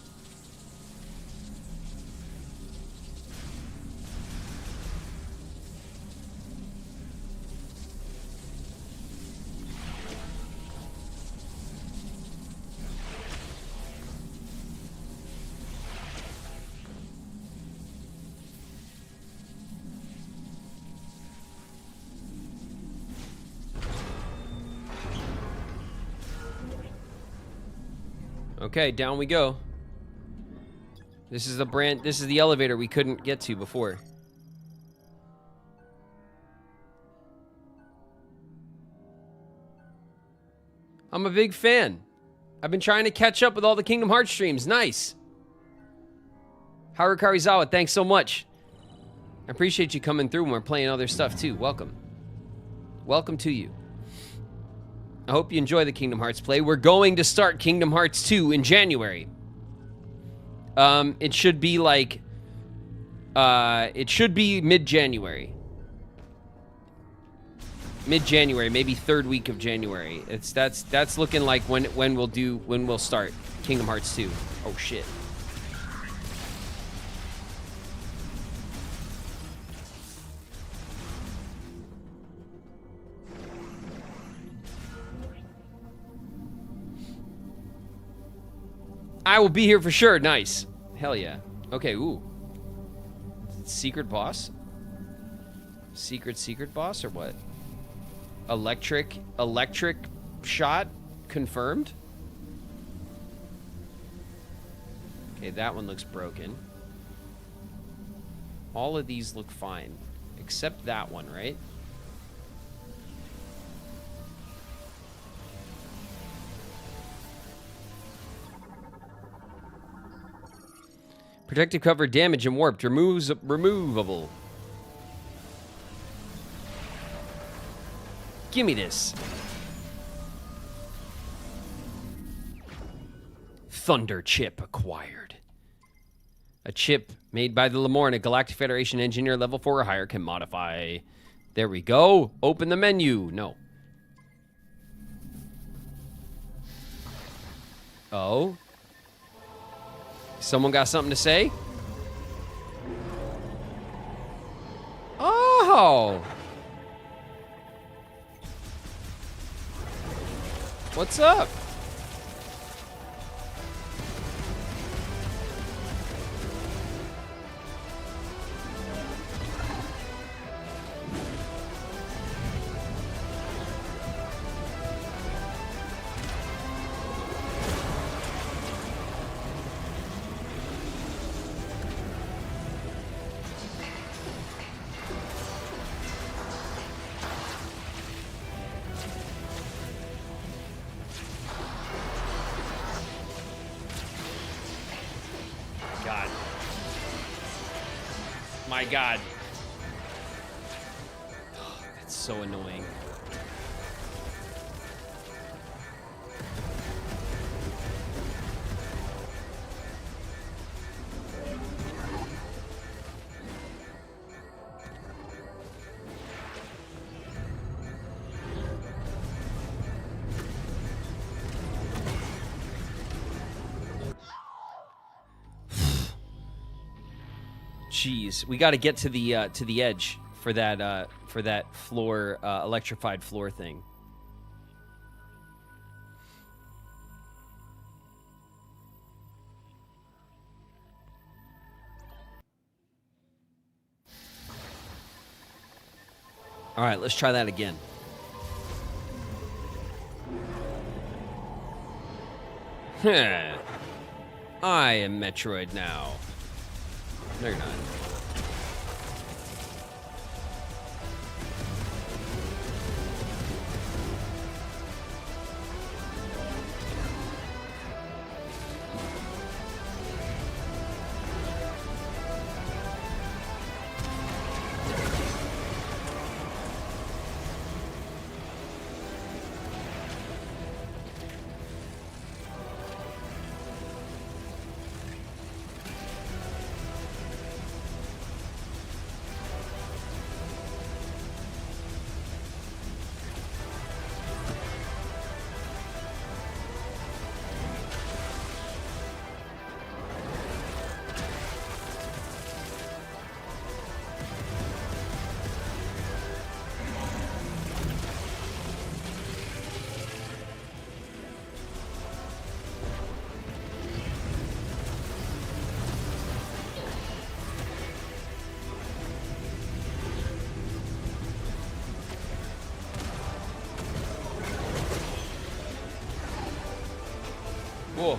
Okay, down we go. This is the elevator we couldn't get to before. I'm a big fan. I've been trying to catch up with all the Kingdom Hearts streams. Nice. Haru Karizawa, thanks so much. I appreciate you coming through when we're playing other stuff too. Welcome. Welcome to you. I hope you enjoy the Kingdom Hearts play. We're going to start Kingdom Hearts 2 in January. It should be like, it should be mid-January. Mid-January, maybe third week of January. That's looking like when we'll start Kingdom Hearts 2. Oh shit. I will be here for sure. Nice. Hell yeah. Okay, ooh. Secret boss? Secret boss or what? Electric shot confirmed? Okay, that one looks broken. All of these look fine. Except that one, right? Protective cover, damage, and warped. Removable. Give me this. Thunder chip acquired. A chip made by the Lamorna Galactic Federation engineer level 4 or higher can modify. There we go. Open the menu. No. Oh. Someone got something to say? Oh! What's up? My God. Oh, that's so annoying. Jeez, we got to get to the edge for that floor, electrified floor thing. All right, let's try that again. I am Metroid now. No, you're not. Whoa.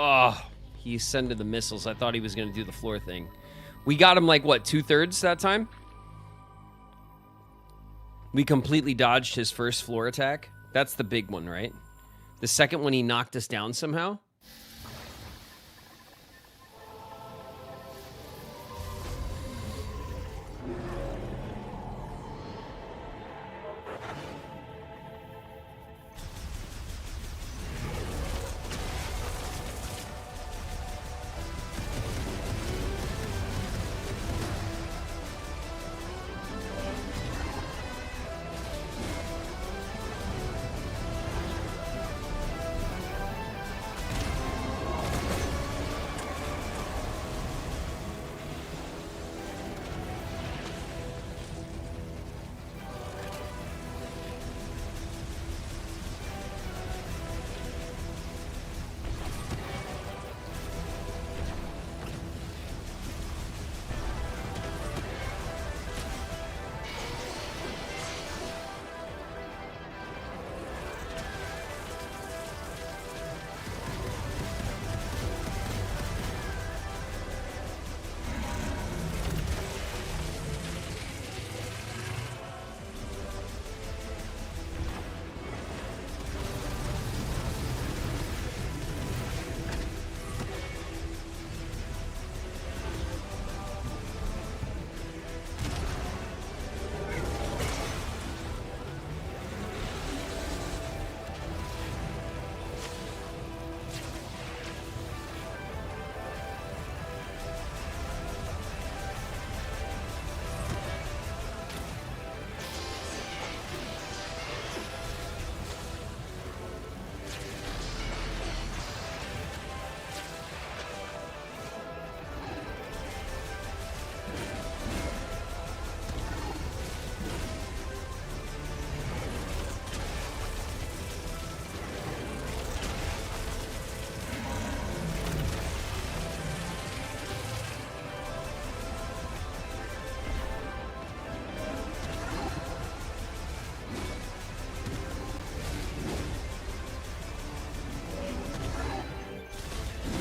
Oh, he sending the missiles. I thought he was going to do the floor thing. We got him like, what, 2/3 that time? We completely dodged his first floor attack. That's the big one, right? The second one, he knocked us down somehow.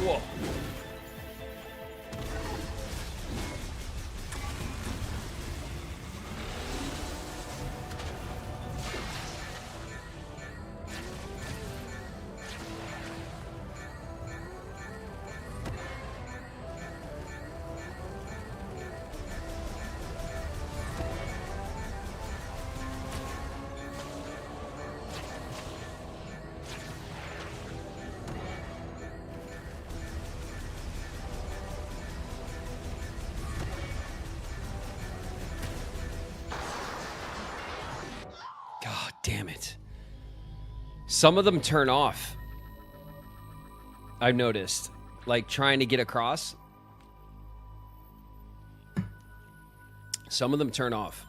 Whoa. God damn it. Some of them turn off. I've noticed. Like trying to get across. Some of them turn off.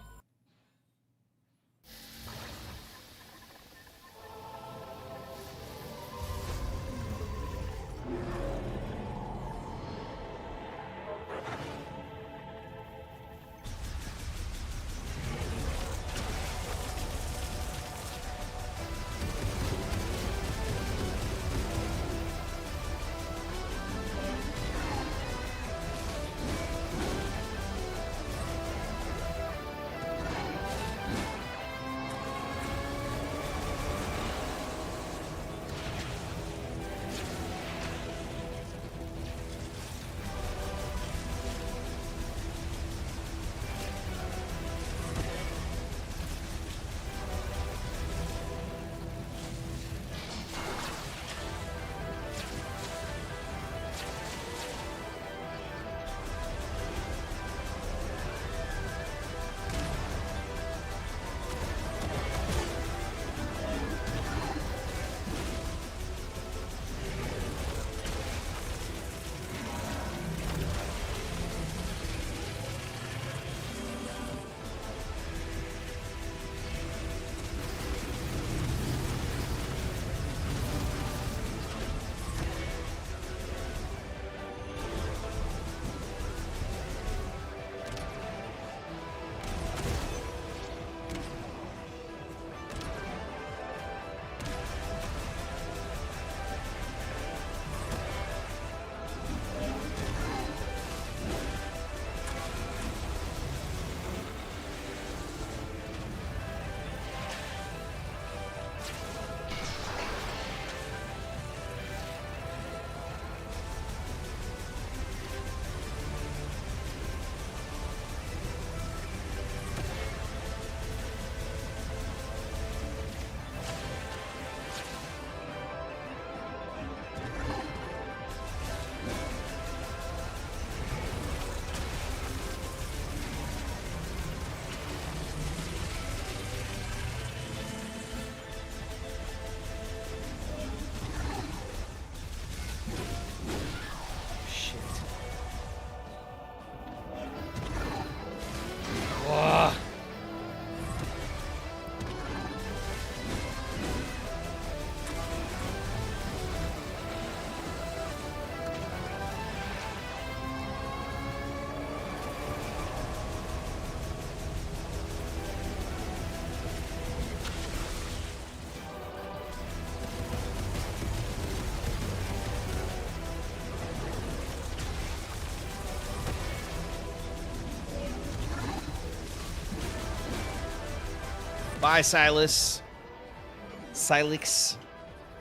Bye, Silas. Silexius.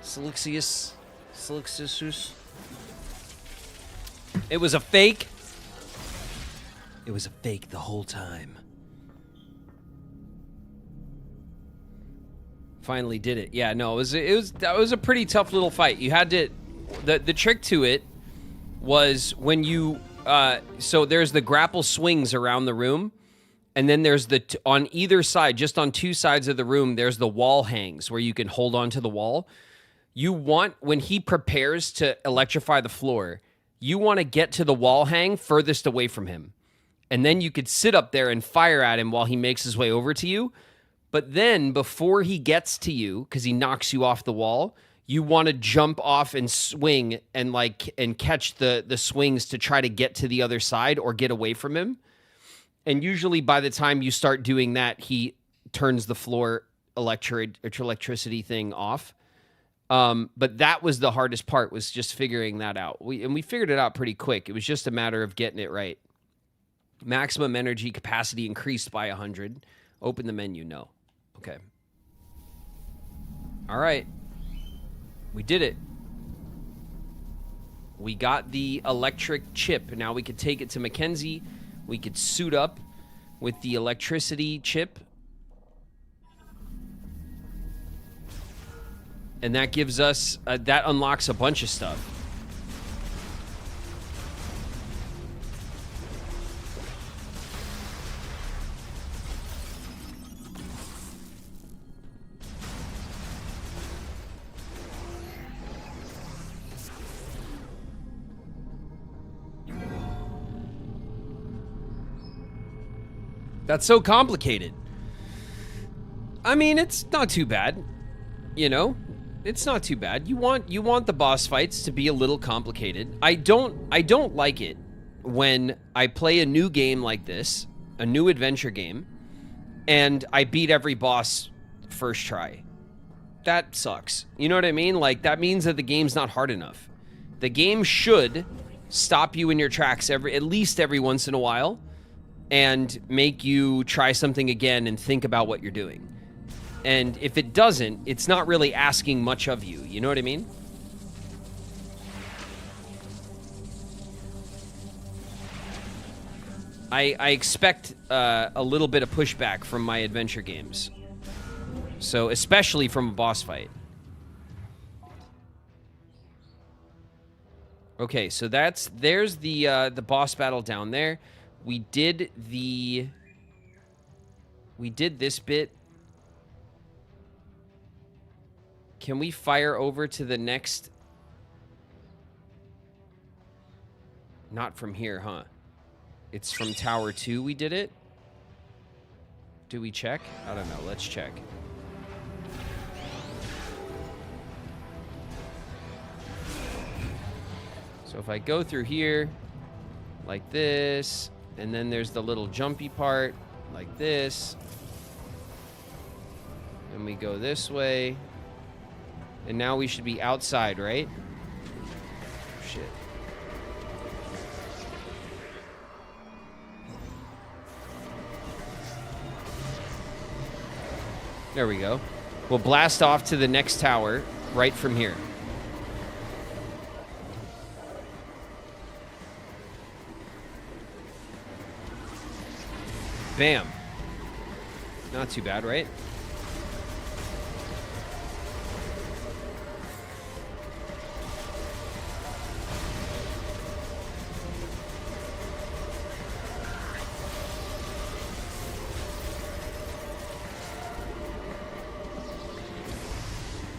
Silixius. It was a fake. It was a fake the whole time. Finally did it. Yeah, no, that was a pretty tough little fight. You had to the trick to it was when you so there's the grapple swings around the room, and then there's on either side, just on two sides of the room, there's the wall hangs where you can hold onto the wall. You want, when he prepares to electrify the floor, you want to get to the wall hang furthest away from him. And then you could sit up there and fire at him while he makes his way over to you. But then before he gets to you, because he knocks you off the wall, you want to jump off and swing and catch the swings to try to get to the other side or get away from him. And usually by the time you start doing that, he turns the floor electricity thing off. But that was the hardest part, was just figuring that out. We figured it out pretty quick. It was just a matter of getting it right. Maximum energy capacity increased by 100. Open the menu. No. Okay. All right. We did it. We got the electric chip. Now we could take it to Mackenzie. We could suit up with the electricity chip. And that gives us, that unlocks a bunch of stuff. That's so complicated. I mean, it's not too bad. You know, it's not too bad. You want the boss fights to be a little complicated. I don't like it when I play a new game like this, a new adventure game, and I beat every boss first try. That sucks. You know what I mean? Like, that means that the game's not hard enough. The game should stop you in your tracks at least every once in a while and make you try something again and think about what you're doing. And if it doesn't, it's not really asking much of you. You know what I mean? I expect a little bit of pushback from my adventure games. So, especially from a boss fight. Okay, so there's the boss battle down there. We did this bit. Can we fire over to the next? Not from here, huh? It's from Tower 2 we did it? Do we check? I don't know. Let's check. So if I go through here, like this, and then there's the little jumpy part, like this, and we go this way, and now we should be outside, right? Shit. There we go. We'll blast off to the next tower right from here. Bam. Not too bad, right?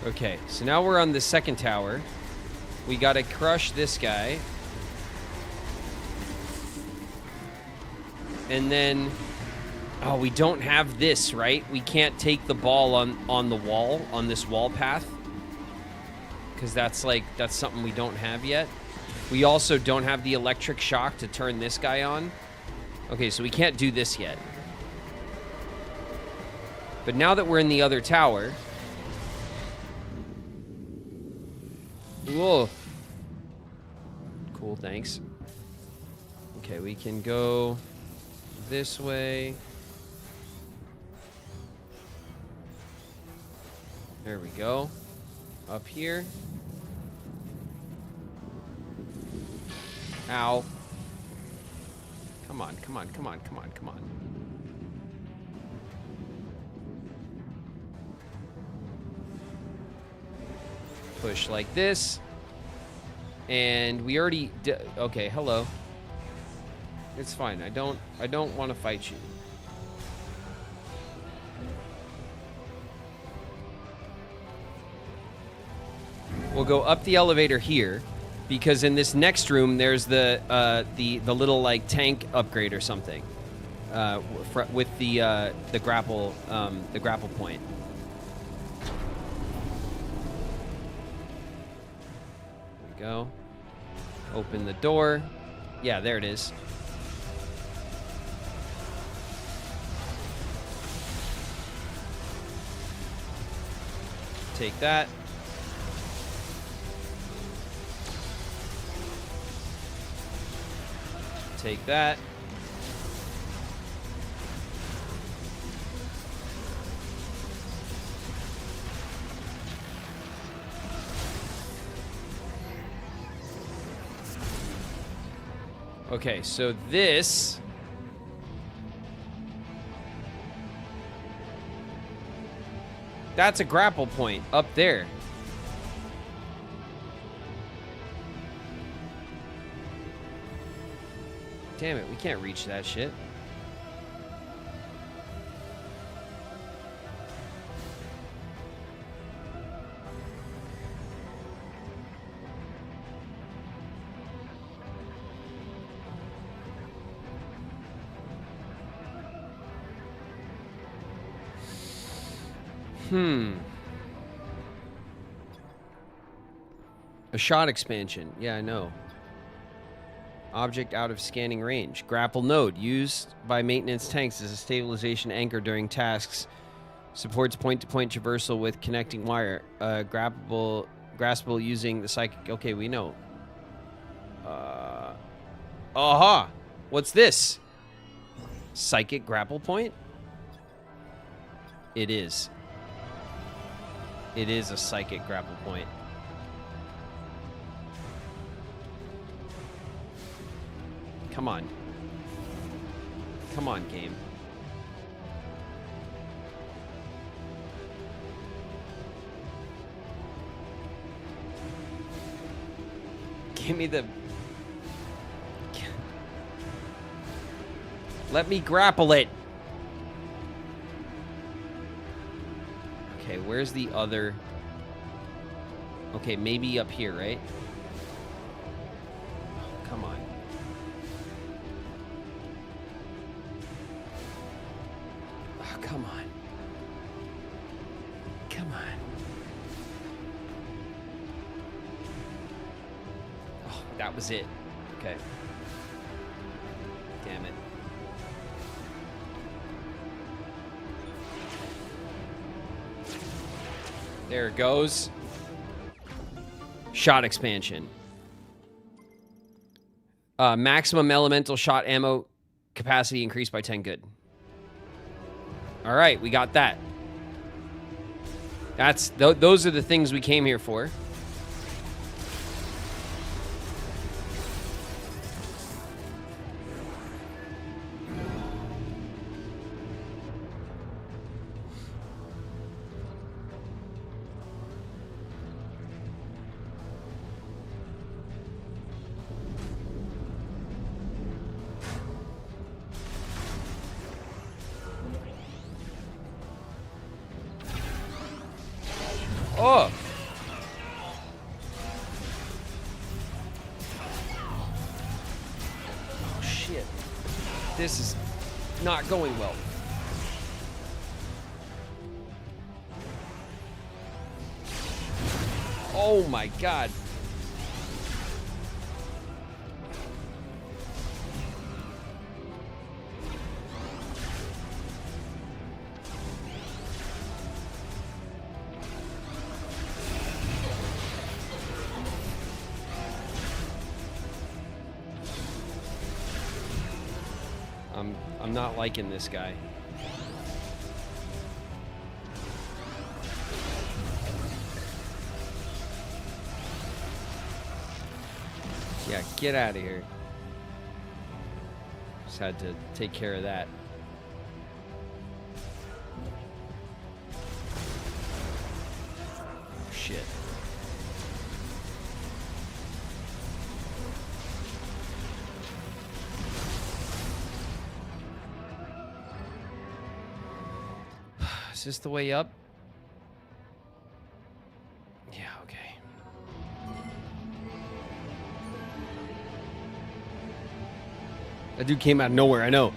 Okay, so now we're on the second tower. We gotta crush this guy. And then... oh, we don't have this, right? We can't take the ball on the wall, on this wall path. Because that's something we don't have yet. We also don't have the electric shock to turn this guy on. Okay, so we can't do this yet. But now that we're in the other tower... whoa. Cool, thanks. Okay, we can go this way. There we go. Up here. Ow. Come on, come on, come on, come on, come on. Push like this. And we already okay, hello. It's fine. I don't want to fight you. We'll go up the elevator here, because in this next room there's the little like tank upgrade or something, with the grapple point. There we go. Open the door. Yeah, there it is. Take that. Take that. Okay, so this... That's a grapple point up there. Damn it, we can't reach that shit. A shot expansion. Yeah, I know. Object out of scanning range. Grapple node. Used by maintenance tanks as a stabilization anchor during tasks. Supports point-to-point traversal with connecting wire. Graspable using the psychic... Okay, we know. Aha! What's this? Psychic grapple point? It is. It is a psychic grapple point. Come on. Come on, game. Give me the... Let me grapple it. Okay, where's the other... Okay, maybe up here, right? Come on. Oh, come on. Come on. Oh, that was it. Okay. Damn it. There it goes. Shot expansion. Maximum elemental shot ammo capacity increased by 10. Good. All right, we got that. Those are the things we came here for. Oh! Oh, shit. This is not going well. Oh my god. I'm not liking this guy. Yeah, get out of here. Just had to take care of that. Shit. Is this the way up? Yeah, okay. That dude came out of nowhere, I know.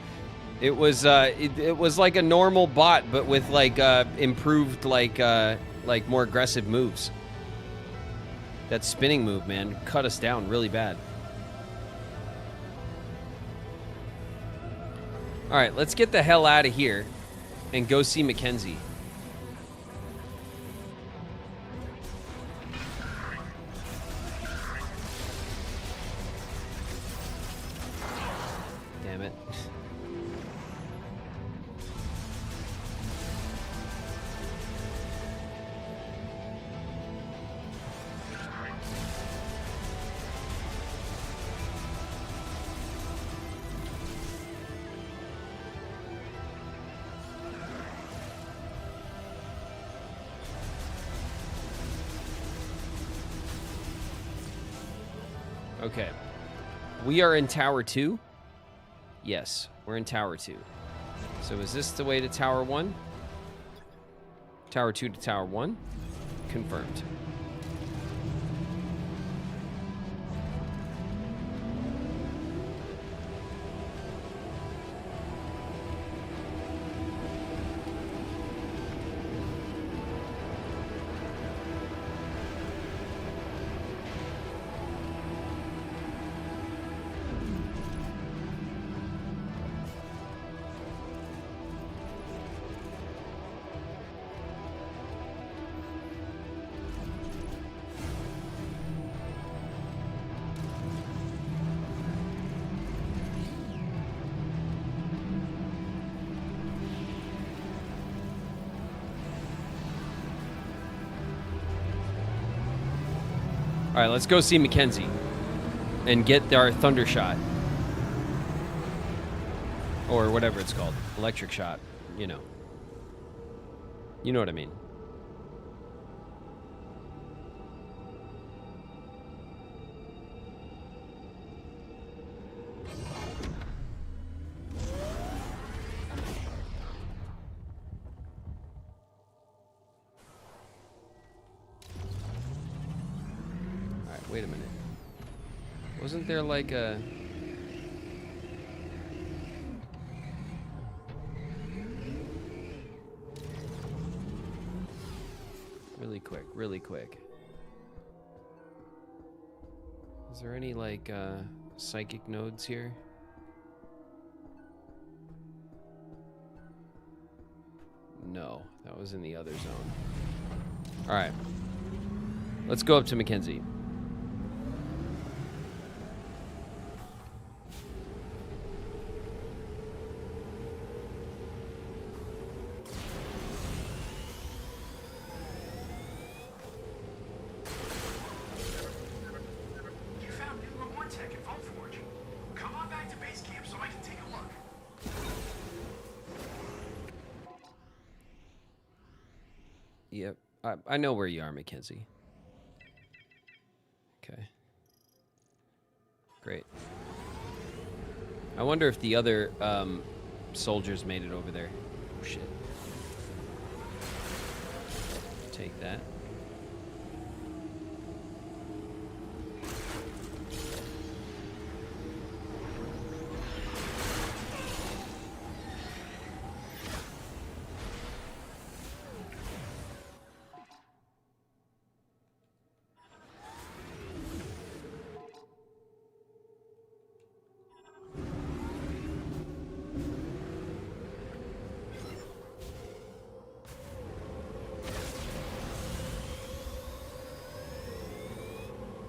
It was it was like a normal bot, but with like improved like more aggressive moves. That spinning move, man, cut us down really bad. All right, let's get the hell out of here and go see Mackenzie. Damn it. Okay. We are in Tower 2? Yes, we're in Tower 2. So is this the way to Tower 1? Tower 2 to Tower 1? Confirmed. All right, let's go see Mackenzie and get our thunder shot. Or whatever it's called. Electric shot, you know. You know what I mean. Wait a minute. Wasn't there like a... Really quick. Is there any like psychic nodes here? No, that was in the other zone. All right. Let's go up to Mackenzie. Yep, I know where you are, Mackenzie. Okay. Great. I wonder if the other soldiers made it over there. Oh, shit. Take that.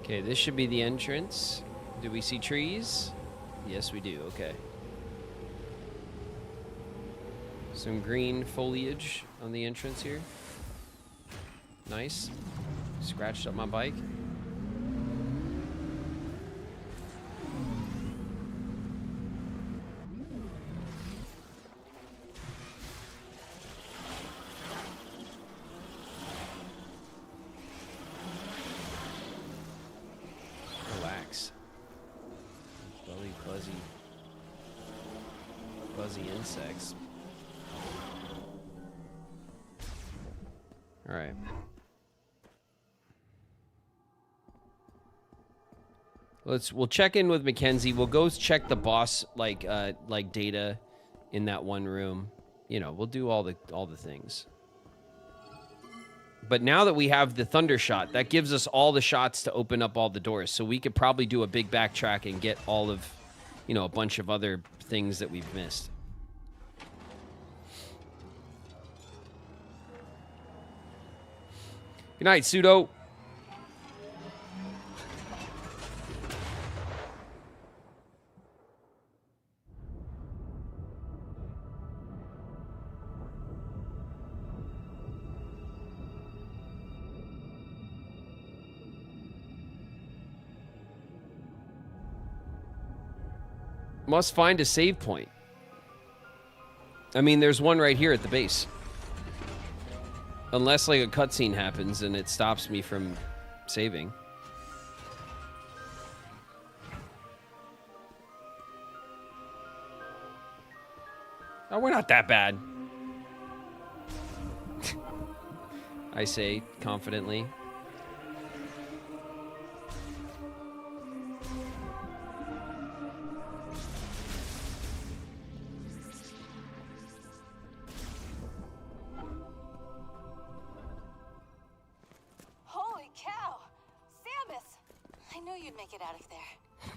Okay, this should be the entrance. Do we see trees? Yes, we do. Okay. Some green foliage on the entrance here. Nice. Scratched up my bike. Buzzy insects. All right. We'll check in with Mackenzie. We'll go check the boss like data in that one room. You know, we'll do all the things. But now that we have the thunder shot, that gives us all the shots to open up all the doors. So we could probably do a big backtrack and get all of, you know, a bunch of other things that we've missed. Good night, Pseudo. Must find a save point. I mean, there's one right here at the base. Unless, like, a cutscene happens and it stops me from saving. Oh, we're not that bad. I say confidently. Holy cow! Samus! I knew you'd make it out of there.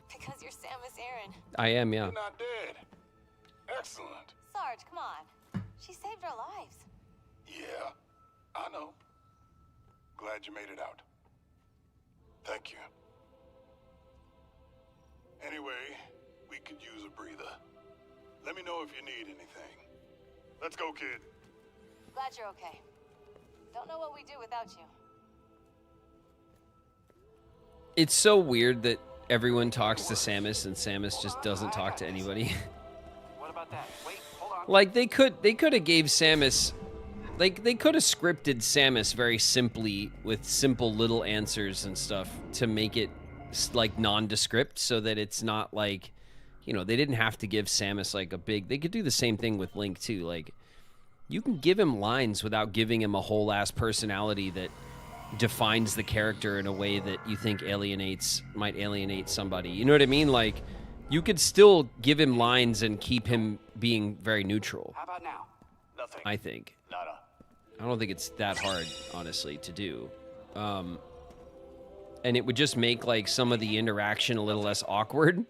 Because you're Samus Aran. I am, yeah. You're not dead. Excellent. Sarge, come on. She saved our lives. Yeah, I know. Glad you made it out. Thank you. Anyway, we could use a breather. Let me know if you need anything. Let's go, kid. Glad you're okay. Don't know what we'd do without you. It's so weird that everyone talks to Samus and Samus just doesn't talk to anybody. What about that? Wait, hold on. Like they could have gave Samus, like they could have scripted Samus very simply with simple little answers and stuff to make it like nondescript so that it's not like, you know, they didn't have to give Samus like a big, they could do the same thing with Link too. Like you can give him lines without giving him a whole ass personality that defines the character in a way that you think might alienate somebody. You know what I mean? Like you could still give him lines and keep him being very neutral. How about now? Nothing. I think. Nada. I don't think it's that hard, honestly, to do. And it would just make like some of the interaction a little less awkward.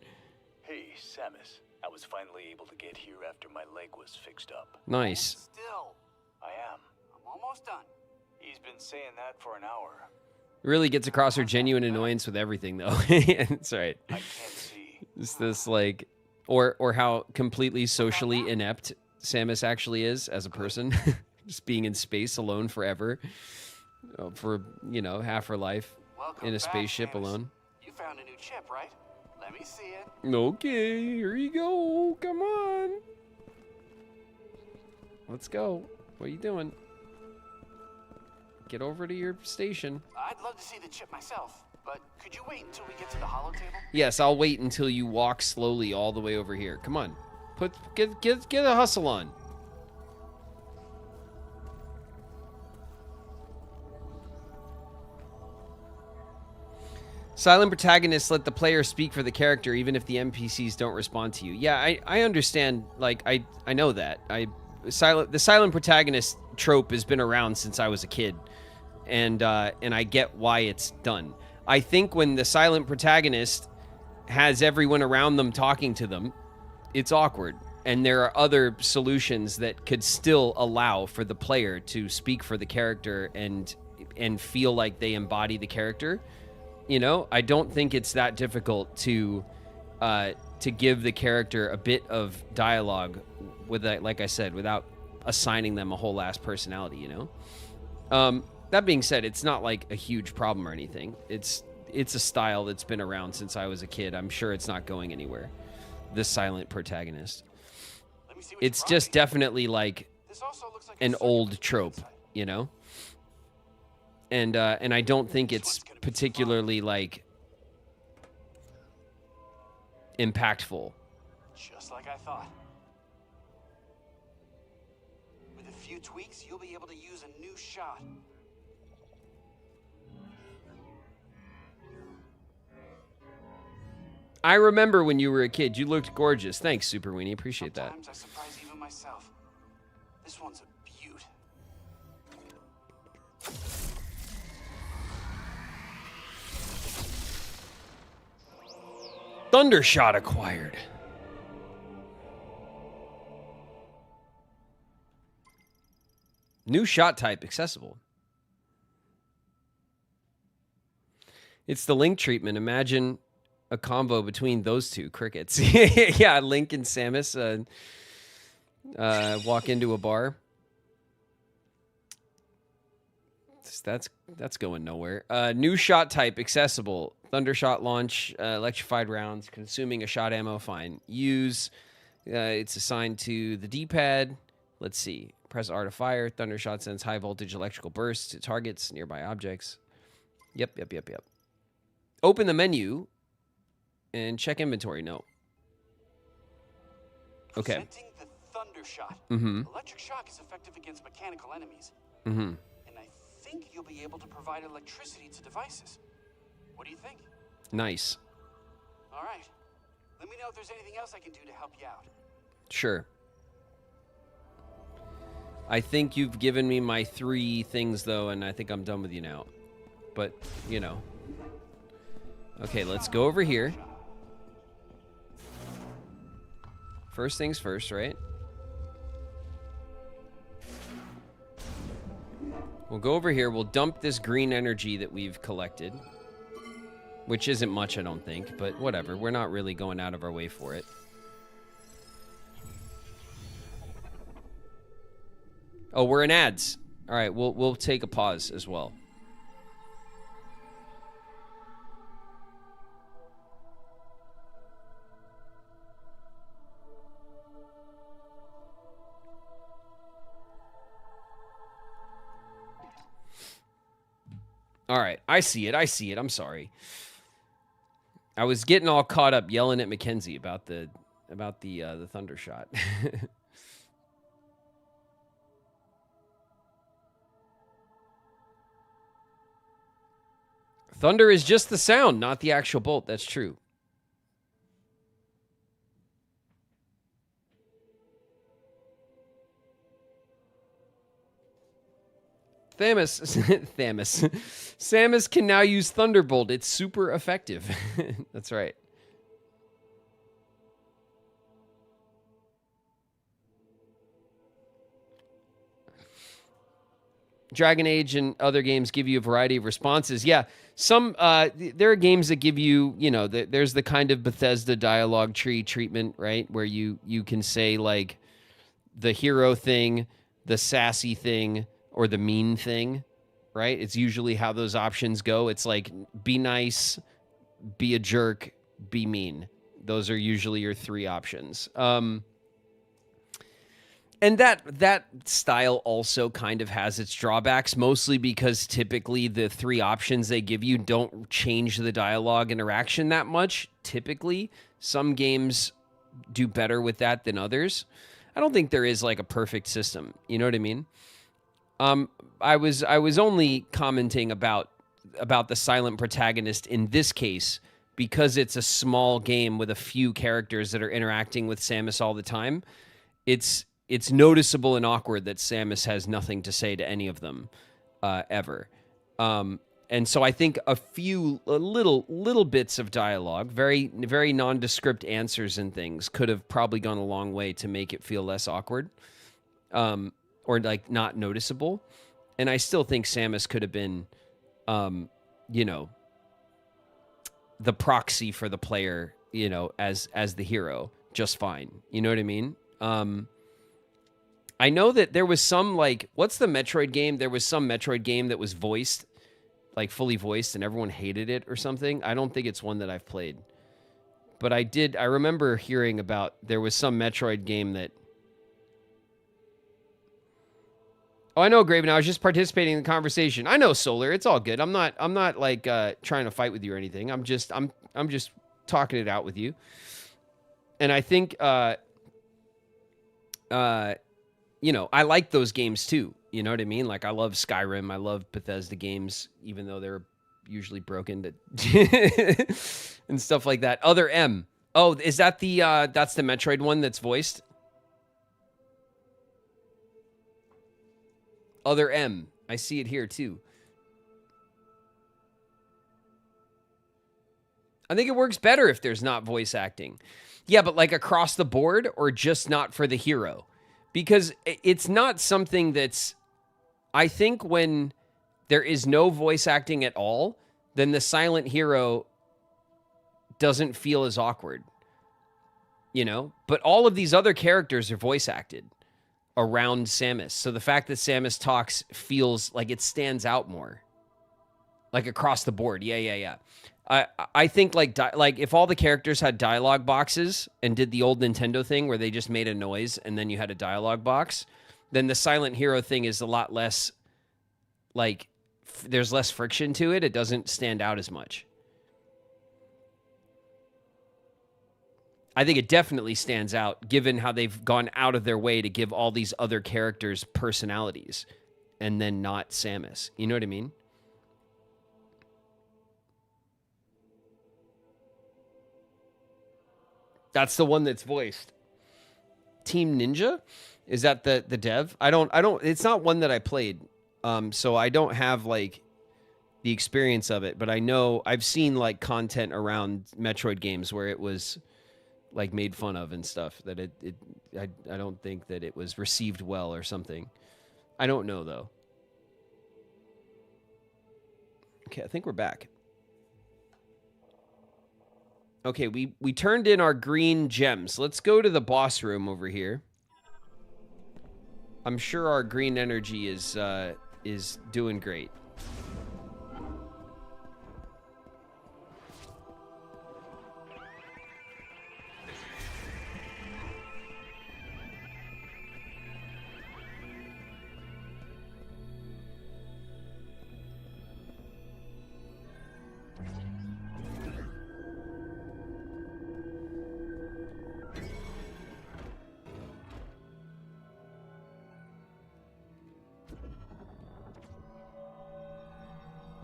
Hey, Samus. I was finally able to get here after my leg was fixed up. Nice. Still. I am. I'm almost done. He's been saying that for an hour. Really gets across her genuine annoyance with everything, though. That's right. I can't see. It's this like, or how completely socially inept Samus actually is as a person, just being in space alone forever, for you know half her life in a spaceship alone. You found a new chip, right? Let me see it. Okay, here you go. Come on. Let's go. What are you doing? Get over to your station. I'd love to see the chip myself, but could you wait until we get to the holo table? Yes, I'll wait until you walk slowly all the way over here. Come on. Get a hustle on. Silent protagonists let the player speak for the character even if the NPCs don't respond to you. Yeah, I understand. Like, I know that. The silent protagonist trope has been around since I was a kid. And I get why it's done. I think when the silent protagonist has everyone around them talking to them, it's awkward. And there are other solutions that could still allow for the player to speak for the character and feel like they embody the character. You know, I don't think it's that difficult to give the character a bit of dialogue with that, like I said, without assigning them a whole ass personality, you know? That being said, it's not like a huge problem or anything. It's a style that's been around since I was a kid. I'm sure it's not going anywhere. The silent protagonist. It's just definitely like an old trope, you know? And I don't think it's particularly like impactful. Just like I thought. few tweaks, you'll be able to use a new shot. I remember when you were a kid. You looked gorgeous. Thanks, Super Weenie. Appreciate that. Sometimes I surprise even myself. This one's a beaut. Thundershot acquired. New shot type accessible. It's the Link treatment. Imagine a combo between those two crickets. Yeah, Link and Samus walk into a bar. That's going nowhere. New shot type accessible. Thundershot launch, electrified rounds, consuming a shot ammo, fine. Use, it's assigned to the D-pad. Let's see. Press R to fire. Thundershot sends high voltage electrical bursts to targets, nearby objects. Yep. Open the menu and check inventory. No. Okay. Presenting the Thundershot. Mm-hmm. Electric shock is effective against mechanical enemies. Mm-hmm. And I think you'll be able to provide electricity to devices. What do you think? Nice. All right. Let me know if there's anything else I can do to help you out. Sure. I think you've given me my 3 things, though, and I think I'm done with you now. But, you know. Okay, let's go over here. First things first, right? We'll go over here. We'll dump this green energy that we've collected. Which isn't much, I don't think, but whatever. We're not really going out of our way for it. Oh, we're in ads. All right, we'll take a pause as well. All right, I see it. I'm sorry. I was getting all caught up yelling at Mackenzie about the Thundershot. Thunder is just the sound, not the actual bolt. That's true. Samus can now use Thunderbolt. It's super effective. That's right. Dragon Age and other games give you a variety of responses. Yeah, some there are games that give you, you know, there's the kind of Bethesda dialogue tree treatment, right, where you can say like the hero thing, the sassy thing, or the mean thing, right? It's usually how those options go. It's like be nice, be a jerk, be mean. Those are usually your 3 options. And that style also kind of has its drawbacks, mostly because typically the 3 options they give you don't change the dialogue interaction that much. Typically, some games do better with that than others. I don't think there is like a perfect system. You know what I mean? I was only commenting about the silent protagonist in this case because it's a small game with a few characters that are interacting with Samus all the time. It's noticeable and awkward that Samus has nothing to say to any of them ever. And so I think a little bits of dialogue, very, very nondescript answers and things could have probably gone a long way to make it feel less awkward or like not noticeable. And I still think Samus could have been, you know, the proxy for the player, you know, as the hero just fine. You know what I mean? I know that there was some, like, what's the Metroid game? There was some Metroid game that was voiced, like fully voiced, and everyone hated it or something. I don't think it's one that I've played. But I remember hearing about, there was some Metroid game that... Oh, I know, Graven. I was just participating in the conversation. I know, Solar. It's all good. I'm not like trying to fight with you or anything. I'm just talking it out with you. And I think you know, I like those games too. You know what I mean? Like, I love Skyrim. I love Bethesda games, even though they're usually broken and stuff like that. Other M. Oh, is that that's the Metroid one that's voiced? Other M. I see it here too. I think it works better if there's not voice acting. Yeah, but like across the board or just not for the hero? Because it's not something that's... I think when there is no voice acting at all, then the silent hero doesn't feel as awkward. You know? But all of these other characters are voice acted around Samus. So the fact that Samus talks feels like it stands out more. Like across the board. Yeah. I think like if all the characters had dialogue boxes and did the old Nintendo thing where they just made a noise and then you had a dialogue box, then the silent hero thing is a lot less, like, there's less friction to it. It doesn't stand out as much. I think it definitely stands out given how they've gone out of their way to give all these other characters personalities and then not Samus. You know what I mean? That's the one that's voiced. Team Ninja? Is that the dev? I don't it's not one that I played. So I don't have like the experience of it, but I know I've seen like content around Metroid games where it was like made fun of and stuff, that I don't think that it was received well or something. I don't know though. Okay, I think we're back. Okay, we turned in our green gems. Let's go to the boss room over here. I'm sure our green energy is doing great.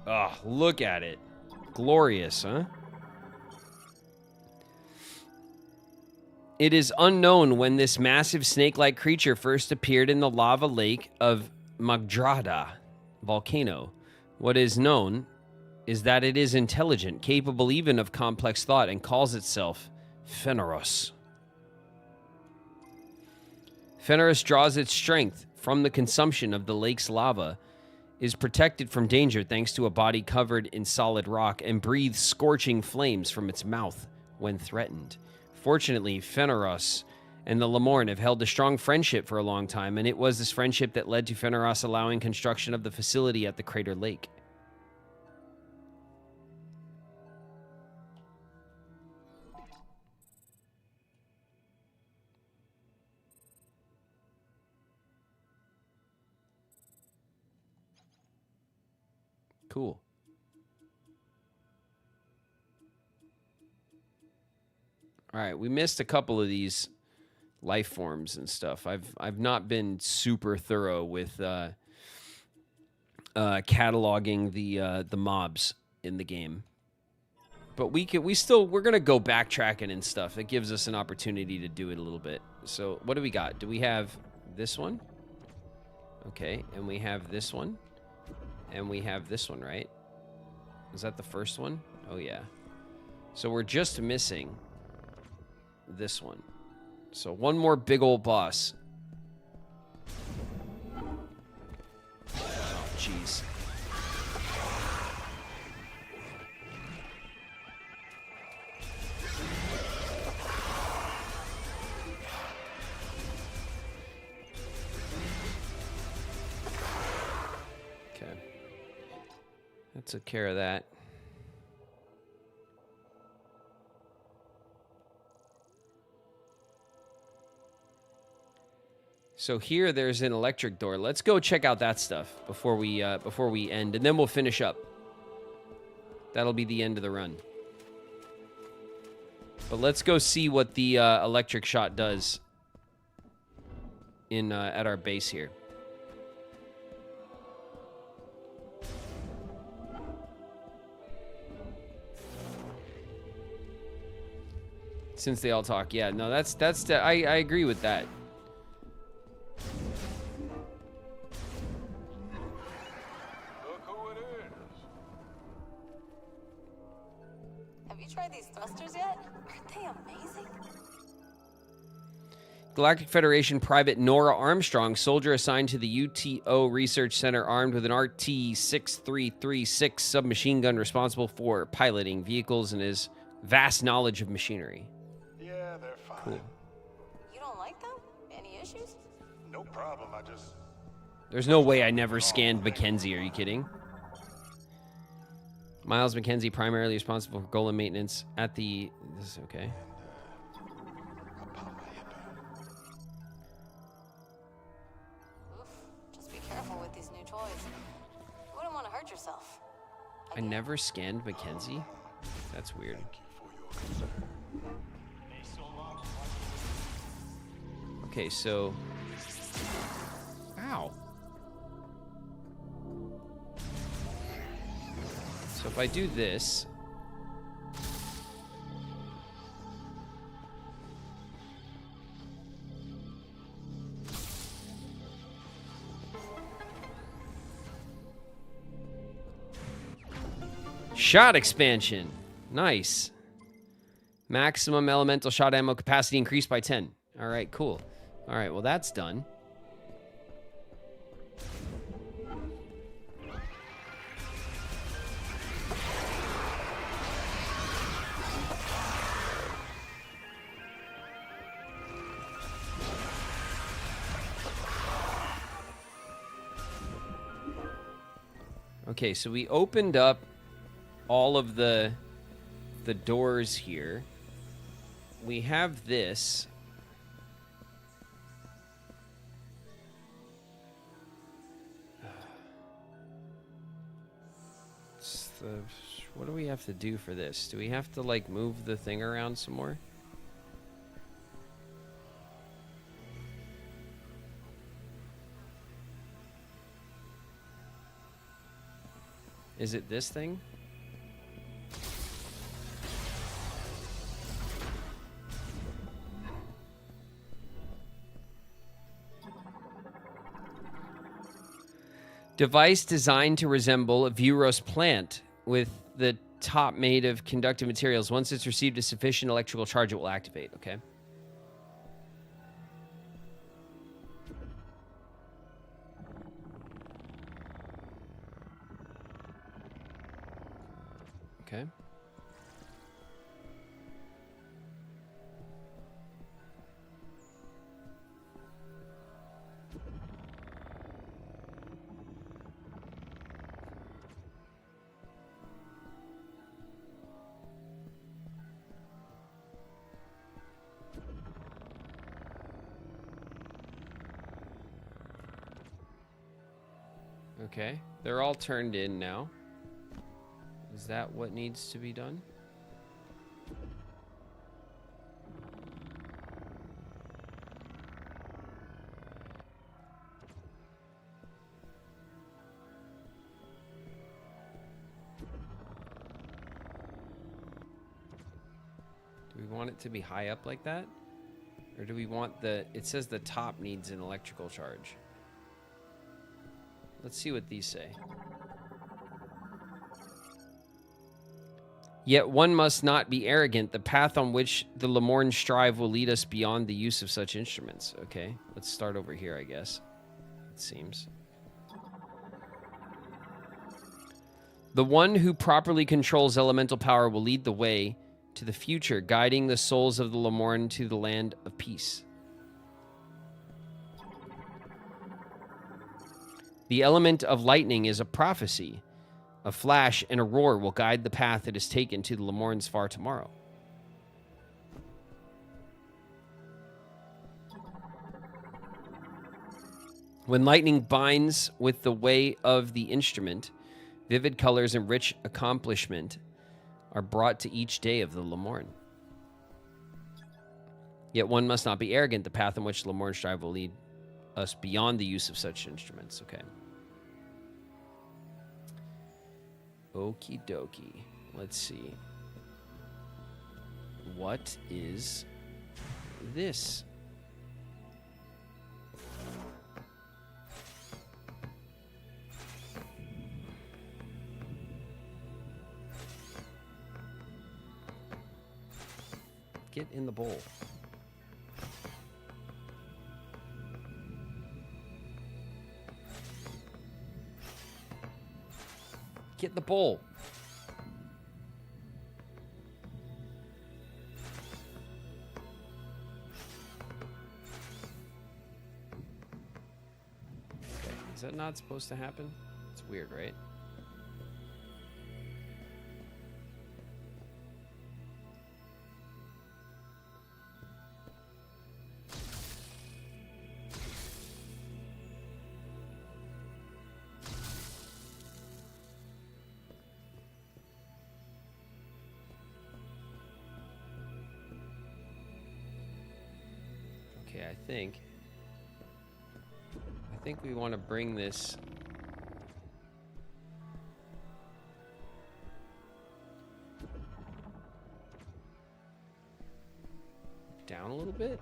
Oh, look at it. Glorious, huh? It is unknown when this massive snake-like creature first appeared in the lava lake of Magdrada volcano. What is known is that it is intelligent, capable even of complex thought, and calls itself Fenris. Fenris draws its strength from the consumption of the lake's lava, is protected from danger thanks to a body covered in solid rock, and breathes scorching flames from its mouth when threatened. Fortunately, Fenris and the Lemorn have held a strong friendship for a long time, and it was this friendship that led to Fenris allowing construction of the facility at the Crater Lake. Cool. All right, we missed a couple of these life forms and stuff. I've not been super thorough with cataloging the mobs in the game, but we're gonna go backtracking and stuff. It gives us an opportunity to do it a little bit. So what do we got? Do we have this one? Okay, and we have this one. And we have this one, right? Is that the first one? Oh, yeah. So we're just missing this one. So one more big old boss. Oh, jeez. That took care of that. So here there's an electric door. Let's go check out that stuff before we end, and then we'll finish up. That'll be the end of the run. But let's go see what the electric shot does. in at our base here. Since they all talk, yeah, no, I agree with that. Look who it is. Have you tried these thrusters yet? Aren't they amazing? Galactic Federation Private Nora Armstrong, soldier assigned to the UTO Research Center, armed with an RT-6336 submachine gun, responsible for piloting vehicles and his vast knowledge of machinery. Yeah, they're fine. Cool. You don't like them? Any issues? No problem. I just... There's no way I never scanned Mackenzie. Are you kidding? Miles Mackenzie, primarily responsible for Golem maintenance at the... This is okay. Oof. Just be careful with these new toys. You wouldn't want to hurt yourself. I never scanned Mackenzie? That's weird. Okay, so... Ow. So if I do this... Shot expansion. Nice. Maximum elemental shot ammo capacity increased by 10. All right, cool. All right, well, that's done. Okay, so we opened up all of the doors here. We have this. What do we have to do for this? Do we have to, like, move the thing around some more? Is it this thing? Device designed to resemble a Vuros plant with the top made of conductive materials. Once it's received a sufficient electrical charge, it will activate. Okay. Okay. Okay, they're all turned in now. Is that what needs to be done? Do we want it to be high up like that? Or do we want it says the top needs an electrical charge. Let's see what these say. Yet one must not be arrogant. The path on which the Lemorn strive will lead us beyond the use of such instruments. Okay, let's start over here, I guess. It seems. The one who properly controls elemental power will lead the way to the future, guiding the souls of the Lemorn to the land of peace. The element of lightning is a prophecy. A flash and a roar will guide the path that is taken to the Lemorn's far tomorrow. When lightning binds with the way of the instrument, vivid colors and rich accomplishment are brought to each day of the Lemorn. Yet one must not be arrogant. The path on which Lemorn strive will lead us beyond the use of such instruments. Okay. Okie dokie. Let's see. What is this? Get in the bowl. Get in the bowl. Okay, is that not supposed to happen? It's weird, right? Okay, I think we want to bring this down a little bit.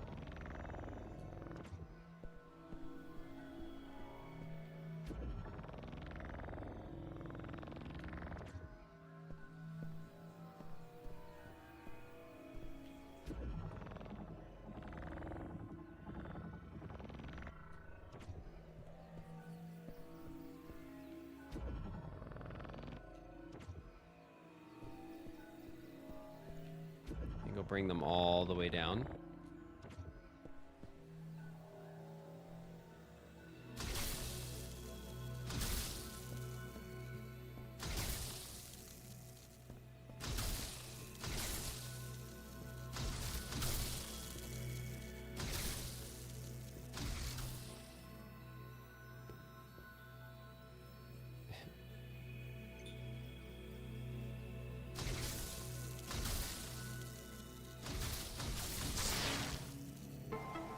Bring them all the way down.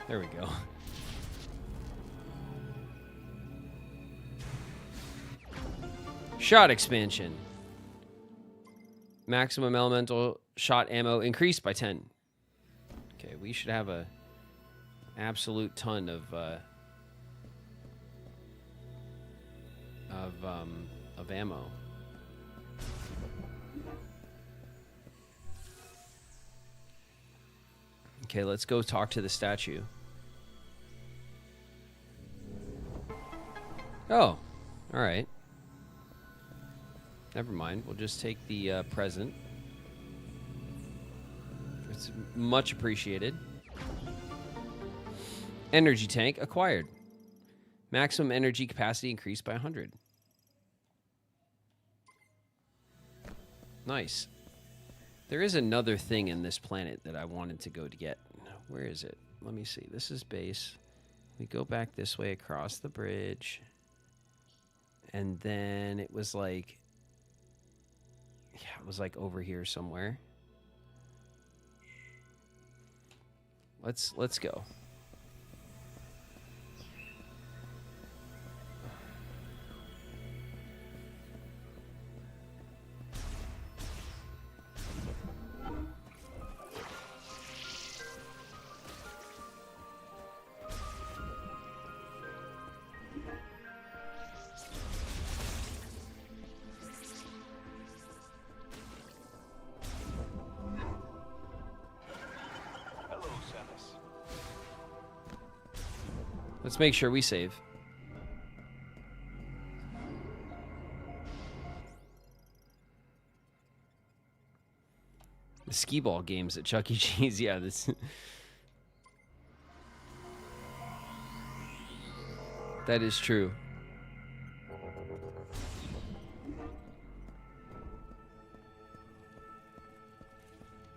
There we go. Shot expansion. Maximum elemental shot ammo increased by 10. Okay, we should have a absolute ton of ammo. Okay, let's go talk to the statue. Oh, all right. Never mind. We'll just take the present. It's much appreciated. Energy tank acquired. Maximum energy capacity increased by 100. Nice. There is another thing in this planet that I wanted to go to get. Where is it? Let me see. This is base. We go back this way across the bridge. And then it was like... yeah, it was like over here somewhere. Let's go. Let's make sure we save. The skee ball games at Chuck E. Cheese, yeah, this... that is true.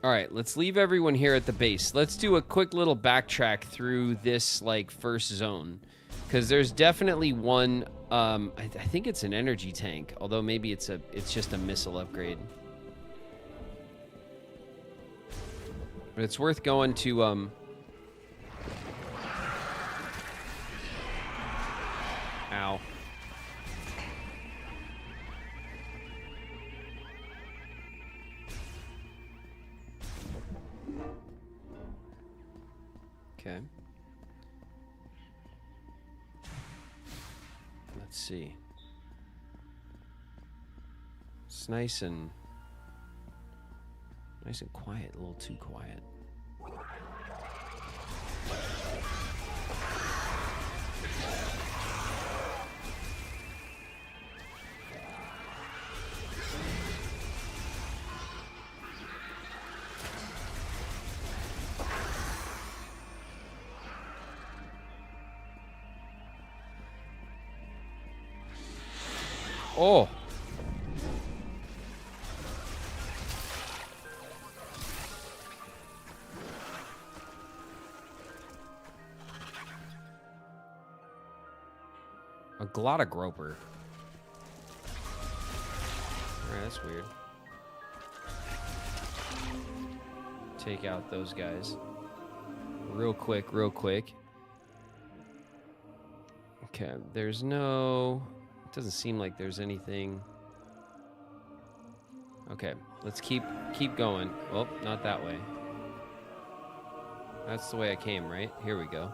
All right, let's leave everyone here at the base. Let's do a quick little backtrack through this, like, first zone. Because there's definitely one, I think it's an energy tank. Although maybe it's just a missile upgrade. But it's worth going to, Ow. Okay. Let's see. It's nice and quiet, a little too quiet. Oh. A Glotta Groper. Alright, that's weird. Take out those guys. Real quick. Okay, there's no... It doesn't seem like there's anything... Okay, let's keep going. Oh, not that way. That's the way I came, right? Here we go.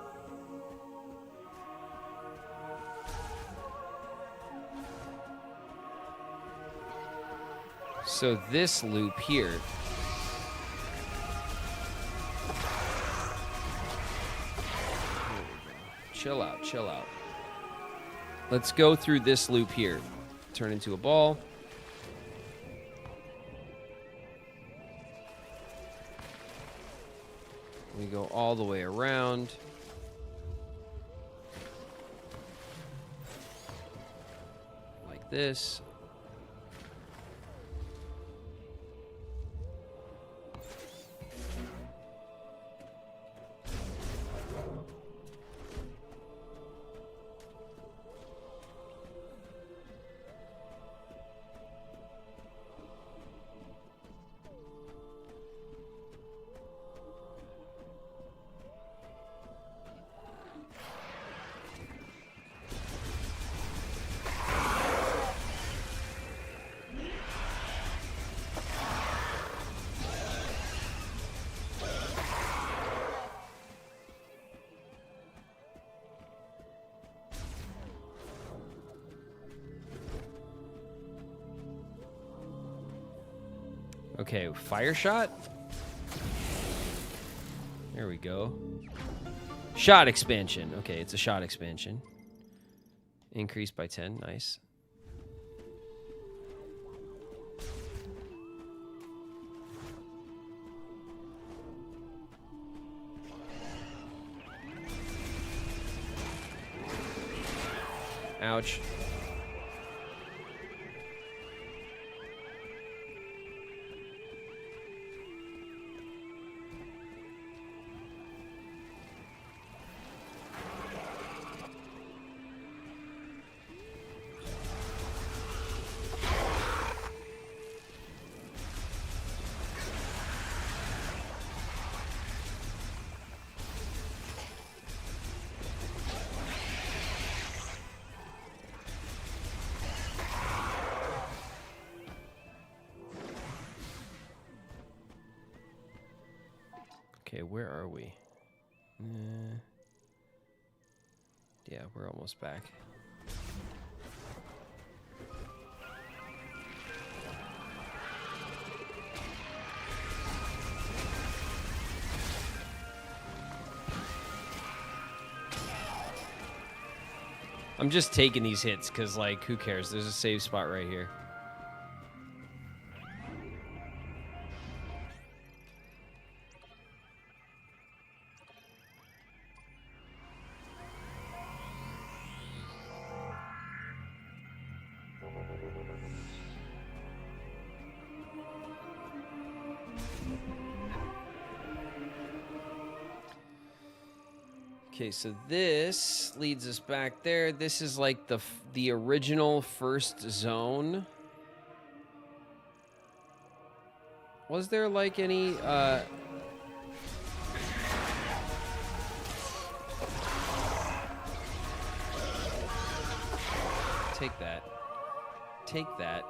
So this loop here... Chill out. Let's go through this loop here. Turn into a ball. We go all the way around. Like this. Okay, fire shot. There we go. Shot expansion. Okay, it's a shot expansion. Increased by 10. Nice. Ouch. Okay, where are we? Yeah, we're almost back. I'm just taking these hits because, like, who cares? There's a save spot right here. Okay, so this leads us back there. This is like the original first zone. Was there like any Take that. Take that.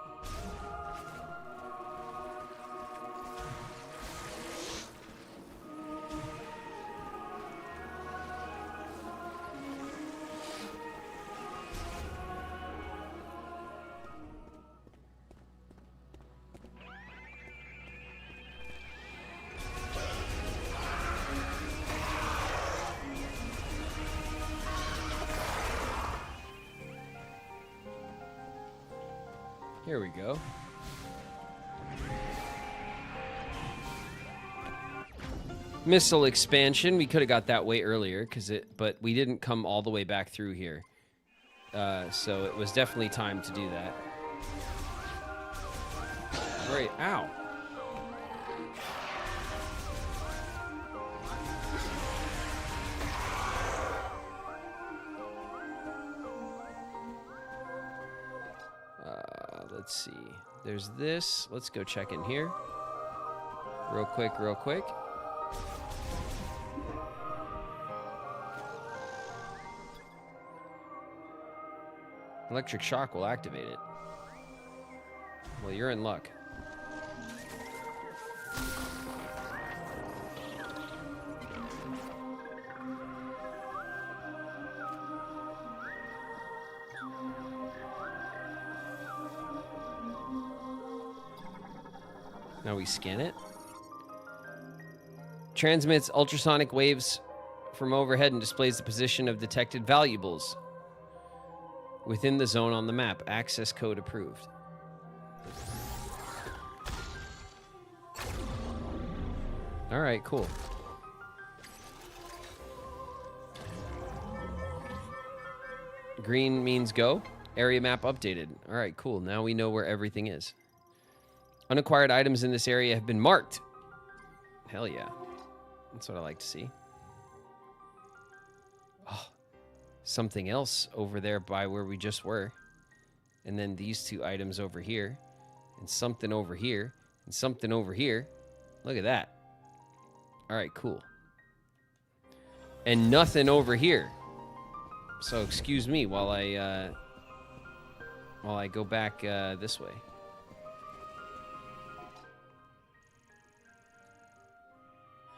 Here we go. Missile expansion. We could have got that way earlier, but we didn't come all the way back through here. So it was definitely time to do that. Right. Ow. Let's see. There's this. Let's go check in here. Real quick, real quick. Electric shock will activate it. Well, you're in luck. Now we scan it. Transmits ultrasonic waves from overhead and displays the position of detected valuables within the zone on the map. Access code approved. All right, cool. Green means go. Area map updated. All right, cool. Now we know where everything is. Unacquired items in this area have been marked. Hell yeah. That's what I like to see. Oh, something else over there by where we just were. And then these two items over here. And something over here. And something over here. Look at that. All right, cool. And nothing over here. So excuse me while I go back this way.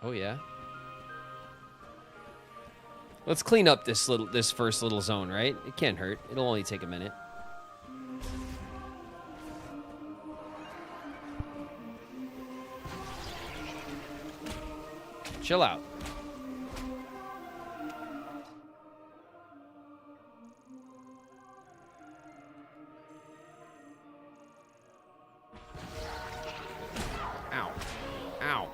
Oh yeah. Let's clean up this first little zone, right? It can't hurt. It'll only take a minute. Chill out. Ow. Ow.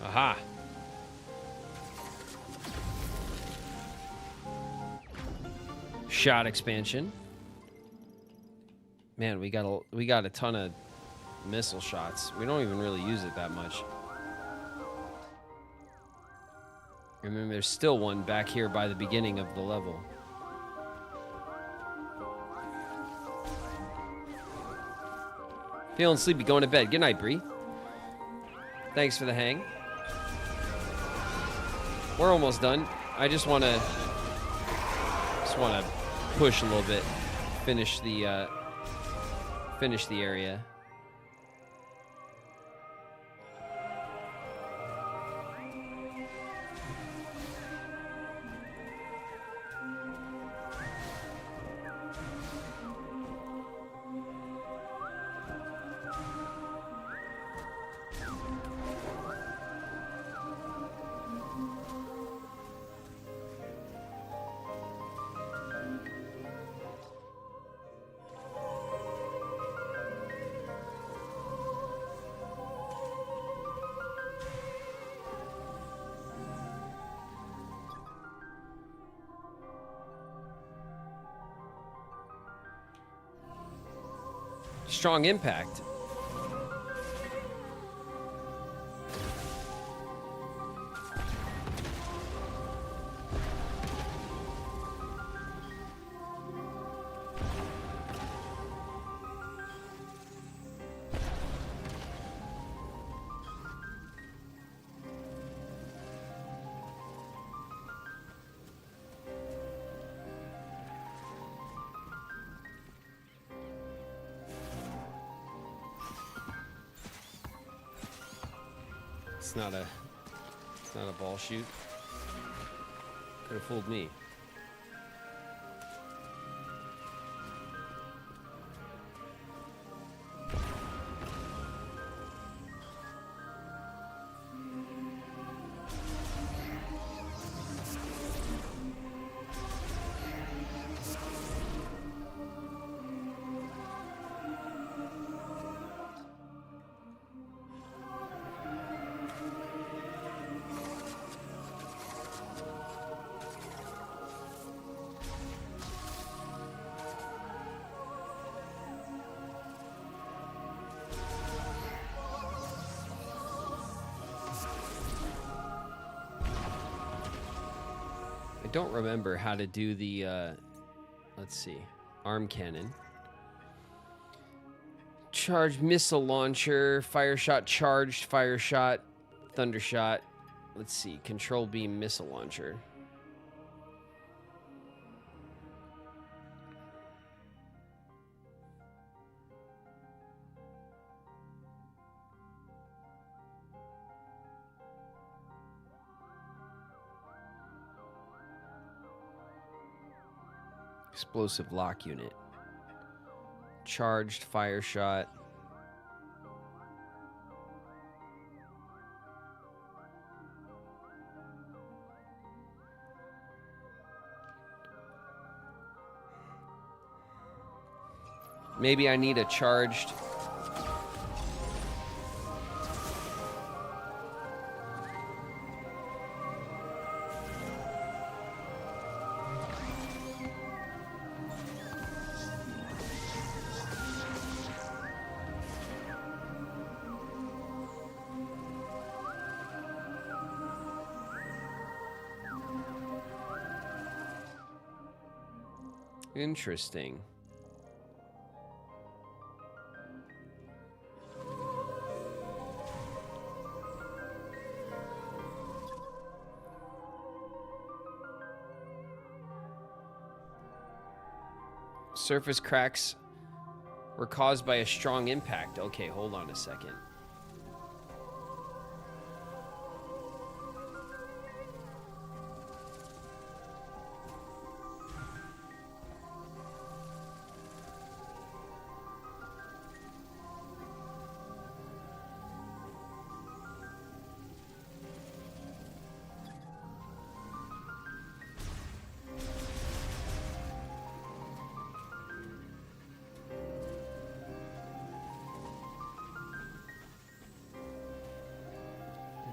Aha. Shot expansion. Man, we got a ton of missile shots. We don't even really use it that much. Remember, there's still one back here by the beginning of the level. Feeling sleepy, going to bed. Good night, Bree. Thanks for the hang. We're almost done. I just want to push a little bit, finish the area. Strong impact. It's not a ball shoot. Could have fooled me. I don't remember how to do the, let's see, arm cannon. Charged missile launcher, fire shot charged, fire shot, thunder shot. Let's see, control beam missile launcher. Explosive lock unit. Charged fire shot. Maybe I need a charged. Interesting. Surface cracks were caused by a strong impact. Okay, hold on a second.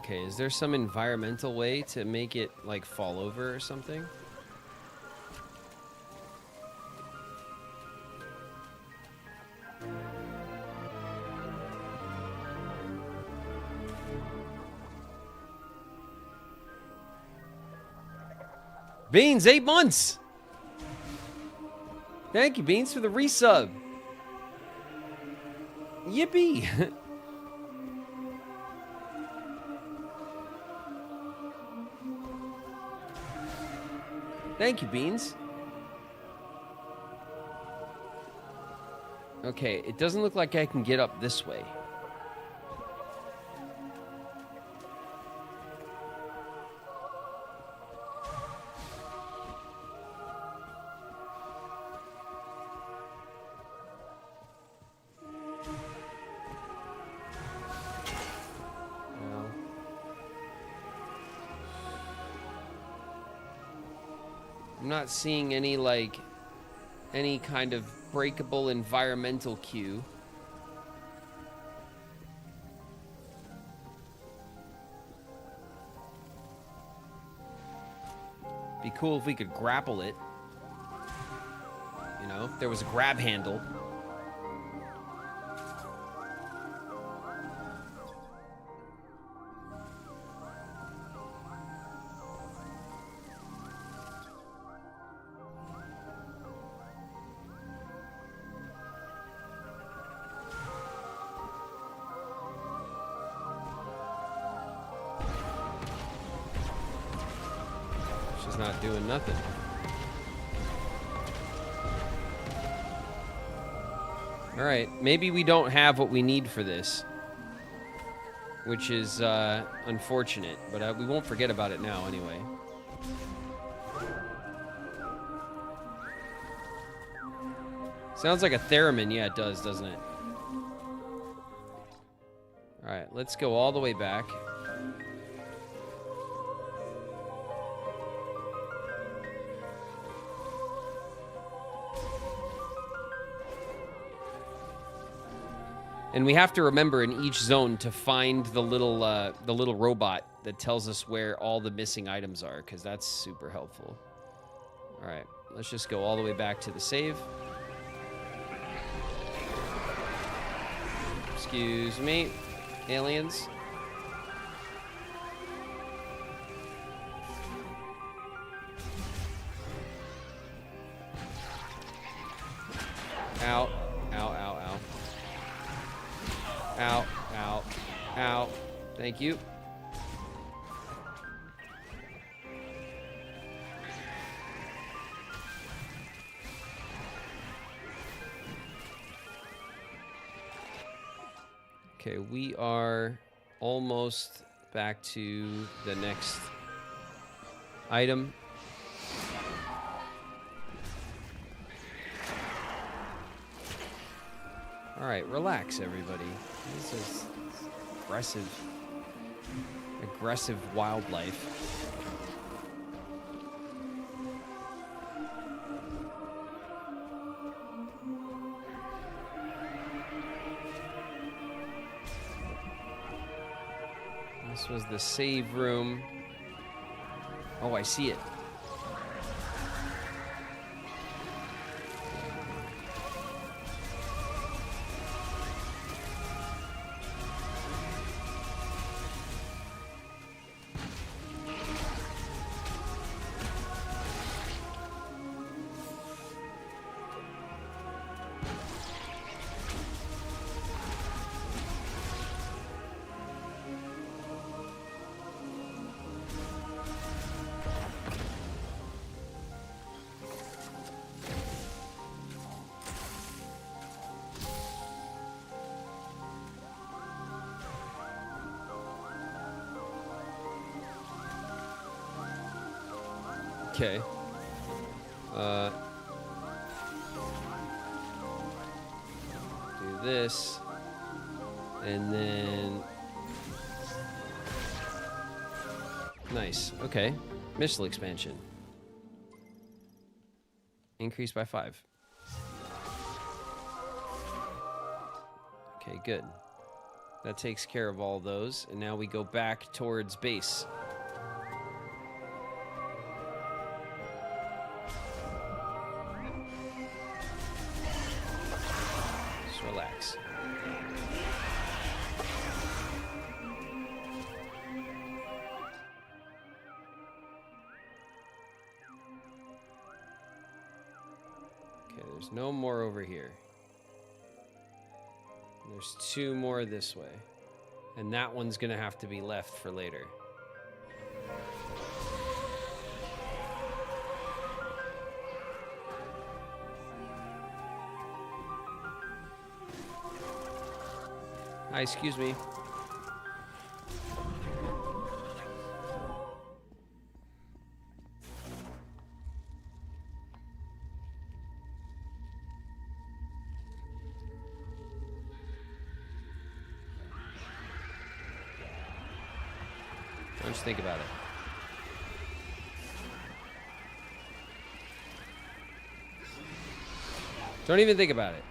Okay, is there some environmental way to make it, like, fall over or something? Beans, 8 months! Thank you, Beans, for the resub. Yippee! Thank you, Beans. Okay, it doesn't look like I can get up this way. I'm not seeing any, like, any kind of breakable environmental cue. Be cool if we could grapple it. You know, if there was a grab handle. is not doing nothing. Alright, maybe we don't have what we need for this. Which is unfortunate, but we won't forget about it now anyway. Sounds like a theremin. Yeah, it does, doesn't it? Alright, let's go all the way back. And we have to remember in each zone to find the little robot that tells us where all the missing items are, because that's super helpful. All right, let's just go all the way back to the save. Excuse me, aliens. Ow, ow, ow, ow. Ow, ow, ow. Thank you. Okay, we are almost back to the next item. All right, relax, everybody. This is aggressive wildlife. This was the save room. Oh, I see it. Okay. Do this. And then... Nice. Okay. Missile expansion. Increased by 5. Okay, good. That takes care of all those. And now we go back towards base. Relax. Okay, there's no more over here. There's 2 more this way. And that one's gonna have to be left for later. Hi, excuse me. Don't just think about it. Don't even think about it.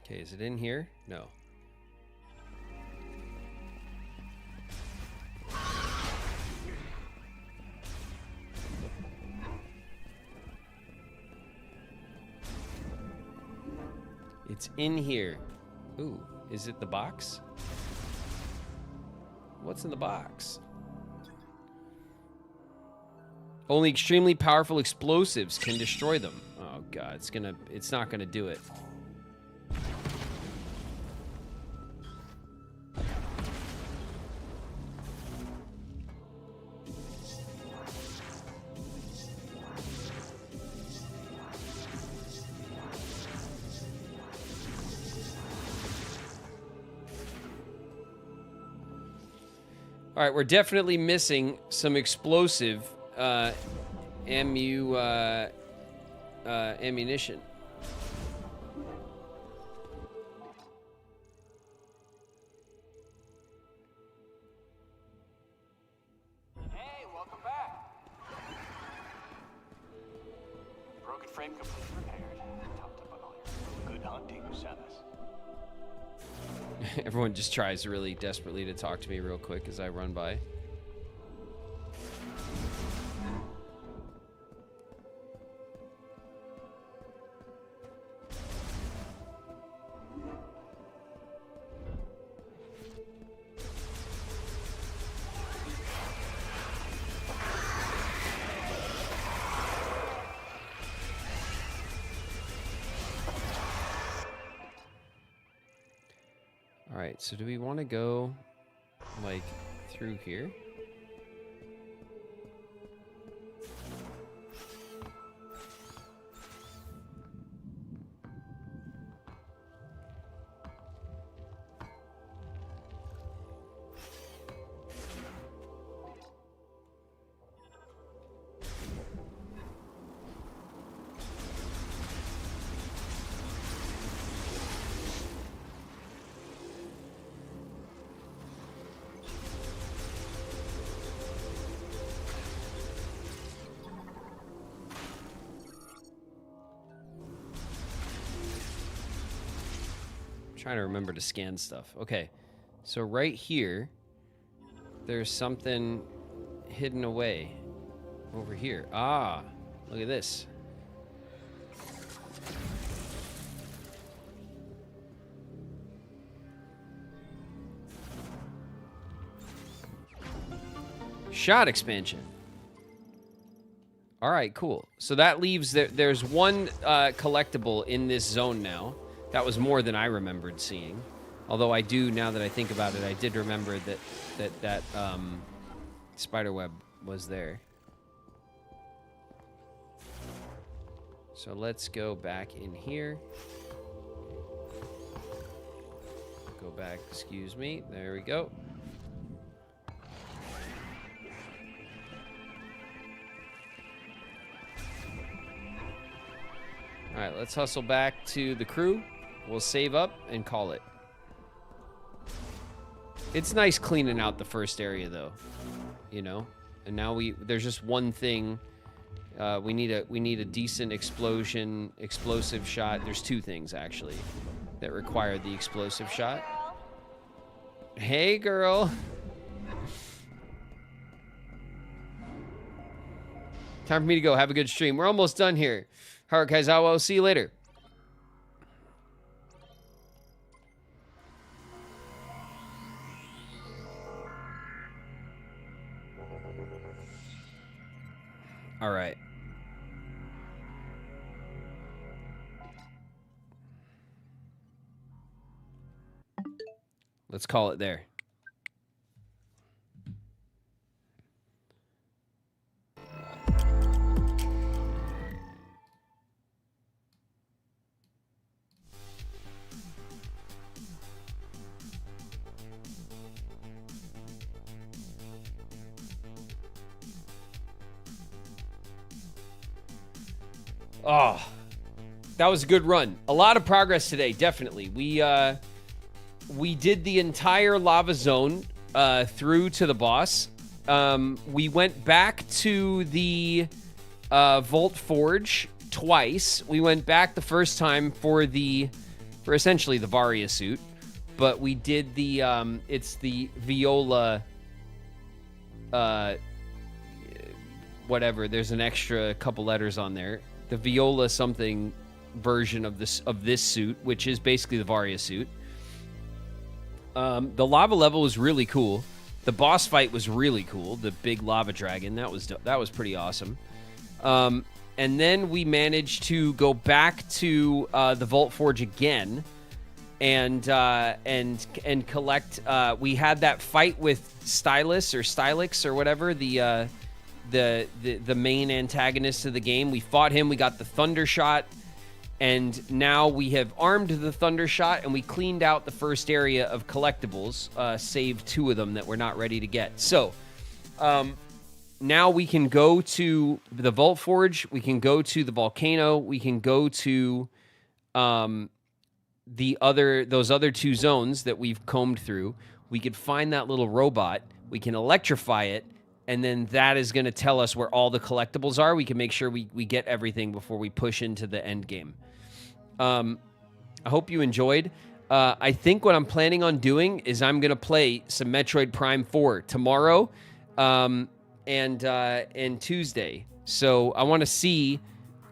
Okay, is it in here? No. It's in here. Ooh, is it the box? What's in the box? Only extremely powerful explosives can destroy them. Oh god, it's not gonna do it. All right, we're definitely missing some explosive ammunition. Hey, welcome back. Broken frame completely repaired. Topped up on all your good hunting, Samus. Everyone just tries really desperately to talk to me real quick as I run by. All right, so do we want to go, like, through here? Trying to remember to scan stuff. Okay, so right here, there's something hidden away over here. Ah, look at this. Shot expansion. All right, cool. So that leaves there's one collectible in this zone now. That was more than I remembered seeing. Although I do, now that I think about it, I did remember that spiderweb was there. So let's go back in here. Go back, excuse me. There we go. All right, let's hustle back to the crew. We'll save up and call it. It's nice cleaning out the first area, though, you know. And now there's just one thing. We need a decent explosive shot. There's two things actually that require the explosive shot. Hey, girl. Time for me to go. Have a good stream. We're almost done here. Haru Kaizawa, I'll see you later. All right. Let's call it there. Oh, that was a good run. A lot of progress today, definitely. We did the entire lava zone through to the boss. We went back to the Vault Forge twice. We went back the first time for essentially the Varia suit, but we did the it's the Viola whatever. There's an extra couple letters on there. The Viola something version of this suit, which is basically the Varia suit. The lava level was really cool. The boss fight was really cool. The big lava dragon, that was pretty awesome. And then we managed to go back to the Vault Forge again, and collect. We had that fight with Stylix or whatever, the main antagonist of the game. We fought him. We got the Thunder Shot, and now we have armed the Thunder Shot, and we cleaned out the first area of collectibles, save 2 of them that we're not ready to get. So. Now we can go to the Vault Forge, we can go to the volcano, we can go to those other 2 zones that we've combed through. We could find that little robot, we can electrify it, and then that is going to tell us where all the collectibles are. We can make sure we get everything before we push into the end game. I hope you enjoyed. I think what I'm planning on doing is I'm going to play some Metroid Prime 4 tomorrow. And Tuesday. So I want to see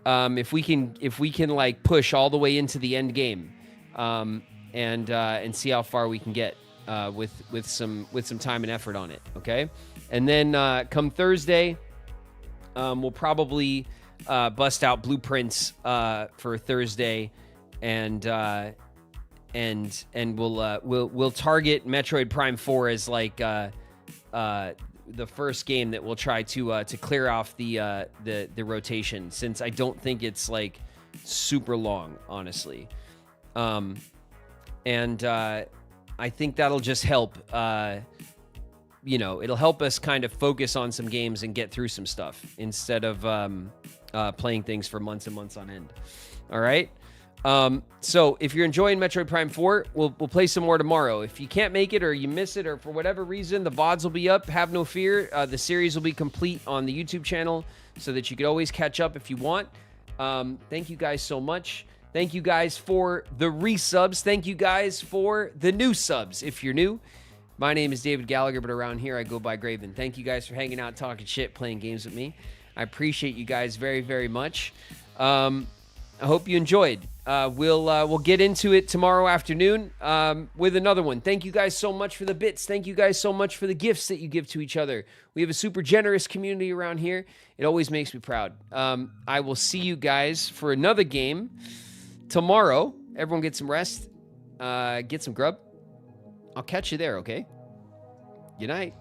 if we can like push all the way into the end game, and see how far we can get with some time and effort on it. Okay, and then come Thursday, we'll probably bust out blueprints for Thursday, and we'll target Metroid Prime 4 as like the first game that we'll try to clear off the rotation, since I don't think it's like super long, honestly. And I think that'll just help. It'll help us kind of focus on some games and get through some stuff instead of playing things for months and months on end. All right. So if you're enjoying Metroid Prime 4, we'll play some more tomorrow. If you can't make it or you miss it or for whatever reason, the VODs will be up. Have no fear. The series will be complete on the YouTube channel so that you could always catch up if you want. Thank you guys so much. Thank you guys for the resubs. Thank you guys for the new subs if you're new. My name is David Gallagher, but around here I go by Graven. Thank you guys for hanging out, talking shit, playing games with me. I appreciate you guys very, very much. I hope you enjoyed. We'll get into it tomorrow afternoon with another one. Thank you guys so much for the bits. Thank you guys so much for the gifts that you give to each other. We have a super generous community around here. It always makes me proud. I will see you guys for another game tomorrow. Everyone get some rest. Get some grub. I'll catch you there, okay? Good night.